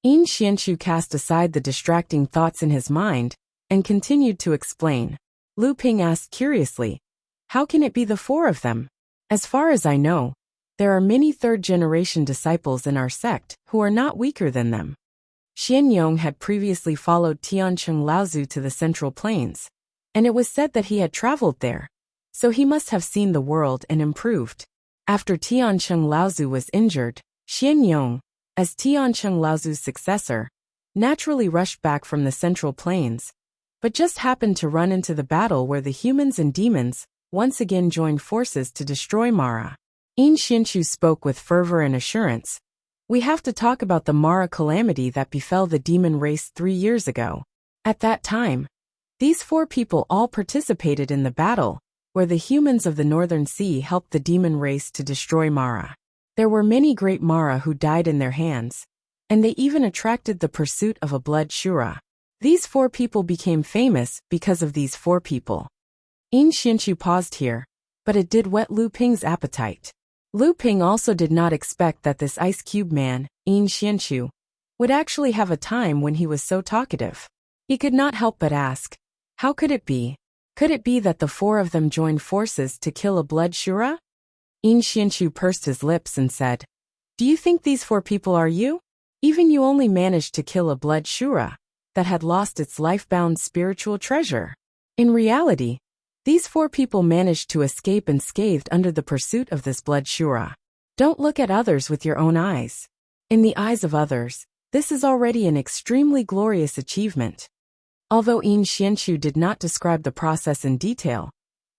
Yin Xianchu cast aside the distracting thoughts in his mind, and continued to explain. Lu Ping asked curiously, how can it be the 4 of them? As far as I know, there are many 3rd-generation disciples in our sect who are not weaker than them. Xianyong had previously followed Tiancheng Laozu to the Central Plains, and it was said that he had traveled there, so he must have seen the world and improved. After Tiancheng Laozu was injured, Xianyong, as Tiancheng Laozu's successor, naturally rushed back from the Central Plains, but just happened to run into the battle where the humans and demons once again joined forces to destroy Mara. Yin Xianchu spoke with fervor and assurance. We have to talk about the Mara calamity that befell the demon race 3 years ago. At that time, these 4 people all participated in the battle, where the humans of the Northern Sea helped the demon race to destroy Mara. There were many great Mara who died in their hands, and they even attracted the pursuit of a blood Shura. These 4 people became famous because of these 4 people. Yin Xianchu paused here, but it did whet Lu Ping's appetite. Lu Ping also did not expect that this ice cube man, Yin Xianchu, would actually have a time when he was so talkative. He could not help but ask, how could it be? Could it be that the 4 of them joined forces to kill a blood Shura? Yin Xianchu pursed his lips and said, do you think these 4 people are you? Even you only managed to kill a blood shura that had lost its life-bound spiritual treasure. In reality, these 4 people managed to escape unscathed under the pursuit of this blood shura. Don't look at others with your own eyes. In the eyes of others, this is already an extremely glorious achievement. Although Yin Xianxu did not describe the process in detail,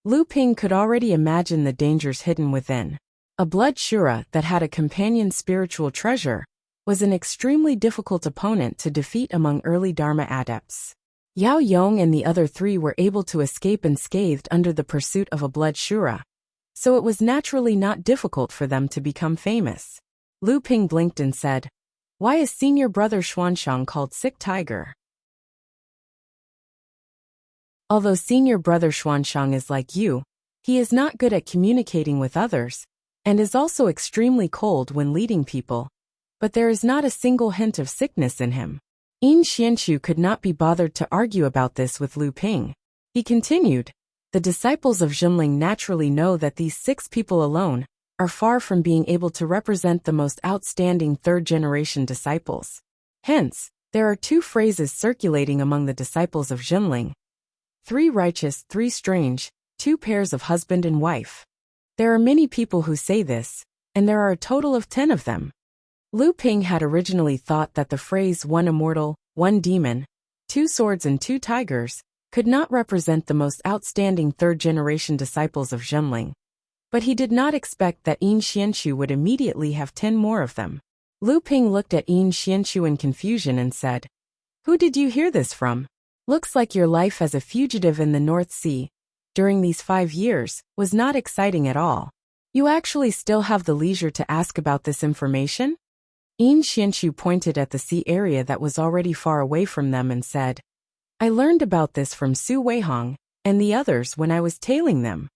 Lu Ping could already imagine the dangers hidden within. A blood shura that had a companion spiritual treasure was an extremely difficult opponent to defeat among early Dharma adepts. Yao Yong and the other 3 were able to escape unscathed under the pursuit of a blood shura, so it was naturally not difficult for them to become famous. Lu Ping blinked and said, "Why is senior brother Xuanshang called Sick Tiger?" Although senior brother Xuanshang is like you, he is not good at communicating with others, and is also extremely cold when leading people, but there is not a single hint of sickness in him. Yin Xianxu could not be bothered to argue about this with Lu Ping. He continued, "The disciples of Jinling naturally know that these 6 people alone are far from being able to represent the most outstanding 3rd-generation disciples. Hence, there are 2 phrases circulating among the disciples of Jinling: 3 righteous, 3 strange, 2 pairs of husband and wife. There are many people who say this, and there are a total of 10 of them." Lu Ping had originally thought that the phrase 1 immortal, 1 demon, 2 swords and 2 tigers could not represent the most outstanding 3rd-generation disciples of Jinling. But he did not expect that Yin Xianxu would immediately have 10 more of them. Lu Ping looked at Yin Xianxu in confusion and said, "Who did you hear this from? Looks like your life as a fugitive in the North Sea during these 5 years was not exciting at all. You actually still have the leisure to ask about this information?" Yin Xianxu pointed at the sea area that was already far away from them and said, "I learned about this from Su Weihong and the others when I was tailing them."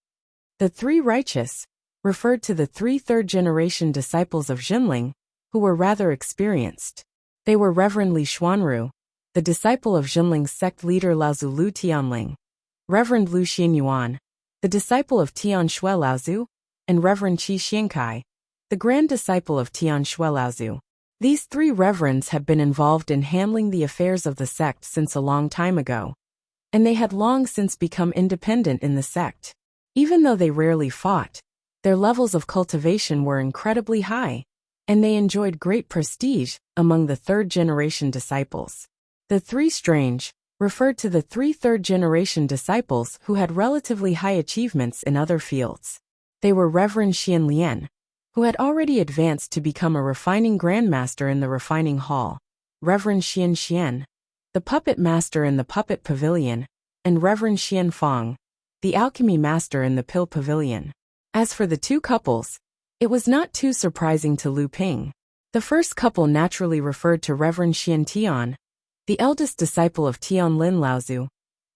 The 3 righteous referred to the 3 3rd-generation disciples of Jinling, who were rather experienced. They were Reverend Li Xuanru, the disciple of Jinling's sect leader Laozu Lu Tianling, Reverend Lu Xianyuan, the disciple of Tian Shui Laozu, and Reverend Qi Xiankai, the grand disciple of Tian Shui Laozu. These 3 reverends had been involved in handling the affairs of the sect since a long time ago, and they had long since become independent in the sect. Even though they rarely fought, their levels of cultivation were incredibly high, and they enjoyed great prestige among the 3rd-generation disciples. The 3 strange referred to the 3 3rd-generation disciples who had relatively high achievements in other fields. They were Reverend Xian Lian, who had already advanced to become a refining grandmaster in the refining hall, Reverend Xian Xian, the puppet master in the puppet pavilion, and Reverend Xian Fang, the alchemy master in the pill pavilion. As for the 2 couples, it was not too surprising to Lu Ping. The first couple naturally referred to Reverend Xian Tian, the eldest disciple of Tian Lin Laozu,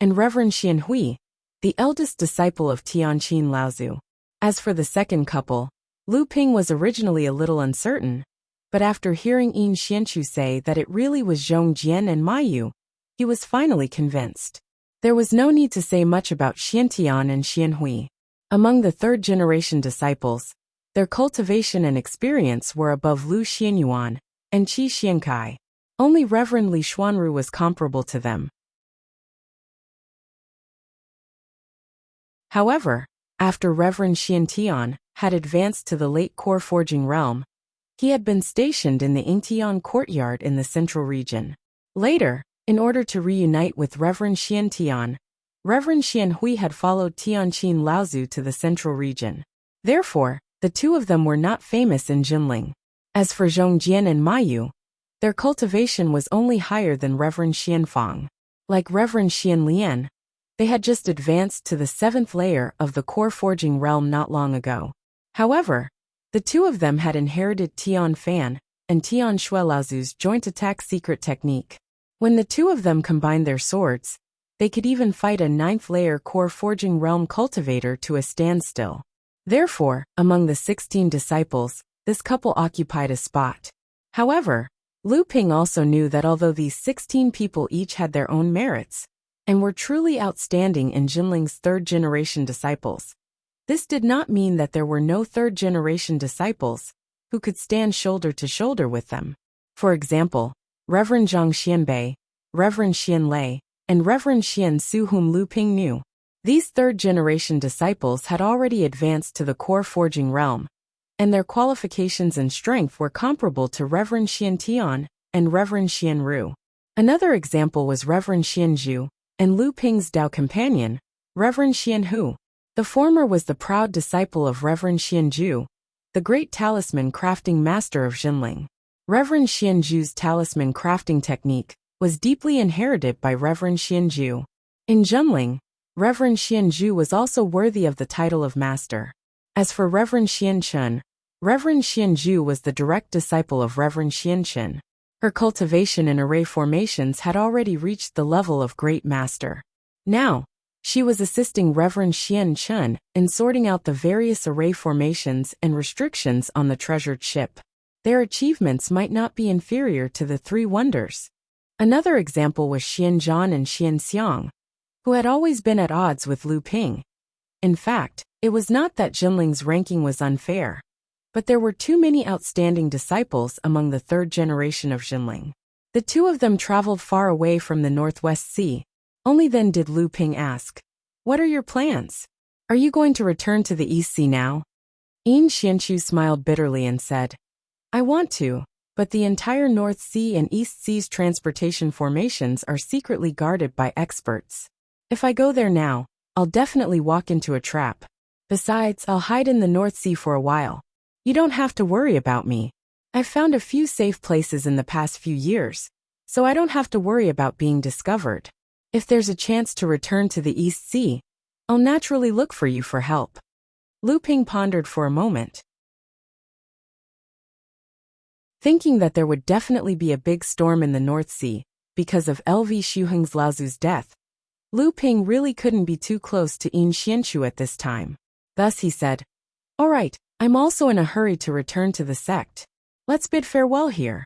and Reverend Xian Hui, the eldest disciple of Tian Qin Laozu. As for the second couple, Lu Ping was originally a little uncertain, but after hearing Yin Xianxu say that it really was Zhong Jian and Mayu, he was finally convinced. There was no need to say much about Xiantian and Xianhui. Among the 3rd-generation disciples, their cultivation and experience were above Lu Xianyuan and Qi Xiankai. Only Reverend Li Xuanru was comparable to them. However, after Reverend Xiantian had advanced to the late core forging realm, he had been stationed in the Yingtian courtyard in the central region. Later, in order to reunite with Reverend Xiantian, Reverend Xianhui had followed Tianqin Laozu to the central region. Therefore, the 2 of them were not famous in Jinling. As for Zhongjian and Mayu, their cultivation was only higher than Reverend Xianfang. Like Reverend Xian Lian, they had just advanced to the 7th layer of the core forging realm not long ago. However, the 2 of them had inherited Tian Fan and Tian Shui Laozu's joint attack secret technique. When the 2 of them combined their swords, they could even fight a 9th layer core forging realm cultivator to a standstill. Therefore, among the 16 disciples, this couple occupied a spot. However, Lu Ping also knew that although these 16 people each had their own merits, and were truly outstanding in Jinling's 3rd-generation disciples, this did not mean that there were no 3rd-generation disciples who could stand shoulder to shoulder with them. For example, Reverend Zhang Xianbei, Reverend Xian Lei, and Reverend Xian Su whom Lu Ping knew. These third-generation disciples had already advanced to the core forging realm, and their qualifications and strength were comparable to Reverend Xian Tian and Reverend Xian Ru. Another example was Reverend Xian Zhu and Lu Ping's Dao companion, Reverend Xian Hu. The former was the proud disciple of Reverend Xian Zhu, the great talisman crafting master of Jinling. Reverend Xian Zhu's talisman crafting technique was deeply inherited by Reverend Xian Zhu. In Jinling, Reverend Xian Zhu was also worthy of the title of master. As for Reverend Xian Chun, Reverend Xian Zhu was the direct disciple of Reverend Xian Chen. Her cultivation in array formations had already reached the level of great master. Now, she was assisting Reverend Xian Chun in sorting out the various array formations and restrictions on the treasured ship. Their achievements might not be inferior to the three wonders. Another example was Xian Zhan and Xian Xiang, who had always been at odds with Lu Ping. In fact, it was not that Jinling's ranking was unfair, but there were too many outstanding disciples among the third generation of Jinling. The two of them traveled far away from the Northwest Sea. Only then did Lu Ping ask, "What are your plans? Are you going to return to the East Sea now?" Yin Xianchu smiled bitterly and said, "I want to, but the entire North Sea and East Sea's transportation formations are secretly guarded by experts. If I go there now, I'll definitely walk into a trap. Besides, I'll hide in the North Sea for a while. You don't have to worry about me. I've found a few safe places in the past few years, so I don't have to worry about being discovered. If there's a chance to return to the East Sea, I'll naturally look for you for help." Lu Ping pondered for a moment. Thinking that there would definitely be a big storm in the North Sea because of LV Shuheng's Laozu's death, Lu Ping really couldn't be too close to Yin Xianchu at this time. Thus he said, "All right, I'm also in a hurry to return to the sect. Let's bid farewell here."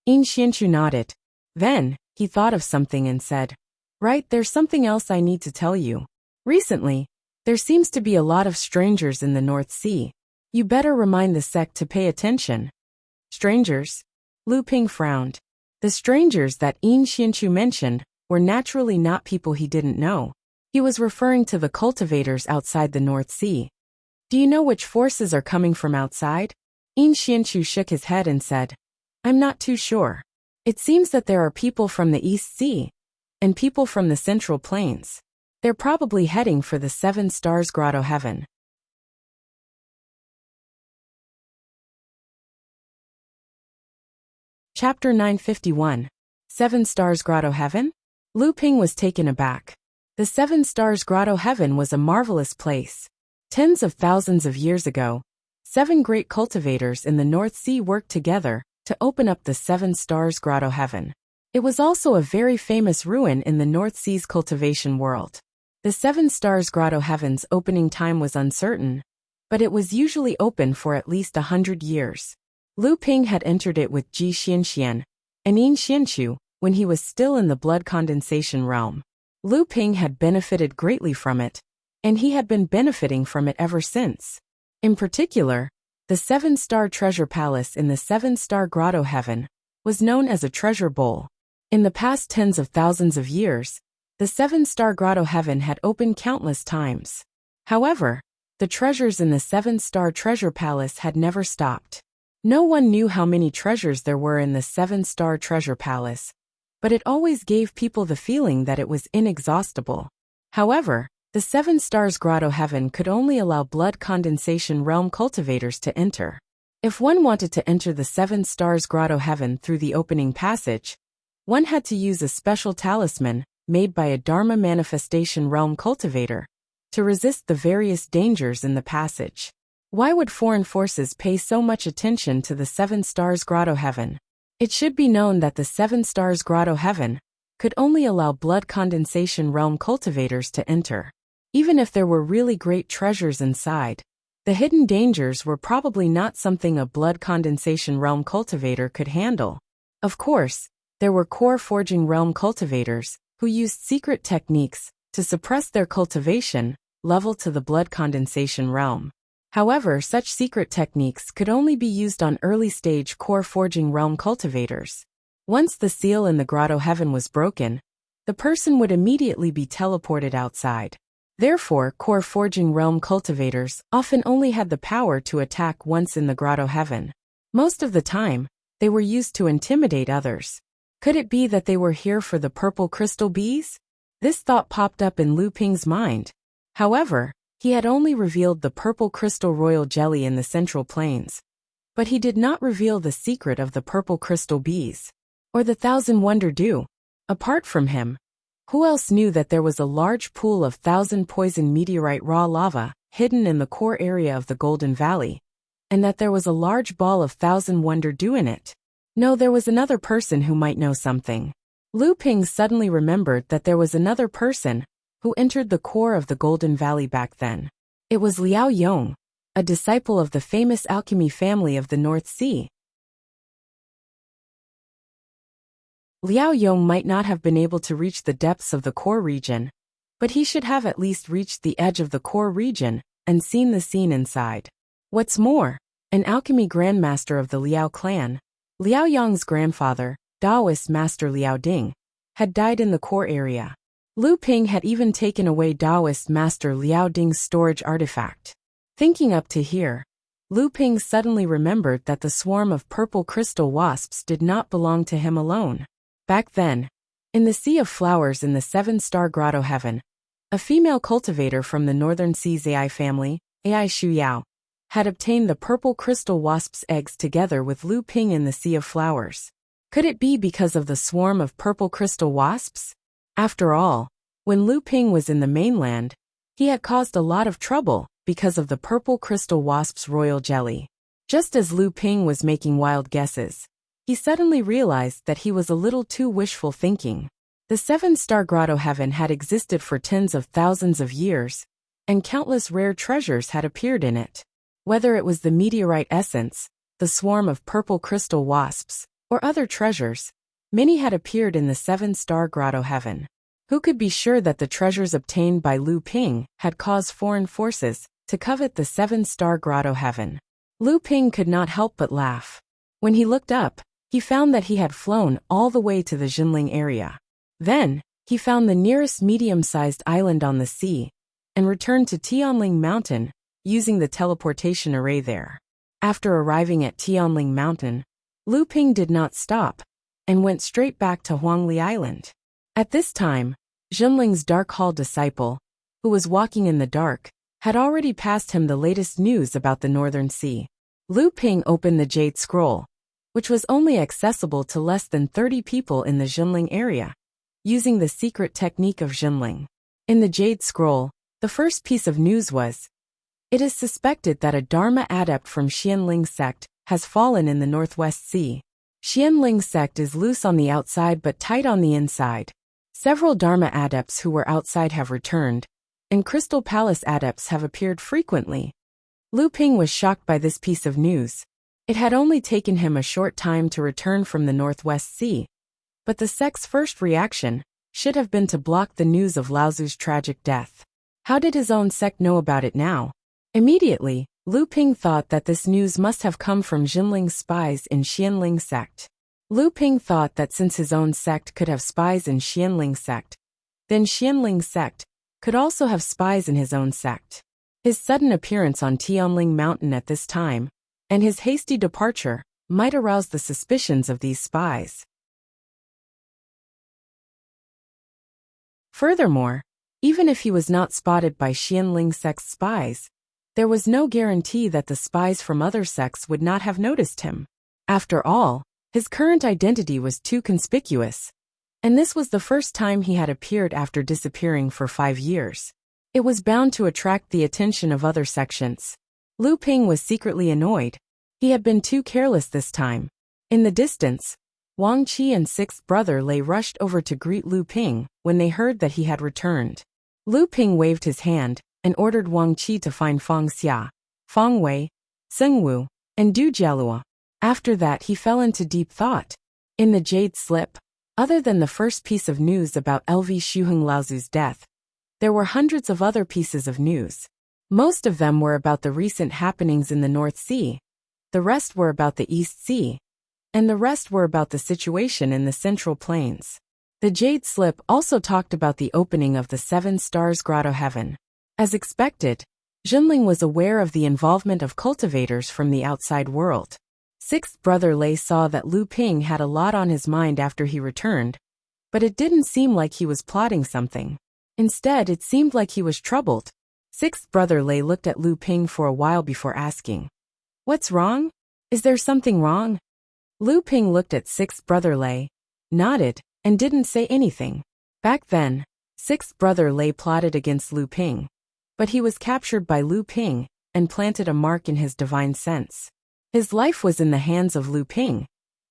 Yin Xianchu nodded. Then, he thought of something and said, "Right, there's something else I need to tell you. Recently, there seems to be a lot of strangers in the North Sea. You better remind the sect to pay attention." Strangers? Lu Ping frowned. The strangers that Yin Xianchu mentioned were naturally not people he didn't know. He was referring to the cultivators outside the North Sea. "Do you know which forces are coming from outside?" Yin Xianchu shook his head and said, "I'm not too sure. It seems that there are people from the East Sea and people from the Central Plains. They're probably heading for the Seven Stars Grotto Heaven." Chapter 951. Seven Stars Grotto Heaven? Lu Ping was taken aback. The Seven Stars Grotto Heaven was a marvelous place. Tens of thousands of years ago, 7 great cultivators in the North Sea worked together to open up the Seven Stars Grotto Heaven. It was also a very famous ruin in the North Sea's cultivation world. The Seven Stars Grotto Heaven's opening time was uncertain, but it was usually open for at least 100 years. Lu Ping had entered it with Ji Xianxian and Yin Xianchu when he was still in the blood condensation realm. Lu Ping had benefited greatly from it, and he had been benefiting from it ever since. In particular, the 7-star treasure palace in the 7-star grotto heaven was known as a treasure bowl. In the past tens of thousands of years, the 7-star grotto heaven had opened countless times. However, the treasures in the 7-star treasure palace had never stopped. No one knew how many treasures there were in the 7-star treasure palace, but it always gave people the feeling that it was inexhaustible. However, the 7 Stars Grotto Heaven could only allow blood condensation realm cultivators to enter. If one wanted to enter the 7 Stars Grotto Heaven through the opening passage, one had to use a special talisman made by a Dharma manifestation realm cultivator to resist the various dangers in the passage. Why would foreign forces pay so much attention to the 7 Stars Grotto Heaven? It should be known that the 7 Stars Grotto Heaven could only allow blood condensation realm cultivators to enter. Even if there were really great treasures inside, the hidden dangers were probably not something a blood condensation realm cultivator could handle. Of course, there were core forging realm cultivators who used secret techniques to suppress their cultivation level to the blood condensation realm. However, such secret techniques could only be used on early-stage core forging realm cultivators. Once the seal in the grotto heaven was broken, the person would immediately be teleported outside. Therefore, core forging realm cultivators often only had the power to attack once in the grotto heaven. Most of the time, they were used to intimidate others. Could it be that they were here for the purple crystal bees? This thought popped up in Lu Ping's mind. However, he had only revealed the purple crystal royal jelly in the central plains. But he did not reveal the secret of the purple crystal bees, or the thousand wonder dew. Apart from him, who else knew that there was a large pool of thousand poison meteorite raw lava hidden in the core area of the Golden Valley, and that there was a large ball of thousand wonder dew in it? No, there was another person who might know something. Lu Ping suddenly remembered that there was another person who entered the core of the Golden Valley back then. It was Liao Yong, a disciple of the famous alchemy family of the North Sea. Liao Yong might not have been able to reach the depths of the core region, but he should have at least reached the edge of the core region and seen the scene inside. What's more, an alchemy grandmaster of the Liao clan, Liao Yong's grandfather, Taoist Master Liao Ding, had died in the core area. Lu Ping had even taken away Taoist Master Liao Ding's storage artifact. Thinking up to here, Lu Ping suddenly remembered that the swarm of purple crystal wasps did not belong to him alone. Back then, in the Sea of Flowers in the Seven-Star Grotto Heaven, a female cultivator from the Northern Sea's AI family, AI Shu Yao, had obtained the purple crystal wasp's eggs together with Lu Ping in the Sea of Flowers. Could it be because of the swarm of purple crystal wasps? After all, when Lu Ping was in the mainland, he had caused a lot of trouble because of the purple crystal wasp's royal jelly. Just as Lu Ping was making wild guesses, he suddenly realized that he was a little too wishful thinking. The Seven-Star Grotto Heaven had existed for tens of thousands of years, and countless rare treasures had appeared in it. Whether it was the meteorite essence, the swarm of purple crystal wasps, or other treasures, many had appeared in the Seven-Star Grotto Heaven. Who could be sure that the treasures obtained by Lu Ping had caused foreign forces to covet the Seven-Star Grotto Heaven? Lu Ping could not help but laugh. When he looked up, he found that he had flown all the way to the Jinling area. Then, he found the nearest medium-sized island on the sea, and returned to Tianling Mountain, using the teleportation array there. After arriving at Tianling Mountain, Lu Ping did not stop, and went straight back to Huangli Island. At this time, Jinling's Dark Hall disciple, who was walking in the dark, had already passed him the latest news about the Northern Sea. Lu Ping opened the Jade Scroll, which was only accessible to less than 30 people in the Jinling area, using the secret technique of Jinling. In the Jade Scroll, the first piece of news was, "It is suspected that a Dharma adept from Xianling sect has fallen in the Northwest Sea. Xianling sect is loose on the outside but tight on the inside. Several Dharma adepts who were outside have returned, and Crystal Palace adepts have appeared frequently." Lu Ping was shocked by this piece of news. It had only taken him a short time to return from the Northwest Sea, but the sect's first reaction should have been to block the news of Laozu's tragic death. How did his own sect know about it now? Immediately, Lu Ping thought that this news must have come from Jinling's spies in Xianling sect. Lu Ping thought that since his own sect could have spies in Xianling sect, then Xianling sect could also have spies in his own sect. His sudden appearance on Tianling Mountain at this time, and his hasty departure, might arouse the suspicions of these spies. Furthermore, even if he was not spotted by Xianling sect's spies, there was no guarantee that the spies from other sects would not have noticed him. After all, his current identity was too conspicuous, and this was the first time he had appeared after disappearing for 5 years. It was bound to attract the attention of other sections. Lu Ping was secretly annoyed. He had been too careless this time. In the distance, Wang Qi and sixth brother Lei rushed over to greet Lu Ping when they heard that he had returned. Lu Ping waved his hand and ordered Wang Qi to find Fang Xia, Fang Wei, Seng Wu, and Du Jialua. After that he fell into deep thought. In the Jade Slip, other than the first piece of news about LV Shuheng Laozu's death, there were hundreds of other pieces of news. Most of them were about the recent happenings in the North Sea, the rest were about the East Sea, and the rest were about the situation in the Central Plains. The Jade Slip also talked about the opening of the Seven Stars Grotto Heaven. As expected, Junling was aware of the involvement of cultivators from the outside world. Sixth brother Lei saw that Lu Ping had a lot on his mind after he returned, but it didn't seem like he was plotting something. Instead, it seemed like he was troubled. Sixth brother Lei looked at Lu Ping for a while before asking, "What's wrong? Is there something wrong?" Lu Ping looked at sixth brother Lei, nodded, and didn't say anything. Back then, sixth brother Lei plotted against Lu Ping, but he was captured by Lu Ping and planted a mark in his divine sense. His life was in the hands of Lu Ping,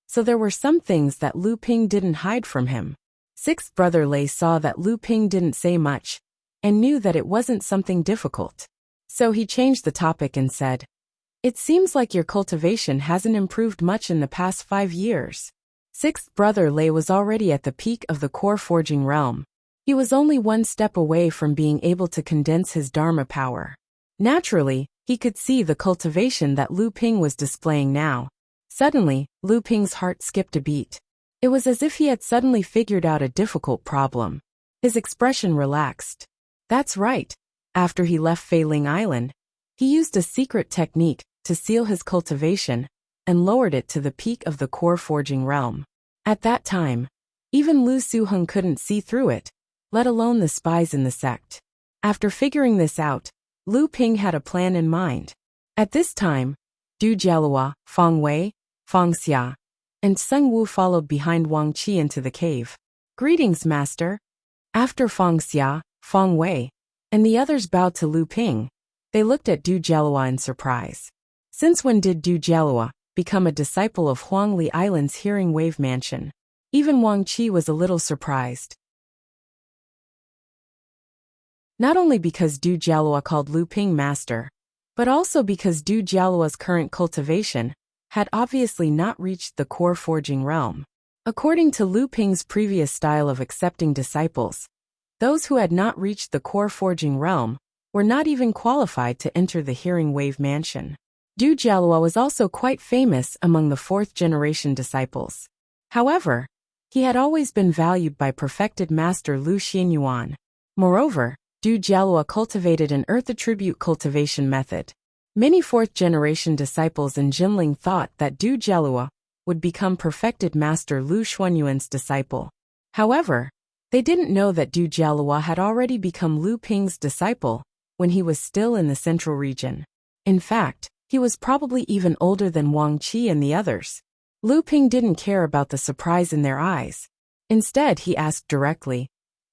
so there were some things that Lu Ping didn't hide from him. Sixth brother Lei saw that Lu Ping didn't say much, and knew that it wasn't something difficult. So he changed the topic and said, "It seems like your cultivation hasn't improved much in the past 5 years." Sixth brother Lei was already at the peak of the core forging realm. He was only one step away from being able to condense his Dharma power. Naturally, he could see the cultivation that Lu Ping was displaying now. Suddenly, Lu Ping's heart skipped a beat. It was as if he had suddenly figured out a difficult problem. His expression relaxed. That's right. After he left Feiling Island, he used a secret technique to seal his cultivation and lowered it to the peak of the core forging realm. At that time, even Lu Suheng couldn't see through it, let alone the spies in the sect. After figuring this out, Lu Ping had a plan in mind. At this time, Du Jialua, Feng Wei, Feng Xia, and Seng Wu followed behind Wang Qi into the cave. "Greetings, master." After Feng Xia, Feng Wei, and the others bowed to Lu Ping, they looked at Du Jialua in surprise. Since when did Du Jialua become a disciple of Huangli Island's Hearing Wave Mansion? Even Wang Qi was a little surprised. Not only because Du Jialua called Lu Ping master, but also because Du Jialua's current cultivation had obviously not reached the core forging realm. According to Lu Ping's previous style of accepting disciples, those who had not reached the core forging realm were not even qualified to enter the Hearing Wave Mansion. Du Jialua was also quite famous among the fourth-generation disciples. However, he had always been valued by perfected master Lu Xianyuan. Moreover, Du Jialua cultivated an earth attribute cultivation method. Many fourth-generation disciples in Jinling thought that Du Jialua would become perfected master Lu Xuanyuan's disciple. However, they didn't know that Du Jialua had already become Lu Ping's disciple when he was still in the central region. In fact, he was probably even older than Wang Qi and the others. Lu Ping didn't care about the surprise in their eyes. Instead, he asked directly,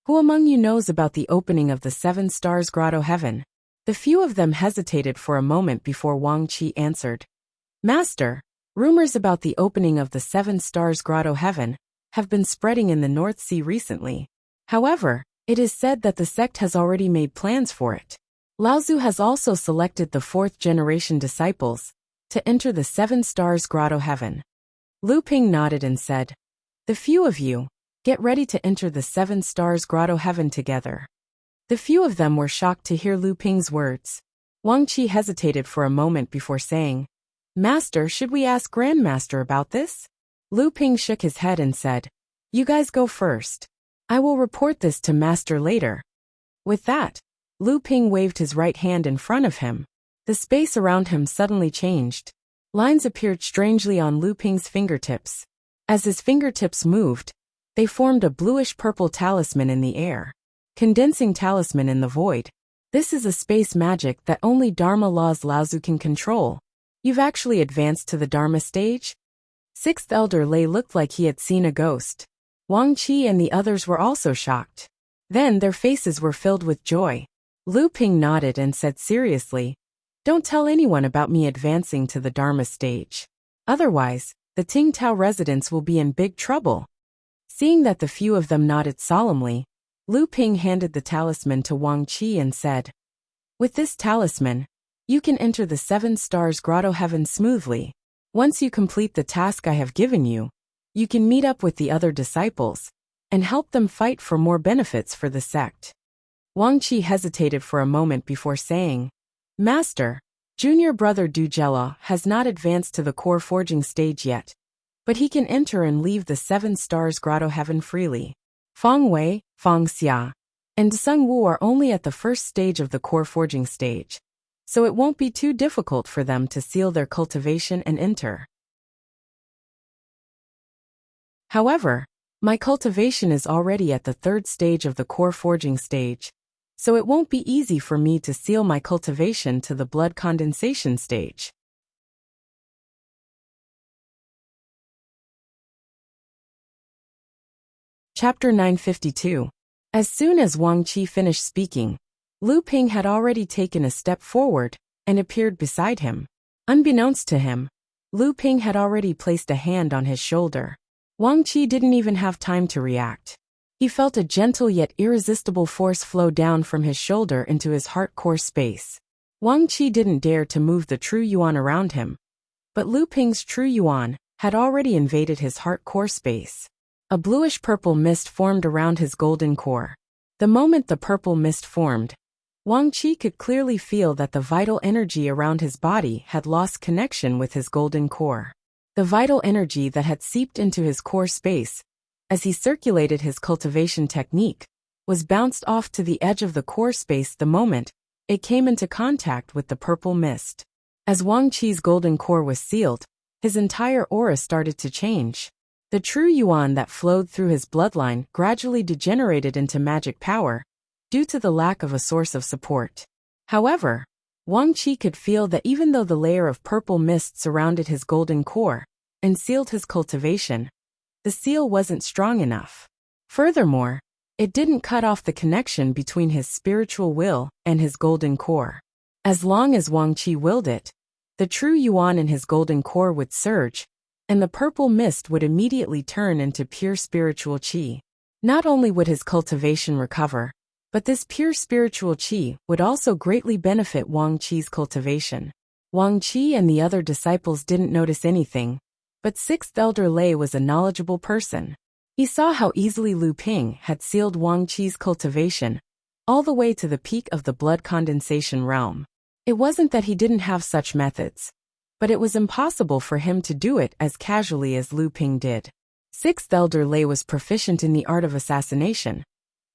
"Who among you knows about the opening of the Seven Stars Grotto Heaven?" The few of them hesitated for a moment before Wang Qi answered, "Master, rumors about the opening of the Seven Stars Grotto Heaven have been spreading in the North Sea recently. However, it is said that the sect has already made plans for it. Laozu has also selected the fourth-generation disciples to enter the Seven Stars Grotto Heaven." Lu Ping nodded and said, "The few of you, get ready to enter the Seven Stars Grotto Heaven together." The few of them were shocked to hear Lu Ping's words. Wang Qi hesitated for a moment before saying, "Master, should we ask Grandmaster about this?" Lu Ping shook his head and said, "You guys go first. I will report this to Master later." With that, Lu Ping waved his right hand in front of him. The space around him suddenly changed. Lines appeared strangely on Lu Ping's fingertips. As his fingertips moved, they formed a bluish-purple talisman in the air. Condensing talisman in the void. This is a space magic that only Dharma laws Laozu can control. You've actually advanced to the Dharma stage? Sixth Elder Lei looked like he had seen a ghost. Wang Qi and the others were also shocked. Then their faces were filled with joy. Lu Ping nodded and said seriously, "Don't tell anyone about me advancing to the Dharma stage. Otherwise, the Tingtao residents will be in big trouble." Seeing that the few of them nodded solemnly, Lu Ping handed the talisman to Wang Qi and said, "With this talisman, you can enter the Seven Stars Grotto Heaven smoothly. Once you complete the task I have given you, you can meet up with the other disciples and help them fight for more benefits for the sect." Wang Qi hesitated for a moment before saying, Master, junior brother Dujela has not advanced to the core forging stage yet, but he can enter and leave the 7 stars grotto heaven freely. Feng Wei, Feng Xia, and Sung Wu are only at the first stage of the core forging stage, so it won't be too difficult for them to seal their cultivation and enter. However, my cultivation is already at the 3rd stage of the core forging stage, so it won't be easy for me to seal my cultivation to the blood condensation stage. Chapter 952. As soon as Wang Qi finished speaking, Lu Ping had already taken a step forward and appeared beside him. Unbeknownst to him, Lu Ping had already placed a hand on his shoulder. Wang Qi didn't even have time to react. He felt a gentle yet irresistible force flow down from his shoulder into his heart core space. Wang Qi didn't dare to move the true yuan around him, but Lu Ping's true yuan had already invaded his heart core space. A bluish-purple mist formed around his golden core. The moment the purple mist formed, Wang Qi could clearly feel that the vital energy around his body had lost connection with his golden core. The vital energy that had seeped into his core space, as he circulated his cultivation technique, was bounced off to the edge of the core space the moment it came into contact with the purple mist. As Wang Qi's golden core was sealed, his entire aura started to change. The true yuan that flowed through his bloodline gradually degenerated into magic power, due to the lack of a source of support. However, Wang Qi could feel that even though the layer of purple mist surrounded his golden core and sealed his cultivation, the seal wasn't strong enough. Furthermore, it didn't cut off the connection between his spiritual will and his golden core. As long as Wang Qi willed it, the true yuan in his golden core would surge, and the purple mist would immediately turn into pure spiritual qi. Not only would his cultivation recover, but this pure spiritual qi would also greatly benefit Wang Qi's cultivation. Wang Qi and the other disciples didn't notice anything, but 6th Elder Lei was a knowledgeable person. He saw how easily Lu Ping had sealed Wang Qi's cultivation, all the way to the peak of the blood condensation realm. It wasn't that he didn't have such methods, but it was impossible for him to do it as casually as Lu Ping did. 6th Elder Lei was proficient in the art of assassination,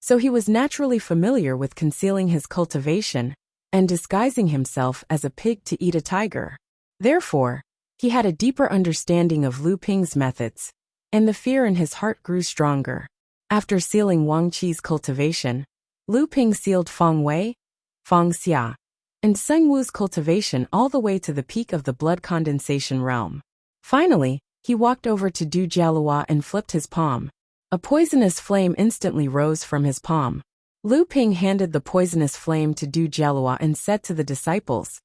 so he was naturally familiar with concealing his cultivation and disguising himself as a pig to eat a tiger. Therefore, he had a deeper understanding of Lu Ping's methods, and the fear in his heart grew stronger. After sealing Wang Qi's cultivation, Lu Ping sealed Feng Wei, Feng Xia, and Sung Wu's cultivation all the way to the peak of the blood condensation realm. Finally, he walked over to Du Jialua and flipped his palm. A poisonous flame instantly rose from his palm. Lu Ping handed the poisonous flame to Du Jialua and said to the disciples,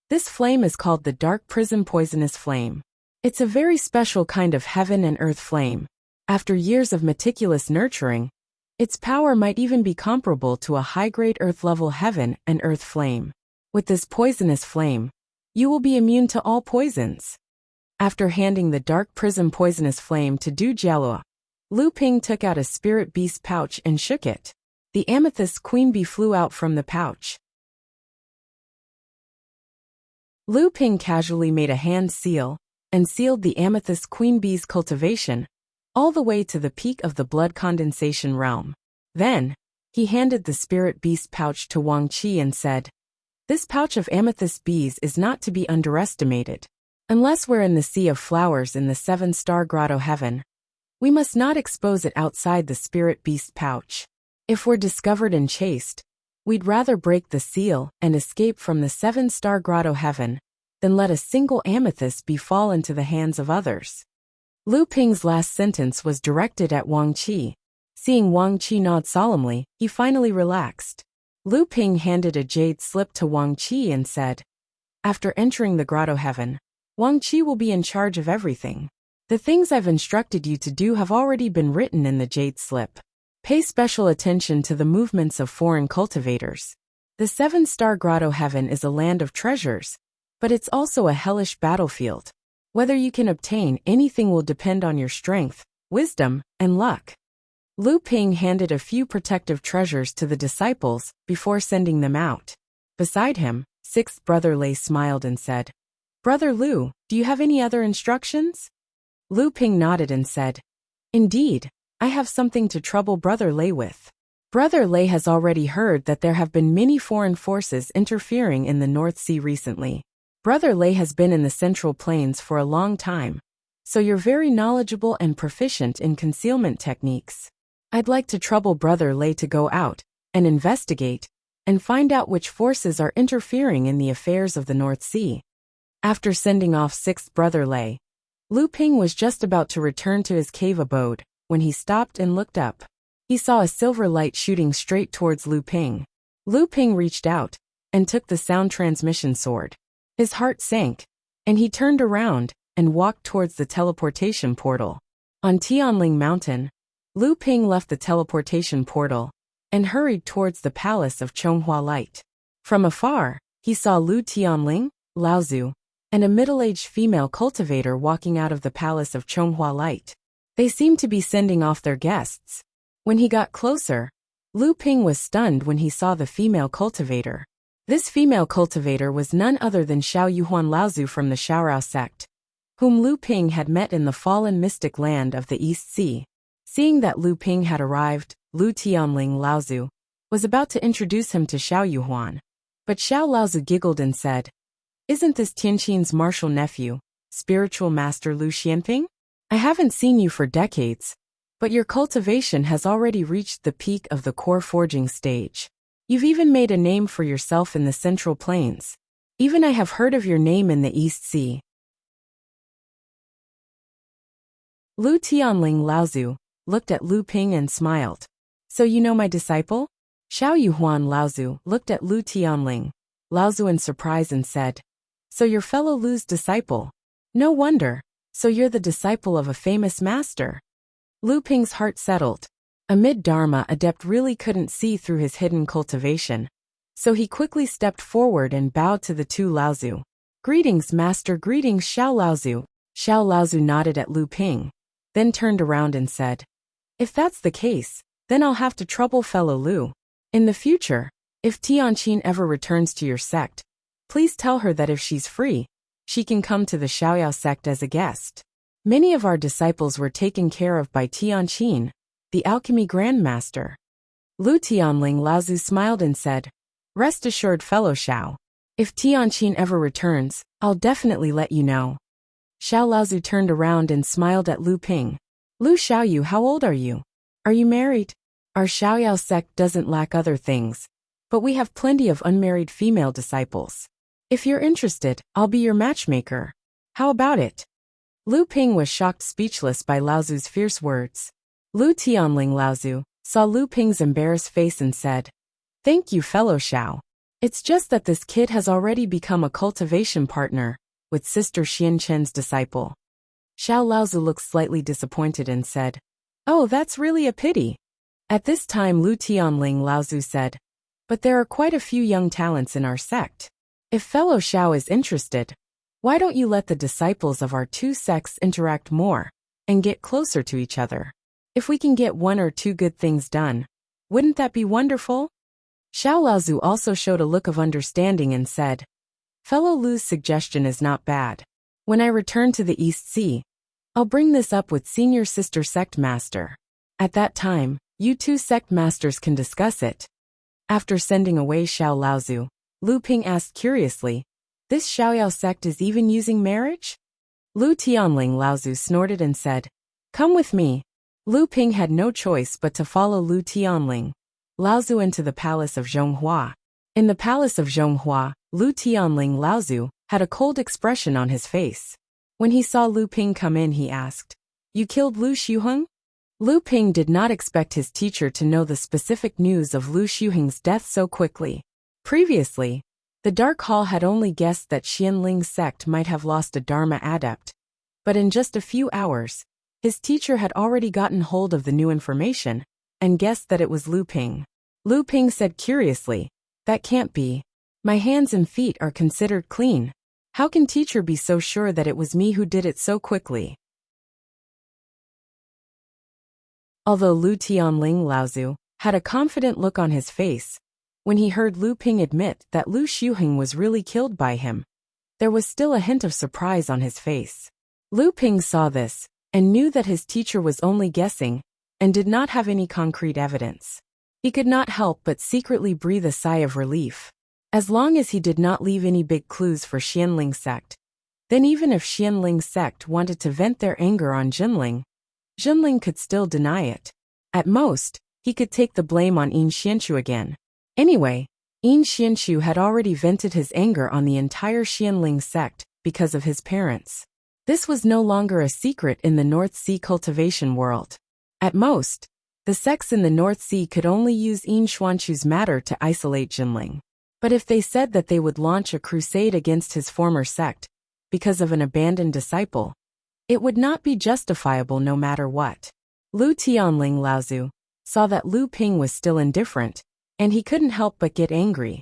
"This flame is called the Dark Prism Poisonous Flame. It's a very special kind of heaven and earth flame. After years of meticulous nurturing, its power might even be comparable to a high-grade earth-level heaven and earth flame. With this poisonous flame, you will be immune to all poisons." After handing the Dark Prism Poisonous Flame to Du Jialua, Lu Ping took out a spirit beast pouch and shook it. The amethyst queen bee flew out from the pouch. Lu Ping casually made a hand seal and sealed the amethyst queen bee's cultivation all the way to the peak of the blood condensation realm. Then, he handed the spirit beast pouch to Wang Qi and said, "This pouch of amethyst bees is not to be underestimated. Unless we're in the sea of flowers in the 7-star grotto heaven, we must not expose it outside the spirit beast pouch. If we're discovered and chased, we'd rather break the seal and escape from the 7-star grotto heaven than let a single amethyst bee fall into the hands of others." Lu Ping's last sentence was directed at Wang Qi. Seeing Wang Qi nod solemnly, he finally relaxed. Lu Ping handed a jade slip to Wang Qi and said, "After entering the grotto heaven, Wang Qi will be in charge of everything. The things I've instructed you to do have already been written in the jade slip. Pay special attention to the movements of foreign cultivators. The 7-star grotto heaven is a land of treasures, but it's also a hellish battlefield. Whether you can obtain anything will depend on your strength, wisdom, and luck." Lu Ping handed a few protective treasures to the disciples before sending them out. Beside him, Sixth brother Lei smiled and said, Brother Lu, do you have any other instructions? Lu Ping nodded and said, Indeed, I have something to trouble Brother Lei with. Brother Lei has already heard that there have been many foreign forces interfering in the North Sea recently. Brother Lei has been in the Central Plains for a long time, so you're very knowledgeable and proficient in concealment techniques. I'd like to trouble Brother Lei to go out and investigate and find out which forces are interfering in the affairs of the North Sea. After sending off sixth brother Lei, Lu Ping was just about to return to his cave abode when he stopped and looked up. He saw a silver light shooting straight towards Lu Ping. Lu Ping reached out and took the sound transmission sword. His heart sank, and he turned around and walked towards the teleportation portal. On Tianling Mountain, Lu Ping left the teleportation portal and hurried towards the palace of Chonghua Light. From afar, he saw Lu Tianling, Laozu, and a middle-aged female cultivator walking out of the palace of Chonghua Light. They seemed to be sending off their guests. When he got closer, Lu Ping was stunned when he saw the female cultivator. This female cultivator was none other than Xiao Yuhuan Laozu from the Xiaorao sect, whom Lu Ping had met in the fallen mystic land of the East Sea. Seeing that Lu Ping had arrived, Lu Tianling Laozu was about to introduce him to Xiao Yuhuan. But Xiao Laozu giggled and said, Isn't this Tianqin's martial nephew, spiritual master Lu Xianping? I haven't seen you for decades, but your cultivation has already reached the peak of the core forging stage. You've even made a name for yourself in the Central Plains. Even I have heard of your name in the East Sea. Lu Tianling Laozu looked at Lu Ping and smiled. So you know my disciple? Xiao Yuhuan Laozu looked at Lu Tianling Laozu in surprise and said, So your fellow Lu's disciple? No wonder. So you're the disciple of a famous master. Lu Ping's heart settled. A mid-Dharma adept really couldn't see through his hidden cultivation, so he quickly stepped forward and bowed to the two Laozu. Greetings, master, greetings, Xiao Laozu. Xiao Laozu nodded at Lu Ping, then turned around and said, If that's the case, then I'll have to trouble fellow Lu. In the future, if Tianqin ever returns to your sect, please tell her that if she's free, she can come to the Xiaoyao sect as a guest. Many of our disciples were taken care of by Tianqin, the alchemy grandmaster. Lu Tianling Laozu smiled and said, Rest assured, fellow Xiao. If Tianqin ever returns, I'll definitely let you know. Xiao Laozu turned around and smiled at Lu Ping. Lu Xiaoyu, how old are you? Are you married? Our Xiaoyao sect doesn't lack other things, but we have plenty of unmarried female disciples. If you're interested, I'll be your matchmaker. How about it? Lu Ping was shocked speechless by Laozu's fierce words. Lu Tianling Laozu saw Lu Ping's embarrassed face and said, Thank you, fellow Xiao. It's just that this kid has already become a cultivation partner with Sister Xian Chen's disciple. Xiao Laozu looked slightly disappointed and said, Oh, that's really a pity. At this time Lu Tianling Laozu said, But there are quite a few young talents in our sect. If fellow Xiao is interested, why don't you let the disciples of our two sects interact more and get closer to each other? If we can get one or two good things done, wouldn't that be wonderful? Xiao Laozu also showed a look of understanding and said, Fellow Lu's suggestion is not bad. When I return to the East Sea, I'll bring this up with Senior Sister Sect Master. At that time, you two sect masters can discuss it. After sending away Xiao Laozu, Lu Ping asked curiously, This Xiaoyao sect is even using marriage? Lu Tianling Laozu snorted and said, Come with me. Lu Ping had no choice but to follow Lu Tianling Laozu into the palace of Zhonghua. In the palace of Zhonghua, Lu Tianling Laozu had a cold expression on his face. When he saw Lu Ping come in, he asked, You killed Lu Xiuheng? Lu Ping did not expect his teacher to know the specific news of Lu Xiuheng's death so quickly. Previously, the Dark Hall had only guessed that Xianling's sect might have lost a Dharma adept. But in just a few hours, his teacher had already gotten hold of the new information and guessed that it was Lu Ping. Lu Ping said curiously, That can't be. My hands and feet are considered clean. How can teacher be so sure that it was me who did it so quickly? Although Lu Tianling Laozu had a confident look on his face, When he heard Lu Ping admit that Lu Xiuheng was really killed by him, there was still a hint of surprise on his face. Lu Ping saw this and knew that his teacher was only guessing and did not have any concrete evidence. He could not help but secretly breathe a sigh of relief. As long as he did not leave any big clues for Xianling sect, then even if Xianling sect wanted to vent their anger on Jinling could still deny it. At most, he could take the blame on Yin Xianchu again. Anyway, Yin Xianchu had already vented his anger on the entire Xianling sect because of his parents. This was no longer a secret in the North Sea cultivation world. At most, the sects in the North Sea could only use Yin Xuanchu's matter to isolate Jinling. But if they said that they would launch a crusade against his former sect because of an abandoned disciple, it would not be justifiable no matter what. Lu Tianling Laozu saw that Lu Ping was still indifferent, and he couldn't help but get angry.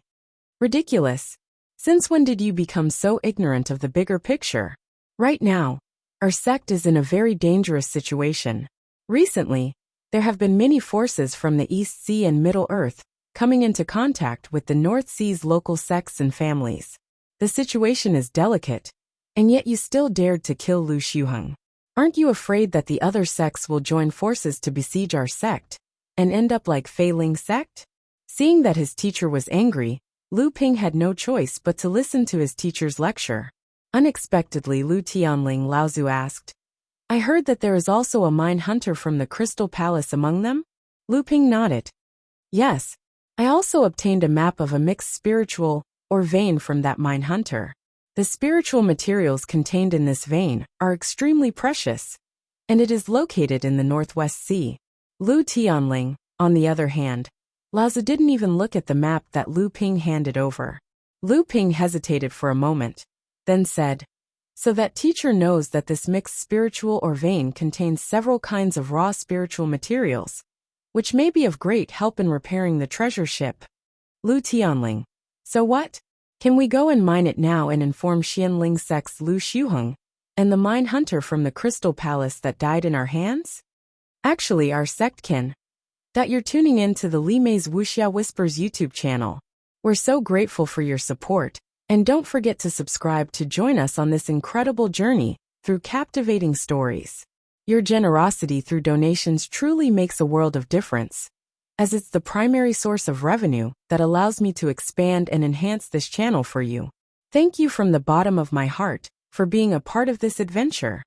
Ridiculous. Since when did you become so ignorant of the bigger picture? Right now, our sect is in a very dangerous situation. Recently, there have been many forces from the East Sea and Middle Earth coming into contact with the North Sea's local sects and families. The situation is delicate, and yet you still dared to kill Lu Xiuheng. Aren't you afraid that the other sects will join forces to besiege our sect and end up like Fei Ling's sect? Seeing that his teacher was angry, Lu Ping had no choice but to listen to his teacher's lecture. Unexpectedly, Lu Tianling Laozu asked, "I heard that there is also a mine hunter from the Crystal Palace among them?" Lu Ping nodded. "Yes, I also obtained a map of a mixed spiritual or vein from that mine hunter. The spiritual materials contained in this vein are extremely precious, and it is located in the Northwest Sea." Lu Tianling, on the other hand, Laozu didn't even look at the map that Lu Ping handed over. Lu Ping hesitated for a moment, then said, "So that teacher knows that this mixed spiritual or vein contains several kinds of raw spiritual materials, which may be of great help in repairing the treasure ship." Lu Tianling, "So what? Can we go and mine it now and inform Xianling sect's Lu Xiuheng and the mine hunter from the Crystal Palace that died in our hands?" "Actually, our sect can." "That you're tuning in to the Li Mei's Wuxia Whispers YouTube channel. We're so grateful for your support, and don't forget to subscribe to join us on this incredible journey through captivating stories. Your generosity through donations truly makes a world of difference, as it's the primary source of revenue that allows me to expand and enhance this channel for you. Thank you from the bottom of my heart for being a part of this adventure.